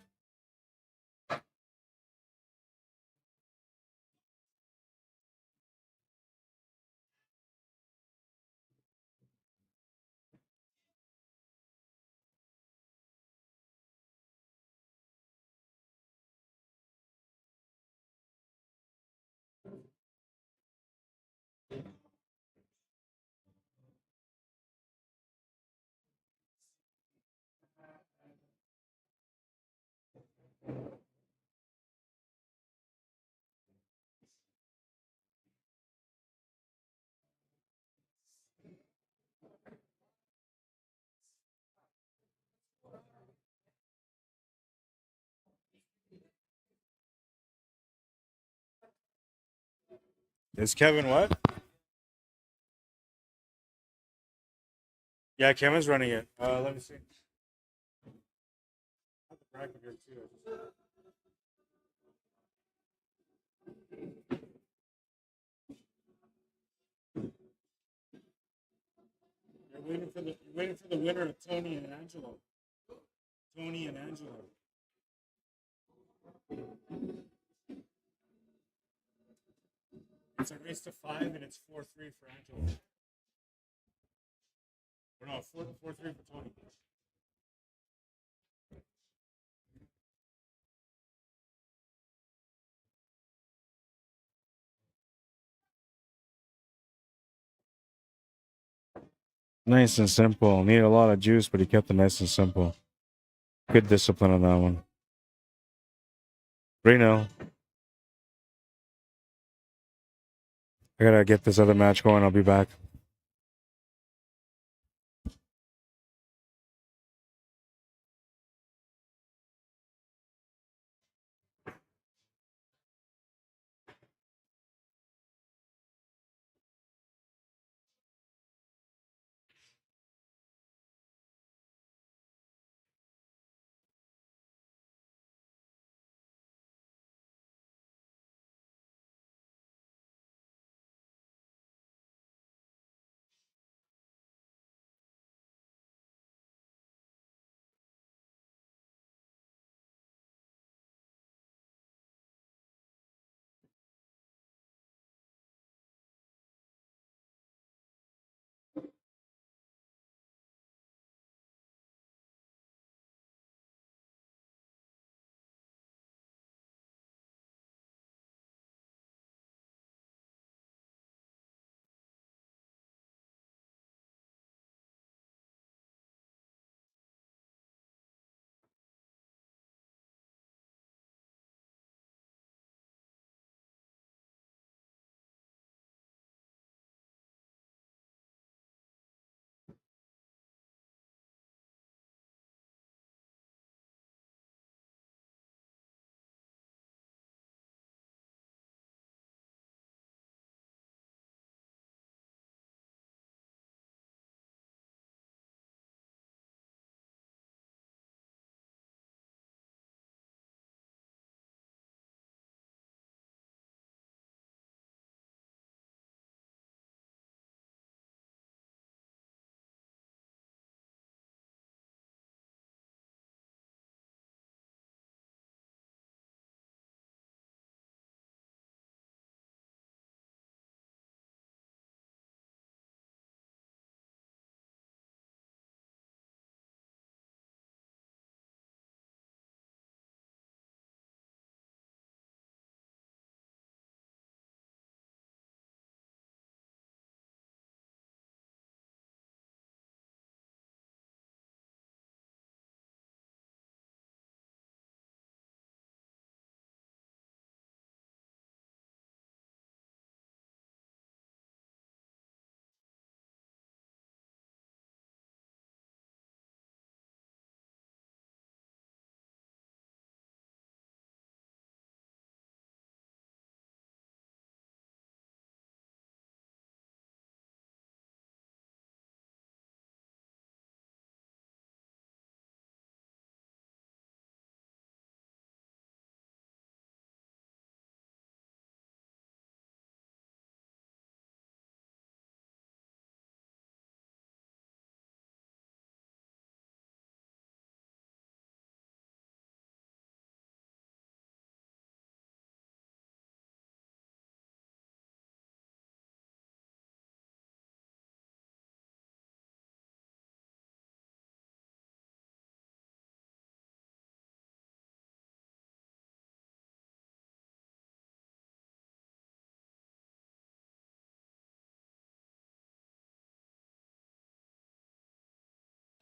Is Kevin what? Yeah, Kevin's running it. Let me see. Have the bracket here too. You're waiting for the winner of Tony and Angelo. Tony and Angelo. It's a race to 5, and it's 4-3 for Angelo. Or no, 4-3 for Tony. Nice and simple. Need a lot of juice, but he kept it nice and simple. Good discipline on that one. Reno. I gotta get this other match going. I'll be back.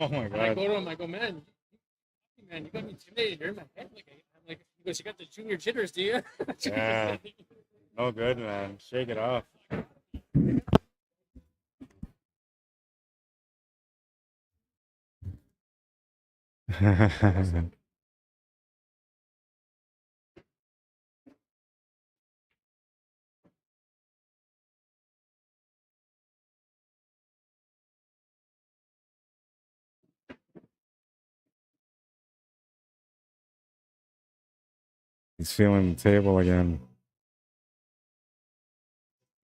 Oh my And I god. go to him, I go, man, you got me intimidated. You're in my head. I'm like, he goes, you got the junior jitters, do you? Yeah. No good, man. Shake it off. He's feeling the table again.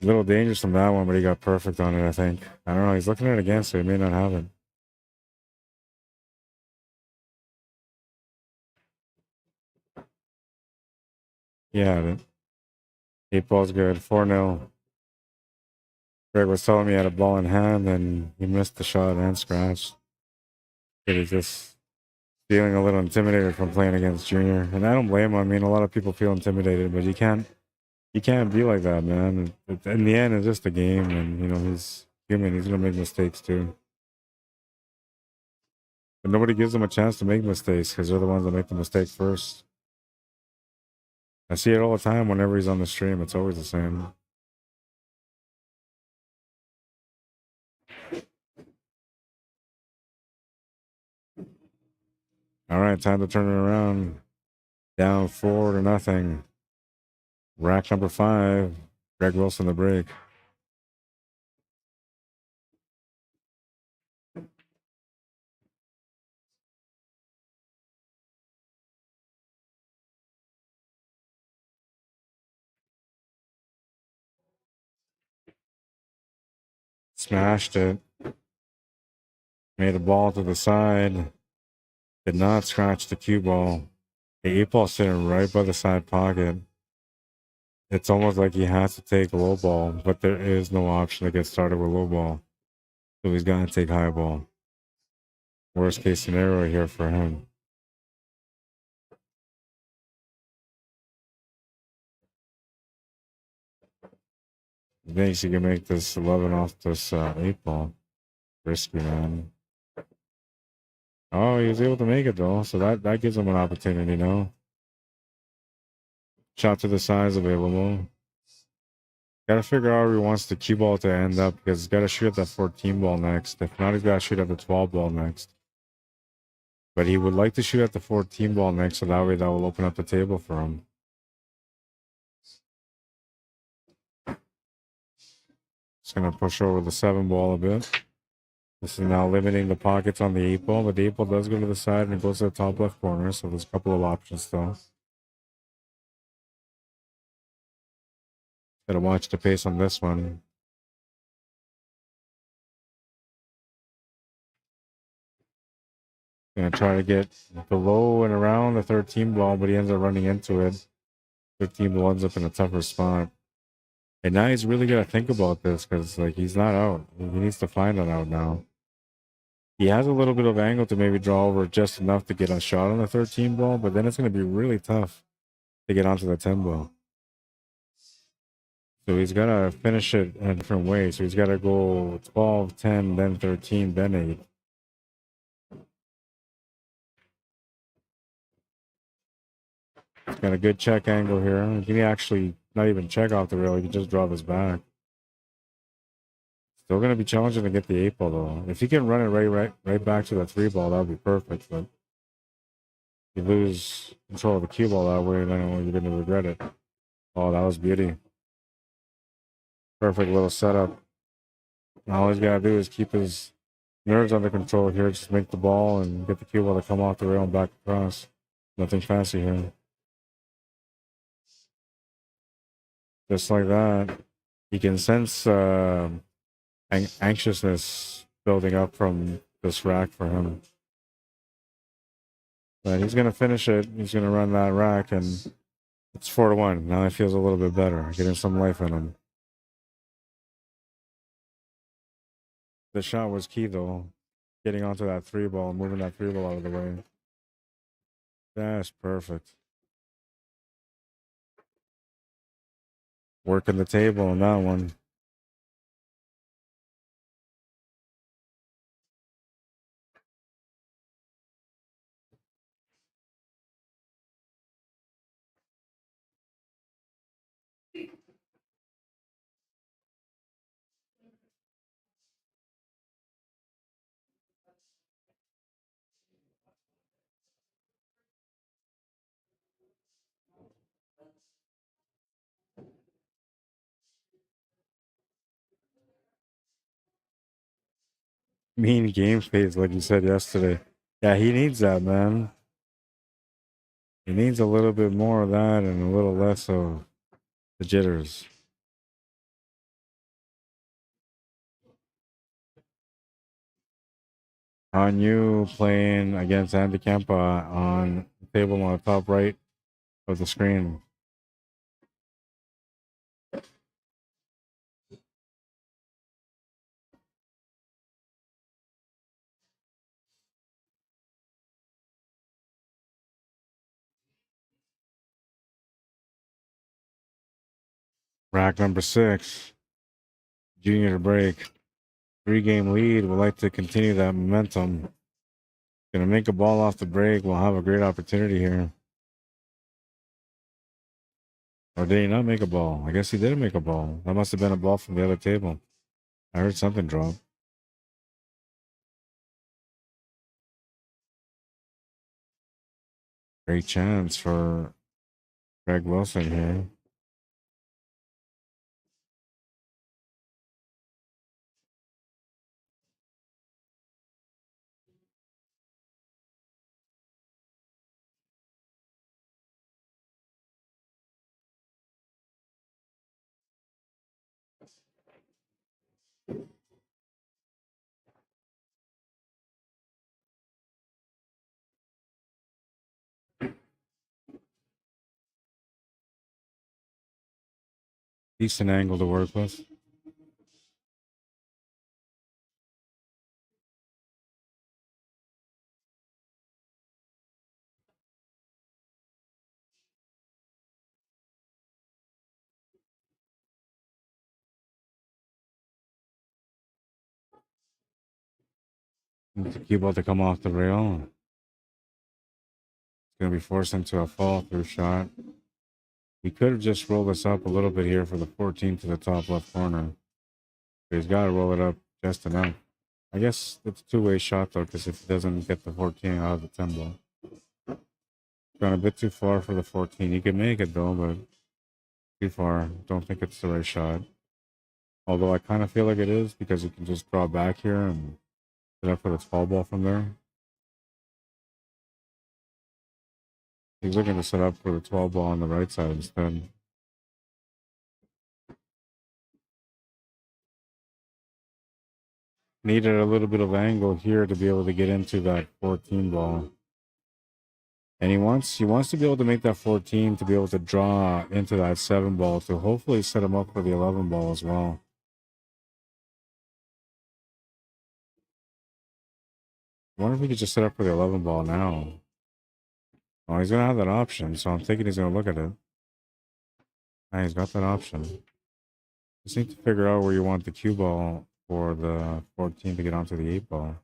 A little dangerous on that one, but he got perfect on it, I think. I don't know. He's looking at it again, so he may not have it. Yeah, 8-ball's good. 4-0. Gregg was telling me he had a ball in hand, and he missed the shot and scratched. But he's just feeling a little intimidated from playing against Junior. And I don't blame him. I mean, a lot of people feel intimidated, but you can't be like that, man. In the end, it's just a game, and, you know, he's human. He's going to make mistakes, too. But nobody gives him a chance to make mistakes because they're the ones that make the mistake first. I see it all the time whenever he's on the stream. It's always the same. All right, time to turn it around. Down 4-0. Rack number 5. Gregg Wilson the break. Smashed it. Made a ball to the side. Did not scratch the cue ball. The 8-ball sitting right by the side pocket. It's almost like he has to take low ball, but there is no option to get started with low ball. So he's got to take high ball. Worst case scenario here for him. He thinks he can make this 11 off this 8-ball. Risky, man. Oh, he was able to make it, though. So that gives him an opportunity now. Shot to the side is available. Got to figure out where he wants the cue ball to end up because he's got to shoot at that 14 ball next. If not, he's got to shoot at the 12 ball next. But he would like to shoot at the 14 ball next, so that way that will open up the table for him. Just going to push over the 7 ball a bit. This is now limiting the pockets on the 8 ball, but the 8 ball does go to the side and it goes to the top left corner, so there's a couple of options still. Got to watch the pace on this one. Gonna try to get below and around the 13 ball, but he ends up running into it. 13 ball ends up in a tougher spot. And now he's really got to think about this because, like, he's not out. He needs to find an out now. He has a little bit of angle to maybe draw over just enough to get a shot on the 13 ball, but then it's going to be really tough to get onto the 10 ball. So he's got to finish it in a different way. So he's got to go 12, 10, then 13, then 8. He's got a good check angle here. He can actually not even check off the rail. He can just draw this back. Still going to be challenging to get the 8 ball, though. If he can run it right back to the 3 ball, that would be perfect. But if you lose control of the cue ball that way, then you're going to regret it. Oh, that was beauty. Perfect little setup. All he's got to do is keep his nerves under control here. Just make the ball and get the cue ball to come off the rail and back across. Nothing fancy here. Just like that. You can sense anxiousness building up from this rack for him. But he's going to finish it. He's going to run that rack, and it's 4-1. Now he feels a little bit better, getting some life in him. The shot was key, though. Getting onto that 3 ball, moving that 3 ball out of the way. That's perfect. Working the table on that one. Mean game phase, like you said yesterday. Yeah, he needs that, man. He needs a little bit more of that and a little less of the jitters. On you playing against Andy Kempa on the table on the top right of the screen. Rack number 6. Junior to break. 3-game lead. Would like to continue that momentum. Gonna make a ball off the break. We'll have a great opportunity here. Or did he not make a ball? I guess he did make a ball. That must have been a ball from the other table. I heard something drop. Great chance for Greg Wilson here. Decent angle to work with. Need to keep out to come off the rail. It's going to be forced into a fall through shot. He could have just rolled this up a little bit here for the 14 to the top left corner. But he's got to roll it up just enough. I guess it's a two-way shot though, because if he doesn't get the 14 out of the 10 ball. Gone a bit too far for the 14. He could make it though, but too far. Don't think it's the right shot. Although I kind of feel like it is because you can just draw back here and set up for the 12 ball from there. He's looking to set up for the 12 ball on the right side instead. Needed a little bit of angle here to be able to get into that 14 ball. And he wants to be able to make that 14 to be able to draw into that 7 ball to hopefully set him up for the 11 ball as well. I wonder if we could just set up for the 11 ball now. Oh, he's going to have that option, so I'm thinking he's going to look at it. Ah, he's got that option. Just need to figure out where you want the cue ball for the 14 to get onto the 8 ball.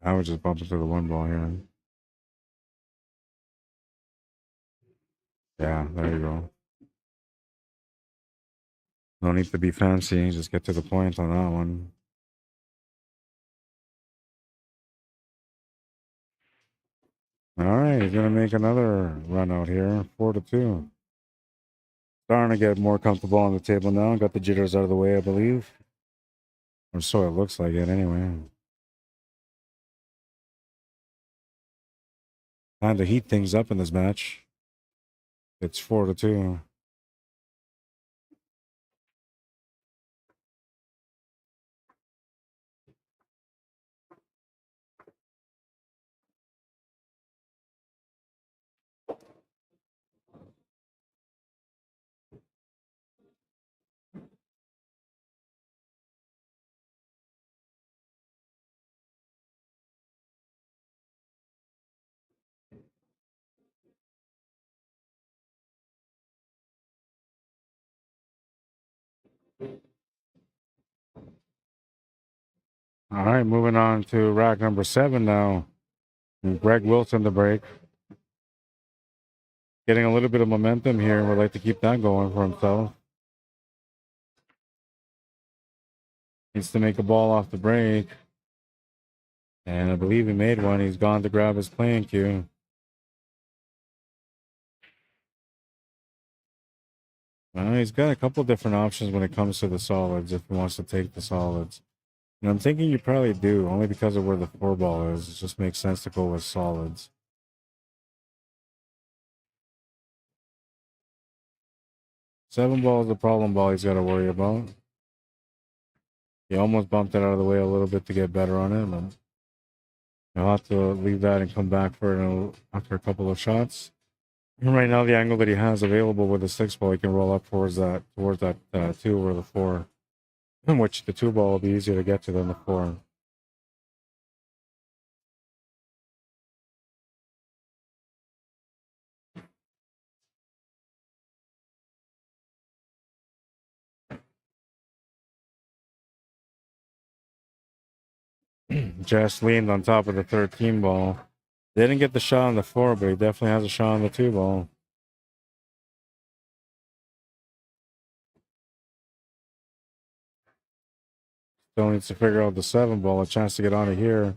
I would just bump into the 1 ball here. Yeah, there you go. No need to be fancy, just get to the point on that one. All right, he's going to make another run out here, 4-2. Starting to get more comfortable on the table now. Got the jitters out of the way, I believe. Or so it looks like it anyway. Time to heat things up in this match. It's 4-2. All right, moving on to rack number 7 now. And Greg Wilson to break. Getting a little bit of momentum here, and would like to keep that going for himself. Needs to make a ball off the break. And I believe he made one. He's gone to grab his playing cue. Well, he's got a couple different options when it comes to the solids if he wants to take the solids. And I'm thinking you probably do, only because of where the 4 ball is. It just makes sense to go with solids. Seven ball is the problem ball he's got to worry about. He almost bumped it out of the way a little bit to get better on it. But he'll have to leave that and come back for it after a couple of shots. And right now, the angle that he has available with the 6 ball, he can roll up towards that 2 or the 4. In which the 2 ball will be easier to get to than the 4. Just leaned on top of the 13 ball. Didn't get the shot on the 4, but he definitely has a shot on the 2 ball. Still needs to figure out the 7 ball, a chance to get on it here.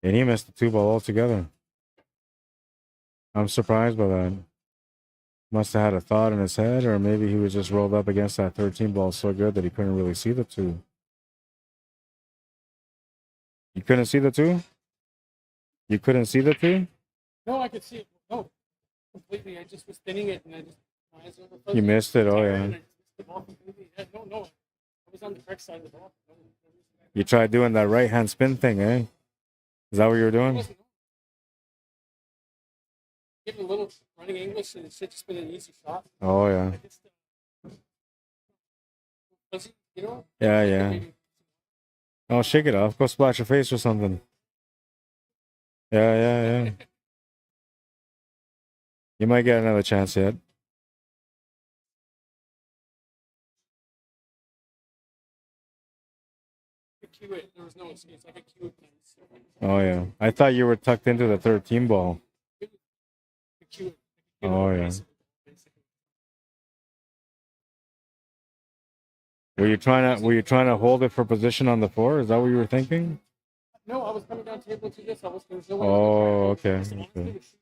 And he missed the 2 ball altogether. I'm surprised by that. Must have had a thought in his head, or maybe he was just rolled up against that 13 ball so good that he couldn't really see the 2. You couldn't see the 2? You couldn't see the 2? No, I could see it. No, completely. I just was thinning it, and I just my eyes were fuzzy. You missed it, oh And I yeah. just missed the ball completely. Yeah, no. I was on the correct side of the ball. No reason. You tried doing that right hand spin thing, eh? Is that what you were I doing? wasn't. Give it a little running English, and it should just been an easy shot. Oh yeah. I just, fuzzy, you know? Yeah, yeah. Maybe. Oh, shake it off. Go splash your face or something. Yeah. You might get another chance yet. Cue it. There was no excuse. I could cue it. Oh yeah. I thought you were tucked into the 13 ball. Cue it. Oh yeah. Were you trying to hold it for position on the 4? Is that what you were thinking? No, I was coming down table to this. There was no way. Oh, I okay. was honestly Okay. to shoot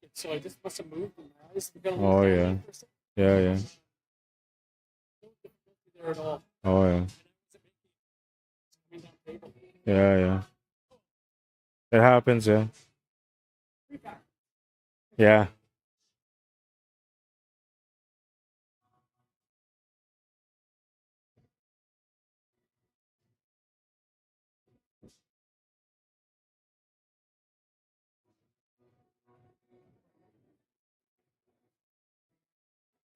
it, so I just must have moved my eyes. Oh yeah. Yeah. There at all. Oh yeah. Yeah. It happens, yeah. Yeah.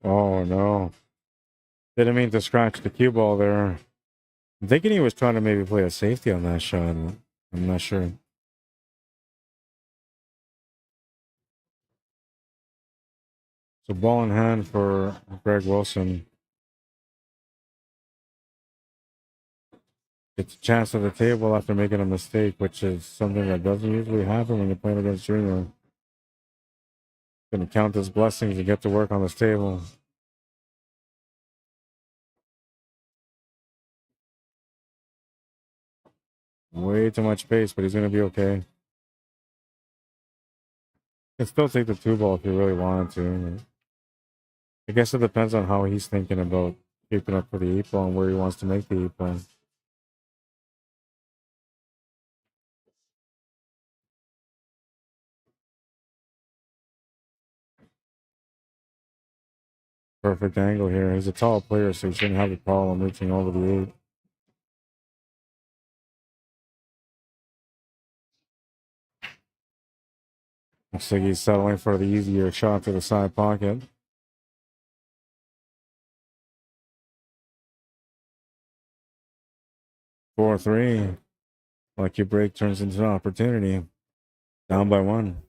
Oh no. Didn't mean to scratch the cue ball there. I'm thinking he was trying to maybe play a safety on that shot. I'm not sure. So ball in hand for Gregg Wilson. It's a chance at the table after making a mistake, which is something that doesn't usually happen when you're playing against Junior. Gonna count his blessings and get to work on this table. Way too much pace, but he's gonna be okay. Can still take the 2 ball if you really wanted to. I guess it depends on how he's thinking about keeping up for the 8 ball and where he wants to make the 8 ball. Perfect angle here. He's a tall player, so he shouldn't have a problem reaching over the 8. Looks like he's settling for the easier shot to the side pocket. Four, 3. Lucky break turns into an opportunity. Down by 1.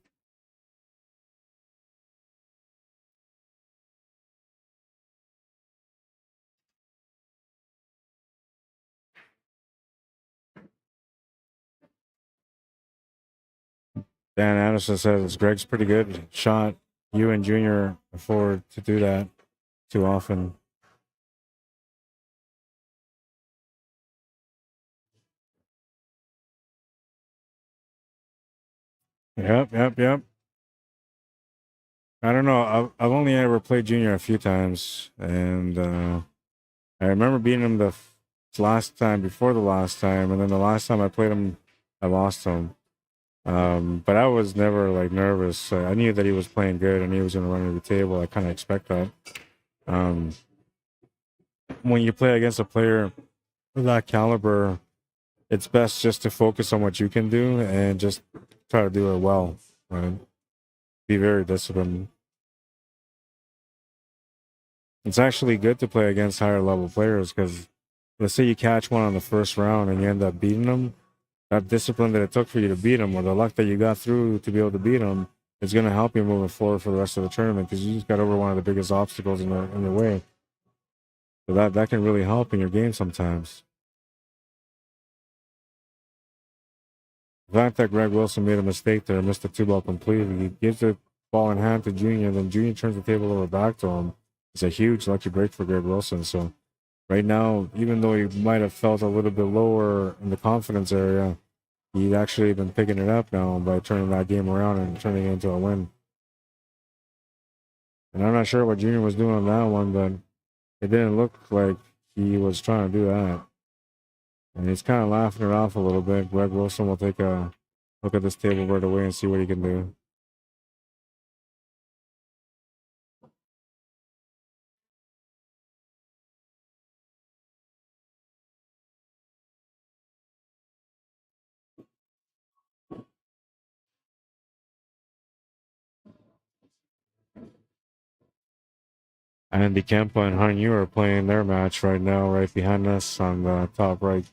Dan Anderson says Gregg's pretty good shot. You and Junior afford to do that too often. Yep. I don't know. I've only ever played junior a few times, and I remember beating him the last time before the last time, and then the last time I played him, I lost him. But I was never like nervous. I knew that he was playing good, and he was going to run to the table. I kind of expect that. Um, when you play against a player of that caliber, it's best just to focus on what you can do and just try to do it well. Right? Be very disciplined. It's actually good to play against higher level players because let's say you catch one on the first round and you end up beating them. That discipline that it took for you to beat them, or the luck that you got through to be able to beat them, is going to help you moving forward for the rest of the tournament because you just got over one of the biggest obstacles in the way. So that can really help in your game sometimes. The fact that Gregg Wilson made a mistake there, missed the 2-ball completely, he gives the ball in hand to Junior, then Junior turns the table over back to him. It's a huge lucky break for Gregg Wilson. So right now, even though he might have felt a little bit lower in the confidence area, he's actually been picking it up now by turning that game around and turning it into a win. And I'm not sure what Junior was doing on that one, but it didn't look like he was trying to do that. And he's kind of laughing it off a little bit. Gregg Wilson will take a look at this table right away and see what he can do. Andy Kempa and Hanyu are playing their match right now, right behind us on the top right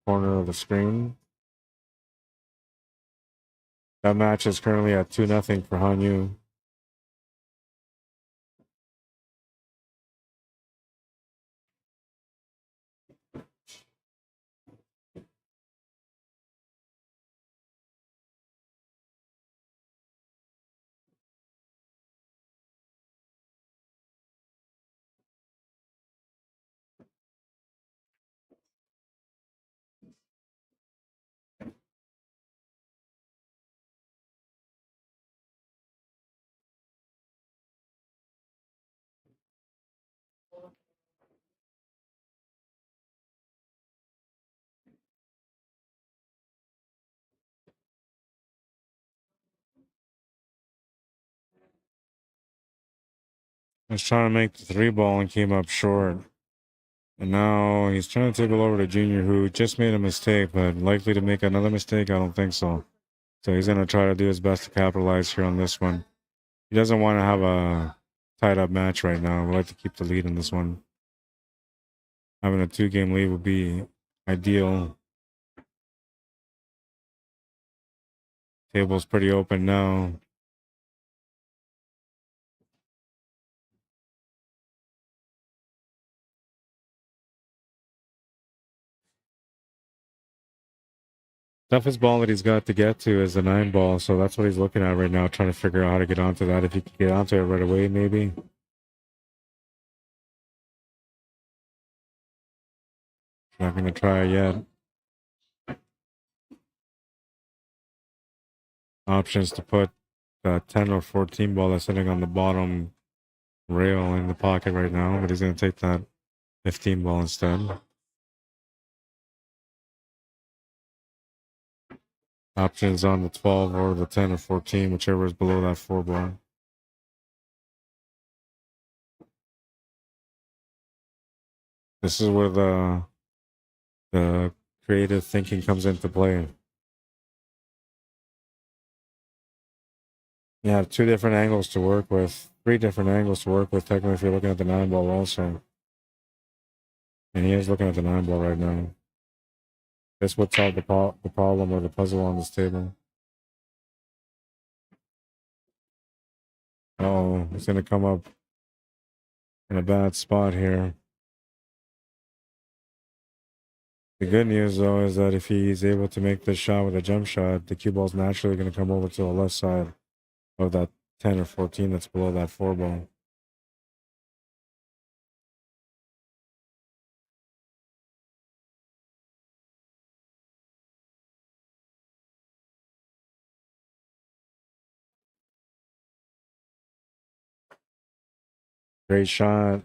corner of the screen. That match is currently at 2-0 for Hanyu. Was trying to make the 3-ball and came up short. And now he's trying to table over to Junior, who just made a mistake, but likely to make another mistake? I don't think so. So he's going to try to do his best to capitalize here on this one. He doesn't want to have a tied-up match right now. We'd like to keep the lead in this one. Having a 2-game lead would be ideal. Table's pretty open now. Toughest ball that he's got to get to is the 9-ball, so that's what he's looking at right now, trying to figure out how to get onto that. If he can get onto it right away, maybe. Not going to try it yet. Options to put the 10 or 14 ball that's sitting on the bottom rail in the pocket right now, but he's going to take that 15 ball instead. Options on the 12 or the 10 or 14, whichever is below that 4 ball. This is where the creative thinking comes into play. You have 2 different angles to work with, 3 different angles to work with, technically, if you're looking at the 9-ball also. And he is looking at the 9-ball right now. This would solve the problem or the puzzle on this table. Oh, he's going to come up in a bad spot here. The good news, though, is that if he's able to make this shot with a jump shot, the cue ball's naturally going to come over to the left side of that 10 or 14 that's below that 4 ball. Great shot.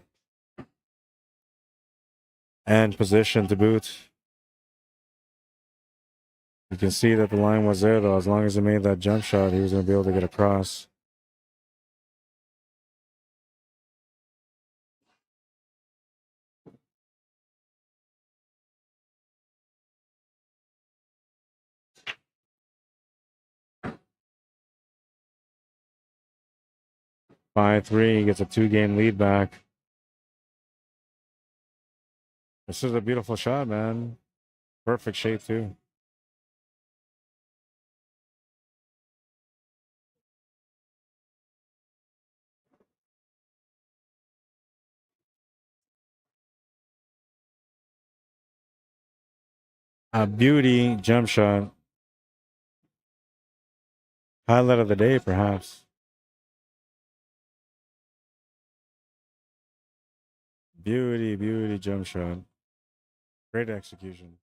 And position to boot. You can see that the line was there, though. As long as he made that jump shot, he was going to be able to get across. Five three, gets a 2-game lead back. This is a beautiful shot, man. Perfect shape, too. A beauty jump shot. Highlight of the day, perhaps. Beauty jump shot. Great execution.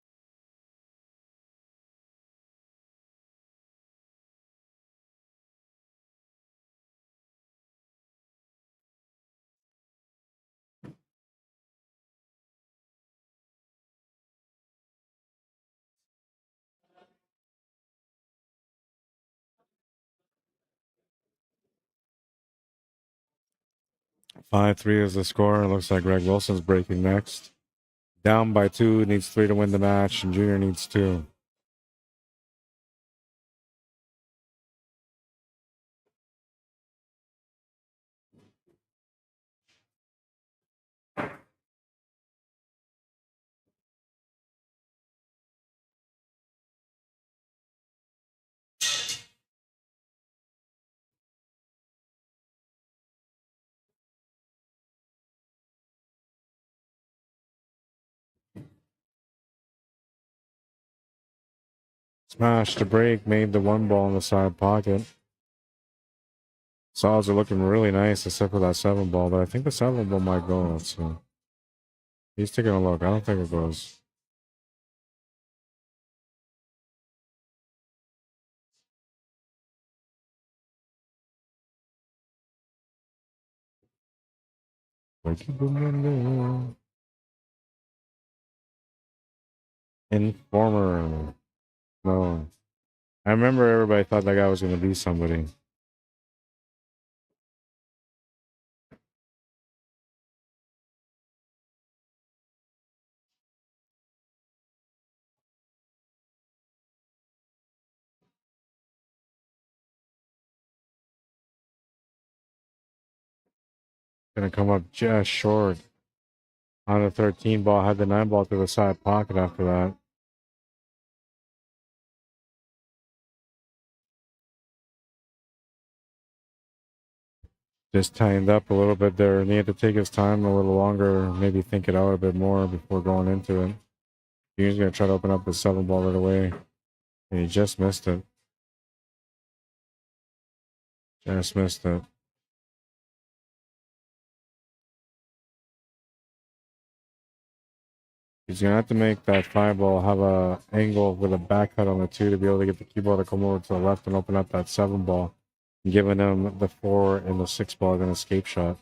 Five three is the score. It looks like Greg Wilson's breaking next. Down by 2, needs 3 to win the match, and Junior needs 2. Smash to break, made the 1 ball in the side pocket. Solids are looking really nice, except for that 7 ball, but I think the 7 ball might go. So he's taking a look. I don't think it goes. Informer. No. I remember everybody thought that guy was going to be somebody. Going to come up just short. On the 13 ball, had the 9 ball to the side pocket after that. Just tightened up a little bit there. Needed to take his time a little longer, maybe think it out a bit more before going into it. He was going to try to open up the 7 ball right away, and he just missed it. Just missed it. He's going to have to make that 5 ball have a angle with a back cut on the 2 to be able to get the cue ball to come over to the left and open up that 7 ball, giving him the 4 and the 6 ball as an escape shot.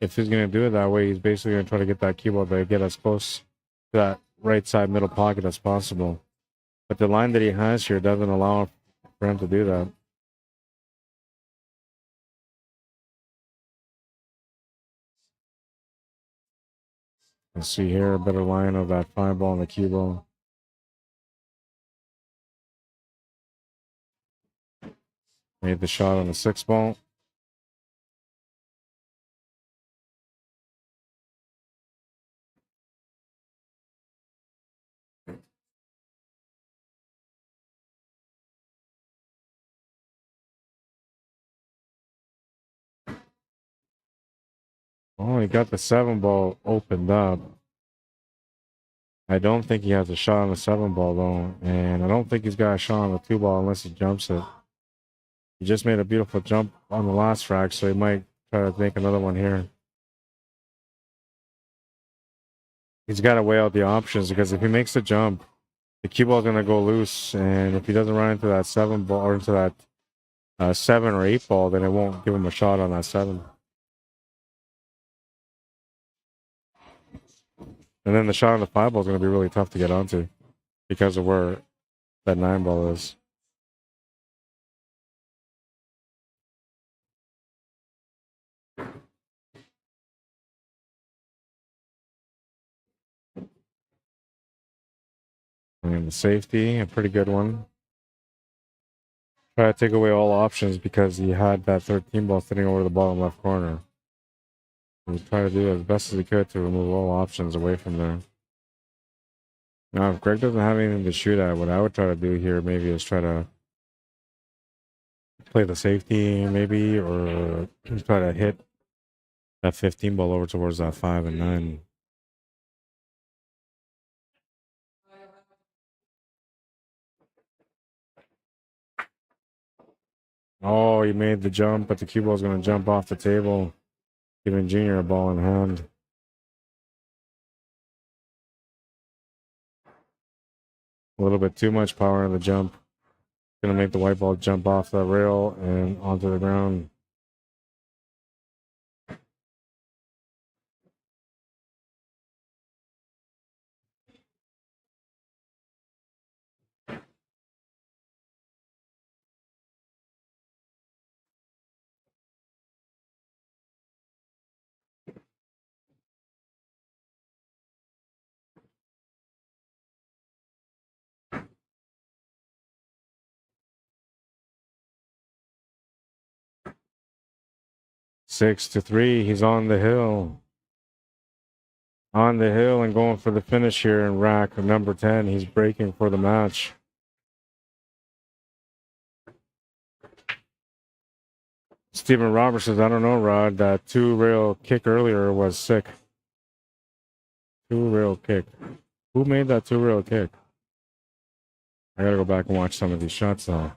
If he's going to do it that way, he's basically going to try to get that cue ball to get as close to that right side middle pocket as possible. But the line that he has here doesn't allow for him to do that. Let's see here, a better line of that 5 ball and the cue ball. Made the shot on the 6 ball. Oh, he got the 7 ball opened up. I don't think he has a shot on the 7 ball, though. And I don't think he's got a shot on the 2 ball unless he jumps it. He just made a beautiful jump on the last frag, so he might try to make another one here. he's got to weigh out the options, because if he makes the jump, the cue ball is going to go loose, and if he doesn't run into that 7 ball or into that 7 or 8 ball, then it won't give him a shot on that 7. And then the shot on the 5 ball is going to be really tough to get onto because of where that 9 ball is. And the safety, a pretty good one. Try to take away all options because he had that 13 ball sitting over the bottom left corner. He tried to do as best as he could to remove all options away from there. Now, if Gregg doesn't have anything to shoot at, what I would try to do here maybe is try to play the safety, maybe, or try to hit that 15 ball over towards that 5 and 9. Oh, he made the jump, but the cue ball is going to jump off the table, giving Junior a ball in hand. A little bit too much power in the jump. Going to make the white ball jump off the rail and onto the ground. Six to 3. He's on the hill. On the hill and going for the finish here in rack number 10. He's breaking for the match. Stephen Roberts says, I don't know, Rod. That 2-rail kick earlier was sick. 2-rail kick. Who made that 2-rail kick? I gotta go back and watch some of these shots though.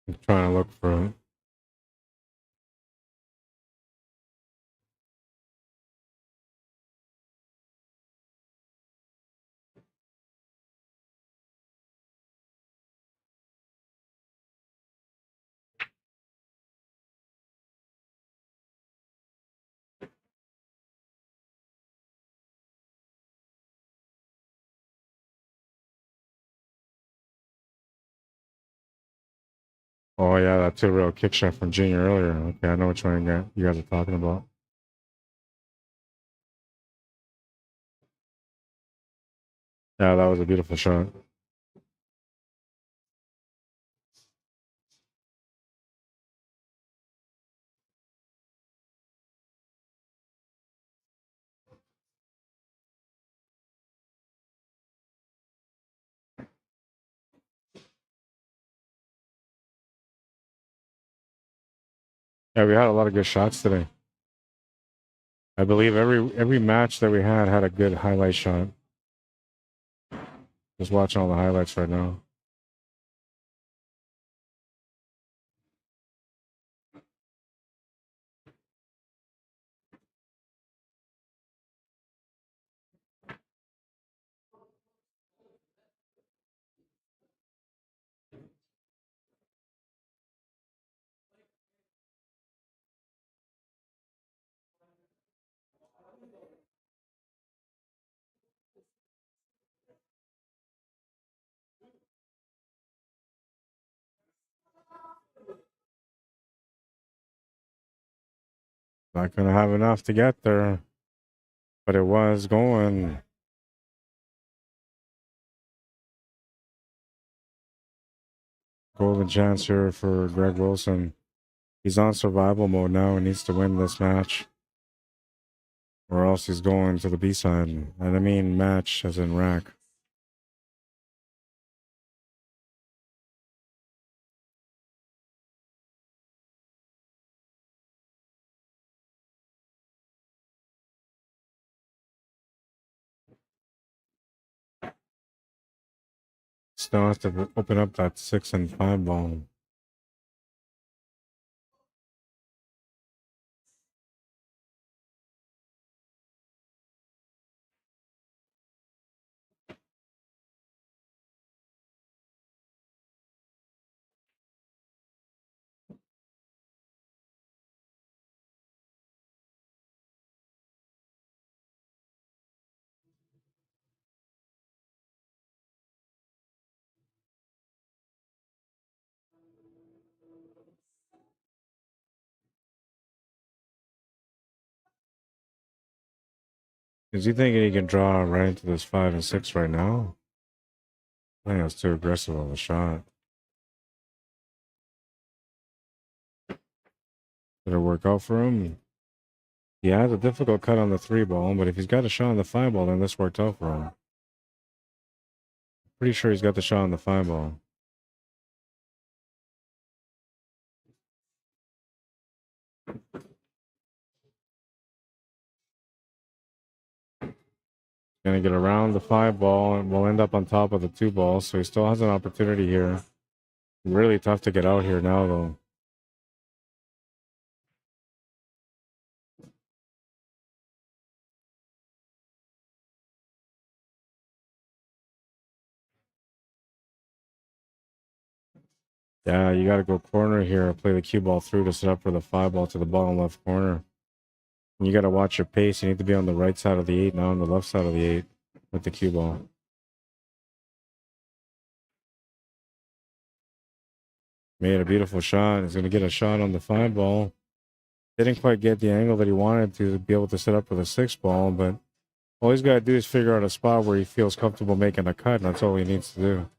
I'm trying to look for it. Oh yeah, that 2-rail kick shot from Junior earlier. Okay, I know which one you guys are talking about. Yeah, that was a beautiful shot. Yeah, we had a lot of good shots today. I believe every match that we had a good highlight shot. Just watching all the highlights right now. Not gonna have enough to get there, but it was going. Golden chance here for Gregg Wilson. He's on survival mode now and needs to win this match, or else he's going to the B side. And I mean match as in rack. Still have to open up that 6 and 5 ball. Is he thinking he can draw right into this 5 and 6 right now? I think that's too aggressive of a shot. Did it work out for him? He has a difficult cut on the 3 ball, but if he's got a shot on the 5 ball, then this worked out for him. Pretty sure he's got the shot on the 5 ball. Gonna get around the 5 ball and will end up on top of the 2 ball, so he still has an opportunity here. Really tough to get out here now, though. Yeah, you got to go corner here. Play the cue ball through to set up for the 5 ball to the bottom left corner. And you got to watch your pace. You need to be on the right side of the 8, not on the left side of the 8 with the cue ball. Made a beautiful shot. He's going to get a shot on the 5 ball. Didn't quite get the angle that he wanted to be able to set up for the 6 ball, but all he's got to do is figure out a spot where he feels comfortable making a cut, and that's all he needs to do.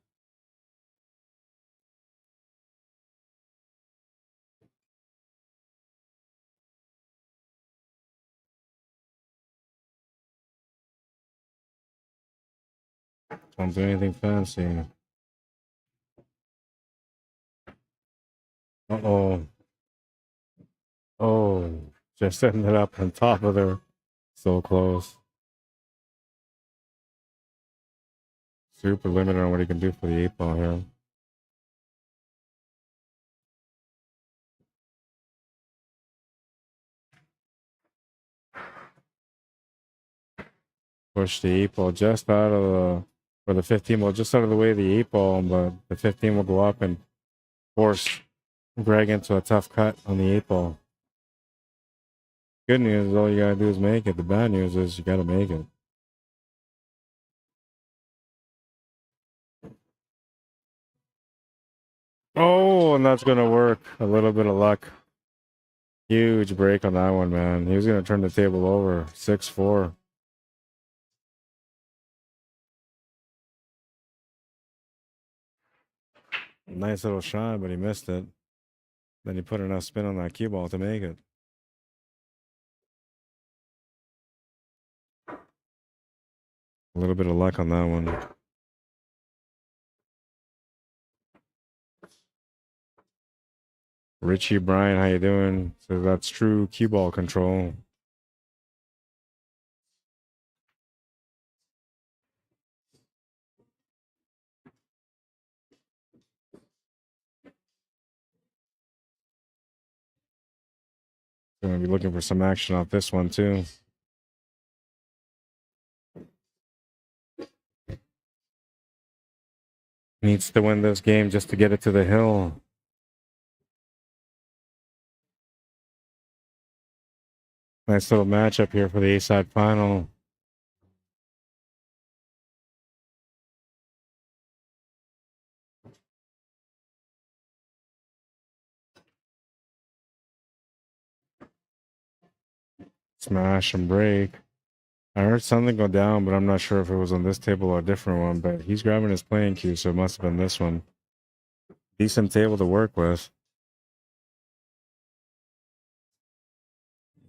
Don't do anything fancy. Uh-oh. Oh, just ended up on top of there. So close. Super limited on what he can do for the 8 ball here. Push the 8 ball just out of the, or the 15 ball just out of the way of the 8 ball, but the 15 will go up and force Gregg into a tough cut on the 8 ball. Good news is all you gotta do is make it. The bad news is you gotta make it. Oh, and that's gonna work. A little bit of luck. Huge break on that one, man. He was gonna turn the table over. 6-4. Nice little shot, but he missed it. Then he put enough spin on that cue ball to make it. A little bit of luck on that one. Richie Bryan, how you doing? So that's true cue ball control. Gonna be looking for some action off this one too. Needs to win this game just to get it to the hill. Nice little matchup here for the A-side final. Smash and break. I heard something go down, but I'm not sure if it was on this table or a different one. But he's grabbing his playing cue, so it must have been this one. Decent table to work with.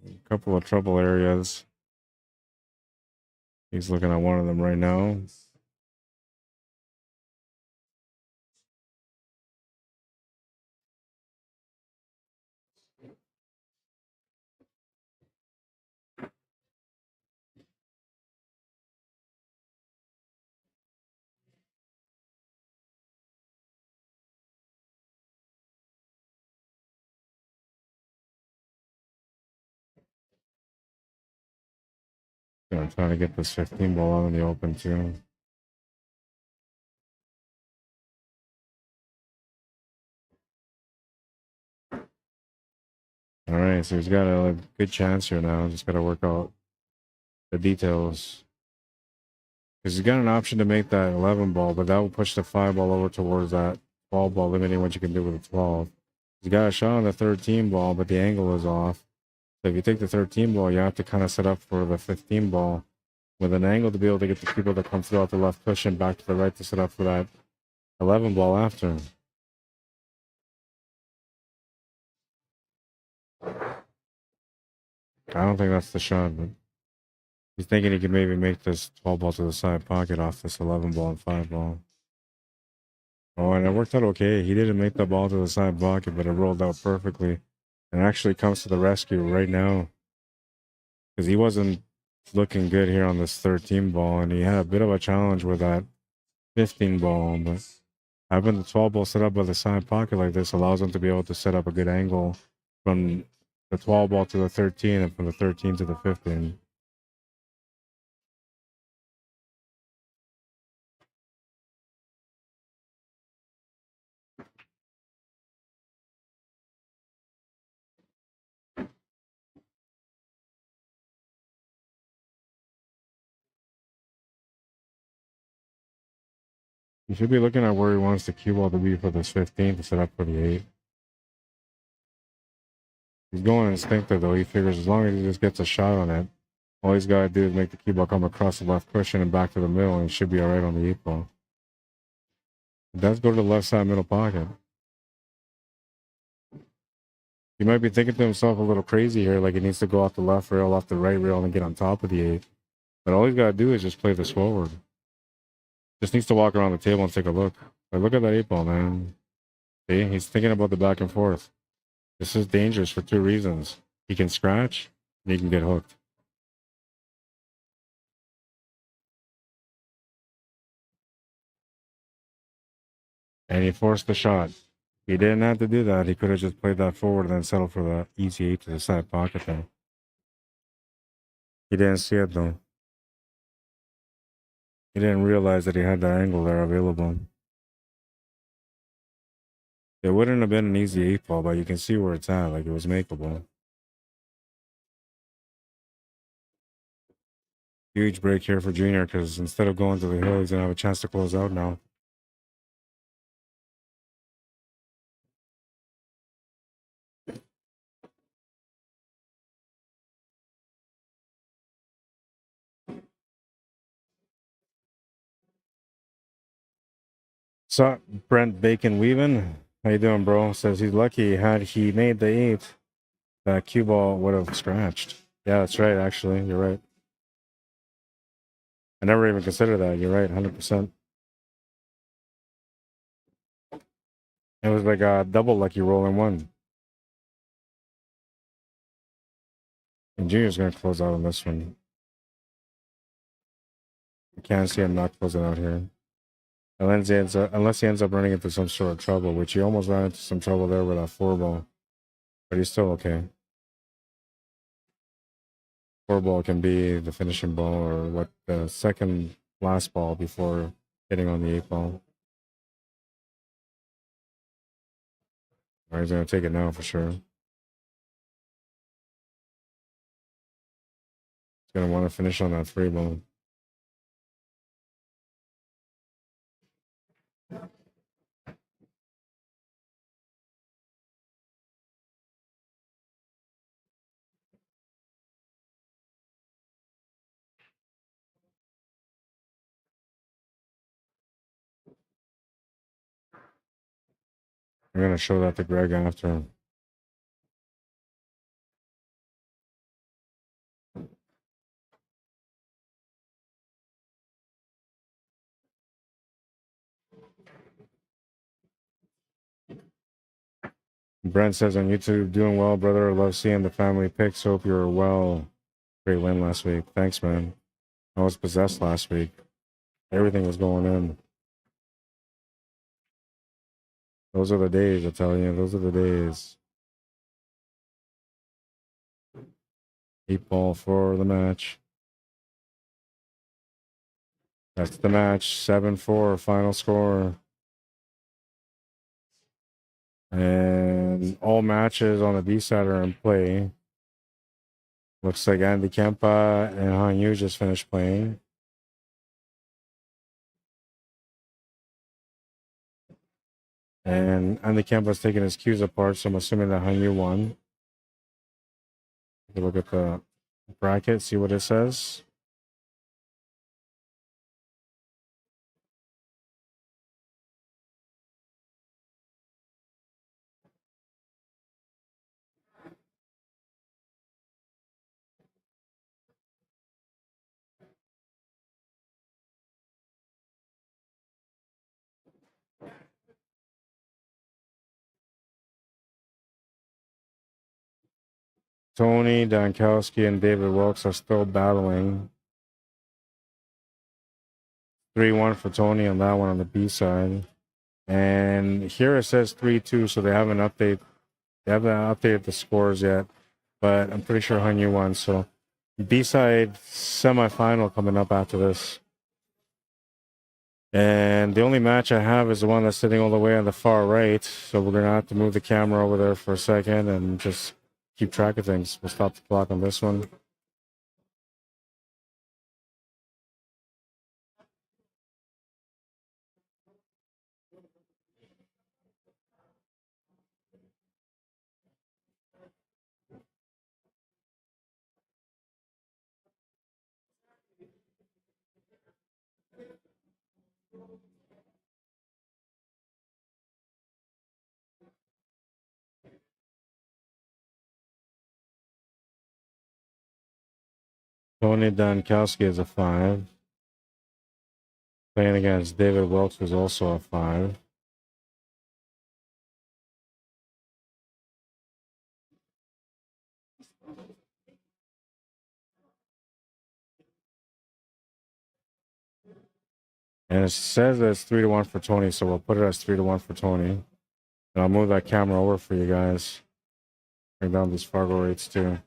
A couple of trouble areas. He's looking at one of them right now. I'm trying to get this 15 ball out in the open too. All right, so he's got a good chance here now. Just got to work out the details. Because he's got an option to make that 11 ball, but that will push the 5 ball over towards that 12 ball, limiting what you can do with a 12. He's got a shot on the 13 ball, but the angle is off. So if you take the 13 ball, you have to kind of set up for the 15 ball with an angle to be able to get the people that come through out the left cushion back to the right to set up for that 11 ball after. I don't think that's the shot, but he's thinking he could maybe make this 12 ball to the side pocket off this 11 ball and 5 ball. Oh, and it worked out okay. He didn't make the ball to the side pocket, but it rolled out perfectly. And actually comes to the rescue right now. Because he wasn't looking good here on this 13 ball, and he had a bit of a challenge with that 15 ball. But having the 12 ball set up by the side pocket like this allows him to be able to set up a good angle from the 12 ball to the 13 and from the 13 to the 15. You should be looking at where he wants the cue ball to be for this 15 to set up for the 8. He's going instinctive though. He figures as long as he just gets a shot on it, all he's got to do is make the cue ball come across the left cushion and back to the middle, and he should be all right on the 8 ball. It does go to the left side middle pocket. He might be thinking to himself a little crazy here, like he needs to go off the left rail, off the right rail, and get on top of the 8. But all he's got to do is just play this forward. Just needs to walk around the table and take a look. Like, look at that 8 ball, man. See, he's thinking about the back and forth. This is dangerous for 2 reasons. He can scratch, and he can get hooked. And he forced the shot. He didn't have to do that. He could have just played that forward and then settled for the easy 8 to the side pocket there. He didn't see it though. He didn't realize that he had that angle there available. It wouldn't have been an easy 8 ball, but you can see where it's at. Like, it was makeable. Huge break here for Junior, because instead of going to the hill, he's going to have a chance to close out now. So, Brent Bacon Weaving, how you doing, bro? Says he's lucky. Had he made the 8, that cue ball would have scratched. Yeah, that's right, actually. You're right. I never even considered that. You're right, 100%. It was like a double lucky roll in one. And Junior's going to close out on this one. I can't see him not closing out here. Unless he ends up running into some sort of trouble, which he almost ran into some trouble there with that 4 ball. But he's still okay. 4 ball can be the finishing ball or what the second last ball before hitting on the 8 ball. Or he's going to take it now for sure. He's going to want to finish on that 3 ball. I'm gonna show that to Gregg after. Brent says on YouTube, doing well, brother. Love seeing the family pics. Hope you're well. Great win last week. Thanks, man. I was possessed last week. Everything was going in. Those are the days, I tell you. Those are the days. 8 ball for the match. That's the match. 7-4, final score. And all matches on the B side are in play. Looks like Andy Kempa and Han Yu just finished playing. And Andy Kempa's taking his cues apart, so I'm assuming that Han Yu won. Take a look at the bracket, see what it says. Tony Dankowski and David Wilkes are still battling. 3-1 for Tony on that one on the B side. And here it says 3-2, so they haven't updated the scores yet. But I'm pretty sure Han Yu won. So B side semifinal coming up after this. And the only match I have is the one that's sitting all the way on the far right. So we're gonna have to move the camera over there for a second and just keep track of things. We'll stop the clock on this one. Tony Dankowski is a 5. Playing against David Welch, who's also a 5. And it says that it's 3-1 for Tony, so we'll put it as 3-1 for Tony. And I'll move that camera over for you guys. Bring down these Fargo rates too.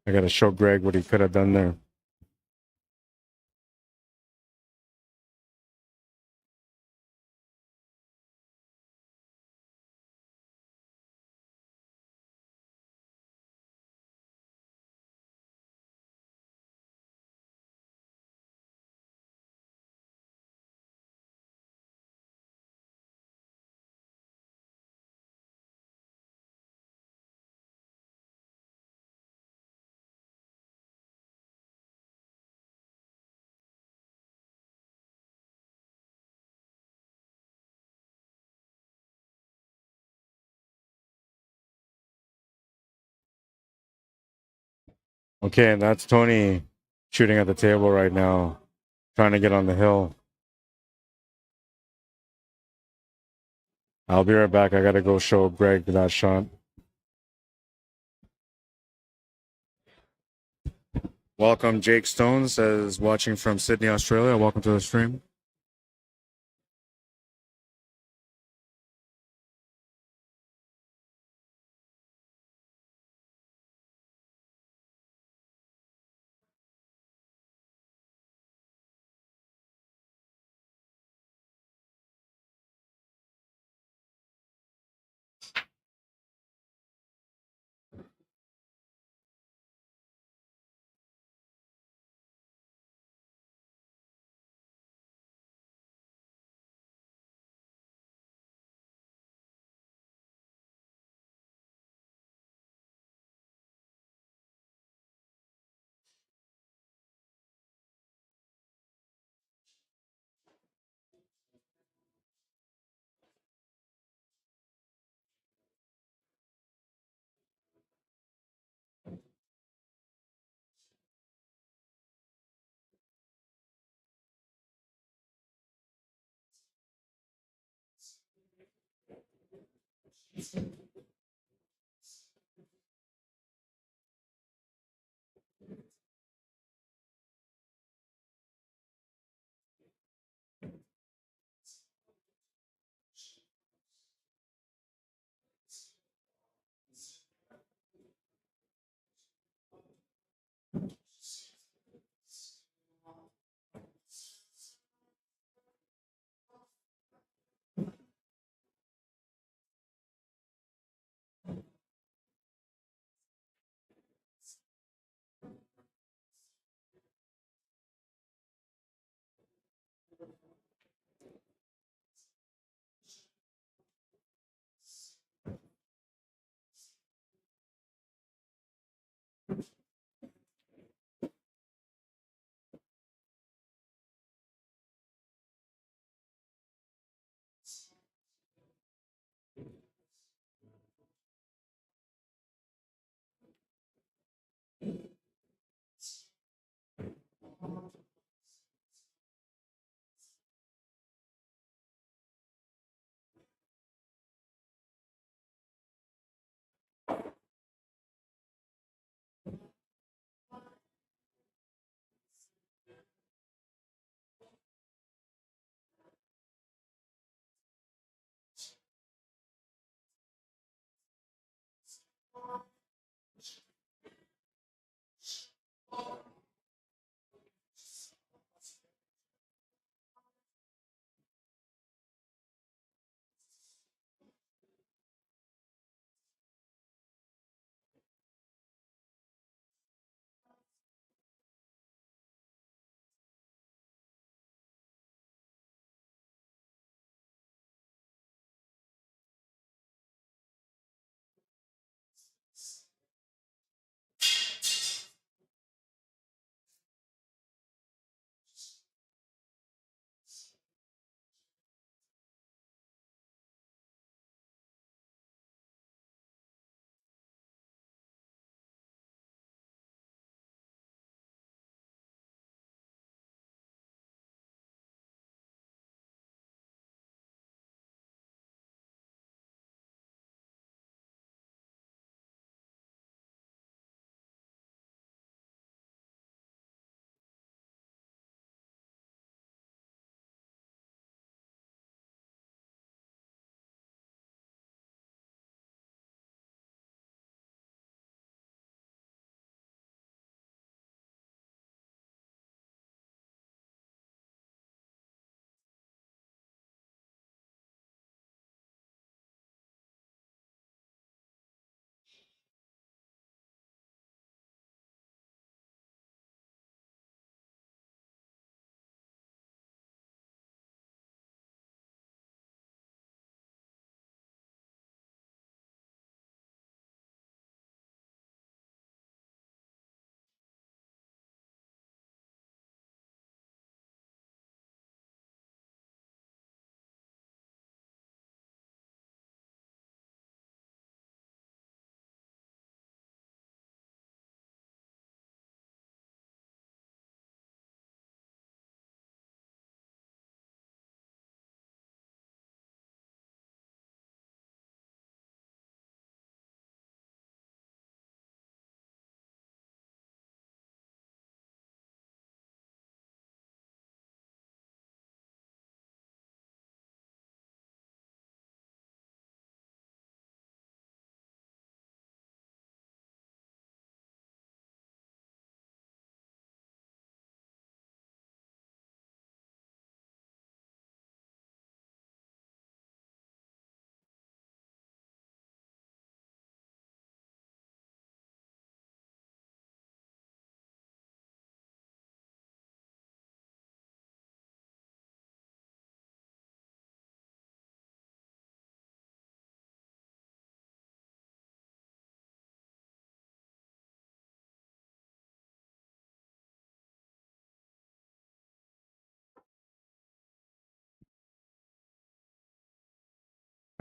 I gotta show Gregg what he could have done there. Okay, and that's Tony shooting at the table right now, trying to get on the hill. I'll be right back. I gotta go show Gregg that shot. Welcome, Jake Stone says, watching from Sydney, Australia. Welcome to the stream.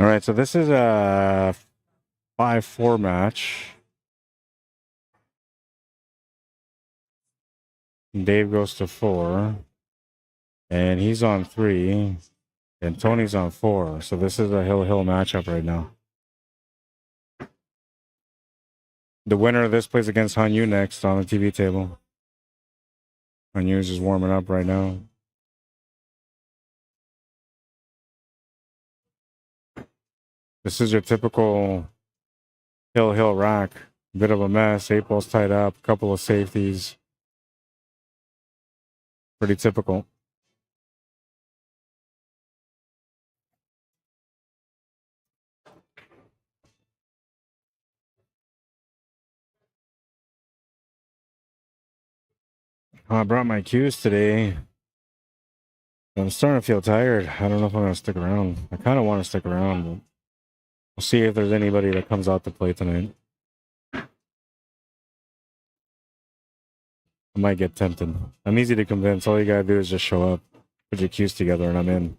All right, so this is a 5-4 match. Dave goes to 4. And he's on 3. And Tony's on 4. So this is a hill matchup right now. The winner of this plays against Hanyu next on the TV table. Hanyu's just warming up right now. This is your typical hill rack. Bit of a mess. 8 balls tied up. Couple of safeties. Pretty typical. I brought my cues today. I'm starting to feel tired. I don't know if I'm going to stick around. I kind of want to stick around, but we'll see if there's anybody that comes out to play tonight. I might get tempted. I'm easy to convince. All you got to do is just show up, put your cues together, and I'm in.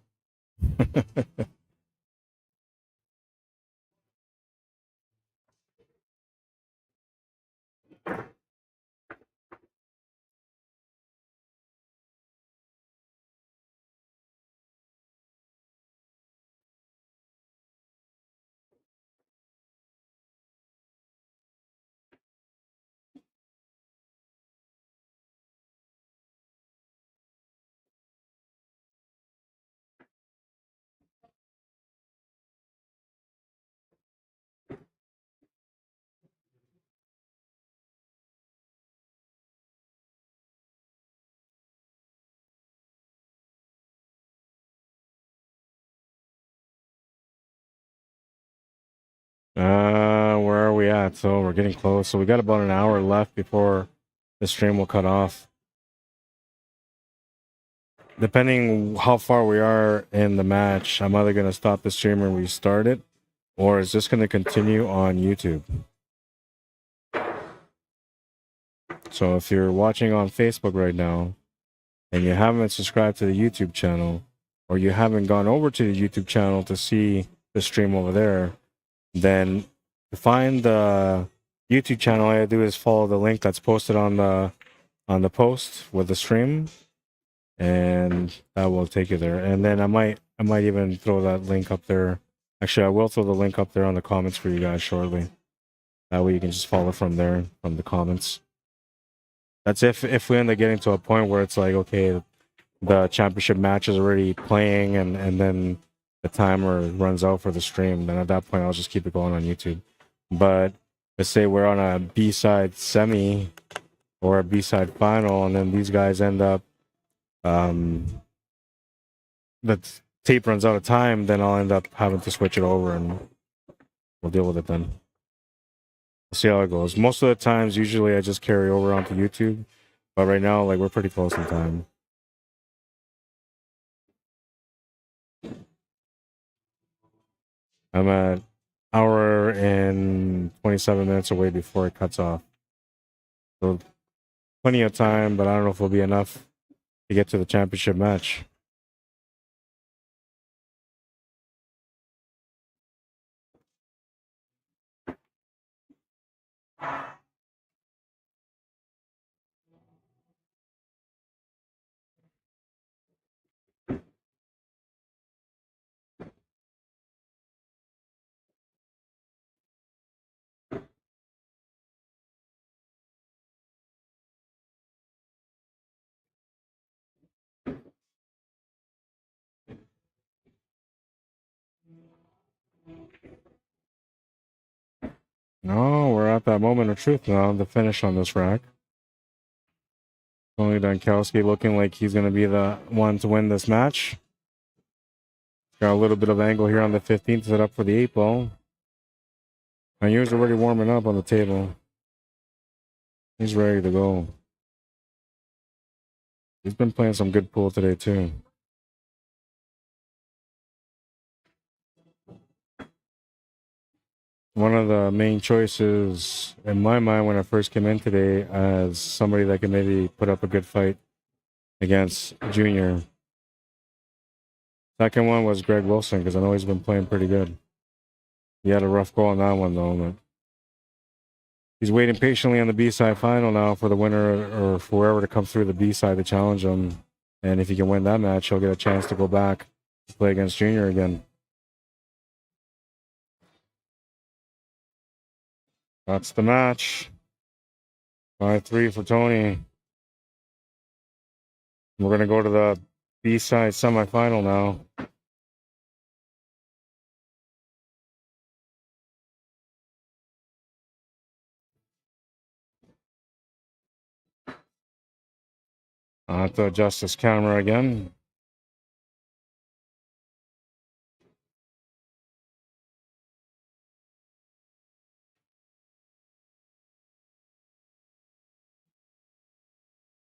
Where are we at? So we're getting close. So we got about an hour left before the stream will cut off. Depending how far we are in the match, I'm either going to stop the stream and restart it, or it's just going to continue on YouTube. So if you're watching on Facebook right now and you haven't subscribed to the YouTube channel, or you haven't gone over to the YouTube channel to see the stream over there, then to find the YouTube channel, all I do is follow the link that's posted on the post with the stream, and that will take you there. And then I might even throw that link up there. Actually, I will throw the link up there on the comments for you guys shortly. That way you can just follow from there, from the comments. That's if we end up getting to a point where it's like, okay, the championship match is already playing, and then the timer runs out for the stream, then at that point I'll just keep it going on YouTube. But let's say we're on a B-side semi or a B-side final, and then these guys end up the tape runs out of time, then I'll end up having to switch it over, and we'll deal with it then. We'll see how it goes. Most of the times, usually I just carry over onto YouTube, but right now, like, we're pretty close in time. I'm at hour and 27 minutes away before it cuts off. So plenty of time, but I don't know if it'll be enough to get to the championship match. No, we're at that moment of truth now, the finish on this rack. Tony Dankowski looking like he's going to be the one to win this match. Got a little bit of angle here on the 15th, set up for the 8 ball. Hanyu's already warming up on the table. He's ready to go. He's been playing some good pool today too. One of the main choices in my mind when I first came in today as somebody that can maybe put up a good fight against Junior. Second one was Greg Wilson, because I know he's been playing pretty good. He had a rough go on that one though, but he's waiting patiently on the B-side final now for the winner or for whoever to come through the B-side to challenge him. And if he can win that match, he'll get a chance to go back to play against Junior again. That's the match. 5-3 for Tony. We're going to go to the B-side semifinal now. I'll have to adjust this camera again.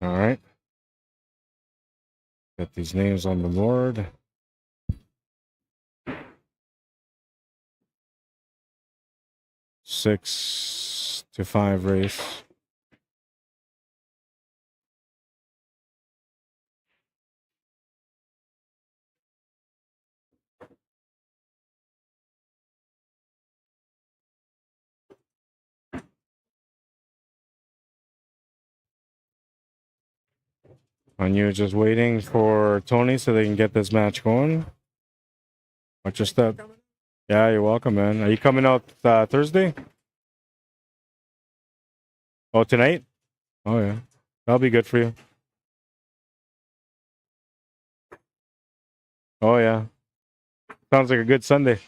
All right. Get these names on the board. Six to 5 race. And you're just waiting for Tony so they can get this match going. Watch your step. Yeah, you're welcome, man. Are you coming out Thursday? Oh, tonight? Oh, yeah. That'll be good for you. Oh, yeah. Sounds like a good Sunday.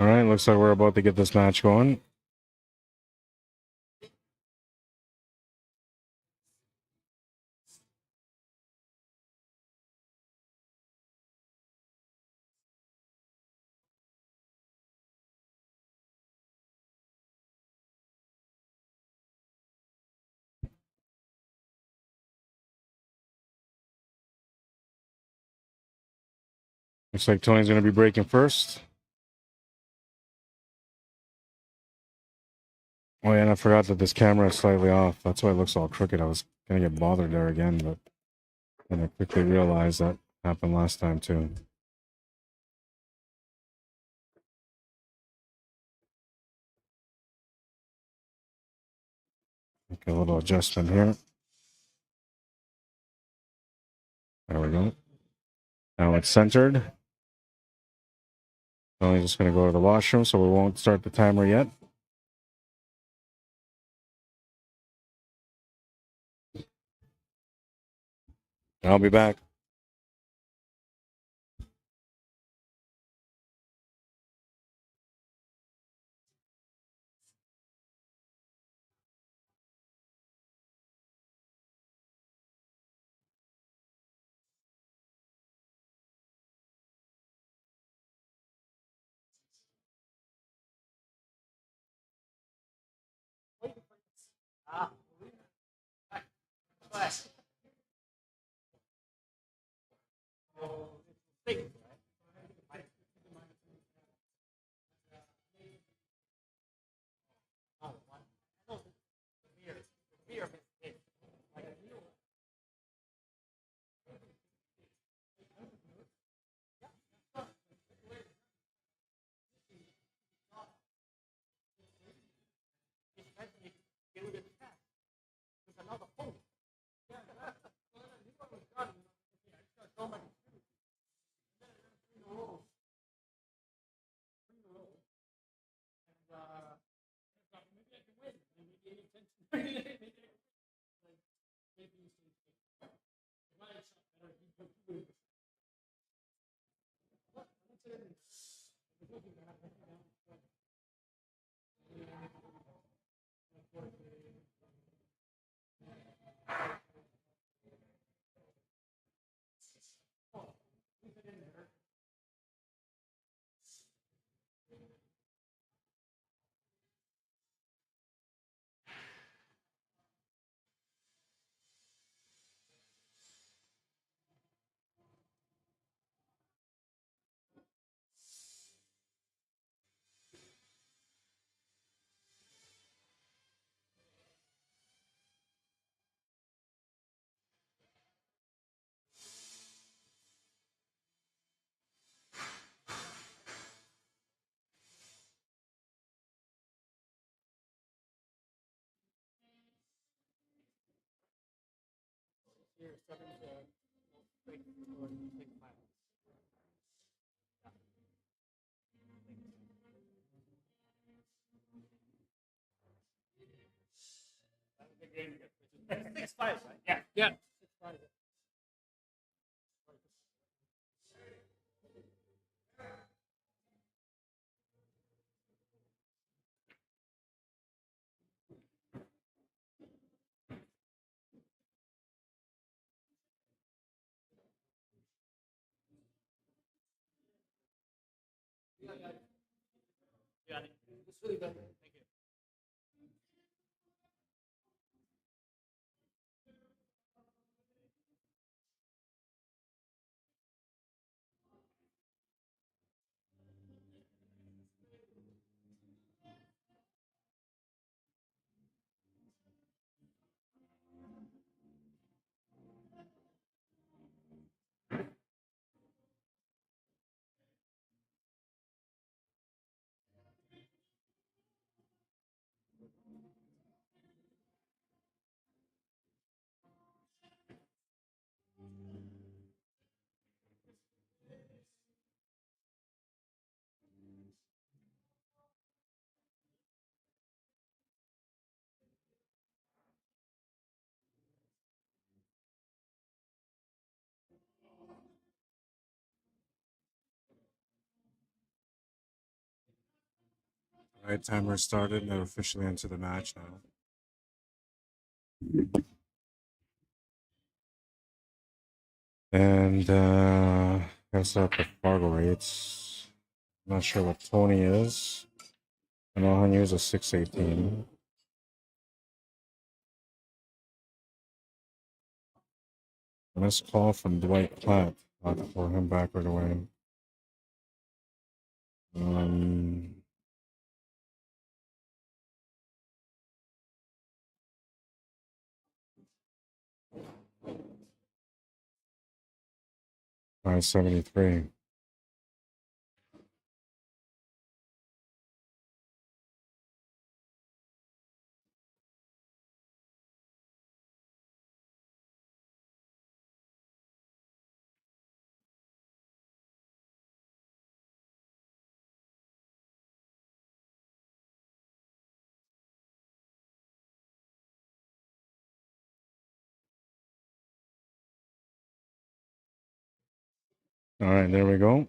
All right, looks like we're about to get this match going. Looks like Tony's going to be breaking first. Oh, yeah, and I forgot that this camera is slightly off. That's why it looks all crooked. I was going to get bothered there again, but then I quickly realized that happened last time, too. Make a little adjustment here. There we go. Now it's centered. Tony's just going to go to the washroom, so we won't start the timer yet. I'll be back. Here, starting to like finals. Six five, right? Yeah. Yeah. Yeah. It's really good. Thank you. All right, timer started. They're officially into the match now. And that's up the Fargo rates. Not sure what Tony is. I know Hanyu is a 618. Missed call from Dwight Platt. I'll have to pull him back right away. 573. All right, there we go.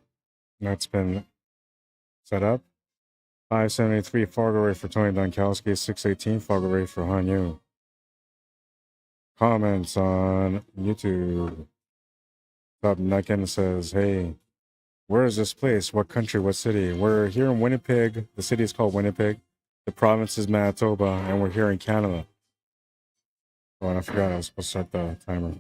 That's been set up. 573 Fargo rate for Tony Donkowski, 618 Fargo rate for Hanyu. Comments on YouTube. Top Nucken says, hey, where is this place? What country? What city? We're here in Winnipeg. The city is called Winnipeg. The province is Manitoba, and we're here in Canada. Oh, and I forgot I was supposed to start the timer.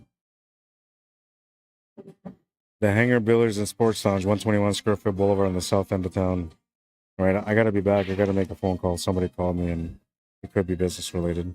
The Hangar, Billiards, and Sports Lounge, 121 Scurfield Blvd on the south end of town. All right, I got to be back. I got to make a phone call. Somebody called me, and it could be business related.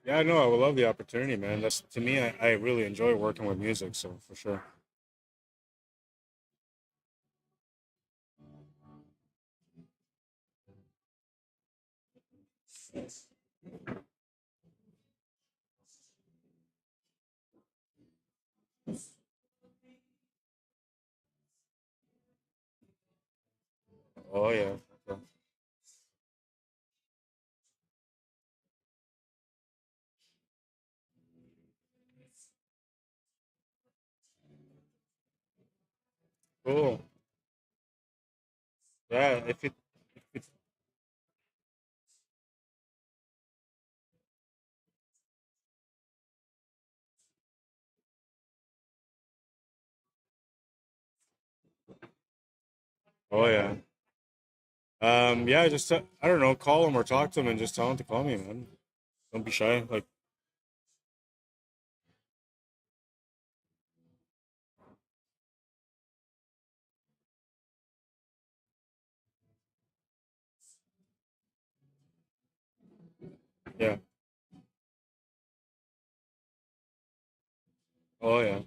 Yeah, no, I would love the opportunity, man. That's to me, I really enjoy working with music, so for sure. Oh yeah. Okay. Cool. Yeah, if it oh yeah. Yeah, just I don't know, call him or talk to him and just tell him to call me, man. Don't be shy. Like, yeah. Oh yeah.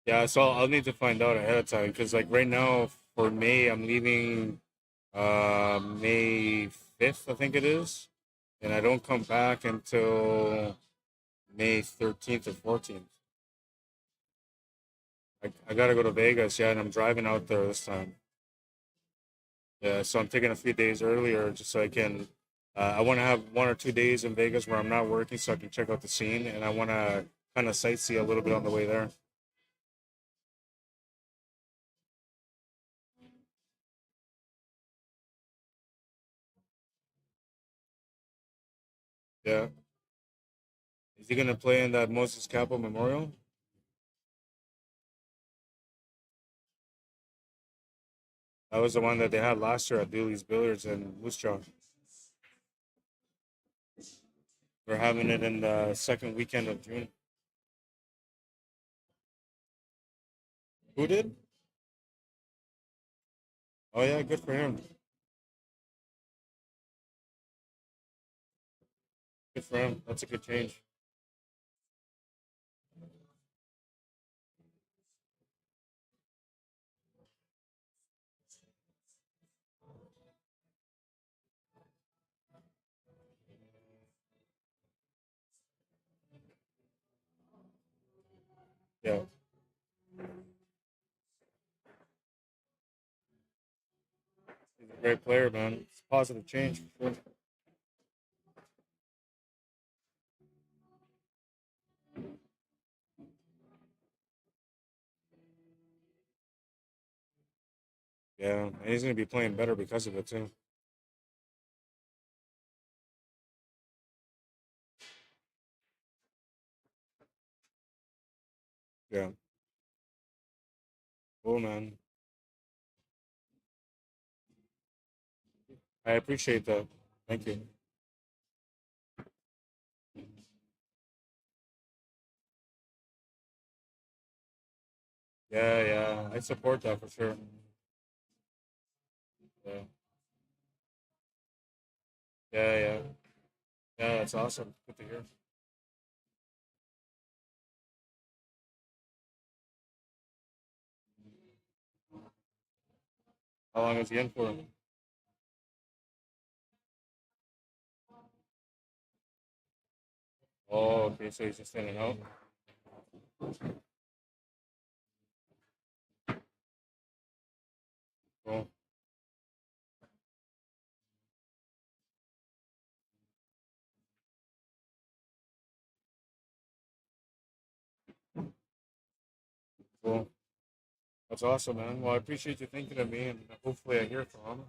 Yeah, so I'll need to find out ahead of time because like right now for May I'm leaving May 5th, I think it is. And I don't come back until May 13th or 14th. I gotta go to Vegas, yeah, and I'm driving out there this time. Yeah, so I'm taking a few days earlier just so I can. I want to have 1 or 2 days in Vegas where I'm not working, so I can check out the scene, and I want to kind of sightsee a little bit on the way there. Yeah, is he gonna play in that Moses Capo Memorial? That was the one that they had last year at Dooley's Billiards in Moose Jaw. We're having it in the second weekend of June. Who did? Oh yeah, good for him. Good for him. That's a good change. Yeah, he's a great player, man. It's a positive change for sure. Yeah, and he's gonna be playing better because of it too. Yeah, cool, man. I appreciate that. Thank you. Yeah, yeah, I support that for sure. Yeah, yeah, yeah, yeah. That's awesome. Good to hear. How long is he in for? Oh, okay, so he's just in and out. Cool, cool. That's awesome, man. Well, I appreciate you thinking of me, and hopefully I hear from him.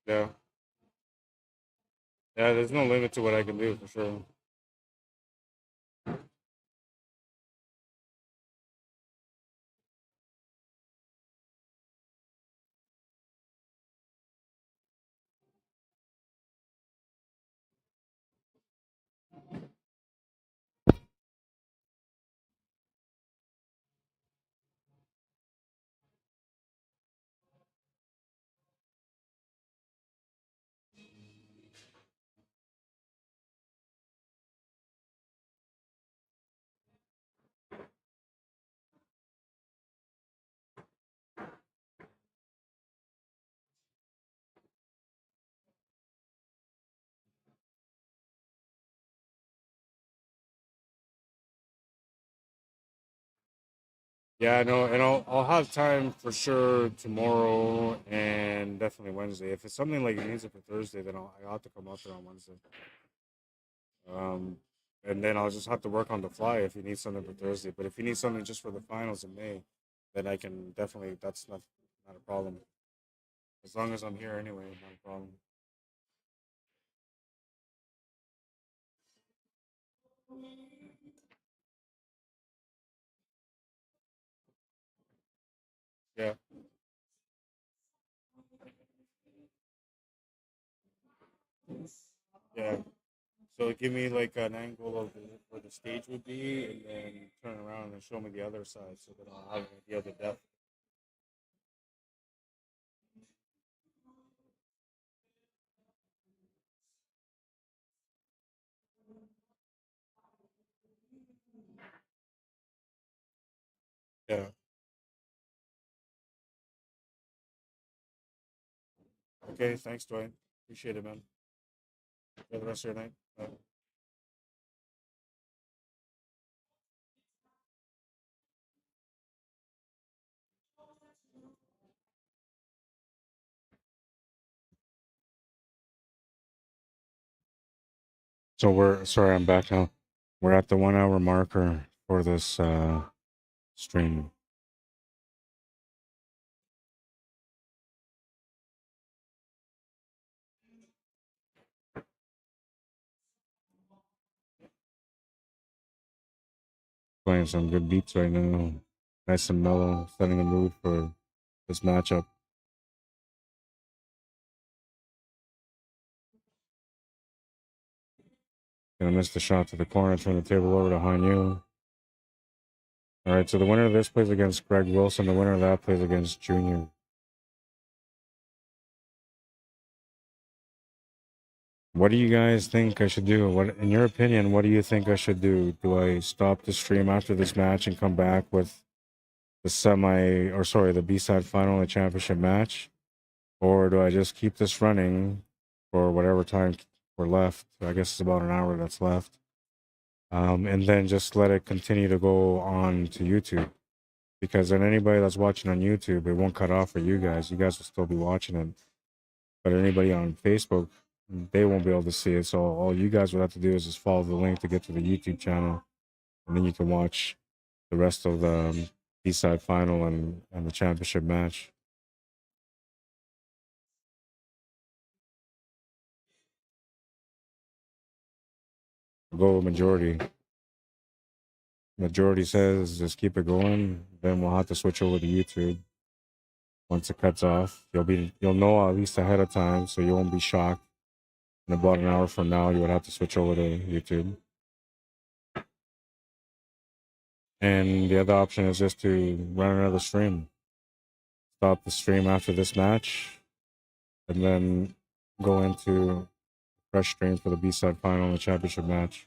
Yeah. Yeah, there's no limit to what I can do for sure. Yeah, no, and I'll have time for sure tomorrow and definitely Wednesday. If it's something like he needs it for Thursday, then I'll have to come out there on Wednesday. Um, and then I'll just have to work on the fly if he needs something for Thursday. But if he needs something just for the finals in May, then I can definitely. That's not a problem. As long as I'm here anyway, not a problem. Yeah, yeah. So give me like an angle of where the stage would be, and then turn around and show me the other side, so that I'll have an idea of the depth. Yeah. Okay. Thanks, Dwayne. Appreciate it, man. Enjoy the rest of your night. Bye. So we're sorry, I'm back now. We're at the 1 hour marker for this stream. Playing some good beats right now. Nice and mellow, setting the mood for this matchup. Gonna miss the shot to the corner, turn the table over to Hanyu. All right, so the winner of this plays against Greg Wilson. The winner of that plays against Junior. What do you guys think I should do? What, in your opinion, what do you think I should do? Do I stop the stream after this match and come back with the B-side final, the championship match? Or do I just keep this running for whatever time we're left? I guess it's about an hour that's left. And then just let it continue to go on to YouTube. Because then anybody that's watching on YouTube, it won't cut off for you guys. You guys will still be watching it. But anybody on Facebook, they won't be able to see it. So all you guys would have to do is just follow the link to get to the YouTube channel. And then you can watch the rest of the B-side final and the championship match. Go majority. Majority says just keep it going. Then we'll have to switch over to YouTube. Once it cuts off, you'll know at least ahead of time, so you won't be shocked. In about an hour from now, you would have to switch over to YouTube. And the other option is just to run another stream. Stop the stream after this match, and then go into a fresh stream for the B-side final and the championship match.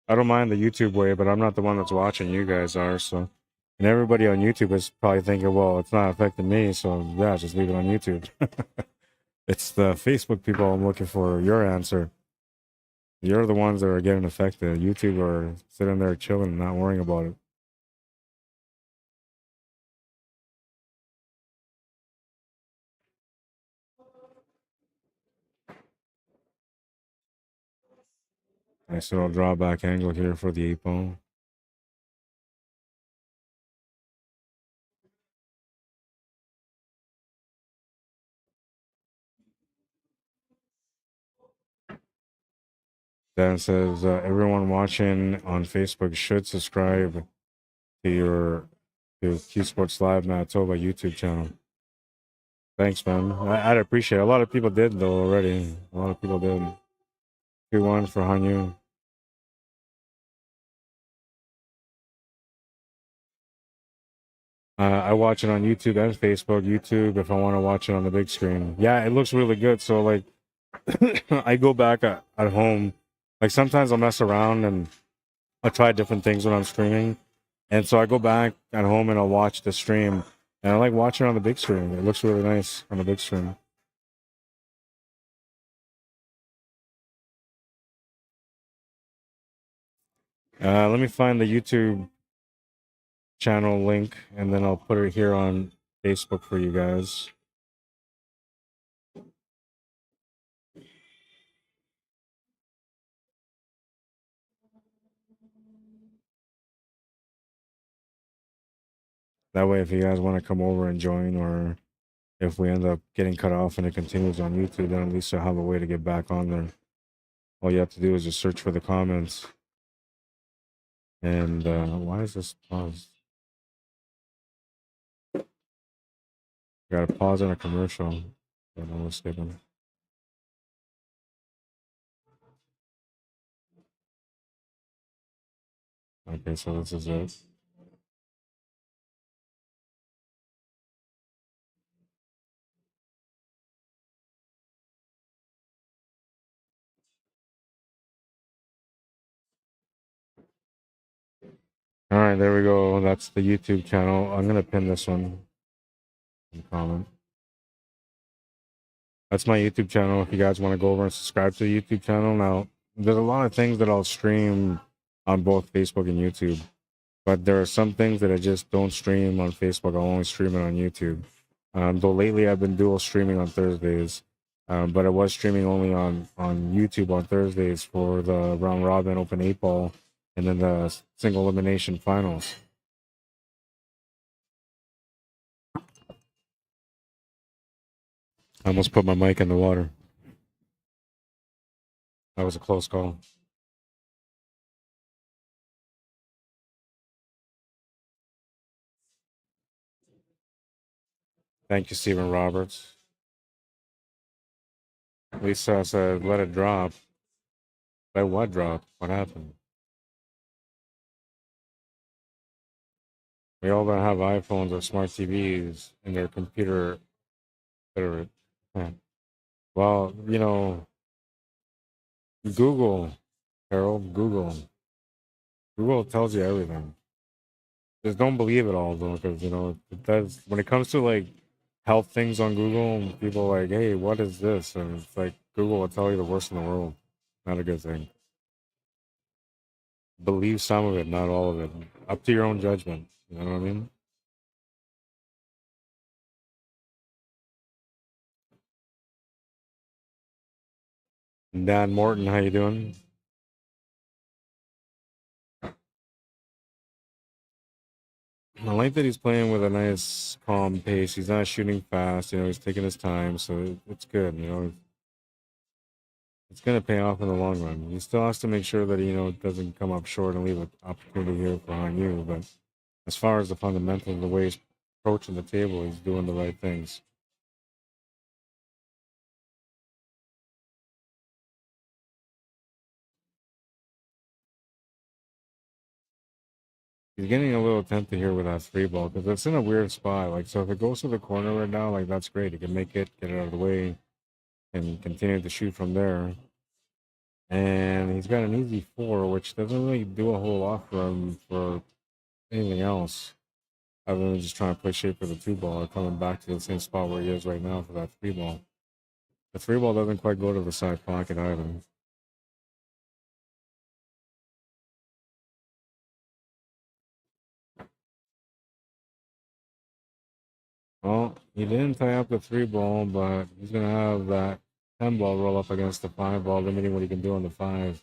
I don't mind the YouTube way, but I'm not the one that's watching. You guys are, so. And everybody on YouTube is probably thinking, well, it's not affecting me, so yeah, just leave it on YouTube. It's the Facebook people I'm looking for your answer. You're the ones that are getting affected. YouTube are sitting there chilling and not worrying about it. Nice little drawback angle here for the 8-ball. Dan says everyone watching on Facebook should subscribe to your Q Sports Live Manitoba YouTube channel. Thanks, man. I'd appreciate it. A lot of people did though already. A lot of people did. 2-1 for Hanyu. I watch it on YouTube and Facebook. YouTube if I want to watch it on the big screen. Yeah, it looks really good. So like, I go back at home. Like sometimes I'll mess around and I'll try different things when I'm streaming. And so I go back at home and I'll watch the stream. And I like watching it on the big screen. It looks really nice on the big screen. Let me find the YouTube channel link and then I'll put it here on Facebook for you guys. That way, if you guys want to come over and join, or if we end up getting cut off and it continues on YouTube, then at least you'll have a way to get back on there. All you have to do is just search for the comments. And why is this paused? Got to pause on a commercial. Don't know what's skipping. Okay, so this is it. All right, there we go. That's the YouTube channel. I'm gonna pin this one in comment. That's my YouTube channel. If you guys want to go over and subscribe to the YouTube channel. Now, there's a lot of things that I'll stream on both Facebook and YouTube, but there are some things that I just don't stream on Facebook. I'll only stream it on YouTube. Though lately I've been dual streaming on Thursdays, but I was streaming only on YouTube on Thursdays for the round robin open 8-ball and then the single elimination finals. I almost put my mic in the water. That was a close call. Thank you, Stephen Roberts. Lisa said, let it drop. Let what drop? What happened? We all don't have iPhones or smart TVs in their computer literate. Yeah. Well, you know, Google, Harold, Google. Google tells you everything. Just don't believe it all though, because you know it does. When it comes to like health things on Google, people are like, "Hey, what is this?" And it's like Google will tell you the worst in the world. Not a good thing. Believe some of it, not all of it. Up to your own judgment. You know what I mean? Dan Morton, how you doing? I like that he's playing with a nice, calm pace. He's not shooting fast. You know, he's taking his time, so it's good. You know, it's going to pay off in the long run. He still has to make sure that, you know, it doesn't come up short and leave an opportunity here for you. But as far as the fundamentals, the way he's approaching the table, he's doing the right things. He's getting a little tempted here with that 3-ball because it's in a weird spot. Like, so if it goes to the corner right now, like, that's great. He can make it, get it out of the way, and continue to shoot from there. And he's got an easy 4, which doesn't really do a whole lot for him for anything else other than just trying to play shape for the 2-ball or coming back to the same spot where he is right now for that 3-ball. The 3-ball doesn't quite go to the side pocket either. Well, he didn't tie up the 3-ball, but he's going to have that 10-ball roll up against the 5-ball, limiting what he can do on the 5.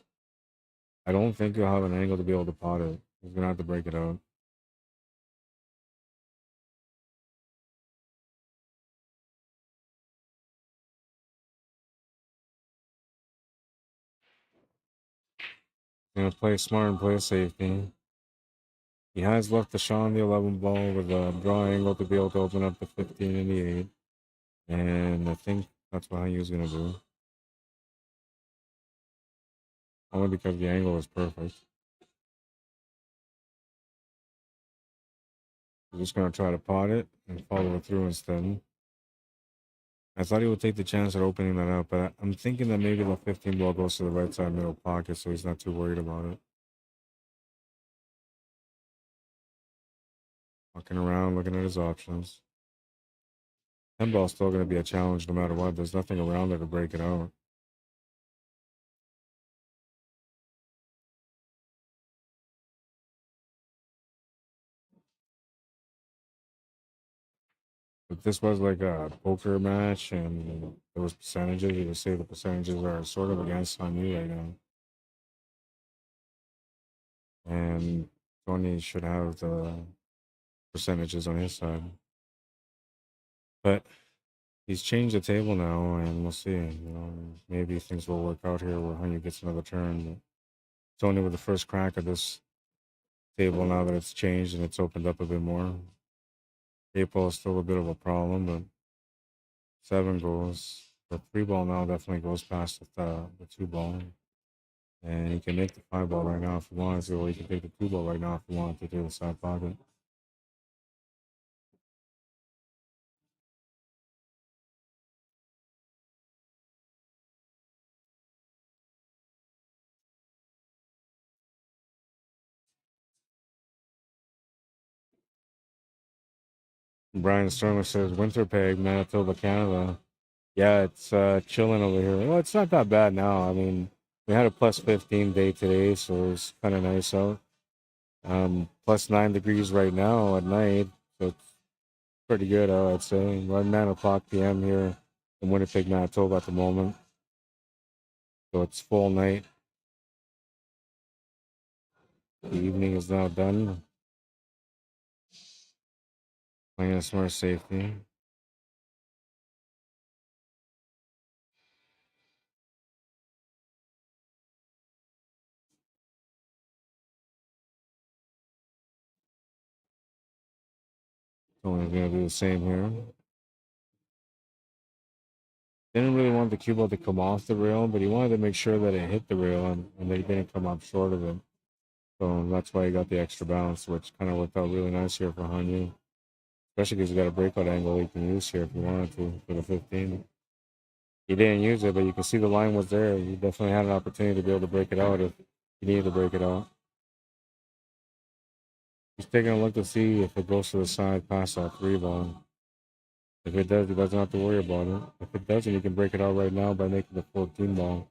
I don't think he'll have an angle to be able to pot it. He's going to have to break it out. Gonna play smart and play safety. He has left the shot on the 11 ball with a draw angle to be able to open up the 15 and the 8. And I think that's what he was gonna do. Only because the angle is perfect. I'm just gonna try to pot it and follow it through instead. I thought he would take the chance at opening that up, but I'm thinking that maybe the 15 ball goes to the right side middle pocket, so he's not too worried about it. Walking around, looking at his options. 10 ball's still going to be a challenge no matter what. There's nothing around there to break it out. If this was like a poker match and there was percentages, you would say the percentages are sort of against on you right now. And Tony should have the percentages on his side. But he's changed the table now, and we'll see. You know, maybe things will work out here where Honey gets another turn. But Tony with the first crack at this table now that it's changed and it's opened up a bit more. April is still a bit of a problem, but 7 goes. The 3 ball now definitely goes past the 2 ball. And he can make the 5 ball right now if he wants to, or he can take the 2 ball right now if he wants to do the side pocket. Brian Sterling says, Winnipeg, Manitoba, Canada. Yeah, it's chilling over here. Well, it's not that bad now. I mean, we had a plus 15 day today, so it's kind of nice out. Plus 9 degrees right now at night, so it's pretty good out, I'd say. Around 9 o'clock p.m. here in Winnipeg, Manitoba at the moment. So it's full night. The evening is now done. Playing a smart safety. Tony's gonna do the same here. Didn't really want the cue ball to come off the rail, but he wanted to make sure that it hit the rail and they didn't come up short of it. So that's why he got the extra bounce, which kind of worked out really nice here for Hanyu. Especially because he got a breakout angle he can use here if he wanted to for the 15. He didn't use it, but you can see the line was there. He definitely had an opportunity to be able to break it out if he needed to break it out. He's taking a look to see if it goes to the side past that 3 ball. If it does, he doesn't have to worry about it. If it doesn't, he can break it out right now by making the 14 ball.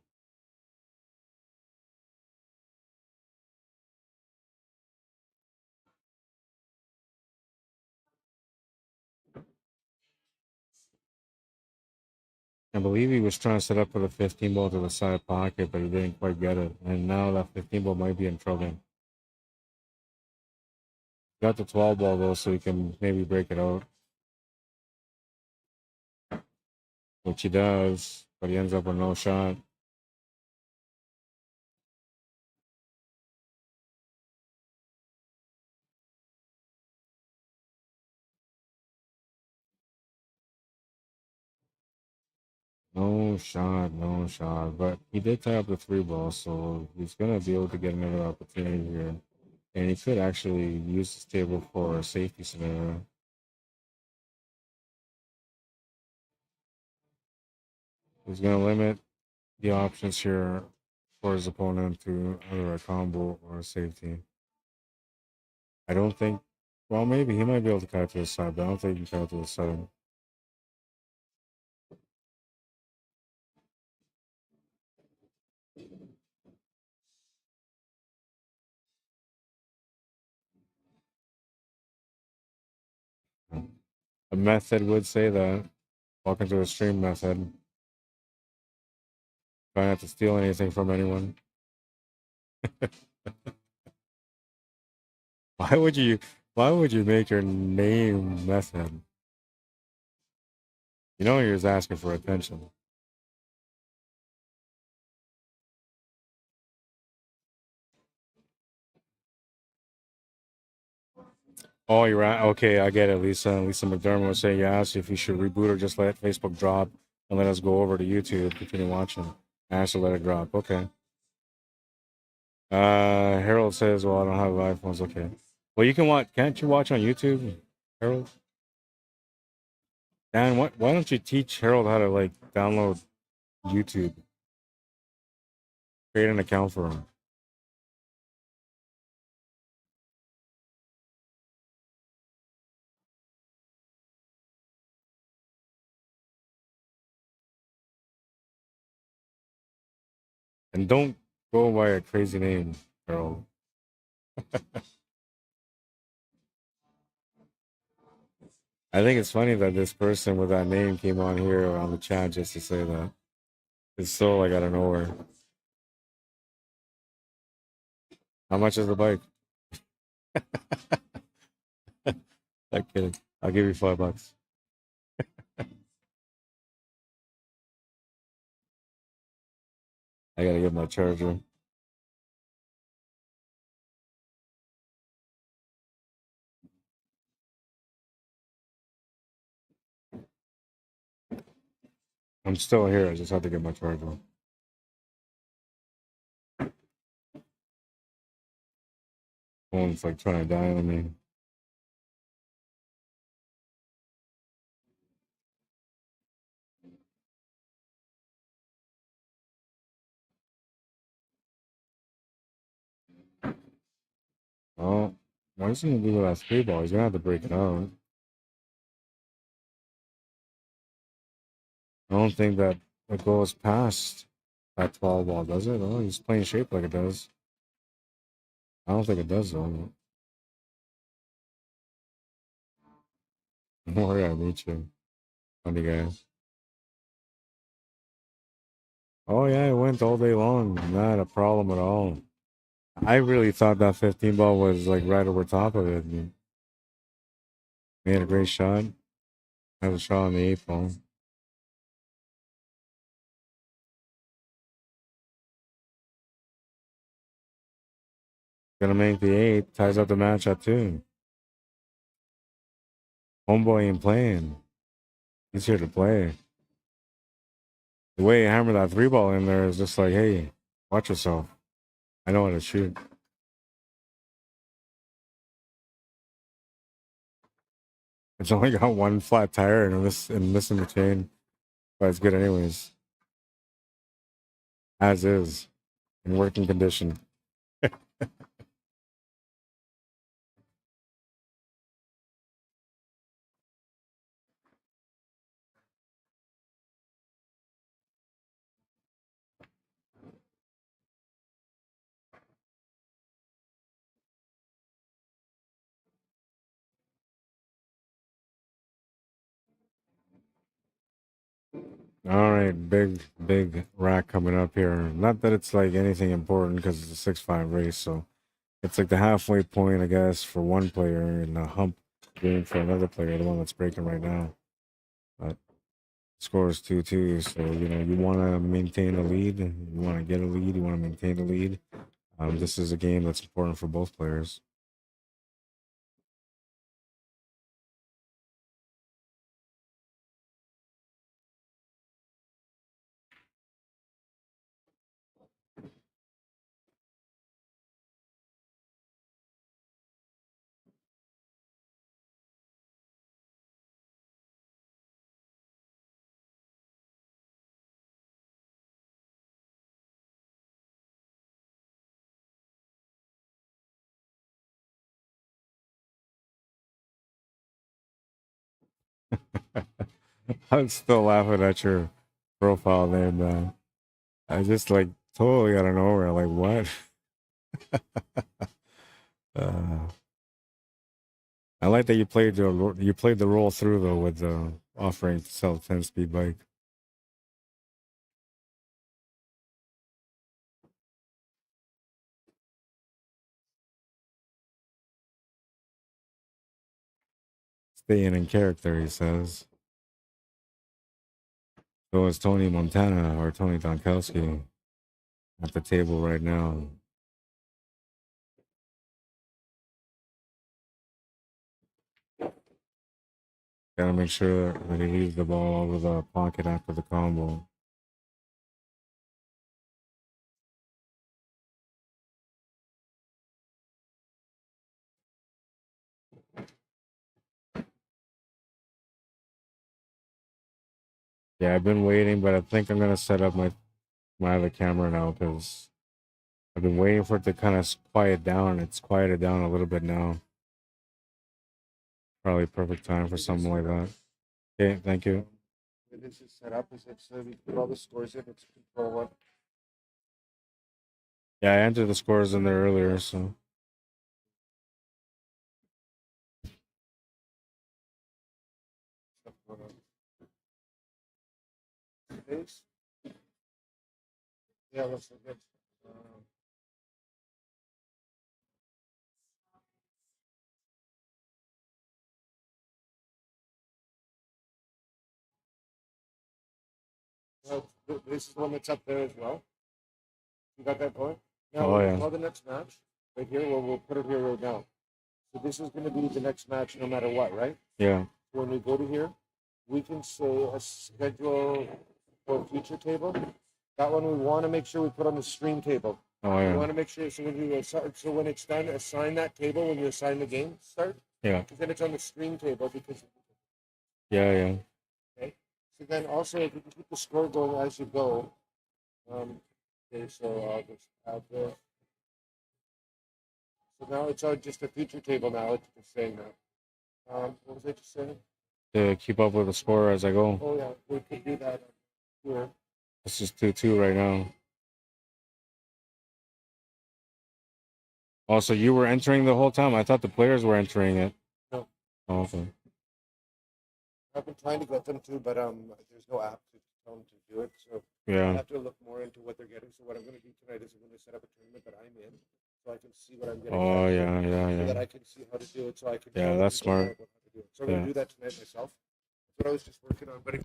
I believe he was trying to set up for the 15 ball to the side pocket, but he didn't quite get it. And now that 15 ball might be in trouble. Got the 12 ball though, so he can maybe break it out. Which he does, but he ends up with no shot. No shot, no shot. But he did tie up the 3 ball, so he's going to be able to get another opportunity here. And he could actually use this table for a safety scenario. He's going to limit the options here for his opponent to either a combo or a safety. I don't think, well, maybe he might be able to cut it to the side, but I don't think he can cut it to the side. A method would say that. Welcome to a stream method. Try not to steal anything from anyone. Why would you make your name method? You know you're just asking for attention. Oh, you're right. Okay, I get it. Lisa McDermott was saying you asked if you should reboot or just let Facebook drop and let us go over to YouTube, continue watching. I asked to let it drop. Okay. Harold says, well, I don't have iPhones. Okay. Well, you can watch. Can't you watch on YouTube, Harold? Dan, why don't you teach Harold how to like download YouTube? Create an account for him. And don't go by a crazy name, Harold. I think it's funny that this person with that name came on here on the chat just to say that. It's so like out of nowhere. How much is the bike? Like kidding. I'll give you $5. I gotta get my charger. I'm still here. I just have to get my charger. Phone's like trying to die on me. Oh, why is he gonna do that three ball? He's gonna have to break it out. I don't think that it goes past that 12 ball, does it? Oh, he's playing shape like it does. I don't think it does though. Don't worry, I meet you. Funny guy. Oh yeah, it went all day long. Not a problem at all. I really thought that 15 ball was like right over top of it. Made a great shot. Had a shot on the 8 ball. Gonna make the 8. Ties up the match at 2. Homeboy ain't playing. He's here to play. The way he hammered that 3 ball in there is just like, hey, watch yourself. I know how to shoot. It's only got one flat tire and missing the chain, but it's good anyways. As is, in working condition. All right, big rack coming up here. Not that it's like anything important because it's a 6-5 race, so it's like the halfway point, I guess, for one player and a hump game for another player, the one that's breaking right now. But score is 2-2, so you want to maintain a lead, you want to get a lead, you want to maintain a lead. This is a game that's important for both players. I'm still laughing at your profile there, man. I just like totally out of nowhere, like what? uh, I like that you played the roll through though with the offering to sell a 10-speed bike. Staying in character, he says. So is Tony Montana or Tony Donkowski at the table right now. Gotta make sure that he leaves the ball over the pocket after the combo. Yeah, I've been waiting, but I think I'm gonna set up my other camera now because I've been waiting for it to kind of quiet down. It's quieted down a little bit now. Probably perfect time for something like that. Okay, thank you. When this is set up, is it so we put all the scores in? It's control one. Yeah, I entered the scores in there earlier, so. Stuff going on. Space. Yeah, let's look at. This is the one that's up there as well. You got that going? Now, Oh, yeah. call the next match right here. We'll put it here right now. So this is going to be the next match no matter what, right? Yeah. So when we go to here, we can say a schedule for a future table. That one we want to make sure we put on the stream table. Oh, We yeah. want to make sure so when it's done, assign that table when you assign the game start. Yeah. Because then it's on the stream table because. Yeah, yeah. Okay. So then also if you can keep the score going as you go. Okay, so I'll just add this. So now it's on just a future table now. It's just saying that. What was I just saying? To keep up with the score as I go. Oh yeah, we could do that here. It's just 2-2 right now. Also, you were entering the whole time? I thought the players were entering it. No. Oh, okay. I've been trying to get them to, but there's no app to tell them to do it. So I Yeah. have to look more into what they're getting. So what I'm going to do tonight is I'm going to set up a tournament that I'm in, so I can see what I'm getting. Oh, back yeah, to, yeah, So that yeah. I can see how to do it. So I can. Yeah, tell that's people more smart. about how to do it. So I'm going Yeah. to do that tonight myself. That's what I was just working on. But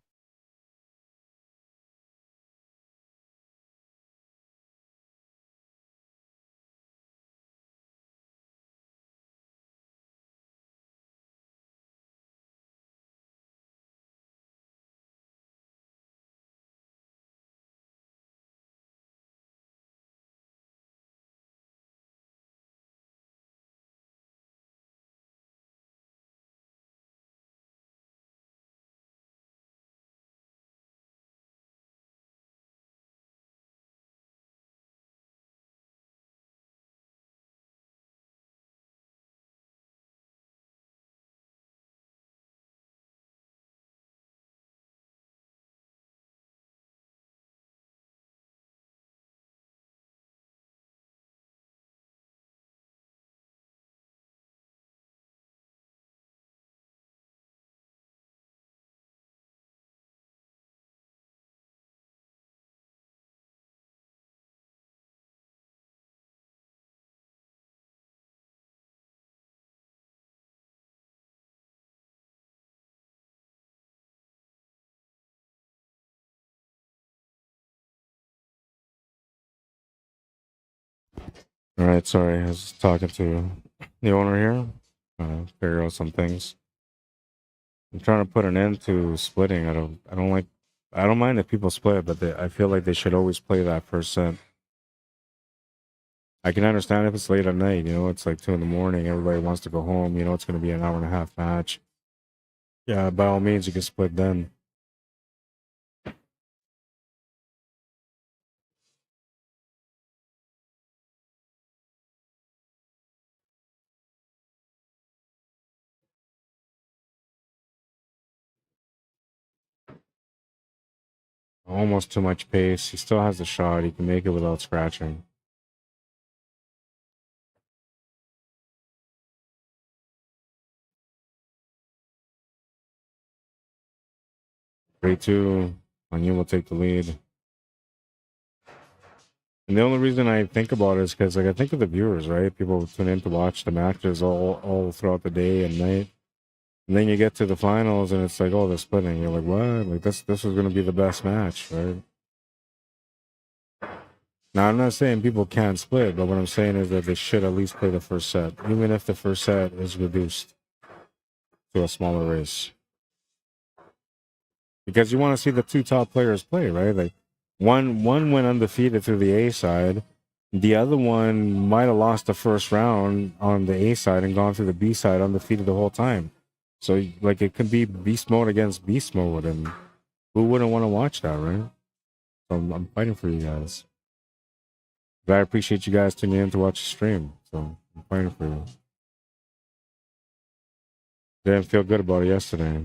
All right, sorry. I was talking to the owner here. Figure out some things. I'm trying to put an end to splitting. I don't mind if people split, but I feel like they should always play that first set. I can understand if it's late at night, it's like 2 a.m. Everybody wants to go home, it's going to be an hour and a half match. Yeah, by all means, you can split then. Almost too much pace. He still has the shot. He can make it without scratching. Three, 2. Onion will take the lead. And the only reason I think about it is because, I think of the viewers, right? People tune in to watch the matches all throughout the day and night. And then you get to the finals, and it's like, oh, they're splitting. You're like, what? Like, this was going to be the best match, right? Now, I'm not saying people can't split, but what I'm saying is that they should at least play the first set, even if the first set is reduced to a smaller race. because you want to see the two top players play, right? Like one went undefeated through the A side. The other one might have lost the first round on the A side and gone through the B side undefeated the whole time. So like it could be beast mode against beast mode, and who wouldn't want to watch that, right? So I'm fighting for you guys. But I appreciate you guys tuning in to watch the stream. So I'm fighting for you. Didn't feel good about it yesterday.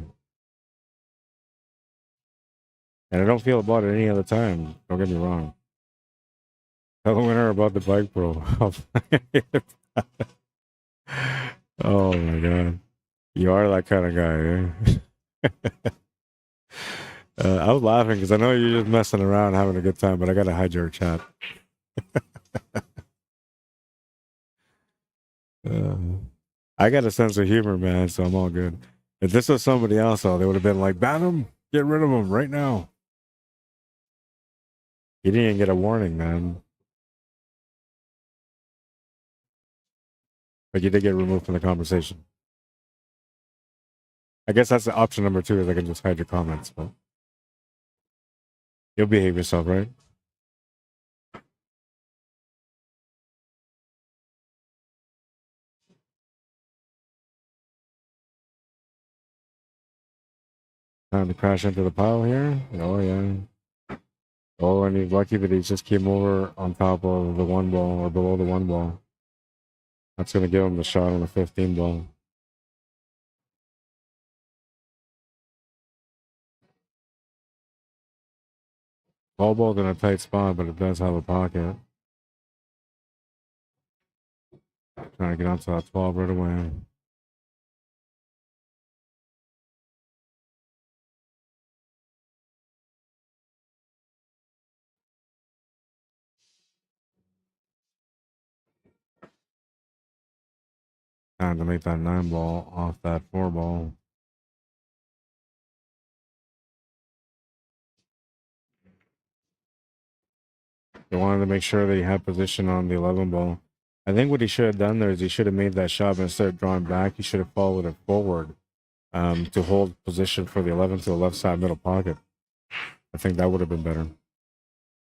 And I don't feel about it any other time. Don't get me wrong. Tell the winner about the bike pro. Oh my god. You are that kind of guy, eh? I was laughing because I know you're just messing around having a good time, but I gotta hide your chat. I got a sense of humor, man, so I'm all good. If this was somebody else, though, they would have been like, ban him, get rid of him right now. He didn't even get a warning, man. But you did get removed from the conversation. I guess that's the option number 2 is I can just hide your comments, but you'll behave yourself, right? Time to crash into the pile here. Oh, yeah. Oh, and he's lucky that he just came over on top of the 1 ball or below the 1 ball. That's going to give him the shot on the 15 ball. Ball's in a tight spot, but it does have a pocket. Trying to get onto that 12 right away. Time to make that 9 ball off that 4 ball. They wanted to make sure that he had position on the 11 ball. I think what he should have done there is he should have made that shot, but instead of drawing back, he should have followed it forward to hold position for the 11 to the left side middle pocket. I think that would have been better.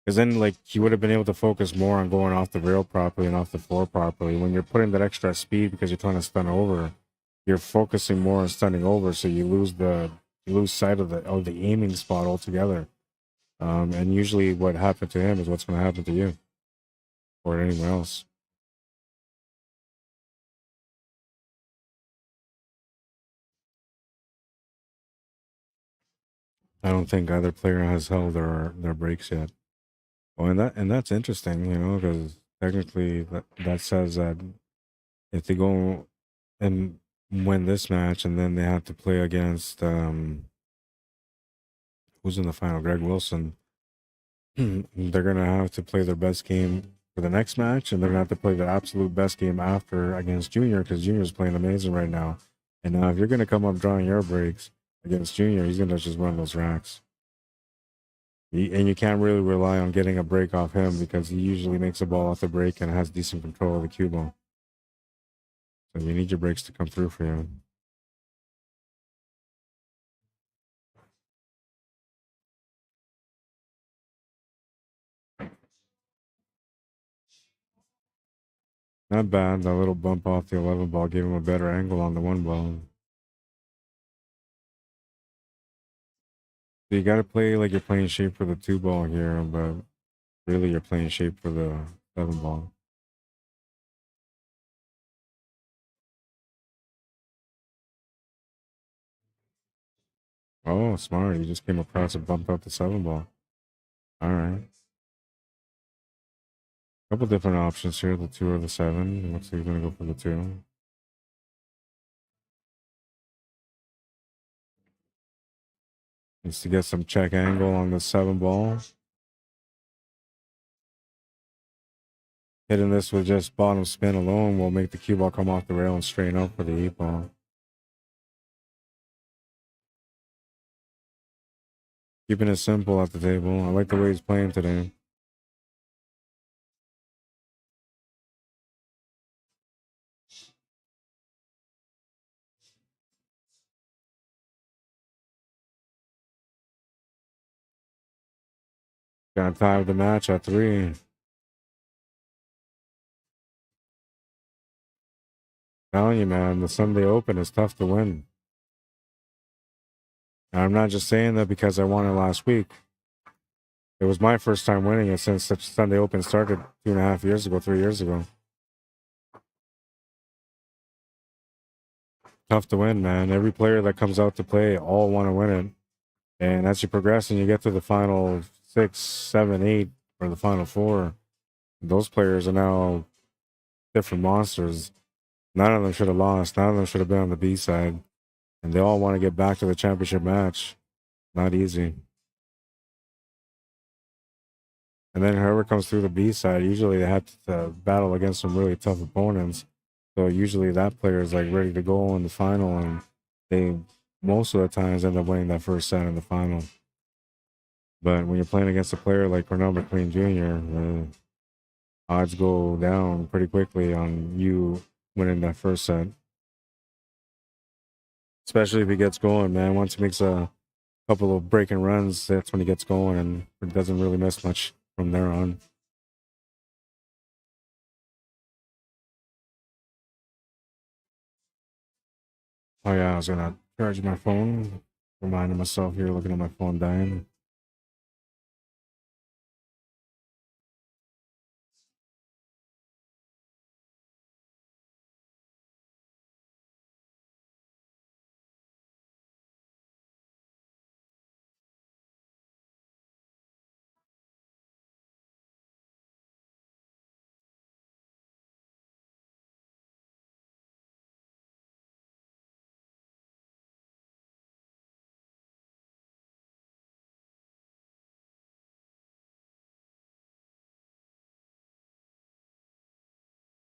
Because then, like, he would have been able to focus more on going off the rail properly and off the floor properly. When you're putting that extra speed because you're trying to stun over, you're focusing more on stunning over, so you lose sight of the aiming spot altogether. And usually, what happened to him is what's going to happen to you or anyone else. I don't think either player has held their breaks yet. Oh, and that's interesting, you know, because technically that says that if they go and win this match and then they have to play against who's in the final, Greg Wilson, they're gonna have to play their best game for the next match, and they're gonna have to play their absolute best game after against Junior because Junior's playing amazing right now. And now if you're gonna come up drawing your breaks against Junior, he's gonna just run those racks. And you can't really rely on getting a break off him because he usually makes a ball off the break and has decent control of the cue ball. So you need your breaks to come through for you. Not bad. That little bump off the 11 ball gave him a better angle on the 1 ball. So you got to play like you're playing shape for the 2 ball here, but really you're playing shape for the 7 ball. Oh, smart. You just came across and bumped out the 7 ball. All right. Couple different options here, the 2 or the 7. Looks like he's going to go for the 2. Needs to get some check angle on the 7 ball. Hitting this with just bottom spin alone will make the cue ball come off the rail and straighten up for the 8 ball. Keeping it simple at the table. I like the way he's playing today. Gonna tie the match at 3. Telling you, man, the Sunday Open is tough to win. And I'm not just saying that because I won it last week. It was my first time winning it since the Sunday Open started 2.5 years ago, 3 years ago. Tough to win, man. Every player that comes out to play all want to win it. And as you progress and you get to the final 6, 7, 8, or the final 4, those players are now different monsters. None of them should have lost. None of them should have been on the B side. And they all want to get back to the championship match. Not easy. And then whoever comes through the B side, usually they have to battle against some really tough opponents. So usually that player is like ready to go in the final, and they most of the times end up winning that first set in the final. But when you're playing against a player like Cornell McLean Jr., the odds go down pretty quickly on you winning that first set. Especially if he gets going, man. Once he makes a couple of breaking runs, that's when he gets going, and it doesn't really miss much from there on. Oh yeah, I was gonna charge my phone. Reminding myself here, looking at my phone dying.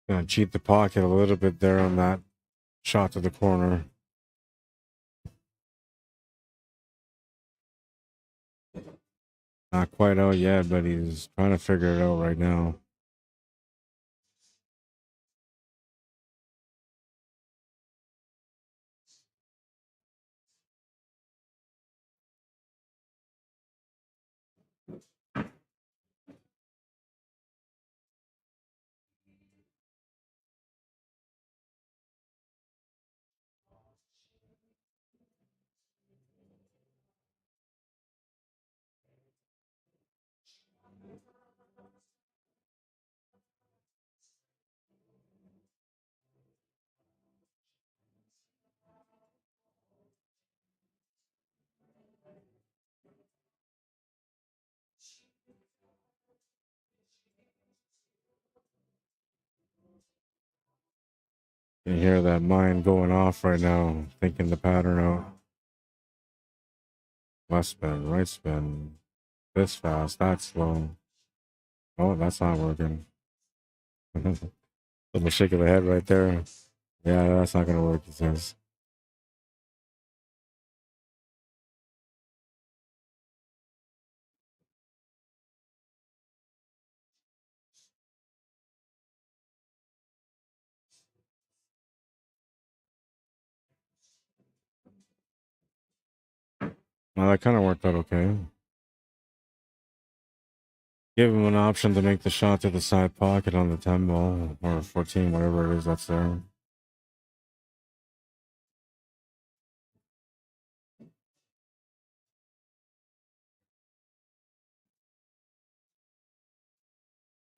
Gonna cheat the pocket a little bit there on that shot to the corner. Not quite out yet, but he's trying to figure it out right now. You can hear that mind going off right now, thinking the pattern out. Left spin, right spin, this fast, that slow. Oh, that's not working. Little shake of the head right there. Yeah, that's not gonna work, he says. Well, that kind of worked out okay. Give him an option to make the shot to the side pocket on the 10 ball, or 14, whatever it is that's there.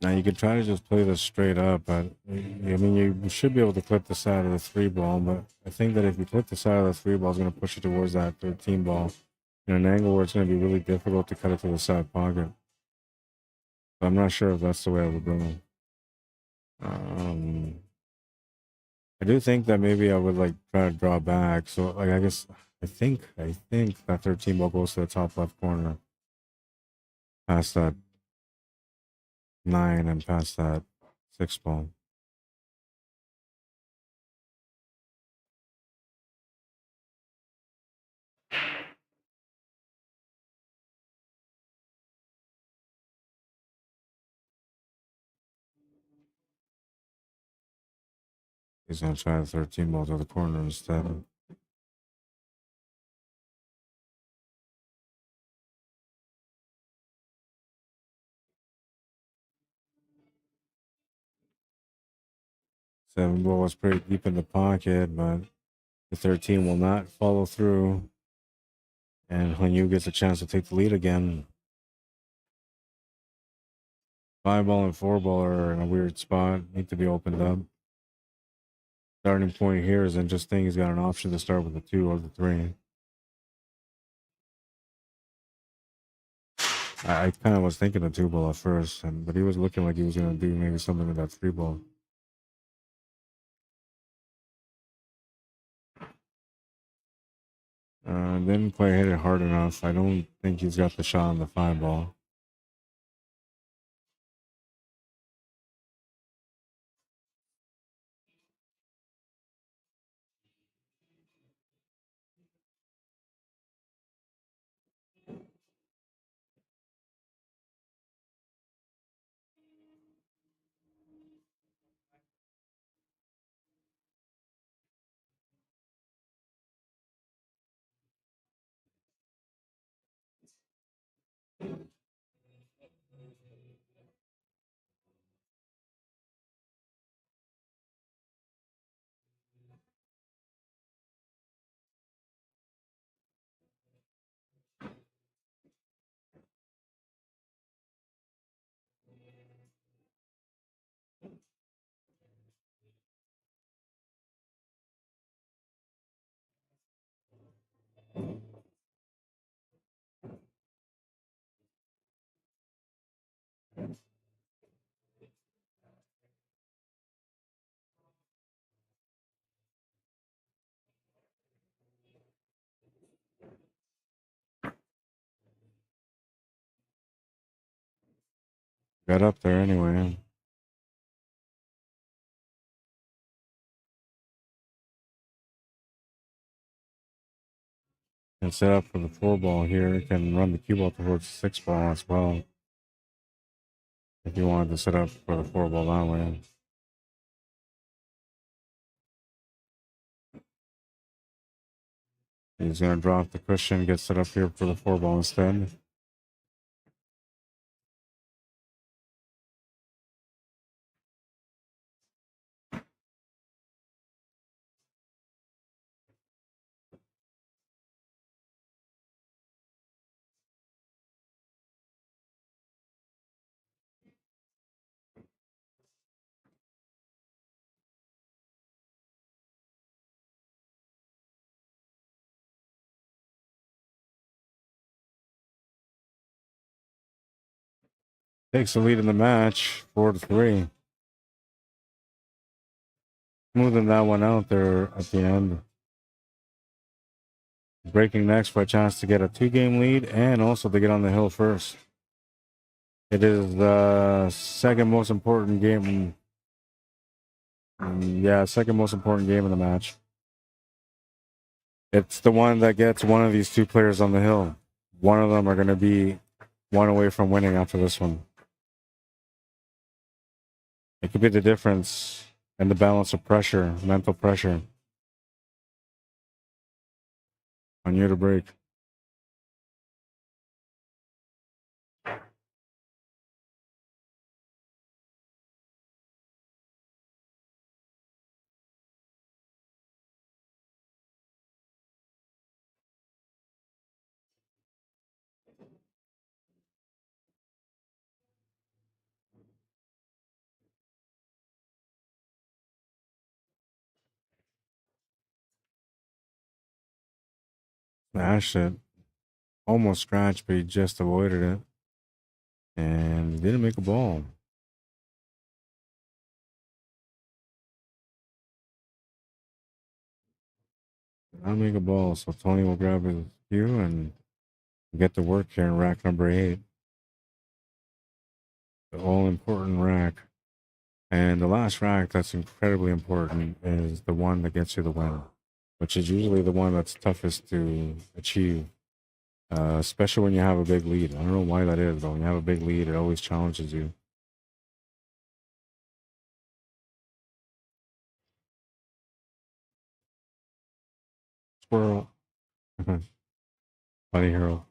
Now you could try to just play this straight up, but I mean you should be able to clip the side of the 3 ball, but I think that if you clip the side of the 3 ball, it's going to push it towards that 13 ball in an angle where it's going to be really difficult to cut it to the side pocket. But I'm not sure if that's the way I would go. I do think that maybe I would like try to draw back. So like I think that 13 ball goes to the top left corner, past that 9 and past that 6 ball. He's gonna try the 13 ball to the corner instead. 7 ball was pretty deep in the pocket, but the 13 will not follow through. And Hanyu gets a chance to take the lead again. 5 ball and 4 ball are in a weird spot, need to be opened up. Starting point here is interesting. He's got an option to start with the 2 or the 3. I kind of was thinking the 2 ball at first, but he was looking like he was going to do maybe something with that 3 ball. Didn't quite hit it hard enough. I don't think he's got the shot on the 5 ball. Got up there anyway. And set up for the 4 ball here. Can run the cue ball towards the 6 ball as well. If you wanted to set up for the 4 ball that way. He's going to drop the cushion, get set up here for the 4 ball instead. Takes the lead in the match, 4-3. Smoothing that one out there at the end. Breaking next for a chance to get a 2-game lead and also to get on the hill first. It is the second most important game. Yeah, second most important game in the match. It's the one that gets one of these 2 players on the hill. One of them are going to be one away from winning after this one. It could be the difference in the balance of pressure, mental pressure on you to break. Smashed it. Almost scratched, but he just avoided it. And didn't make a ball. Not make a ball, so Tony will grab his cue and get to work here in rack number 8. The all-important rack. And the last rack that's incredibly important is the one that gets you the win, which is usually the one that's toughest to achieve. Especially when you have a big lead. I don't know why that is, but when you have a big lead, it always challenges you. Squirrel. Funny hero.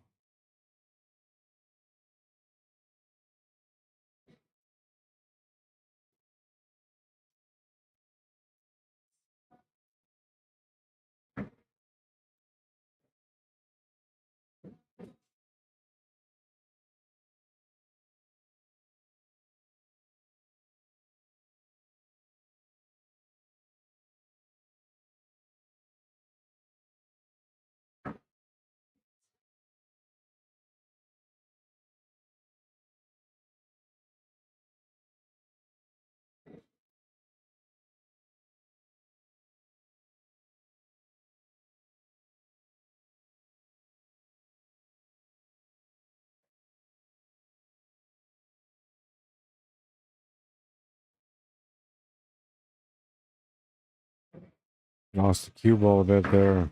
Lost the cue ball a bit there.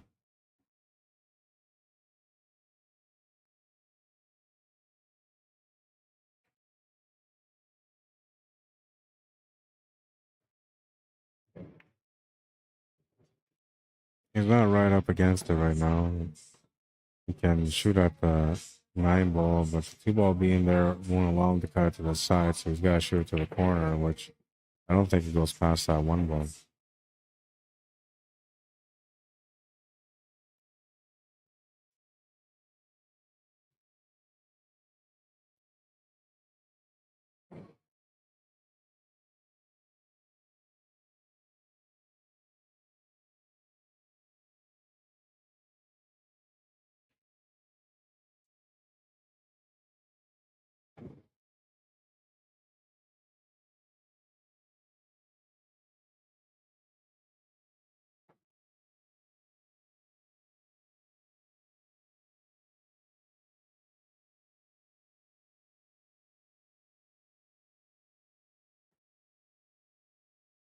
He's not right up against it right now. He can shoot at the 9 ball, but the 2 ball being there won't allow him to cut it to the side, so he's got to shoot it to the corner, which I don't think he goes past that 1 ball.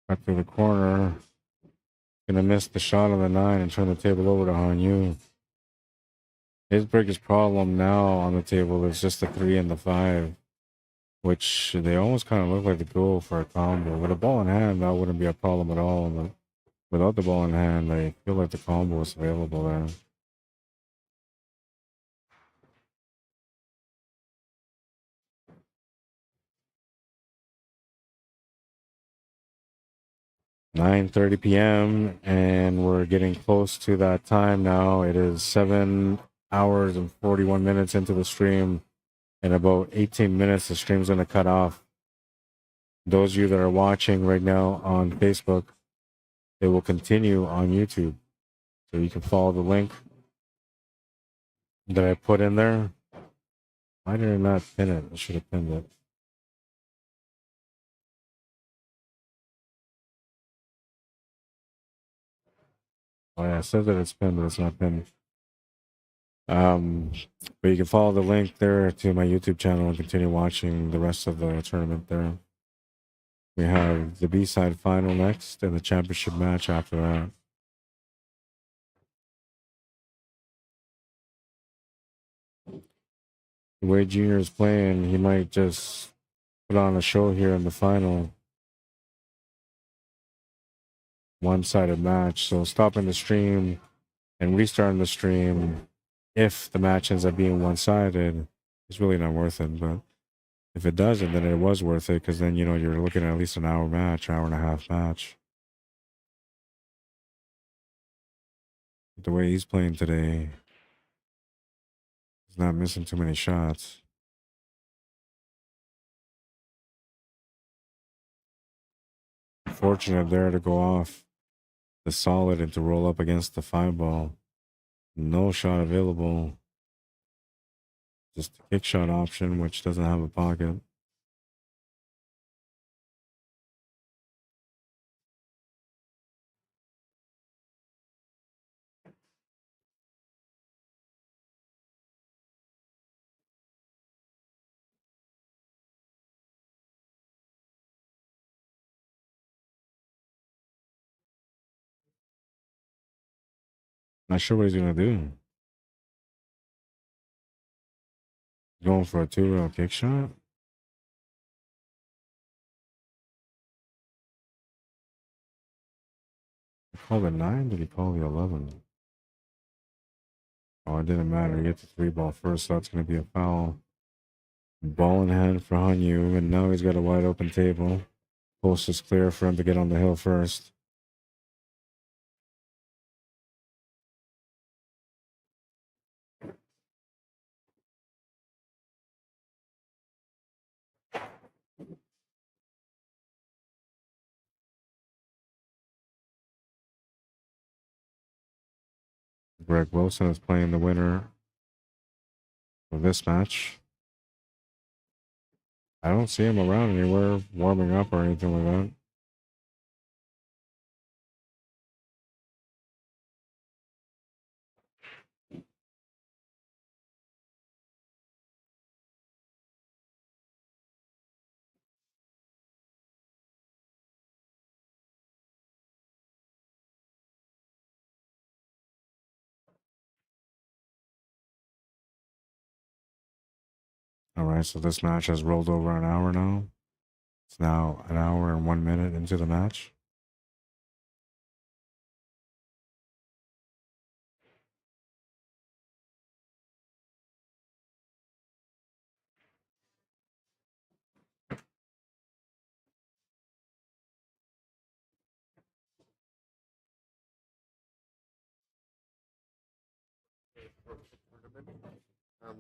Cut to the corner. Gonna miss the shot on the 9 and turn the table over to Hanyu. His biggest problem now on the table is just the 3 and the 5, which they almost kind of look like the go for a combo. With a ball in hand, that wouldn't be a problem at all. But without the ball in hand, I feel like the combo is available there. "9:30 p.m. and we're getting close to that time now. It is 7 hours and 41 minutes into the stream. In about 18 minutes, the stream's going to cut off. Those of you that are watching right now on Facebook, it will continue on YouTube. So you can follow the link that I put in there. Why did I not pin it? I should have pinned it. Oh yeah, it says that it's pinned, but it's not pinned. But you can follow the link there to my YouTube channel and continue watching the rest of the tournament there. We have the B-side final next and the championship match after that. The way Junior is playing, he might just put on a show here in the final. One-sided match. So stopping the stream and restarting the stream, if the match ends up being one-sided, it's really not worth it. But if it doesn't, then it was worth it, because then, you know, you're looking at least an hour match, hour and a half match. The way he's playing today, he's not missing too many shots. Fortunate there to go off the solid and to roll up against the 5 ball. No shot available. Just a kick shot option, which doesn't have a pocket. Not sure what he's gonna do. Going for a 2-rail kick shot. He called it 9. Did he call the 11? Oh, it didn't matter. He hit the 3 ball first, so that's gonna be a foul. Ball in hand for Hanyu, and now he's got a wide open table. Post is clear for him to get on the hill first. Gregg Wilson is playing the winner of this match. I don't see him around anywhere warming up or anything like that. All right, so this match has rolled over an hour now. It's now an hour and 1 minute into the match.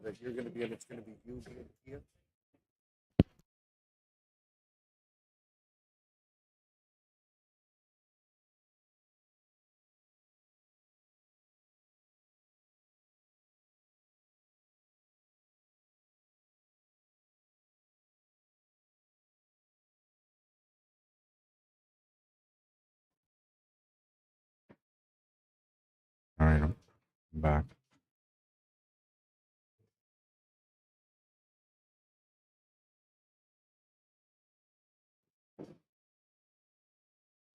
That you're going to be in. It's going to be you being here. All right, I'm back.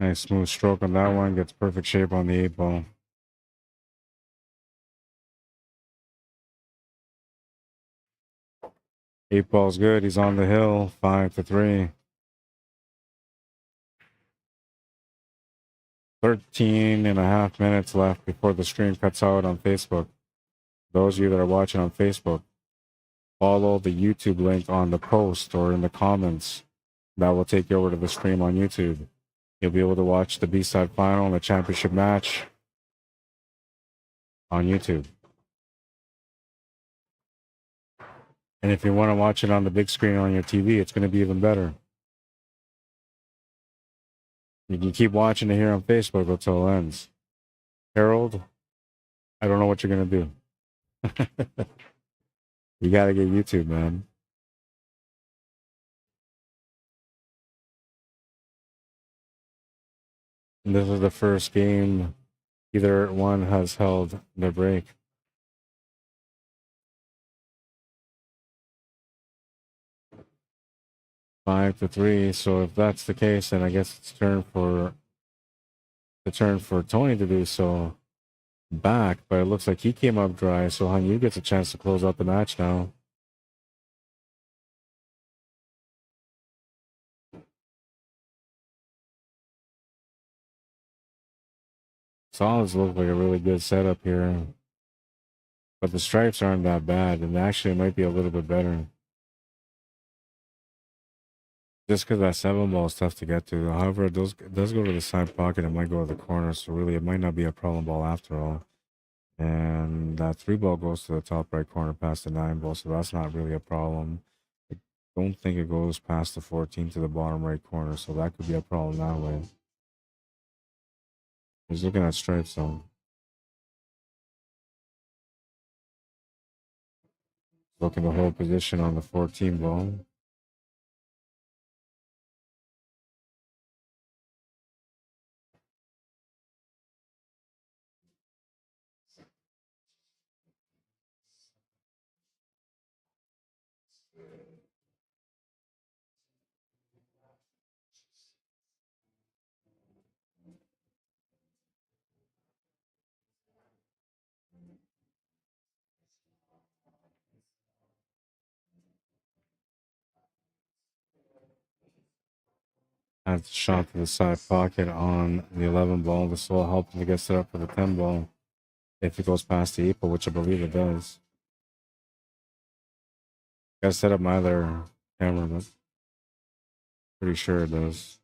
Nice smooth stroke on that one. Gets perfect shape on the 8 ball. Eight ball's good. He's on the hill. 5-3. 13.5 minutes left before the stream cuts out on Facebook. Those of you that are watching on Facebook, follow the YouTube link on the post or in the comments. That will take you over to the stream on YouTube. You'll be able to watch the B-side final and the championship match on YouTube. And if you want to watch it on the big screen on your TV, it's going to be even better. You can keep watching it here on Facebook until it ends. Harold, I don't know what you're going to do. You got to get YouTube, man. And this is the first game either one has held their break. 5-3. So if that's the case, then I guess it's turn for Tony to do so back. But it looks like he came up dry. So Hanyu gets a chance to close out the match now. Solids look like a really good setup here. But the stripes aren't that bad, and actually it might be a little bit better. Just because that 7 ball is tough to get to. However, it does go to the side pocket. It might go to the corner, so really it might not be a problem ball after all. And that 3 ball goes to the top right corner past the 9 ball, so that's not really a problem. I don't think it goes past the 14 to the bottom right corner, so that could be a problem that way. He's looking at stripes though. Looking to hold position on the 14 ball. Has the shot to the side pocket on the 11 ball. This will help him to get set up for the 10 ball if it goes past the 8 ball, which I believe it does. Gotta set up my other camera, but pretty sure it does.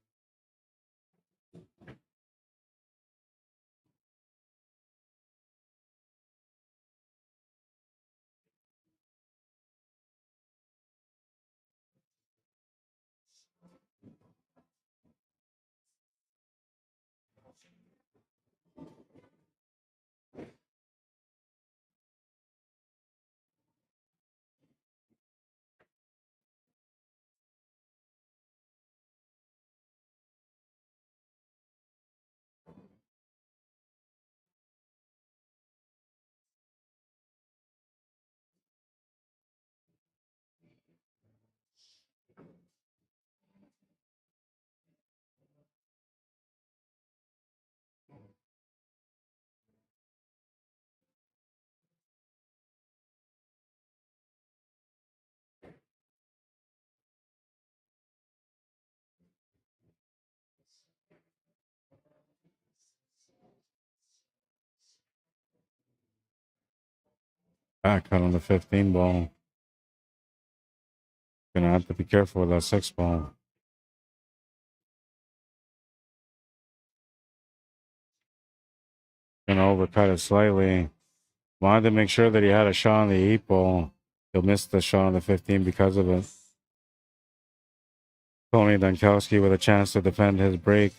Back cut on the 15 ball. Gonna have to be careful with that 6 ball. Gonna overcut it slightly. Wanted to make sure that he had a shot on the 8 ball. He'll miss the shot on the 15 because of it. Tony Dunkowski with a chance to defend his break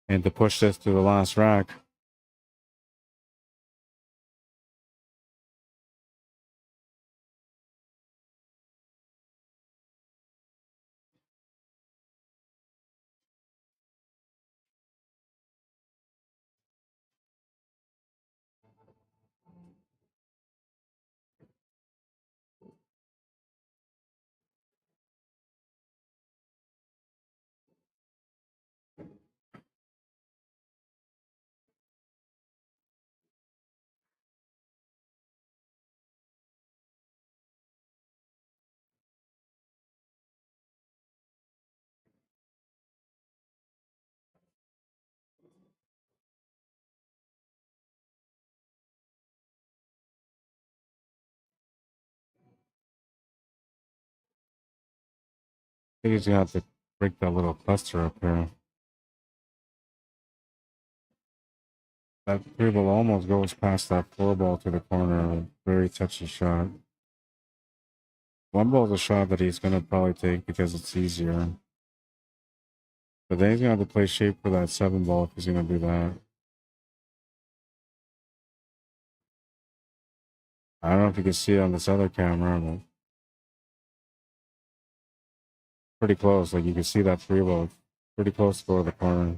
and to push this to the last rack. I think he's gonna have to break that little cluster up here. That 3 ball almost goes past that 4 ball to the corner. Very touchy shot. 1 ball is a shot that he's gonna probably take because it's easier. But then he's gonna have to play shape for that 7 ball if he's gonna do that. I don't know if you can see it on this other camera, but pretty close. Like you can see that 3 ball pretty close to go to the corner.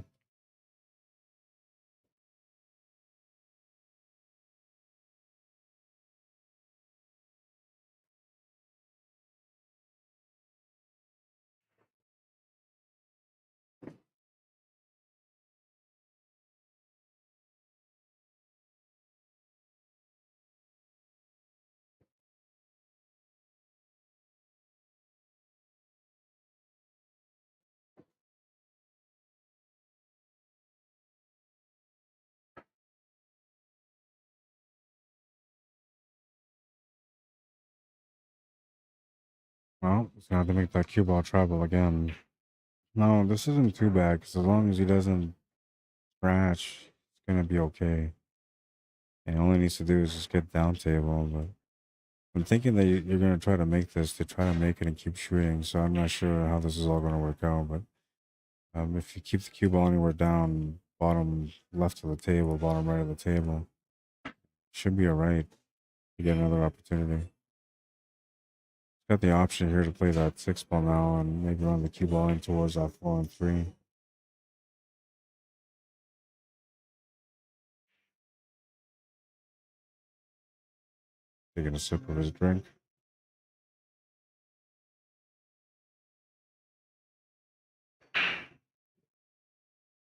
Well, he's gonna have to make that cue ball travel again. No, this isn't too bad because as long as he doesn't scratch, it's gonna be okay. And all he needs to do is just get down table. But I'm thinking that you're gonna try to make this to try to make it and keep shooting. So I'm not sure how this is all gonna work out. But if you keep the cue ball anywhere down, bottom left of the table, bottom right of the table, should be alright. You get another opportunity. Got the option here to play that 6 ball now and maybe run the cue ball in towards that 4 and 3. Taking a sip of his drink.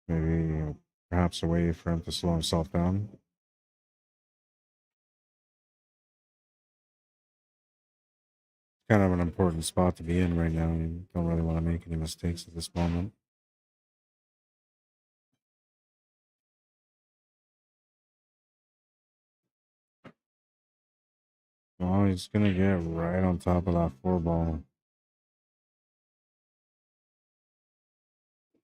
Maybe perhaps a way for him to slow himself down. Kind of an important spot to be in right now. You don't really want to make any mistakes at this moment. Oh, he's gonna get right on top of that 4 ball.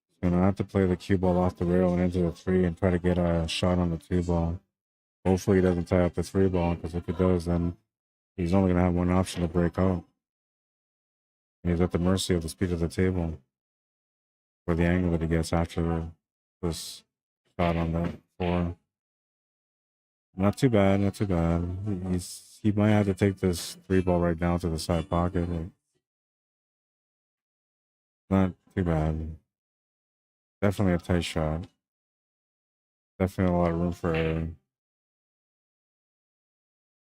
He's gonna have to play the cue ball off the rail and into the 3 and try to get a shot on the 2 ball. Hopefully he doesn't tie up the 3 ball, because if he does, then he's only gonna have one option to break out. And he's at the mercy of the speed of the table or the angle that he gets after this shot on that 4. Not too bad, not too bad. He might have to take this 3 ball right down to the side pocket. Not too bad. Definitely a tight shot. Definitely a lot of room for error.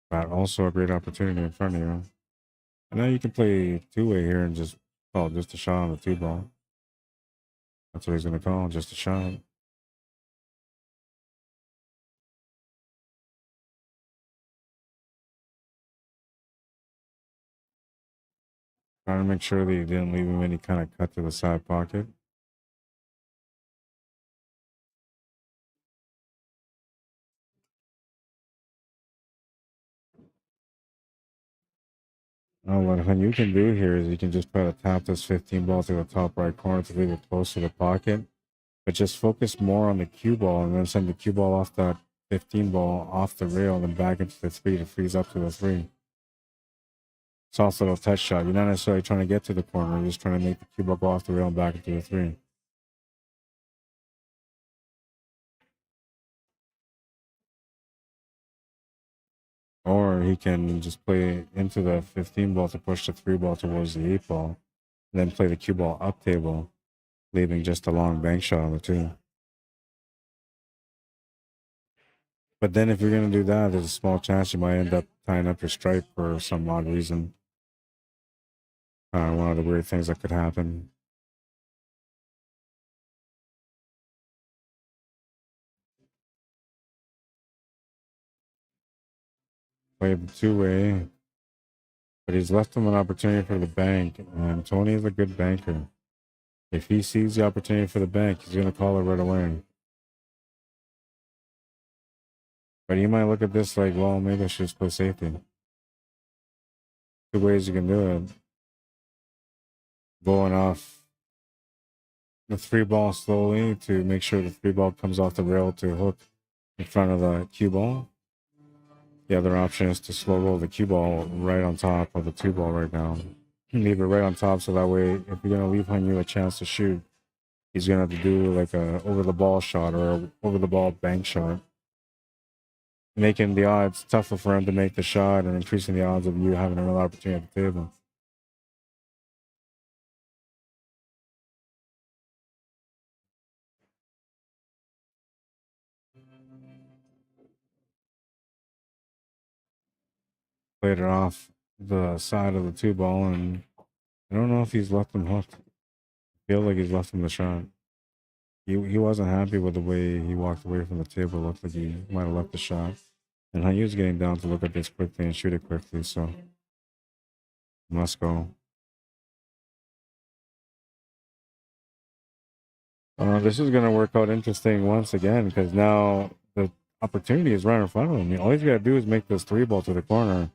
But also a great opportunity in front of you. And now you can play 2-way here and just call just a shot on the 2 ball. That's what he's gonna call, just a shot. Trying to make sure that you didn't leave him any kind of cut to the side pocket. Oh, what you can do here is you can just try to tap this 15 ball to the top right corner to leave it close to the pocket, but just focus more on the cue ball and then send the cue ball off that 15 ball off the rail and then back into the 3 to freeze up to the 3. It's also a touch shot. You're not necessarily trying to get to the corner. You're just trying to make the cue ball go off the rail and back into the 3. Or he can just play into the 15 ball to push the 3 ball towards the 8 ball, and then play the cue ball up table, leaving just a long bank shot on the 2. But then if you're going to do that, there's a small chance you might end up tying up your stripe for some odd reason. One of the weird things that could happen. Play the 2-way, but he's left him an opportunity for the bank, and Tony is a good banker. If he sees the opportunity for the bank, he's going to call it right away. But you might look at this like, well, maybe I should just play safety. 2 ways you can do it. Going off the 3 ball slowly to make sure the 3 ball comes off the rail to hook in front of the cue ball. The other option is to slow roll the cue ball right on top of the 2 ball right now. Leave it right on top so that way if you're going to leave Hanyu a chance to shoot, he's going to have to do like a over the ball shot or a over the ball bank shot, making the odds tougher for him to make the shot and increasing the odds of you having another opportunity at the table. Played it off the side of the 2 ball, and I don't know if he's left him hooked. I feel like he's left him the shot. He wasn't happy with the way he walked away from the table. It looked like he might have left the shot. And Hanyu's getting down to look at this quickly and shoot it quickly, so must go. This is going to work out interesting once again because now the opportunity is right in front of him. All he's got to do is make this 3 ball to the corner,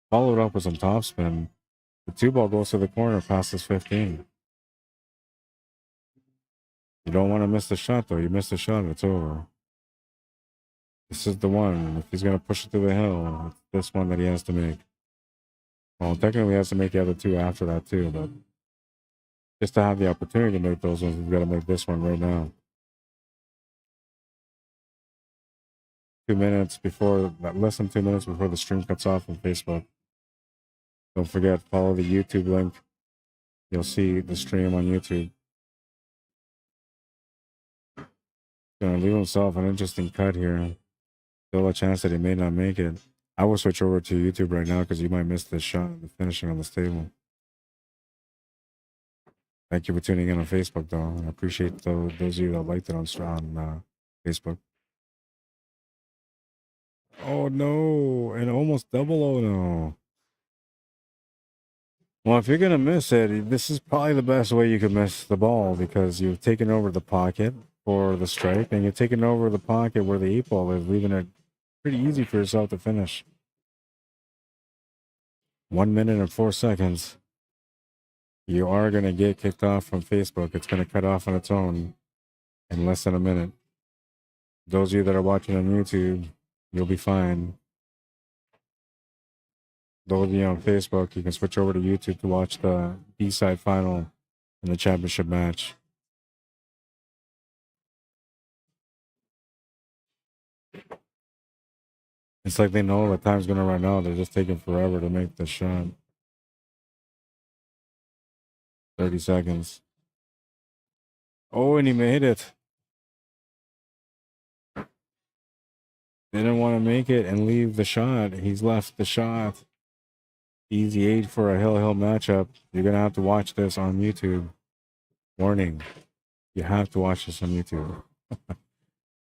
follow it up with some topspin. The 2 ball goes to the corner past this 15. You don't want to miss the shot, though. You miss the shot, it's over. This is the one. If he's going to push it to the hill, it's this one that he has to make. Well, technically, he has to make the other 2 after that, too, but just to have the opportunity to make those ones, he's got to make this one right now. 2 minutes before, less than 2 minutes before the stream cuts off on Facebook. Don't forget, follow the YouTube link. You'll see the stream on YouTube. Gonna leave himself an interesting cut here. Still a chance that he may not make it. I will switch over to YouTube right now because you might miss the shot, the finishing on this table. Thank you for tuning in on Facebook, though. I appreciate those of you that liked it on Facebook. Oh no, and almost double oh no. Well, if you're gonna miss it, this is probably the best way you could miss the ball because you've taken over the pocket for the strike, and you're taking over the pocket where the 8 ball is, leaving it pretty easy for yourself to finish. 1 minute and 4 seconds. You are gonna get kicked off from Facebook. It's gonna cut off on its own in less than a minute. Those of you that are watching on YouTube, you'll be fine. Those of you on Facebook, you can switch over to YouTube to watch the B-side final in the championship match. It's like they know the time's going to run out. They're just taking forever to make the shot. 30 seconds. Oh, and he made it. Didn't want to make it and leave the shot. He's left the shot. Easy 8 for a hill matchup. You're going to have to watch this on YouTube. Warning. You have to watch this on YouTube.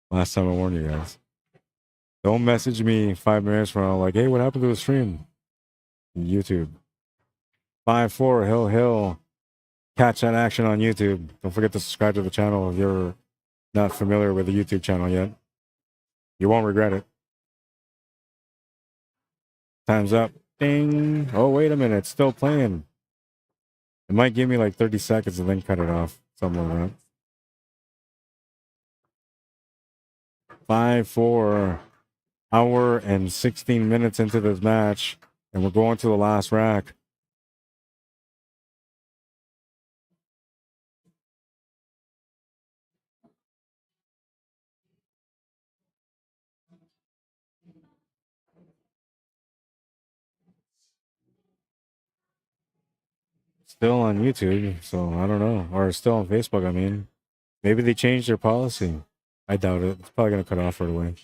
Last time I warned you guys. Don't message me 5 minutes from now like, hey, what happened to the stream? YouTube. 5-4 hill. Catch that action on YouTube. Don't forget to subscribe to the channel if you're not familiar with the YouTube channel yet. You won't regret it. Time's up. Ding. Oh, wait a minute. It's still playing. It might give me like 30 seconds and then cut it off. Something like that. 5-4. Hour and 16 minutes into this match. And we're going to the last rack. Still on YouTube, so I don't know. Or still on Facebook, I mean. Maybe they changed their policy. I doubt it. It's probably gonna cut off right away.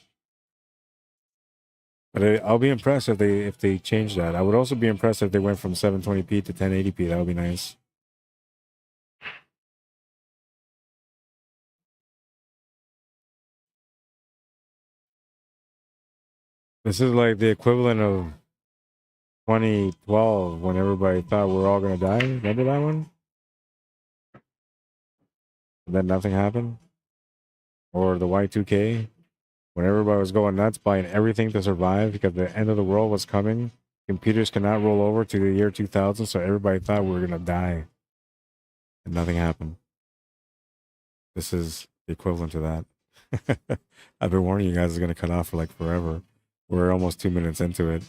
But I'll be impressed if they change that. I would also be impressed if they went from 720p to 1080p. That would be nice. This is like the equivalent of 2012 when everybody thought we're all gonna die. Remember that one? And then nothing happened. Or the Y2K when everybody was going nuts buying everything to survive because the end of the world was coming. Computers cannot roll over to the year 2000, so everybody thought we were gonna die, and nothing happened. This is the equivalent to that. I've been warning you guys it's gonna cut off for like forever. We're almost 2 minutes into it,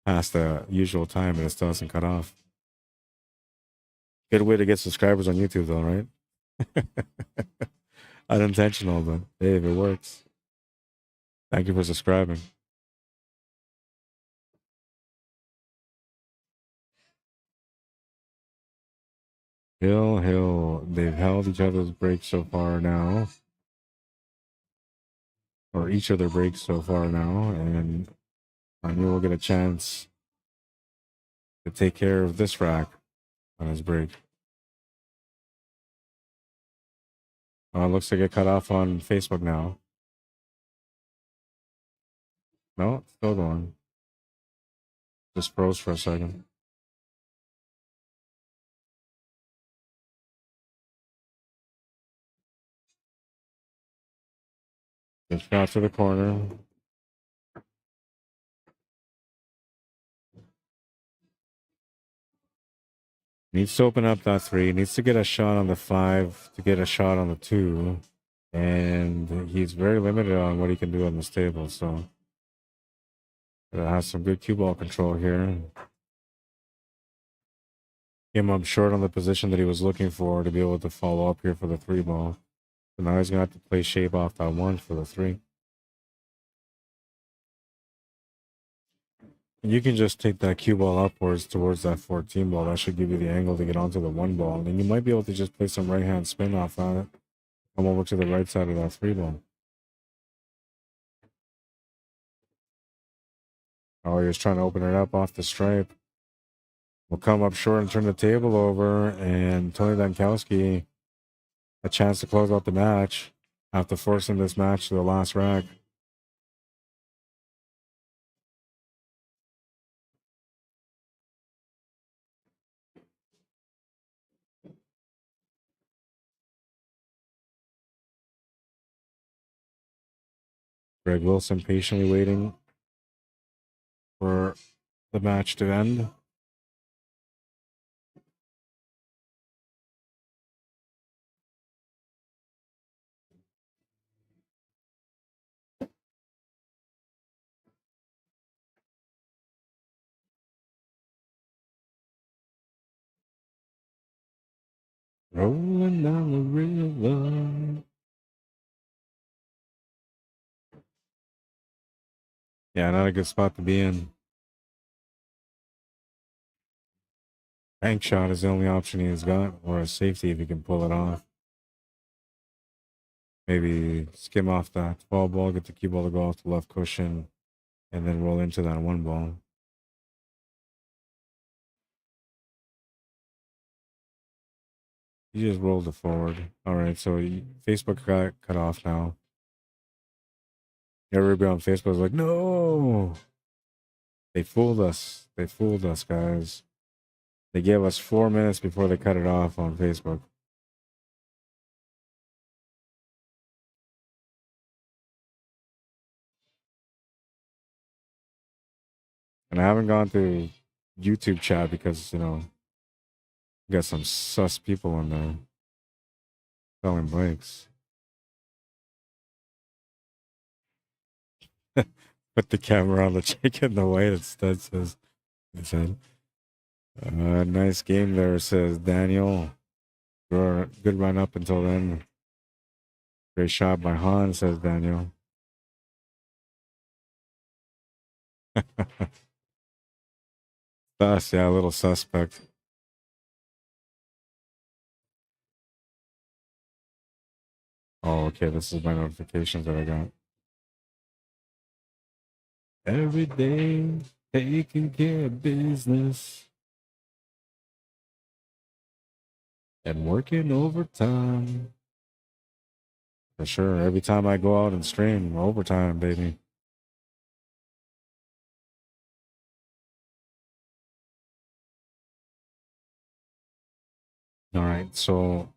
past the usual time, and it still hasn't cut off. Good way to get subscribers on YouTube, though, right? Unintentional, but hey, if it works. Thank you for subscribing. Hill. They've held each other's breaks so far now. Or each of their breaks so far now. And Anya will get a chance to take care of this rack on his break. Oh, it looks like it cut off on Facebook now. No, it's still going. Just froze for a second. Good shot to the corner. Needs to open up that 3. Needs to get a shot on the 5 to get a shot on the 2. And he's very limited on what he can do on this table, so it has some good cue ball control here. Came up short on the position that he was looking for to be able to follow up here for the 3 ball. So now he's gonna have to play shape off that 1 for the 3. You can just take that cue ball upwards towards that 14 ball. That should give you the angle to get onto the 1 ball. And then you might be able to just play some right hand spin off on it. Come over to the right side of that 3 ball. Oh, he was trying to open it up off the stripe. Will come up short and turn the table over. And Tony Dankowski, a chance to close out the match after forcing this match to the last rack. Greg Wilson patiently waiting for the match to end. Rolling down the river. Yeah, not a good spot to be in. Bank shot is the only option he's got, or a safety if he can pull it off. Maybe skim off that 12 ball, get the cue ball to go off the left cushion, and then roll into that 1 ball. He just rolled it forward. All right, so Facebook got cut off now. Everybody on Facebook is like, no! They fooled us. They fooled us, guys. They gave us 4 minutes before they cut it off on Facebook. And I haven't gone to YouTube chat because, you know, you got some sus people in there selling bikes. Put the camera on the chicken the way instead, says. He said. Nice game there, says Daniel. Good run up until then. Great shot by Han, says Daniel. Sus, yeah, a little suspect. Oh, okay, this is my notifications that I got. Every day, taking care of business. And working overtime. For sure, every time I go out and stream, overtime, baby. All right, so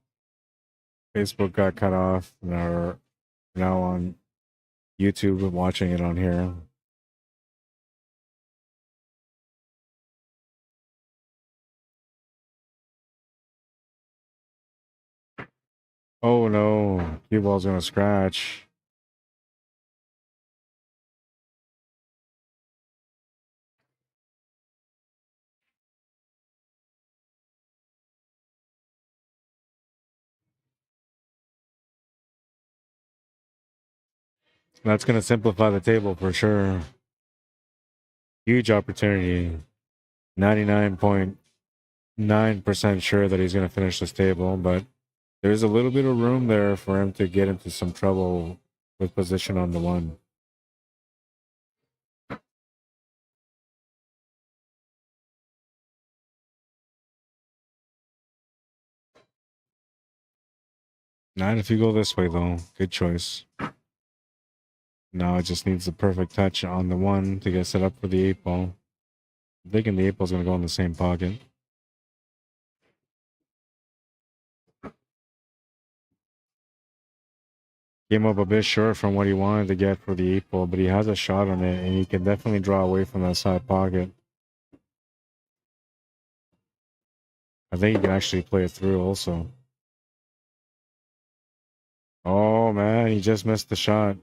Facebook got cut off. We're now on YouTube and watching it on here. Oh no, cue ball's gonna scratch. That's gonna simplify the table for sure. Huge opportunity. 99.9% sure that he's gonna finish this table, but there's a little bit of room there for him to get into some trouble with position on the one. Not if you go this way, though. Good choice. Now it just needs the perfect touch on the one to get set up for the 8-ball. I'm thinking the 8-ball's going to go in the same pocket. Came up a bit short from what he wanted to get for the 8-ball, but he has a shot on it, and he can definitely draw away from that side pocket. I think he can actually play it through also. Oh, man, he just missed the shot.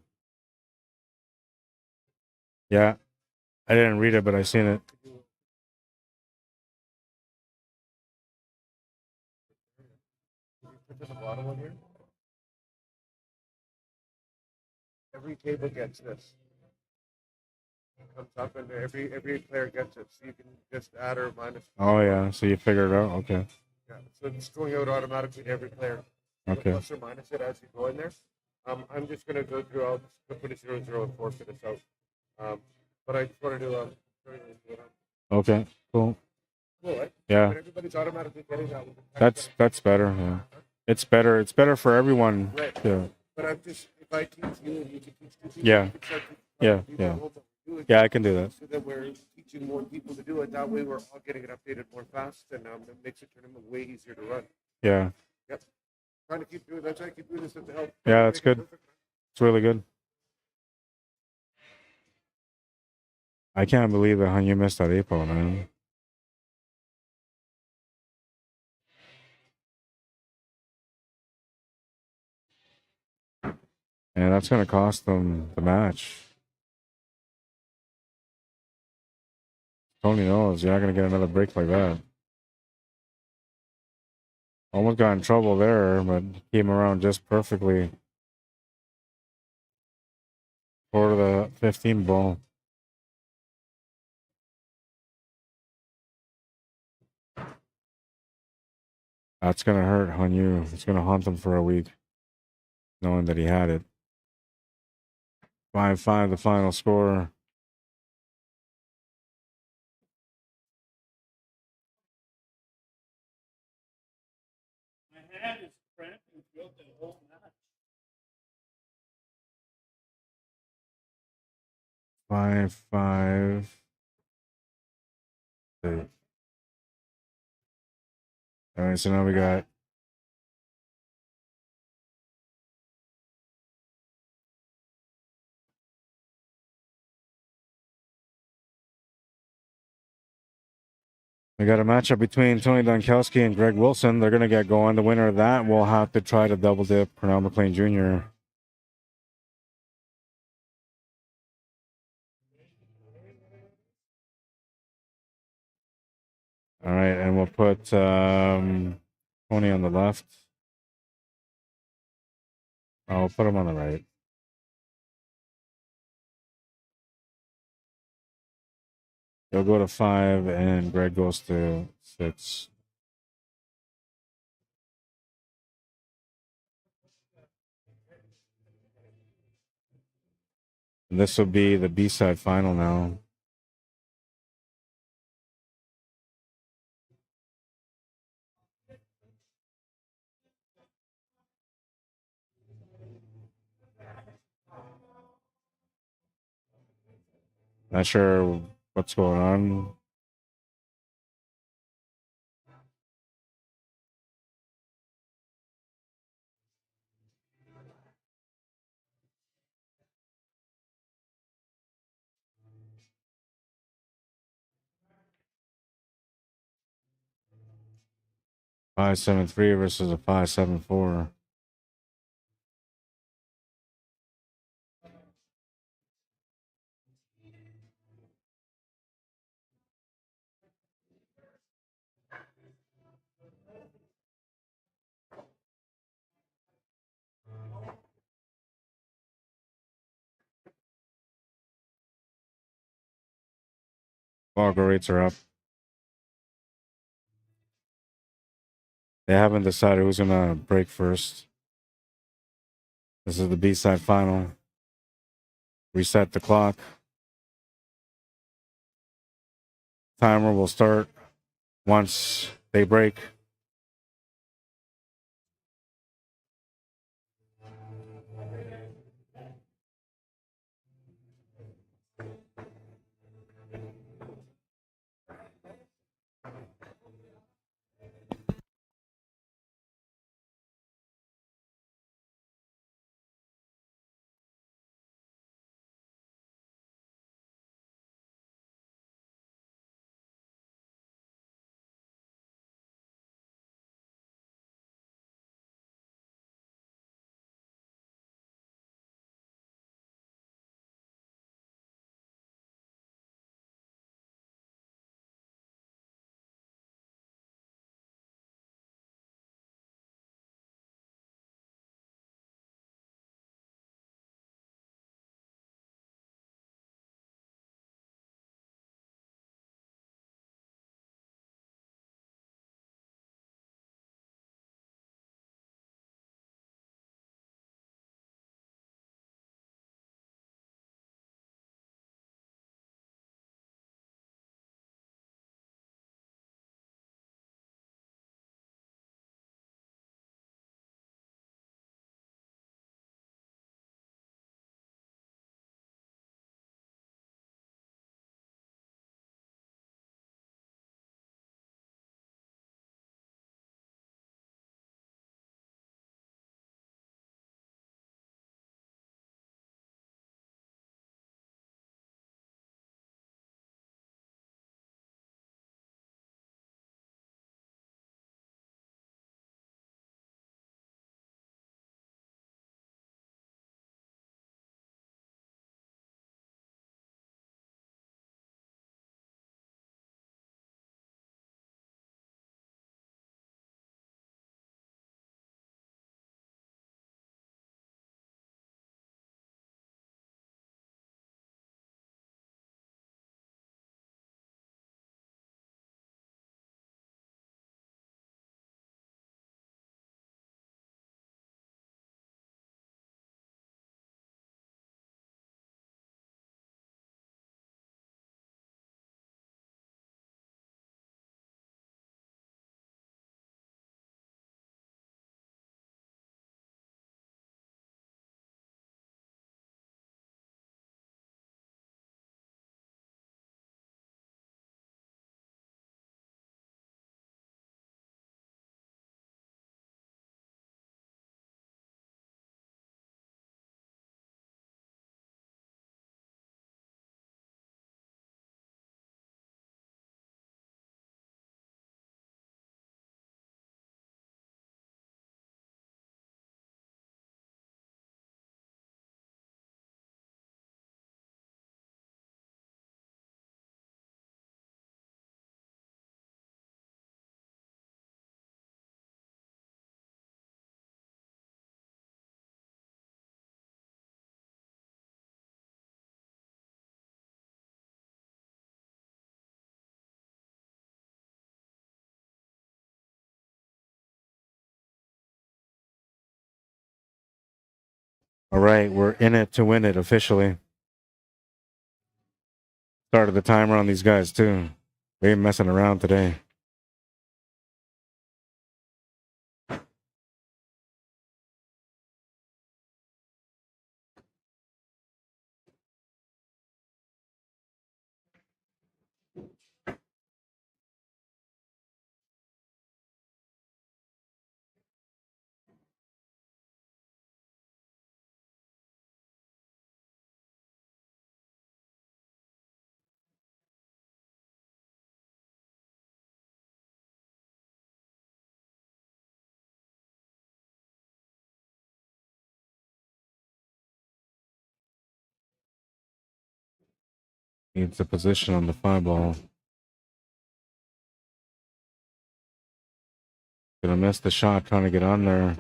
Yeah, I didn't read it, but I seen it. Put the bottom one here. Every table gets this. It comes up and every player gets it. So you can just add or minus. Oh, yeah, so you figured it out? Okay. Yeah, so it's going out automatically to every player. Okay. Plus or minus it as you go in there. I'm just going to go through, I'll just put a 0-0 and forfeit this out. But I just wanted to, Okay, cool. cool, right? Yeah. But everybody's automatically getting that. That's better, yeah. It's better for everyone. Right. Yeah. But I'm just, if I teach you and you can teach two people, Yeah. you can start teaching Yeah, other people yeah. what to do it. Yeah, I can do that. So that we're teaching more people to do it. That way we're all getting it updated more fast, and it makes the tournament way easier to run. Yeah. Yep. Trying to keep doing that. Trying to keep doing this to help. Yeah, that's good. It's really good. I can't believe that you missed that 8-ball, man. And that's going to cost them the match. Tony knows you're not going to get another break like that. Almost got in trouble there, but came around just perfectly for the 15 ball. That's going to hurt on you. It's going to haunt him for a week, knowing that he had it. 5-5, the final score. My hand is cramping throughout the whole match. 5-5. All right, so now we got We got a matchup between Tony Donkowski and Greg Wilson. They're going to get going. The winner of that will have to try to double dip Pernell McLean Jr. All right, and we'll put Tony on the left. I'll put him on the right. He'll go to 5, and Greg goes to 6. And this will be the B-side final now. Not sure what's going on. Five, 7, 3 versus a 5, 7, 4. Fargo rates are up. They haven't decided who's gonna break first. This is the B-side final. Reset the clock. Timer will start once they break. All right, we're in it to win it officially. Started the timer on these guys too. They ain't messing around today. Needs a position on the 5 ball. Gonna miss the shot trying to get on there.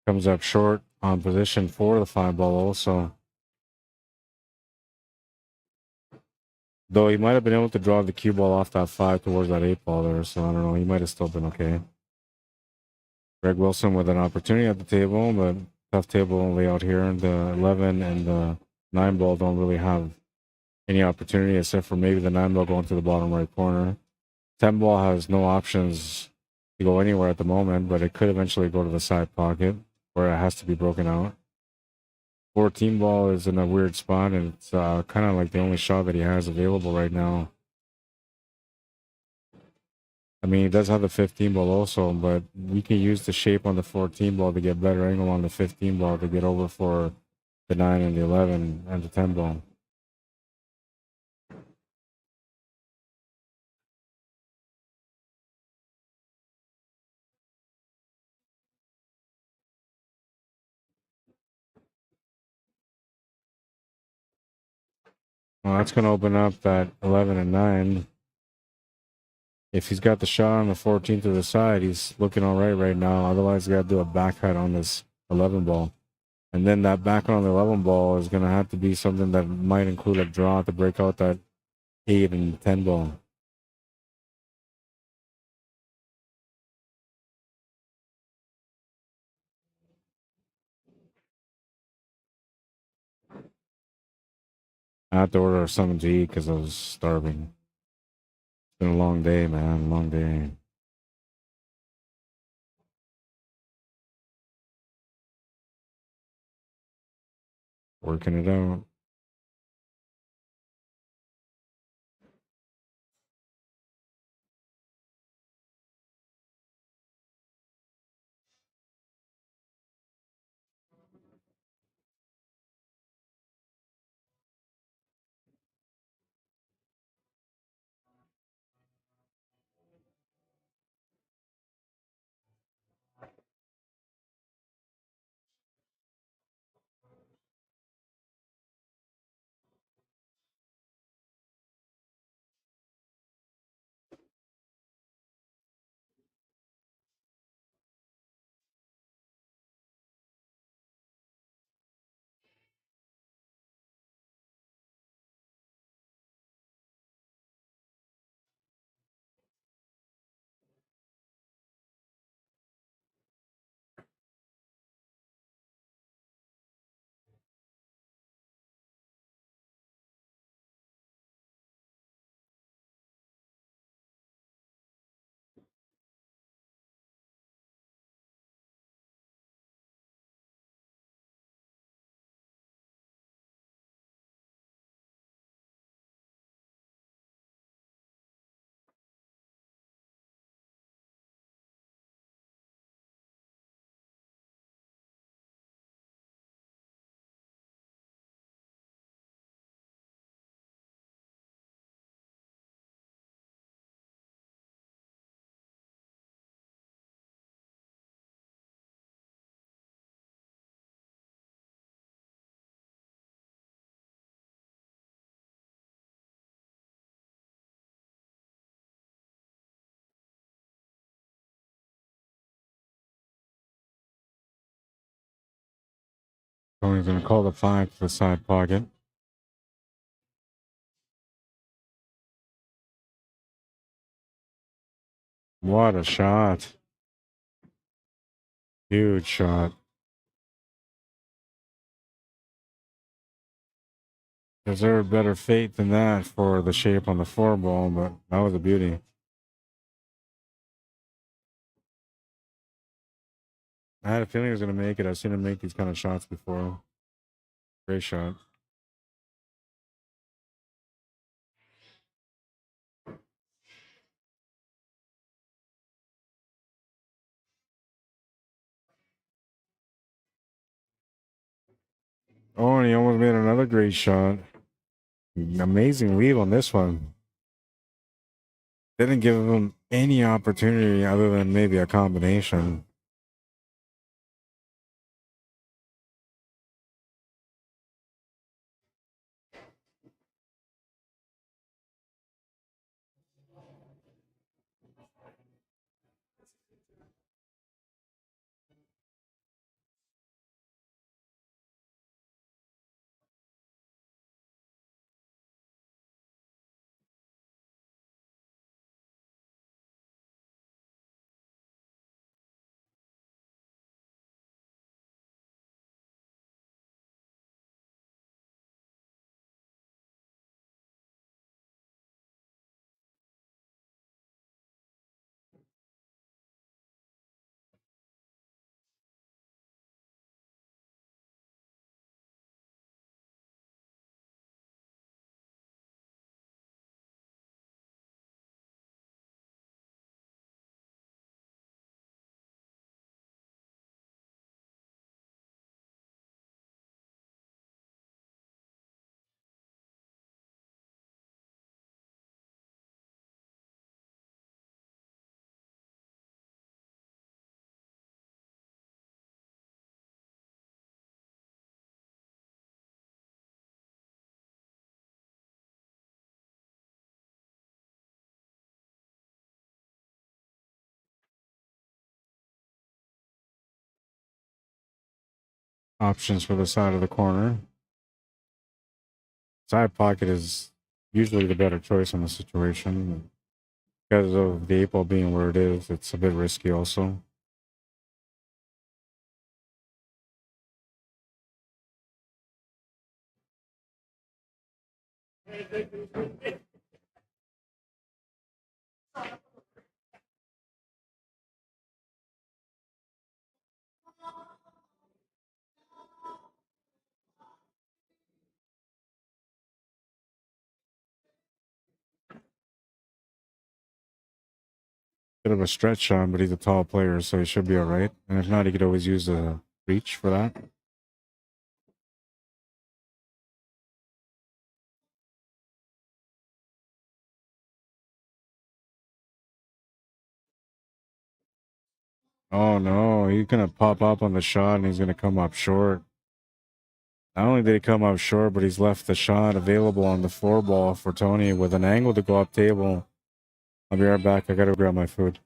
Comes up short on position for the 5 ball also. Though he might have been able to draw the cue ball off that 5 towards that 8 ball there, so I don't know. He might have still been okay. Greg Wilson with an opportunity at the table, but tough table layout here. The 11 and the 9 ball don't really have any opportunity except for maybe the 9 ball going to the bottom right corner. 10 ball has no options to go anywhere at the moment, but it could eventually go to the side pocket where it has to be broken out. 14 ball is in a weird spot, and it's kind of like the only shot that he has available right now. I mean, he does have the 15 ball also, but we can use the shape on the 14 ball to get better angle on the 15 ball to get over for the 9 and the 11 and the 10 ball. Well, that's going to open up that 11 and 9. If he's got the shot on the 14 to the side, he's looking all right now. Otherwise, you got to do a backhand on this 11 ball. And then that backhand on the 11 ball is going to have to be something that might include a draw to break out that 8 and 10 ball. I had to order something to eat because I was starving. It's been a long day, man. Long day. Working it out. So he's going to call the 5 to the side pocket. What a shot. Huge shot. Deserved better fate than that for the shape on the 4 ball, but that was a beauty. I had a feeling he was going to make it. I've seen him make these kind of shots before. Great shot. Oh, and he almost made another great shot. Amazing lead on this one. Didn't give him any opportunity other than maybe a combination. Options for the side of the corner. Side pocket is usually the better choice in the situation. Because of the 8 ball being where it is, it's a bit risky also. Bit of a stretch shot, but he's a tall player, so he should be all right. And if not, he could always use a reach for that. Oh no, he's gonna pop up on the shot and he's gonna come up short. Not only did he come up short, but he's left the shot available on the 4 ball for Tony with an angle to go up table. I'll be right back. I gotta grab my food.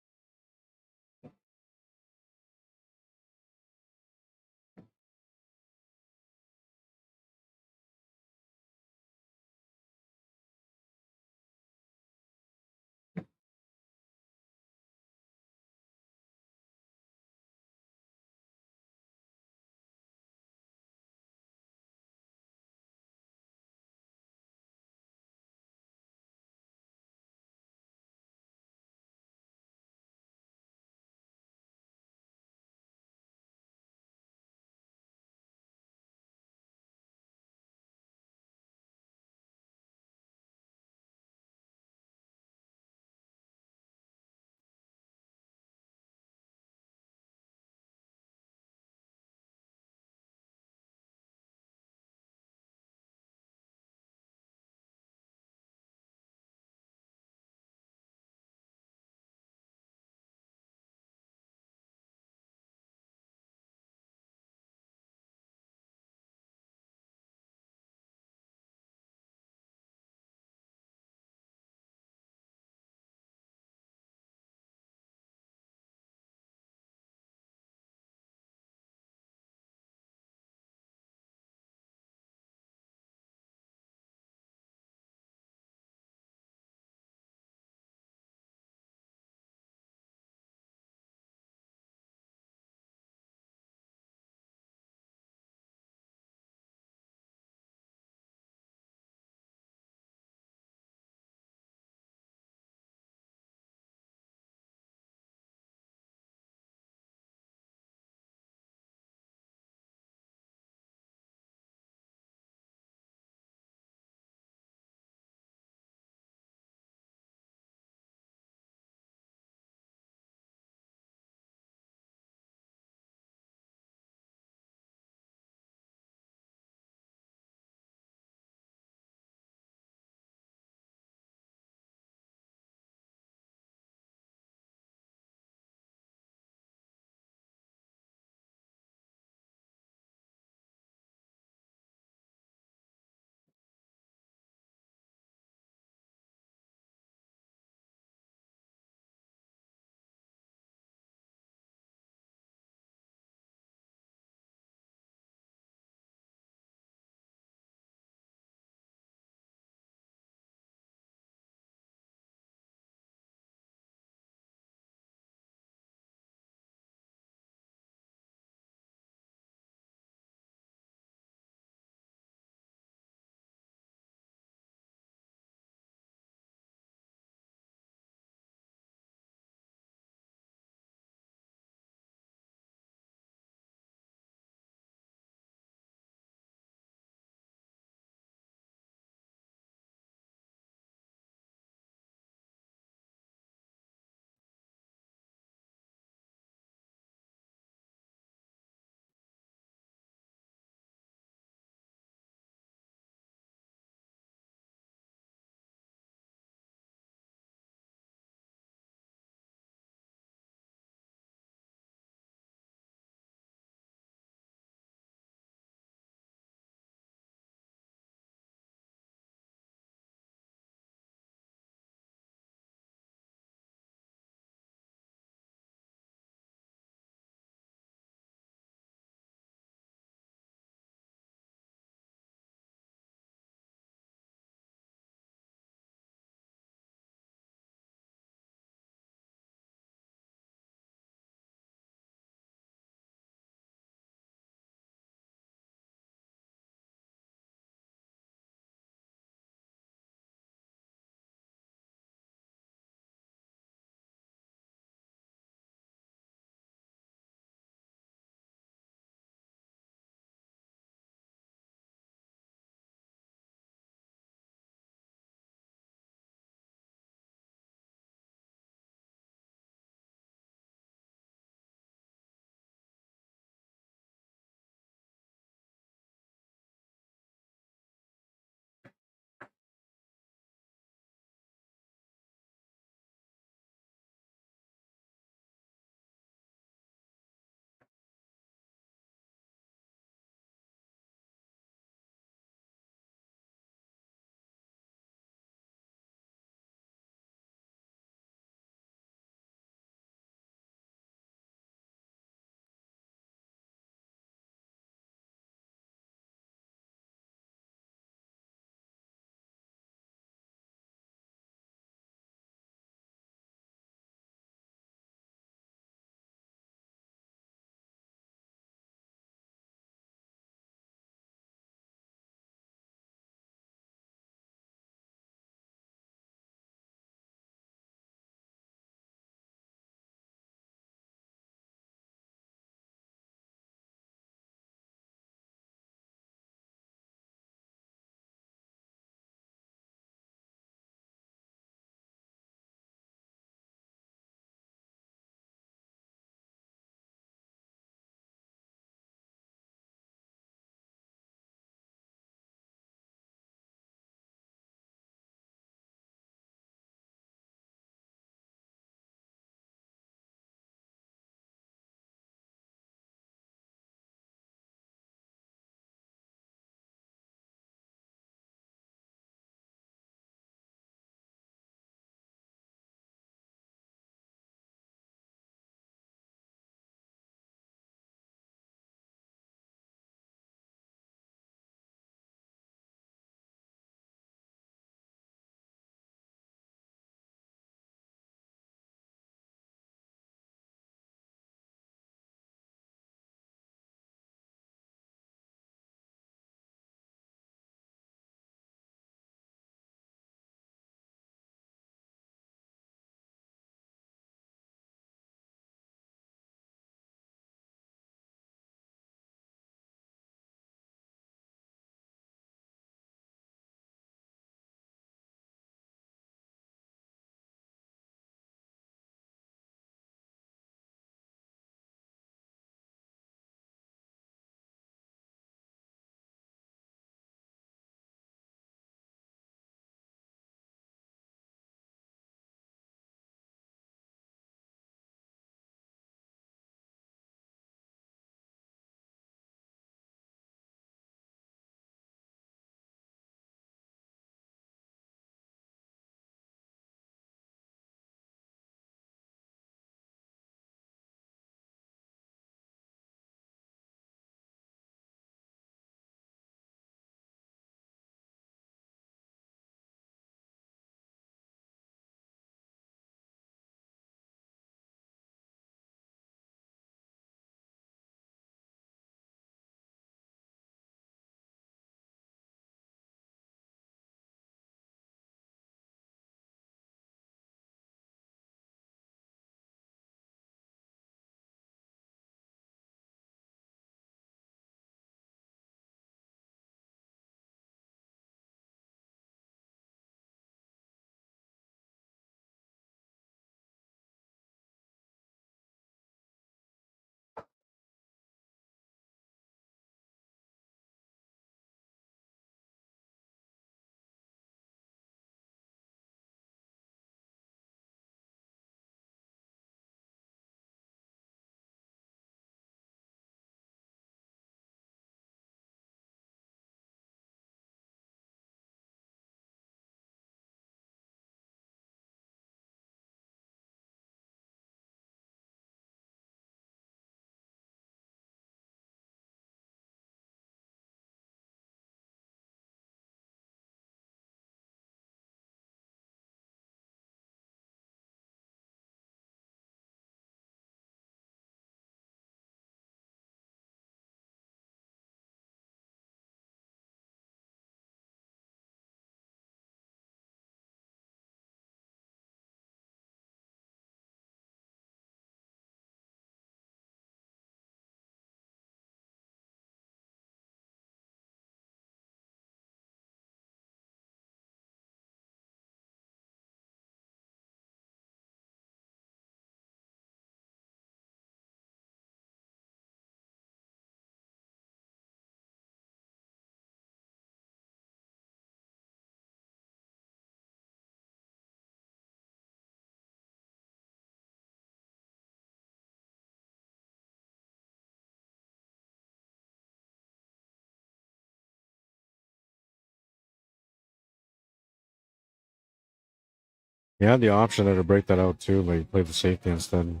He had the option there to break that out too, but he played the safety instead.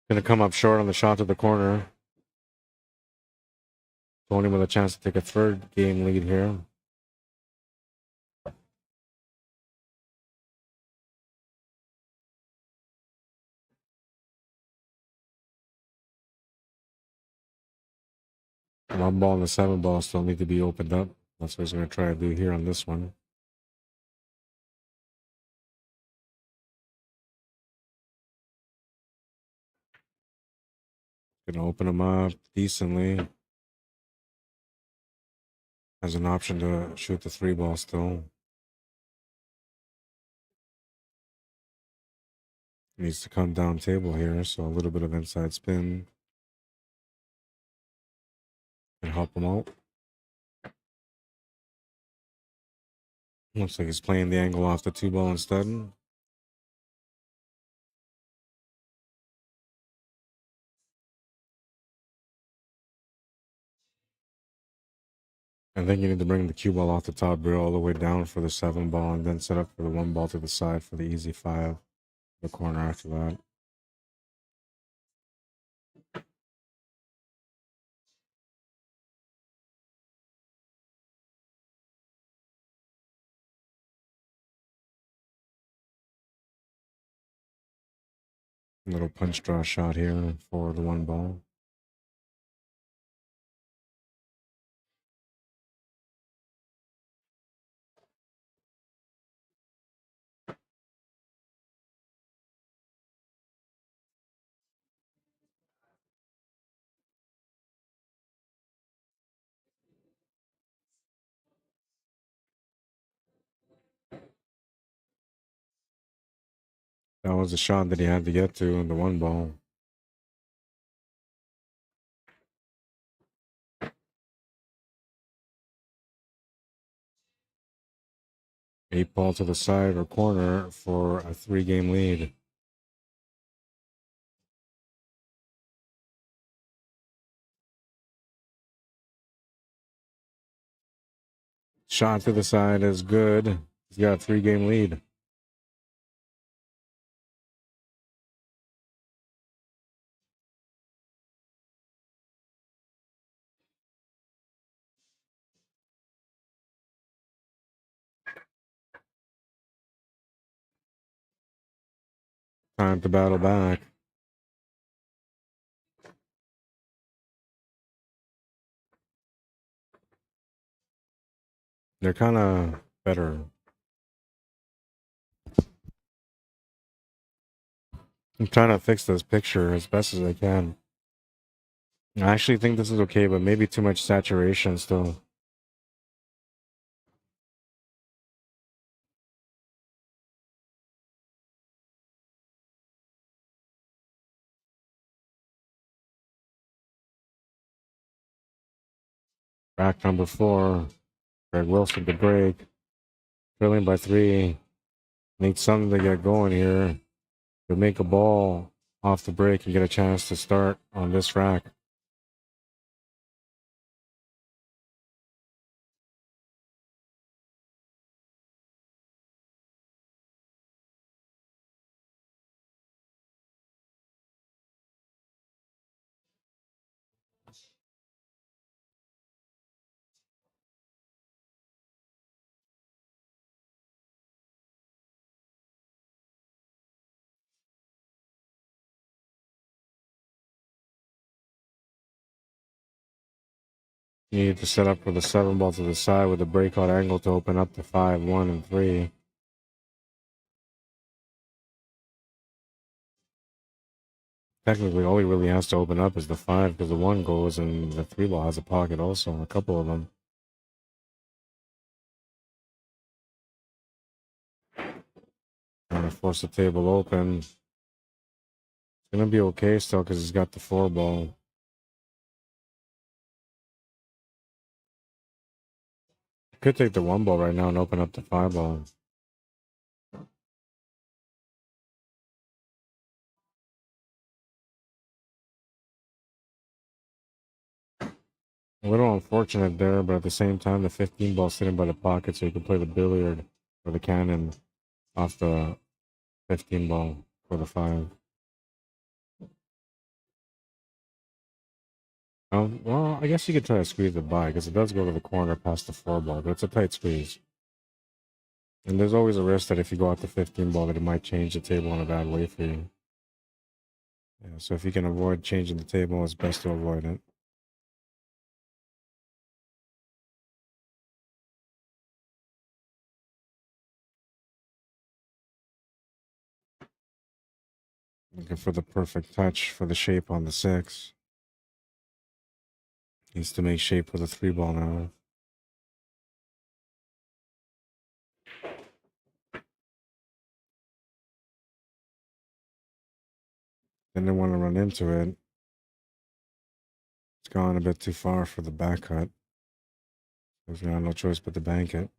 Gonna come up short on the shot to the corner. Tony with a chance to take a third game lead here. One ball and the 7 ball still need to be opened up. That's what he's going to try to do here on this one. Going to open him up decently. Has an option to shoot the 3 ball still. Needs to come down table here, so a little bit of inside spin can help him out. Looks like he's playing the angle off the 2 ball instead. I think you need to bring the cue ball off the top barrel all the way down for the 7 ball and then set up for the 1 ball to the side for the easy 5. The corner after that. Little punch draw shot here for the 1 ball. That was the shot that he had to get to in the 1 ball. Eight ball to the side or corner for a 3-game lead. Shot to the side is good. He's got a 3-game lead. Time to battle back. They're kind of better. I'm trying to fix this picture as best as I can. I actually think this is okay, but maybe too much saturation still. Rack number 4. Gregg Wilson to break. Trailing by 3. Need something to get going here. To make a ball off the break and get a chance to start on this rack. You need to set up for the 7 ball to the side with a breakout angle to open up the 5, 1, and 3. Technically, all he really has to open up is the 5 because the 1 goes and the 3 ball has a pocket also, a couple of them. Trying to force the table open. It's going to be okay still because he's got the 4 ball. Could take the 1 ball right now and open up the 5 ball. A little unfortunate there, but at the same time, the 15 ball sitting by the pocket, so you can play the billiard or the cannon off the 15 ball for the 5. Well, I guess you could try to squeeze it by because it does go to the corner past the 4 ball, but it's a tight squeeze. And there's always a risk that if you go out the 15 ball, that it might change the table in a bad way for you. Yeah, so if you can avoid changing the table, it's best to avoid it. Looking for the perfect touch for the shape on the 6. Needs to make shape with a 3 ball now. Didn't want to run into it. It's gone a bit too far for the back cut. There's now no choice but to bank it.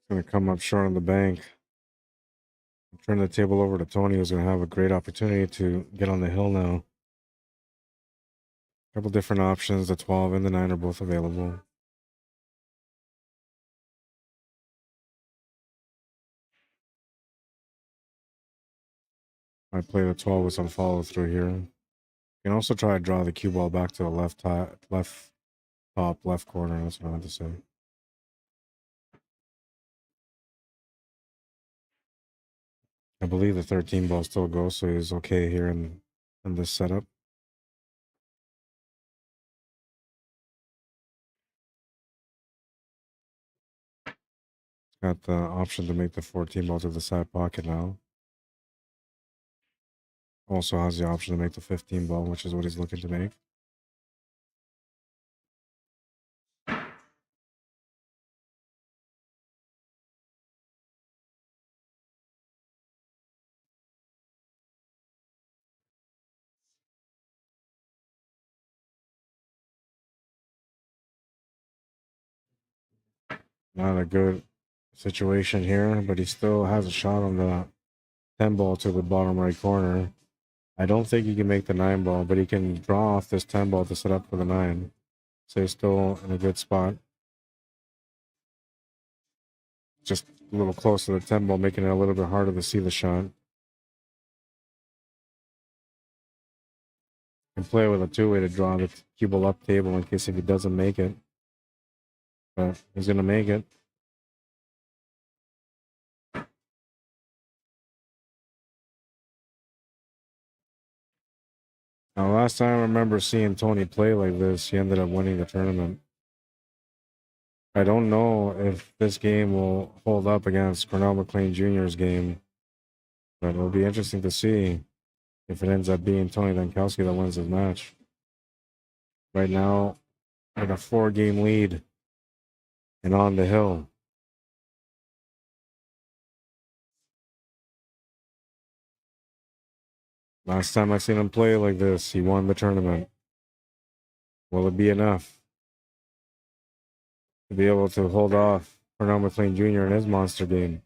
Gonna come up short on the bank. Turn the table over to Tony, who's gonna have a great opportunity to get on the hill now. A couple different options. The 12 and the 9 are both available. I play the 12 with some follow through here. You can also try to draw the cue ball back to the left top, left corner. That's what I meant to say. I believe the 13 ball still goes, so he's okay here in this setup. Got the option to make the 14 ball to the side pocket now. Also has the option to make the 15 ball, which is what he's looking to make. Not a good situation here, but he still has a shot on the 10 ball to the bottom right corner. I don't think he can make the 9 ball, but he can draw off this 10 ball to set up for the 9. So he's still in a good spot. Just a little close to the 10 ball, making it a little bit harder to see the shot. Can play with a 2-way to draw the cue ball up table in case if he doesn't make it. But he's going to make it. Now, last time I remember seeing Tony play like this, he ended up winning the tournament. I don't know if this game will hold up against Cornell McLean Jr.'s game, but it'll be interesting to see if it ends up being Tony Dankowski that wins this match. Right now, with a 4-game lead and on the hill. Last time I seen him play like this, he won the tournament. Will it be enough to be able to hold off Cornell McLean Jr. in his monster game?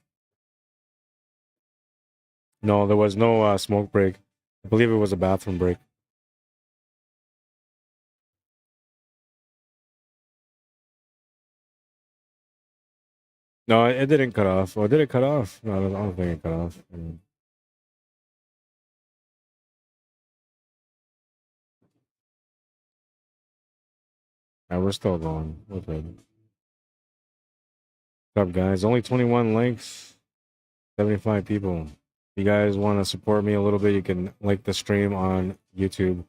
No, there was no smoke break. I believe it was a bathroom break. No, it didn't cut off. Or did it cut off? No, I don't think it cut off. We're still going. We're good. What's up, guys? Only 21 likes, 75 people. If you guys want to support me a little bit, you can like the stream on YouTube.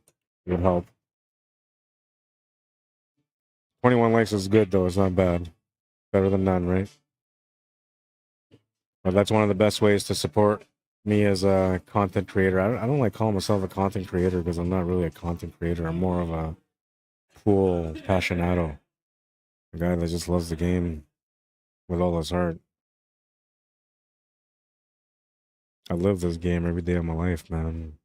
It would help. 21 likes is good, though. It's not bad. Better than none, right? But that's one of the best ways to support me as a content creator. I don't like calling myself a content creator because I'm not really a content creator. I'm more of a pool passionato, a guy that just loves the game with all his heart. I live this game every day of my life, man.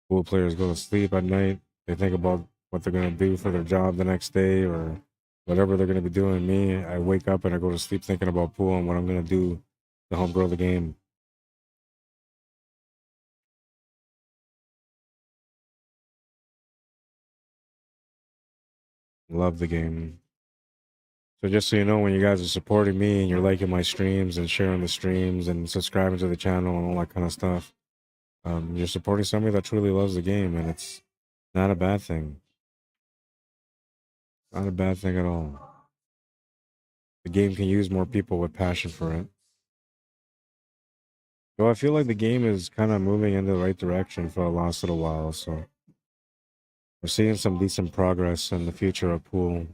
Pool players go to sleep at night. They think about what they're going to do for their job the next day or whatever they're going to be doing. Me, I wake up and I go to sleep thinking about pool and what I'm going to do to help grow the game. Love the game. So just so you know, when you guys are supporting me and you're liking my streams and sharing the streams and subscribing to the channel and all that kind of stuff, you're supporting somebody that truly loves the game, and it's not a bad thing. Not a bad thing at all. The game can use more people with passion for it. So I feel like the game is kind of moving in the right direction for the last little while, so we're seeing some decent progress in the future of pool.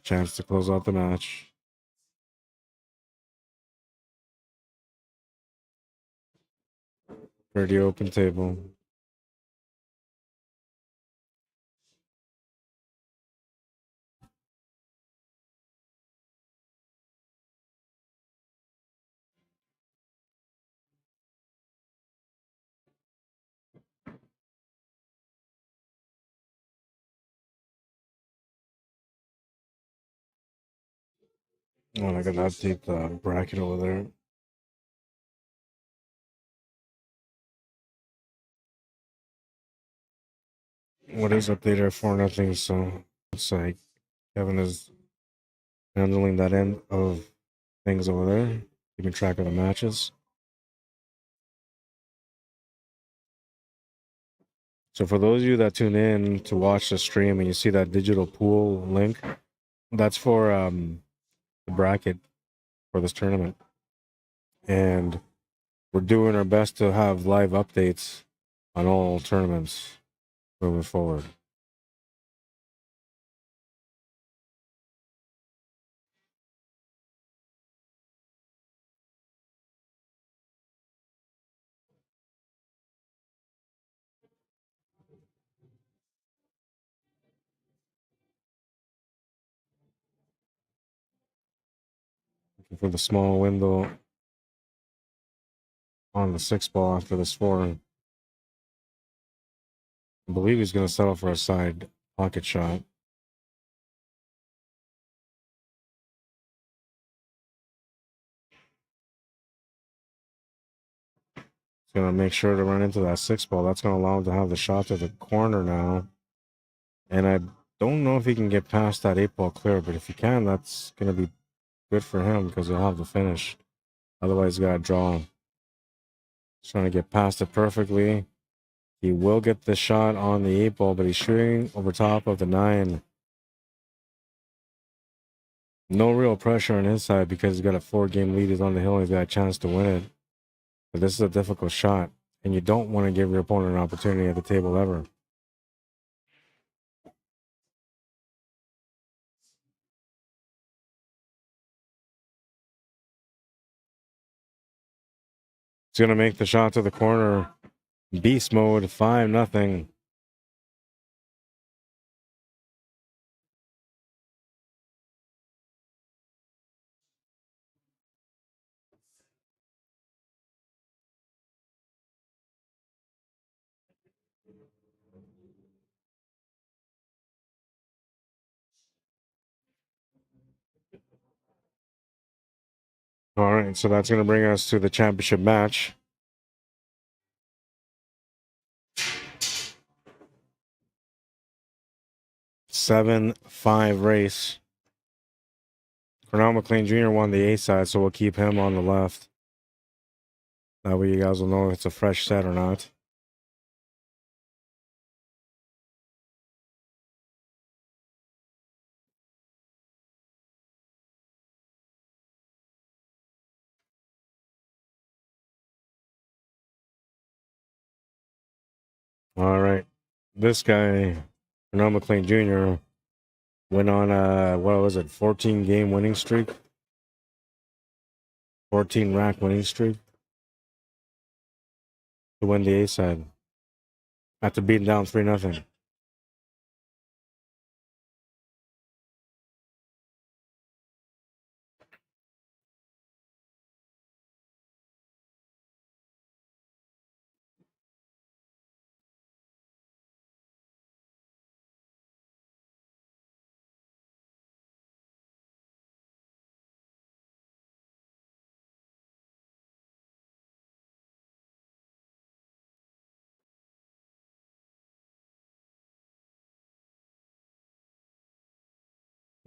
Chance to close out the match. Pretty open table. Oh, I gotta update the bracket over there. What is updated at 4-0, so it's like Kevin is handling that end of things over there, keeping track of the matches. So for those of you that tune in to watch the stream and you see that digital pool link, that's for the bracket for this tournament. And we're doing our best to have live updates on all tournaments moving forward. Looking for the small window on the 6 ball after this 4. I believe he's going to settle for a side pocket shot. He's going to make sure to run into that 6 ball. That's going to allow him to have the shot to the corner now. And I don't know if he can get past that 8 ball clear, but if he can, that's going to be good for him because he'll have the finish. Otherwise, he's got to draw. He's trying to get past it perfectly. He will get the shot on the 8 ball, but he's shooting over top of the 9. No real pressure on his side because he's got a 4-game lead. He's on the hill and he's got a chance to win it. But this is a difficult shot, and you don't want to give your opponent an opportunity at the table ever. He's going to make the shot to the corner. Beast mode, 5-0. All right, so that's going to bring us to the championship match. Seven-5 race. Cornell McLean Jr. won the A side, so we'll keep him on the left. That way you guys will know if it's a fresh set or not. All right. This guy, Fernando McLean Jr., went on a, what was it, 14 game winning streak? 14 rack winning streak to win the A side after beating down 3-0.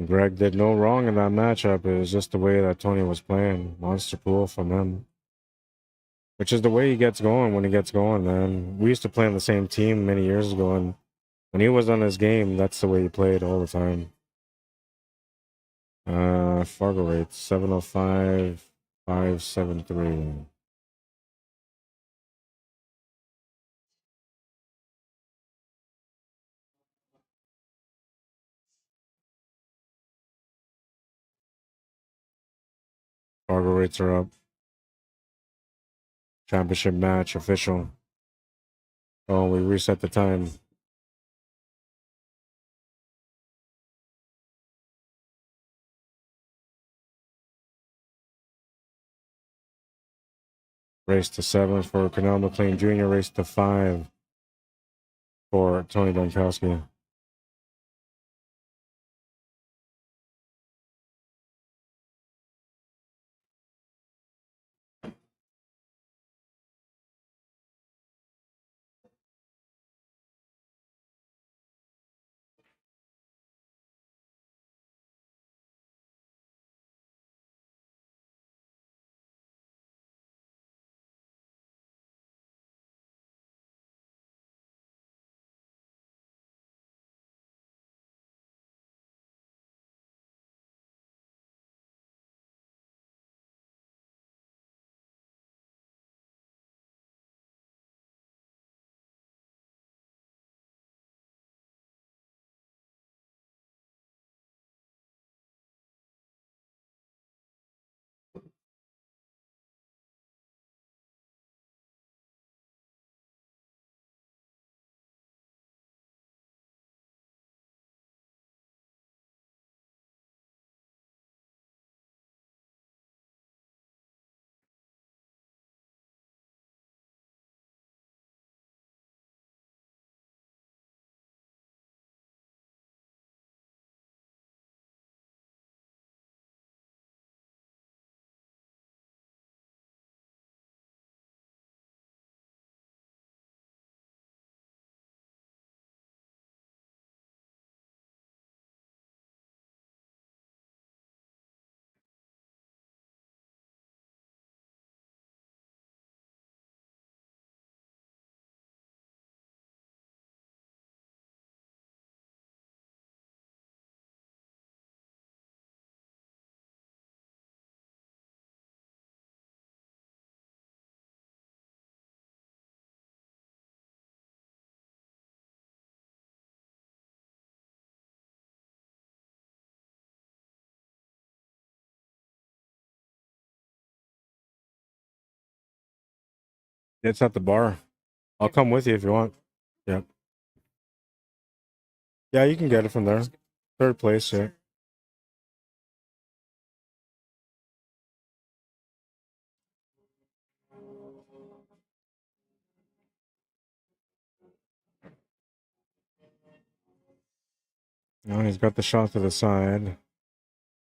Gregg did no wrong in that matchup. It was just the way that Tony was playing. Monster pool from him. Which is the way he gets going when he gets going, man. We used to play on the same team many years ago, and when he was on his game, that's the way he played all the time. FargoRate 705 573. Fargo rates are up. Championship match official. Oh, we reset the time. Race to 7 for Canal McLean Jr. Race to 5 for Tony Donkowski. It's at the bar. I'll come with you if you want. Yep. Yeah, you can get it from there. Third place, yeah. Now he's got the shot to the side.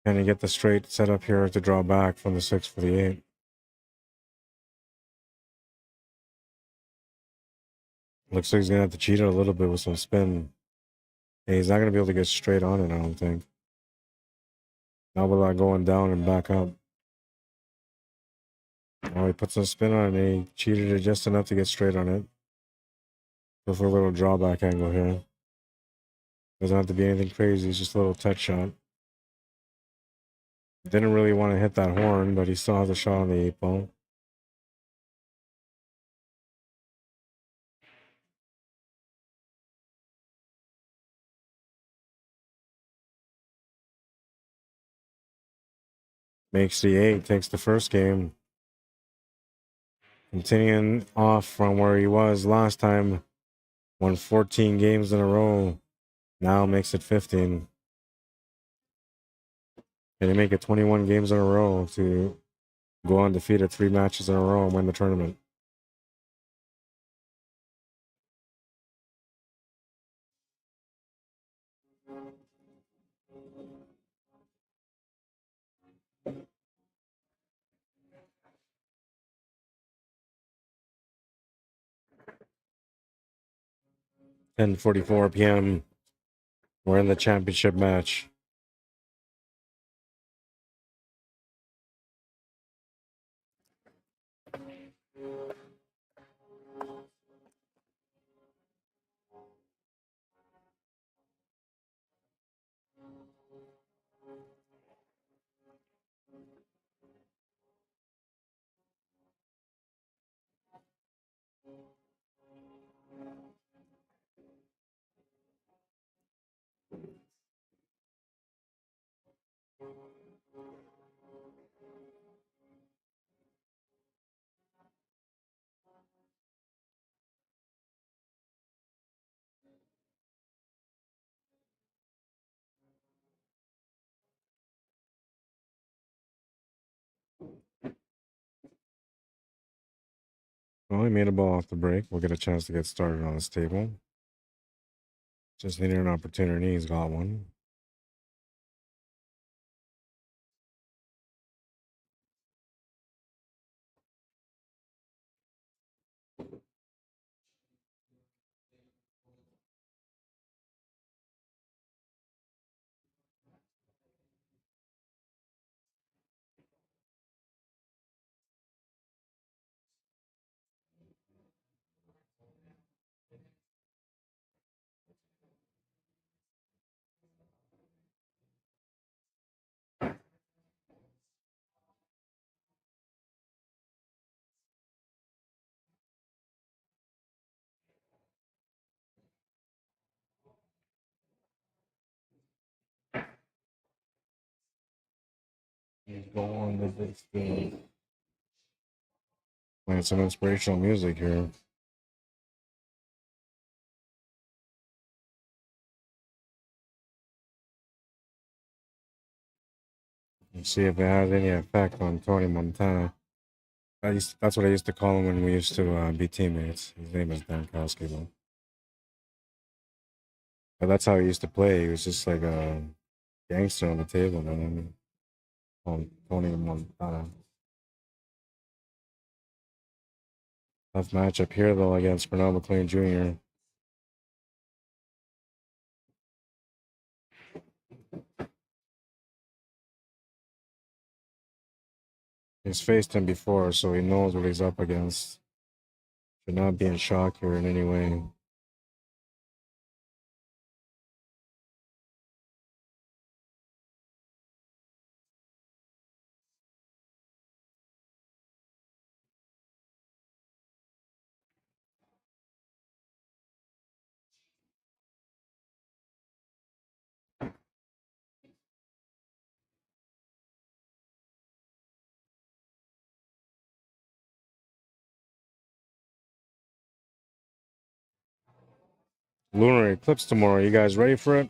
Can he get the straight set up here to draw back from the 6 for the 8? Looks like he's going to have to cheat it a little bit with some spin. Yeah, he's not going to be able to get straight on it, I don't think. Not without going down and back up. Oh, he put some spin on it and he cheated it just enough to get straight on it. Go for a little drawback angle here. Doesn't have to be anything crazy, it's just a little touch shot. Didn't really want to hit that horn, but he still has a shot on the 8 ball. makes the 8, takes the first game. Continuing off from where he was last time, won 14 games in a row. Now makes it 15. Can he make it 21 games in a row to go undefeated 3 matches in a row and win the tournament? (10:44 p.m.) We're in the championship match. Well, he made a ball off the break. We'll get a chance to get started on this table. Just needed an opportunity. He's got one. He's going with this game. Playing some inspirational music here. Let's see if it has any effect on Tony Montana. That's what I used to call him when we used to be teammates. His name is Dan Kowski, though. But that's how he used to play. He was just like a gangster on the table, man. Tony Montana. Tough matchup here, though, against Bernal McLean Jr. He's faced him before, so he knows what he's up against. Should not be in shock here in any way. Lunar eclipse tomorrow. You guys ready for it?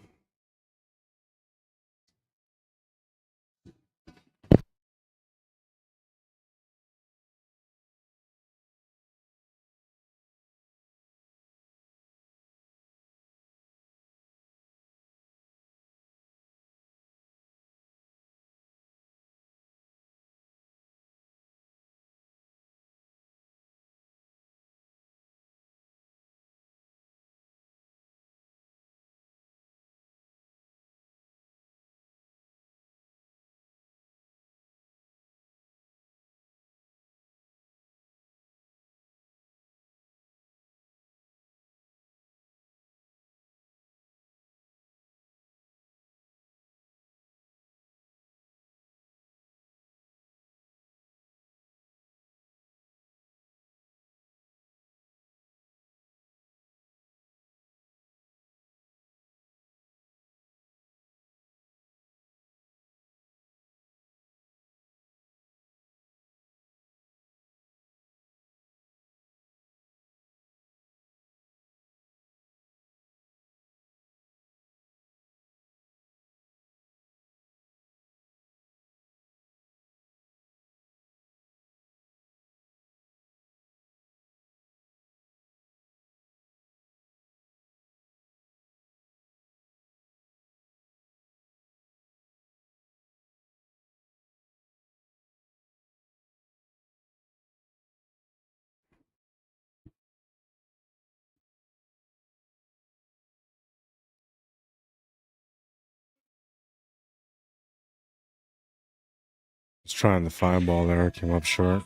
He's trying the 5 ball there, came up short.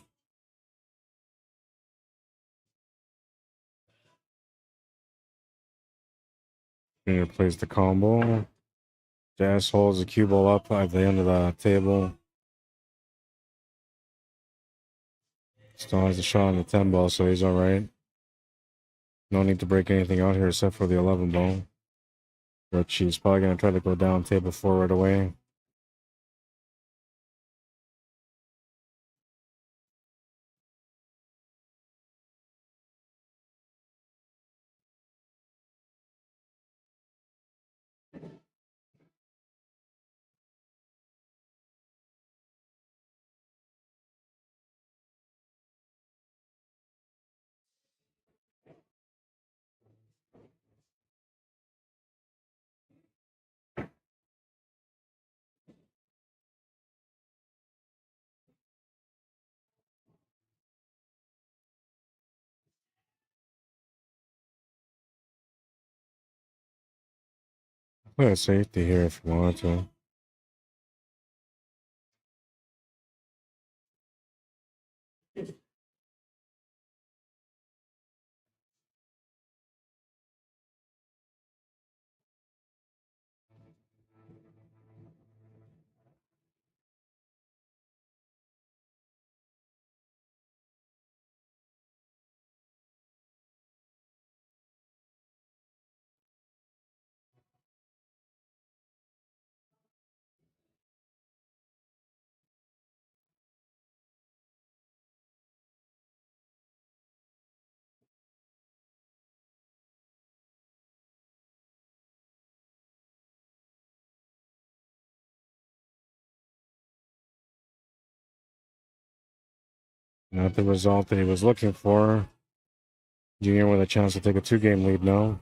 Junior plays the combo. Jazz holds the cue ball up at the end of the table. Still has a shot on the 10 ball, so he's alright. No need to break anything out here except for the 11 ball. But she's probably going to try to go down table 4 right away. Play a safety here if you want to. Not the result that he was looking for. Junior with a chance to take a 2-game lead now.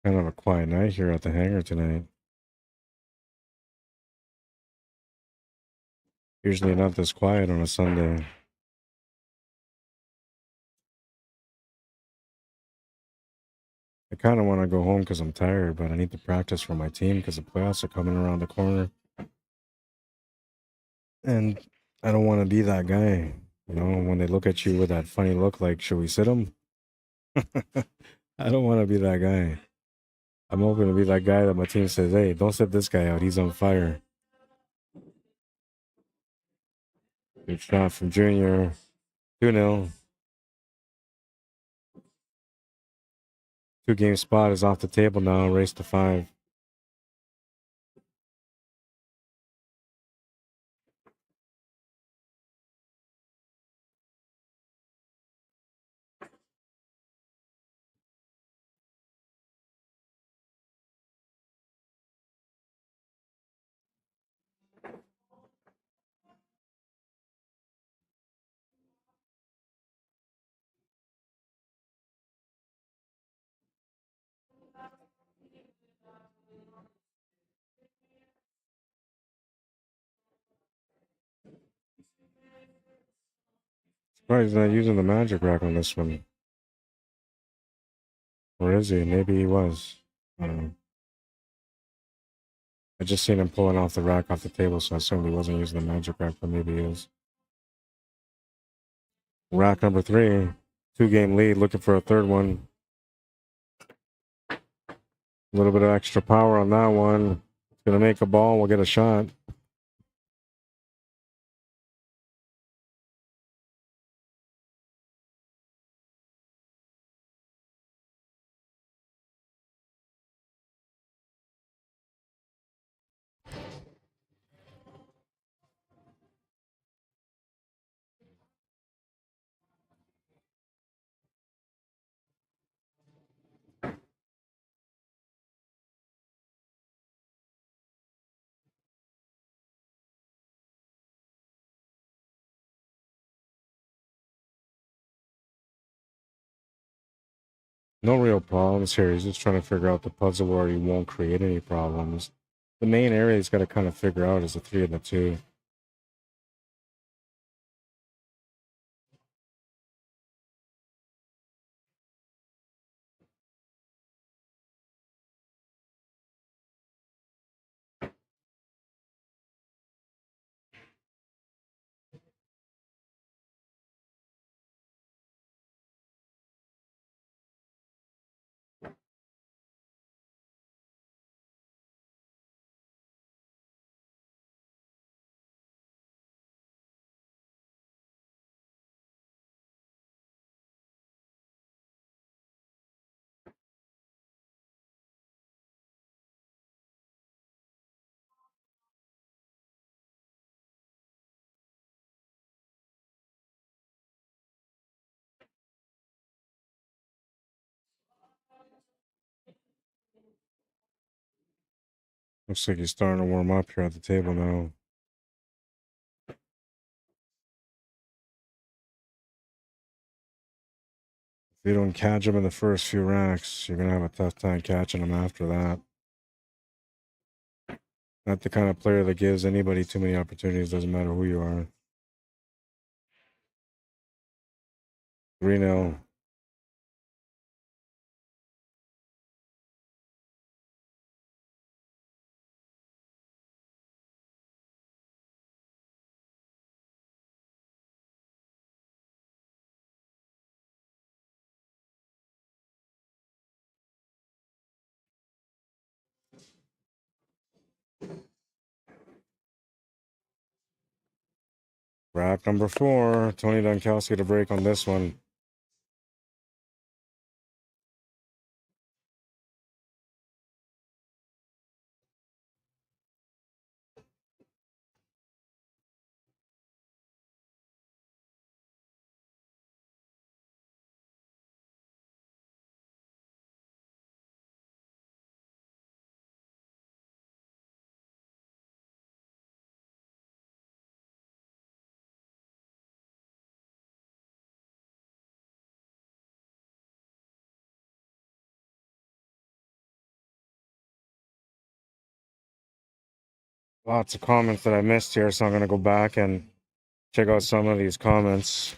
Kind of a quiet night here at the hangar tonight. Usually not this quiet on a Sunday. I kind of want to go home because I'm tired, but I need to practice for my team because the playoffs are coming around the corner. And I don't want to be that guy. You know, when they look at you with that funny look like, should we sit him? I don't want to be that guy. I'm hoping to be that guy that my team says, hey, don't sit this guy out. He's on fire. Good shot from Junior. 2-0. 2-game spot is off the table now. Race to 5. Surprised he's not using the magic rack on this one. Or is he? Maybe he was. I don't know. I just seen him pulling off the rack off the table, so I assumed he wasn't using the magic rack, but maybe he is. Rack number 3. 2-game lead, looking for a third one. A little bit of extra power on that one. It's going to make a ball. We'll get a shot. No real problems here. He's just trying to figure out the puzzle where he won't create any problems. The main area he's got to kind of figure out is the 3 and the 2. Looks like he's starting to warm up here at the table now. If you don't catch him in the first few racks, you're going to have a tough time catching him after that. Not the kind of player that gives anybody too many opportunities, doesn't matter who you are. 3-0. Rack number 4. Tony Dunkowski to break on this one. Lots of comments that I missed here, so I'm going to go back and check out some of these comments.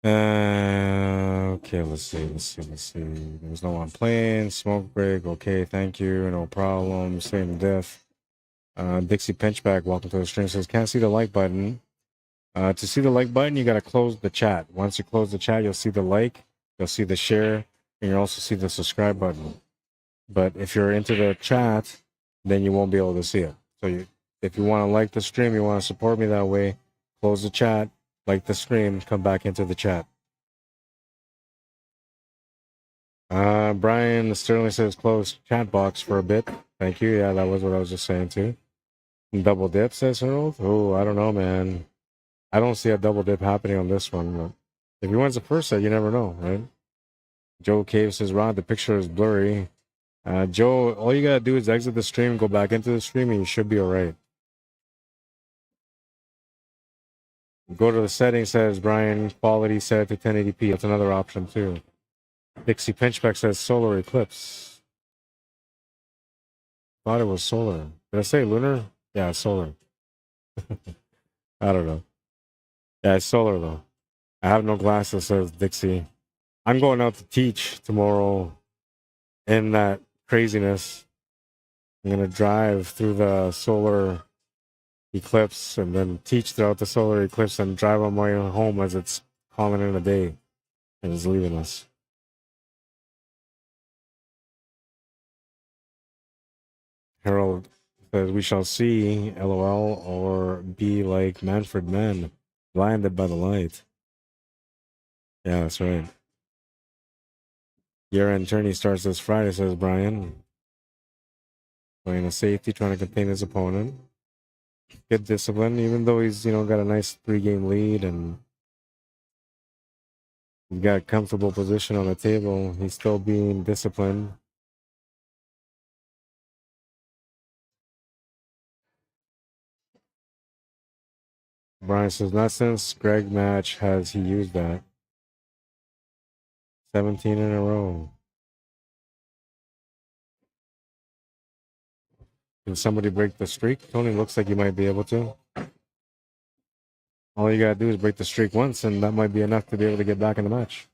Okay, let's see. There's no one playing. Smoke break. Okay, thank you. No problem. Same diff. Dixie Pinchback, welcome to the stream. Says, can't see the like button. To see the like button, you got to close the chat. Once you close the chat, you'll see the like, you'll see the share, and you'll also see the subscribe button. But if you're into the chat, then you won't be able to see it. So if you want to like the stream, you want to support me that way, close the chat, like the stream, come back into the chat. Brian Sterling says close chat box for a bit. Thank you. Yeah, that was what I was just saying too. Double dip, says Harold. Oh, I don't know, man. I don't see a double dip happening on this one. But if he wins the first set, you never know, right? Joe Cave says, Rod, the picture is blurry. Joe, all you gotta do is exit the stream, go back into the stream, and you should be all right. Go to the settings, says Brian. Quality set to 1080p. That's another option too. Dixie Pinchback says solar eclipse. Thought it was solar. Did I say lunar? Yeah, solar. I don't know. Yeah, it's solar though. I have no glasses, says Dixie. I'm going out to teach tomorrow in that craziness. I'm gonna drive through the solar eclipse and then teach throughout the solar eclipse and drive on my way home as it's calling in a day and it's leaving us. Harold says, we shall see, LOL, or be like Manfred Mann, blinded by the light. Yeah, that's right. Year-end tourney starts this Friday, says Brian. Playing a safety, trying to contain his opponent. Good discipline, even though he's, got a nice 3-game lead and he's got a comfortable position on the table. He's still being disciplined. Brian says, not since Gregg match has he used that. 17 in a row. Can somebody break the streak? Tony looks like you might be able to. All you gotta do is break the streak once, and that might be enough to be able to get back in the match.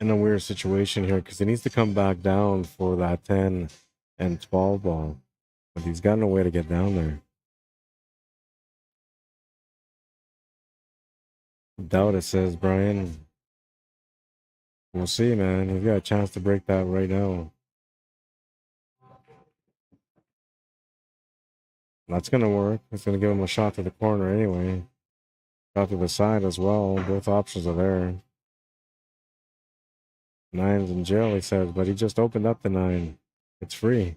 In a weird situation here because he needs to come back down for that 10 and 12 ball, but he's got no way to get down there. Doubt it, says Brian. We'll see, man. He's got a chance to break that right now. That's gonna work. It's gonna give him a shot to the corner anyway. Shot to the side as well. Both options are there. 9's in jail, he says, but he just opened up the 9. It's free.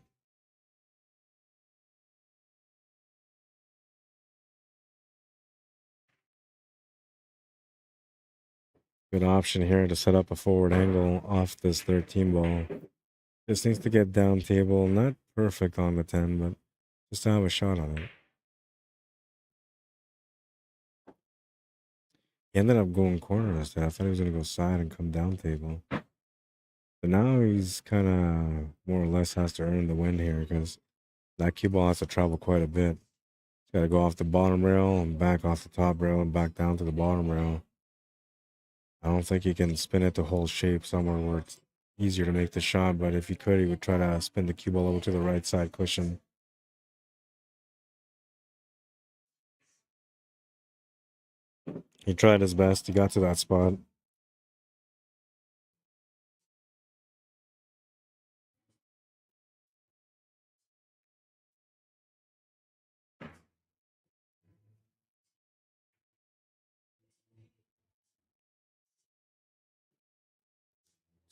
Good option here to set up a forward angle off this 13 ball. Just needs to get down table. Not perfect on the 10, but just to have a shot on it. He ended up going corner instead. I thought he was going to go side and come down table. But now he's kind of more or less has to earn the win here because that cue ball has to travel quite a bit. He's got to go off the bottom rail and back off the top rail and back down to the bottom rail. I don't think he can spin it to hold shape somewhere where it's easier to make the shot, but if he could, he would try to spin the cue ball over to the right side cushion. He tried his best. He got to that spot.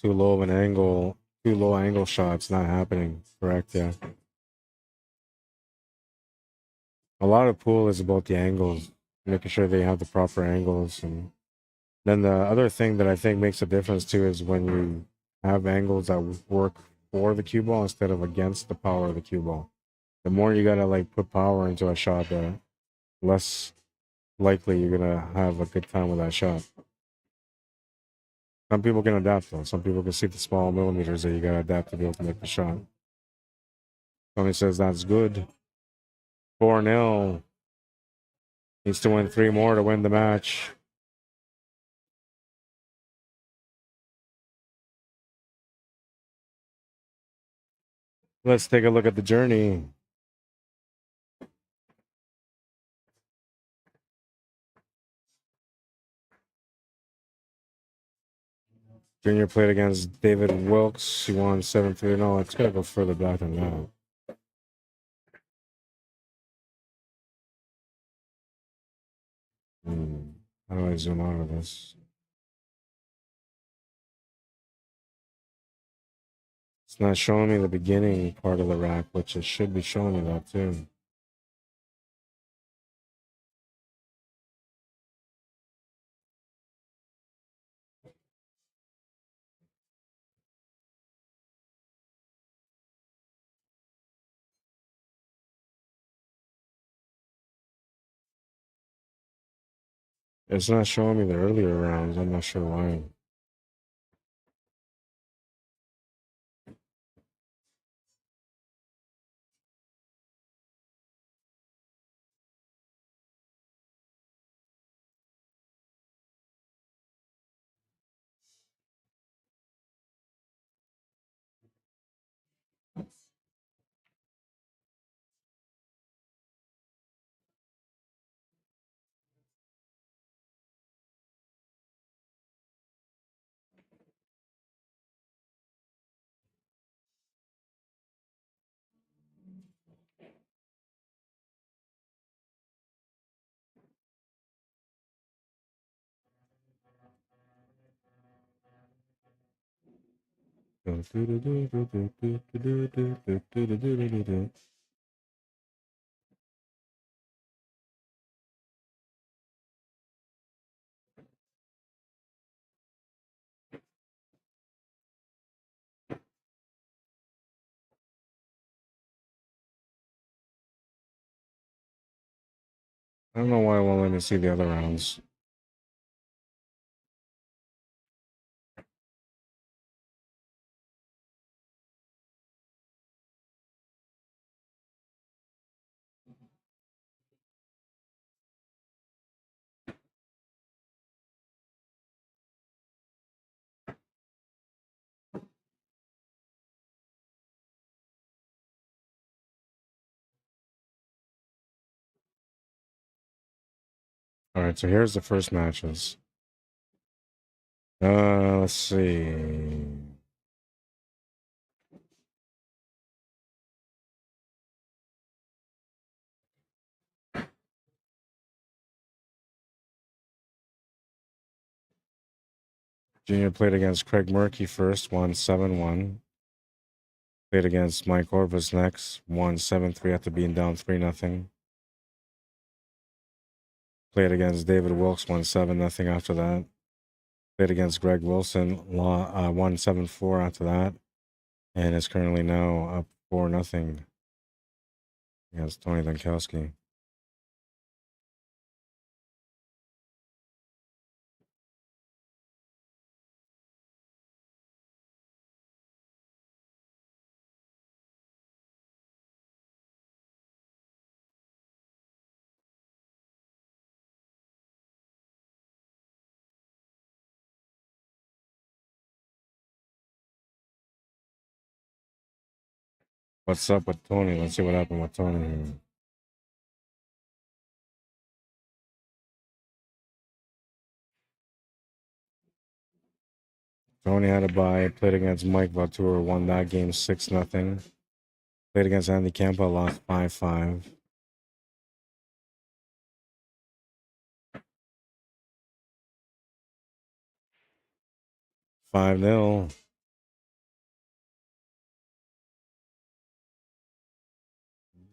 Too low of an angle, too low angle shots not happening. Correct, yeah. A lot of pool is about the angles, making sure they have the proper angles. And then the other thing that I think makes a difference too is when you have angles that work for the cue ball instead of against the power of the cue ball. The more you gotta like put power into a shot, the less likely you're gonna have a good time with that shot. Some people can adapt though. Some people can see the small millimeters that you gotta adapt to be able to make the shot. Tony says that's good. 4-0. Needs to win 3 more to win the match. Let's take a look at the journey. Junior played against David Wilkes. He won 7-3. No, it's going to go further back than that. How do I zoom out of this? It's not showing me the beginning part of the rack, which it should be showing me that too. It's not showing me the earlier rounds. I'm not sure why. I don't know why it won't let me see the other rounds. All right, so here's the first matches. Let's see. Junior played against Craig Murphy first, won 7-1. Played against Mike Orvis next, won 7-3 after being down 3-0. Played against David Wilkes, won 7-0 after that. Played against Greg Wilson, won 7-4 after that. And is currently now up 4-0 against Tony Lankowski. What's up with Tony? Let's see what happened with Tony here. Tony had a bye, played against Mike Vautour, won that game 6-0. Played against Andy Campbell, lost 5-5. $5-0.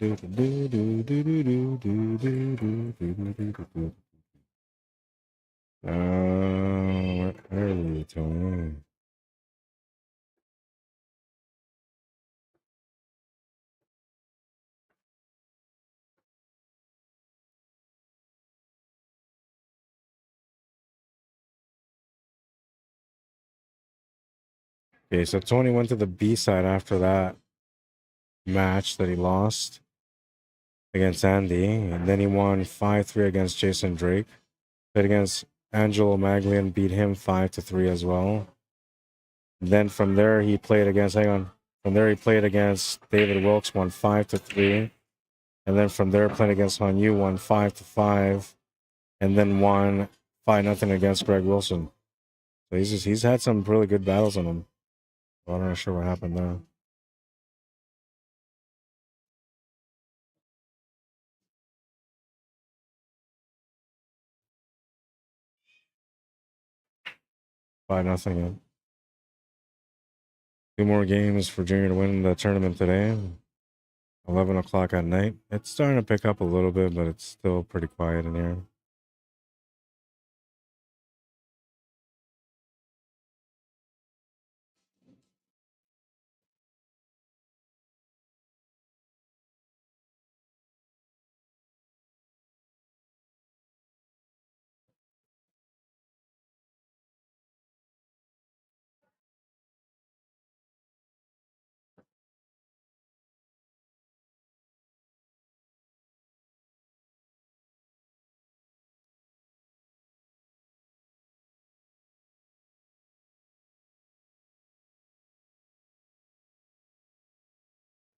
Where are you, Tony? Okay, so Tony went to the B side after that match that he lost against Andy, and then he won 5-3 against Jason Drake. Played against Angelo Maglian, beat him 5-3 as well. And then from there he played against From there he played against David Wilkes, won 5-3. And then from there playing against Hanyu, won 5-5. And then won 5-0 against Greg Wilson. So he's had some really good battles on him. Well, I'm not sure what happened there. Five nothing. 2 more games for Junior to win the tournament today. 11 o'clock at night. It's starting to pick up a little bit, but it's still pretty quiet in here.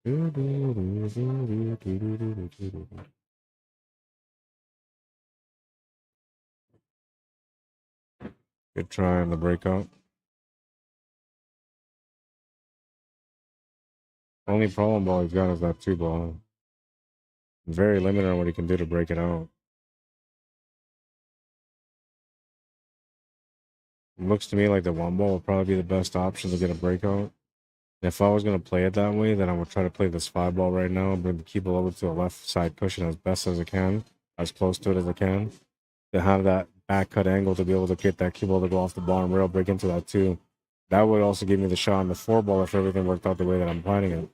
Good try on the breakout. Only problem ball he's got is that 2 ball. Very limited on what he can do to break it out. It looks to me like the 1 ball would probably be the best option to get a breakout. If I was going to play it that way, then I would try to play this 5 ball right now, bring the cue ball over to the left side cushion as best as I can, as close to it as I can, to have that back cut angle to be able to get that cue ball to go off the bottom rail, break into that 2. That would also give me the shot on the 4 ball if everything worked out the way that I'm planning it.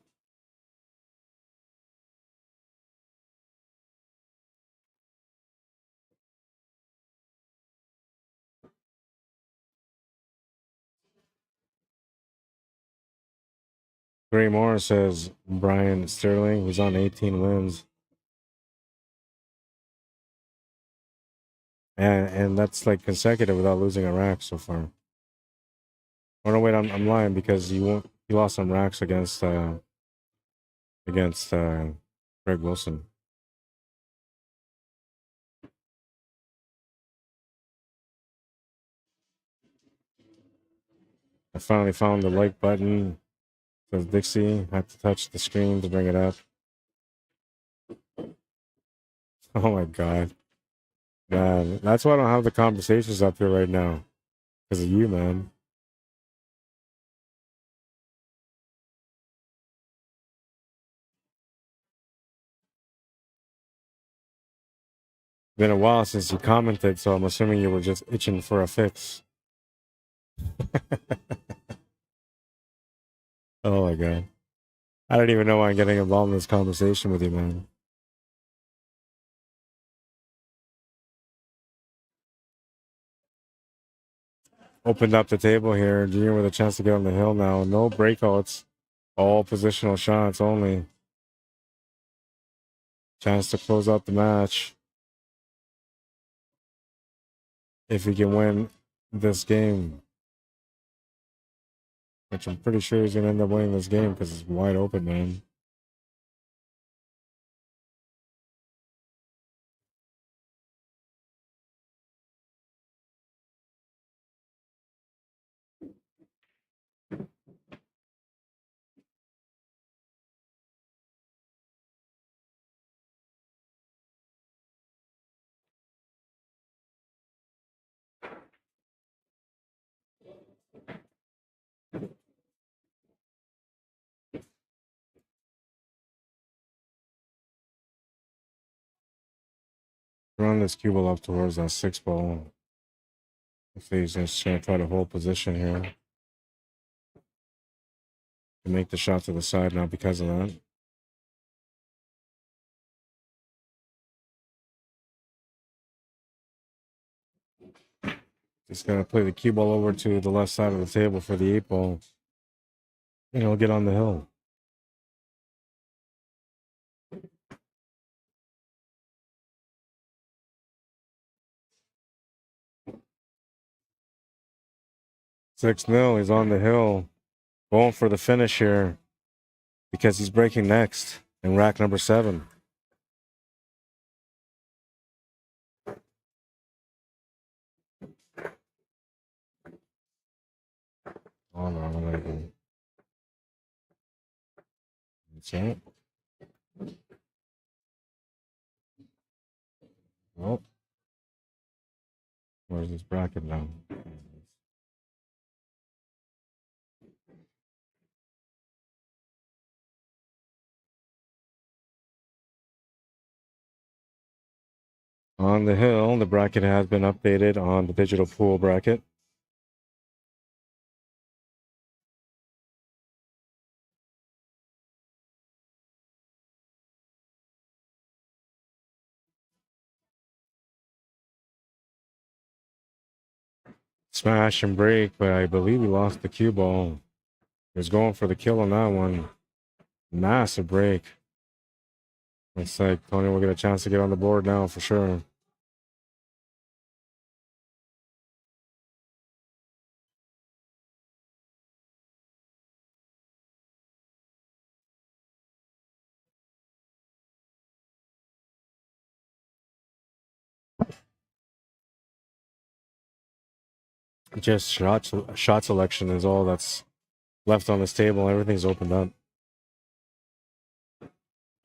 3 more, says Brian Sterling. He's on 18 wins. And that's like consecutive without losing a rack so far. Oh no, wait, I'm lying because he lost some racks against Greg Wilson. I finally found the like button. Says Dixie. I have to touch the screen to bring it up. Oh my god. Man, that's why I don't have the conversations up here right now. Because of you, man. Been a while since you commented, so I'm assuming you were just itching for a fix. Oh my god. I don't even know why I'm getting involved in this conversation with you, man. Opened up the table here. Junior with a chance to get on the hill now. No breakouts. All positional shots only. Chance to close out the match. If he can win this game. Which I'm pretty sure he's going to end up winning this game because it's wide open, man. Run this cue ball up towards that 6 ball. If he's just going to try to hold position here. To make the shot to the side now because of that. Just going to play the cue ball over to the left side of the table for the 8 ball. And he'll get on the hill. Six 0. He's on the hill. Going for the finish here. Because he's breaking next in rack number 7. Oh no, that's it. Well, where's this bracket now? On the hill, the bracket has been updated on the digital pool bracket. Smash and break, but I believe he lost the cue ball. He was going for the kill on that one. Massive break. Looks like Tony will get a chance to get on the board now for sure. Just shot selection is all that's left on this table. Everything's opened up.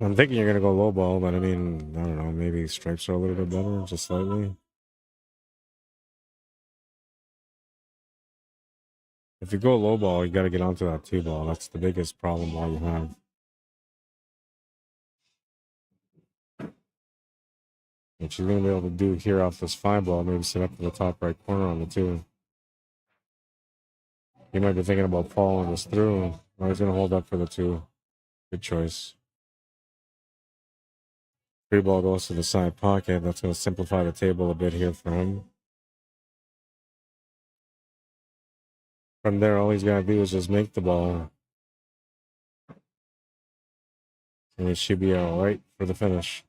I'm thinking you're going to go low ball, but I mean, I don't know. Maybe stripes are a little bit better, just slightly. If you go low ball, you got to get onto that 2 ball. That's the biggest problem all you have. What you're going to be able to do here off this 5 ball, maybe sit up to the top right corner on the 2. You might be thinking about following this through. Or he's going to hold up for the 2. Good choice. 3 ball goes to the side pocket. That's going to simplify the table a bit here for him. From there, all he's got to do is just make the ball. And it should be all right for the finish.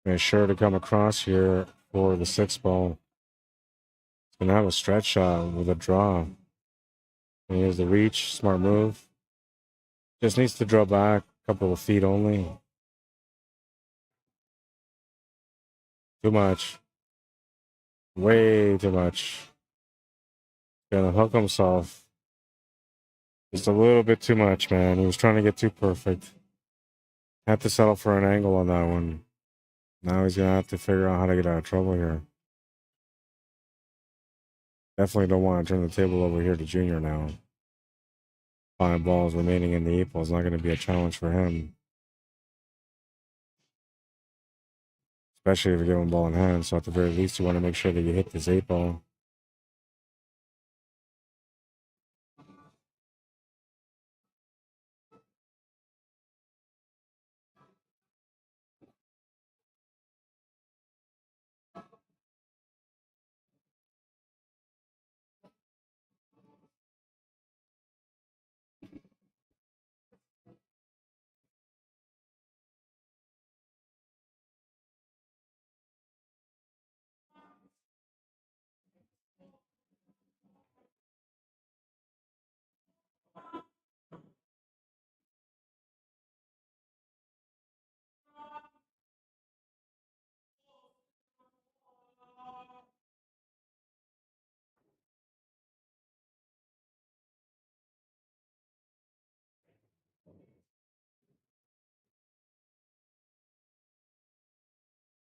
And sure to come across here for the 6 ball. It's going to have a stretch shot with a draw. And here's the reach. Smart move. Just needs to draw back a couple of feet only. Too much. Way too much. Gonna hook himself. Just a little bit too much, man. He was trying to get too perfect. Had to settle for an angle on that one. Now he's gonna have to figure out how to get out of trouble here. Definitely don't want to turn the table over here to Junior now. 5 balls remaining in the 8 ball is not going to be a challenge for him. Especially if you give him ball in hand. So at the very least, you want to make sure that you hit this 8 ball.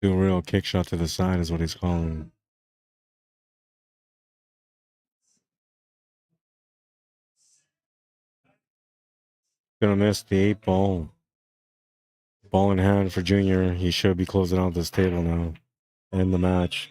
Do a real kick shot to the side is what he's calling. Gonna miss the 8 ball. Ball in hand for Junior. He should be closing out this table now. End the match.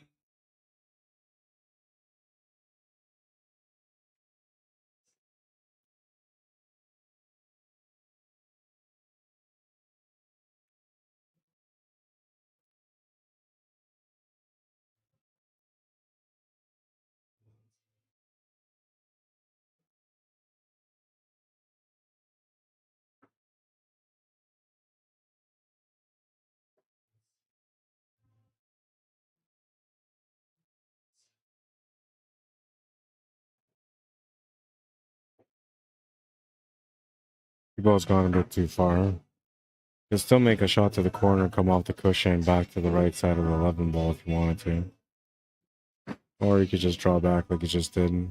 The ball's gone a bit too far. Can still make a shot to the corner, come off the cushion, back to the right side of the 11 ball if you wanted to. Or you could just draw back like you just did.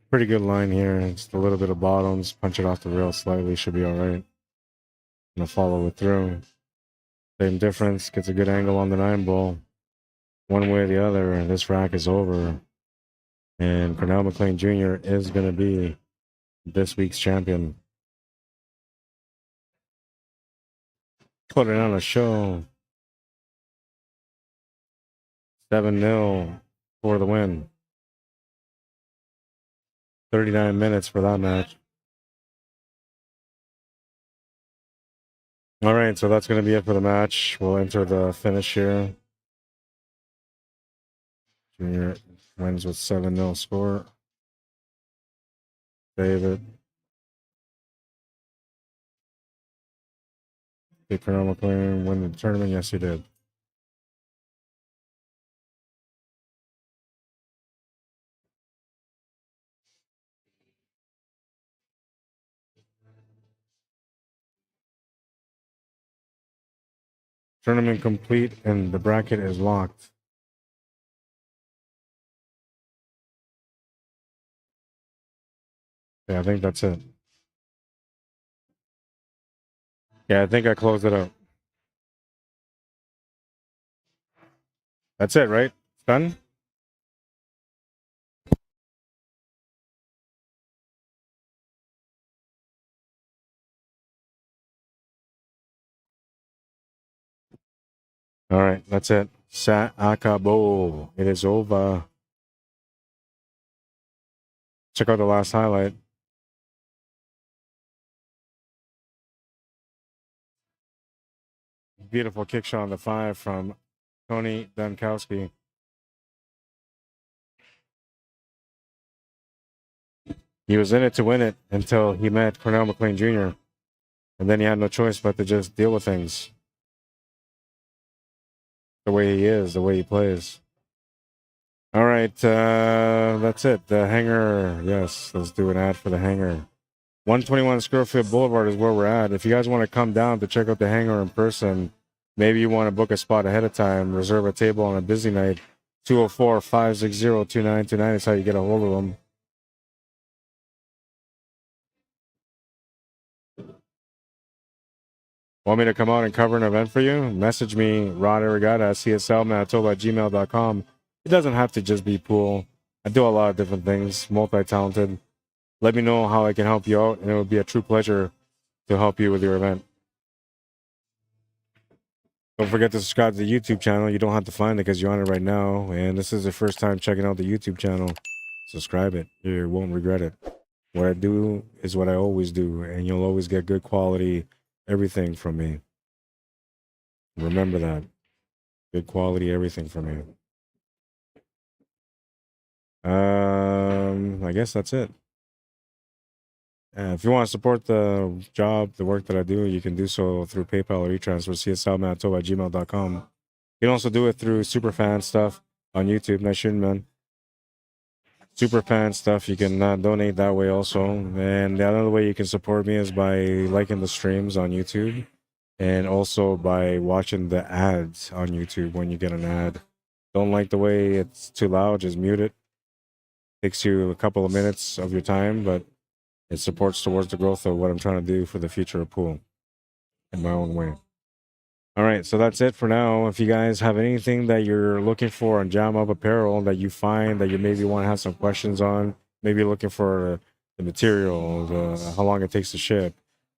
Pretty good line here. Just a little bit of bottoms. Punch it off the rail slightly. Should be all right. Gonna follow it through. Same difference. Gets a good angle on the 9 ball. One way or the other, this rack is over. And Cornell McLean Jr. is going to be this week's champion. Putting on a show. 7-0 for the win. 39 minutes for that match. All right, so that's going to be it for the match. We'll enter the finish here. Junior wins with 7-0 score. David. Did Cornell McLean win the tournament? Yes, he did. Tournament complete and the bracket is locked. Yeah, I think that's it. Yeah, I think I closed it out. That's it, right? Done? All right, that's it. Sa acabó. It is over. Check out the last highlight. Beautiful kick shot on the 5 from Tony Dunkowski. He was in it to win it until he met Cornell McLean Jr. And then he had no choice but to just deal with things. The way he is, the way he plays. All right, that's it. The Hangar. Yes, let's do an ad for the Hangar. 121 Scurfield Blvd is where we're at. If you guys want to come down to check out the Hangar in person, maybe you want to book a spot ahead of time, reserve a table on a busy night, 204-560-2929 is how you get a hold of them. Want me to come out and cover an event for you? Message me, Arriagada, CSLMANITOBA@gmail.com. It doesn't have to just be pool. I do a lot of different things, multi-talented. Let me know how I can help you out, and it would be a true pleasure to help you with your event. Don't forget to subscribe to the YouTube channel. You don't have to find it because you're on it right now. And this is the first time checking out the YouTube channel. Subscribe it. You won't regret it. What I do is what I always do, and you'll always get good quality everything from me. Remember that. Good quality everything from me. I guess that's it. If you want to support the job, the work that I do, you can do so through PayPal or e-transfer, CSLMANITOBA@gmail.com. You can also do it through Superfan stuff on YouTube. Nice shooting, man. Superfan stuff, you can donate that way also. And the other way you can support me is by liking the streams on YouTube, and also by watching the ads on YouTube when you get an ad. Don't like the way it's too loud, just mute it. Takes you a couple of minutes of your time, but it supports towards the growth of what I'm trying to do for the future of pool in my own way. All right, so that's it for now. If you guys have anything that you're looking for on Jam Up Apparel that you find that you maybe want to have some questions on, maybe you're looking for the material, how long it takes to ship,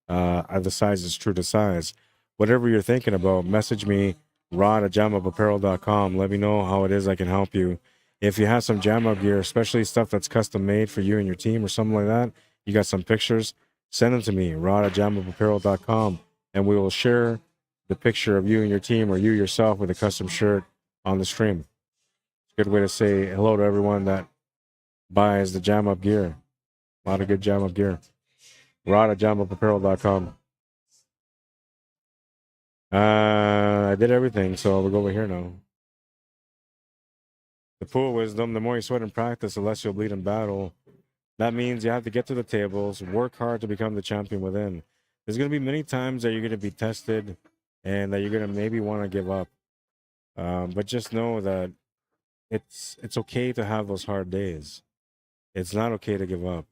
are the sizes true to size, whatever you're thinking about, message me, rod@jamupapparel.com. Let me know how it is I can help you. If you have some Jam Up gear, especially stuff that's custom made for you and your team or something like that, you got some pictures, send them to me, rod@jamupapparel.com, and we will share the picture of you and your team or you yourself with a custom shirt on the stream. It's a good way to say hello to everyone that buys the Jam Up gear. A lot of good Jam Up gear. rod@jamupapparel.com. I did everything, so we'll go over here now. The pool wisdom: the more you sweat in practice, the less you'll bleed in battle. That means you have to get to the tables, work hard to become the champion within. There's going to be many times that you're going to be tested and that you're going to maybe want to give up. But just know that it's okay to have those hard days. It's not okay to give up,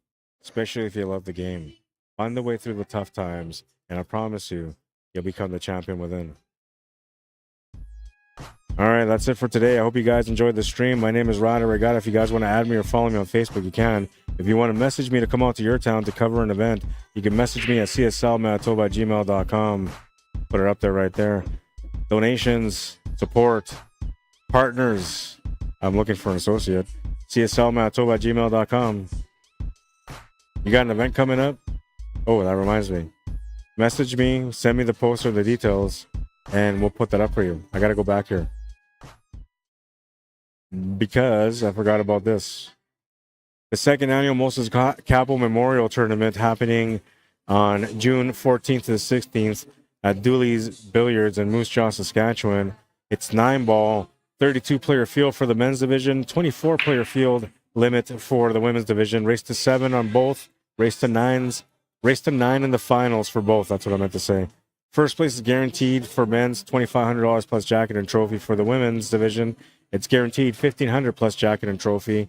especially if you love the game. Find the way through the tough times, and I promise you, you'll become the champion within. All right, that's it for today. I hope you guys enjoyed the stream. My name is Arriagada. If you guys want to add me or follow me on Facebook, you can. If you want to message me to come out to your town to cover an event, you can message me at CSLMANITOBA@gmail.com. Put it up there right there. Donations, support, partners. I'm looking for an associate. CSLMANITOBA@gmail.com. You got an event coming up? Oh, that reminds me. Message me, send me the poster, the details, and we'll put that up for you. I got to go back here because I forgot about this. The second annual Moses Capel Memorial Tournament happening on June 14th to the 16th at Dooley's Billiards in Moose Jaw, Saskatchewan. It's 9-ball, 32-player field for the men's division, 24-player field limit for the women's division. Race to 7 on both, race to 9 in the finals for both. That's what I meant to say. First place is guaranteed for men's, $2,500 plus jacket and trophy. For the women's division, it's guaranteed $1,500 plus jacket and trophy.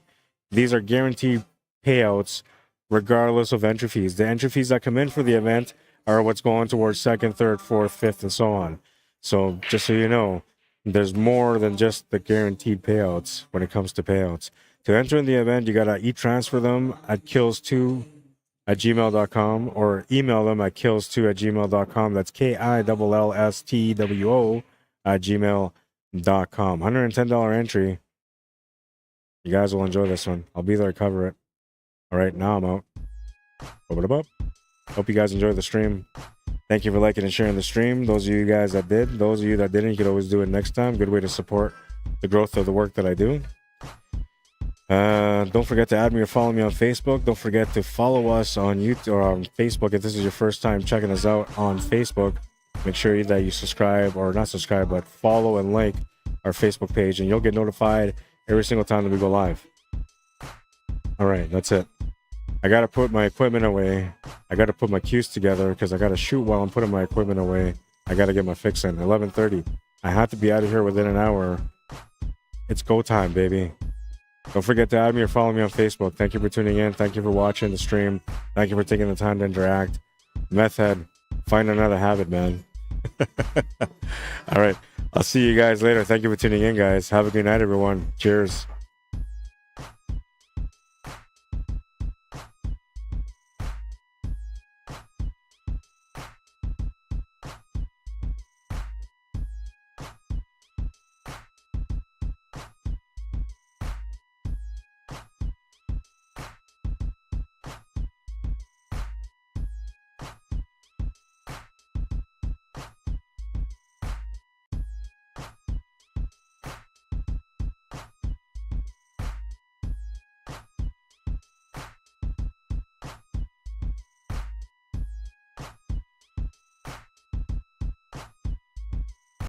These are guaranteed payouts regardless of entry fees. The entry fees that come in for the event are what's going towards second, third, fourth, fifth, and so on. So just so you know, there's more than just the guaranteed payouts when it comes to payouts. To enter in the event, you gotta e-transfer them at kills2@gmail.com or email them at kills2@gmail.com. That's KILLSTWO@gmail.com. $110 entry. You guys will enjoy this one. I'll be there to cover it. All right, now I'm out. Bup-a-da-bup. Hope you guys enjoyed the stream. Thank you for liking and sharing the stream. Those of you guys that did, those of you that didn't, you could always do it next time. Good way to support the growth of the work that I do. Don't forget to add me or follow me on Facebook. Don't forget to follow us on YouTube or on Facebook if this is your first time checking us out on Facebook. Make sure that you subscribe, or not subscribe, but follow and like our Facebook page, and you'll get notified every single time that we go live. All right, that's it. I gotta put my equipment away. I gotta put my cues together because I gotta shoot while I'm putting my equipment away. I gotta get my fix in. 11:30. I have to be out of here within an hour. It's go time, baby. Don't forget to add me or follow me on Facebook. Thank you for tuning in. Thank you for watching the stream. Thank you for taking the time to interact. Meth head, find another habit, man. All right. I'll see you guys later. Thank you for tuning in, guys. Have a good night, everyone. Cheers.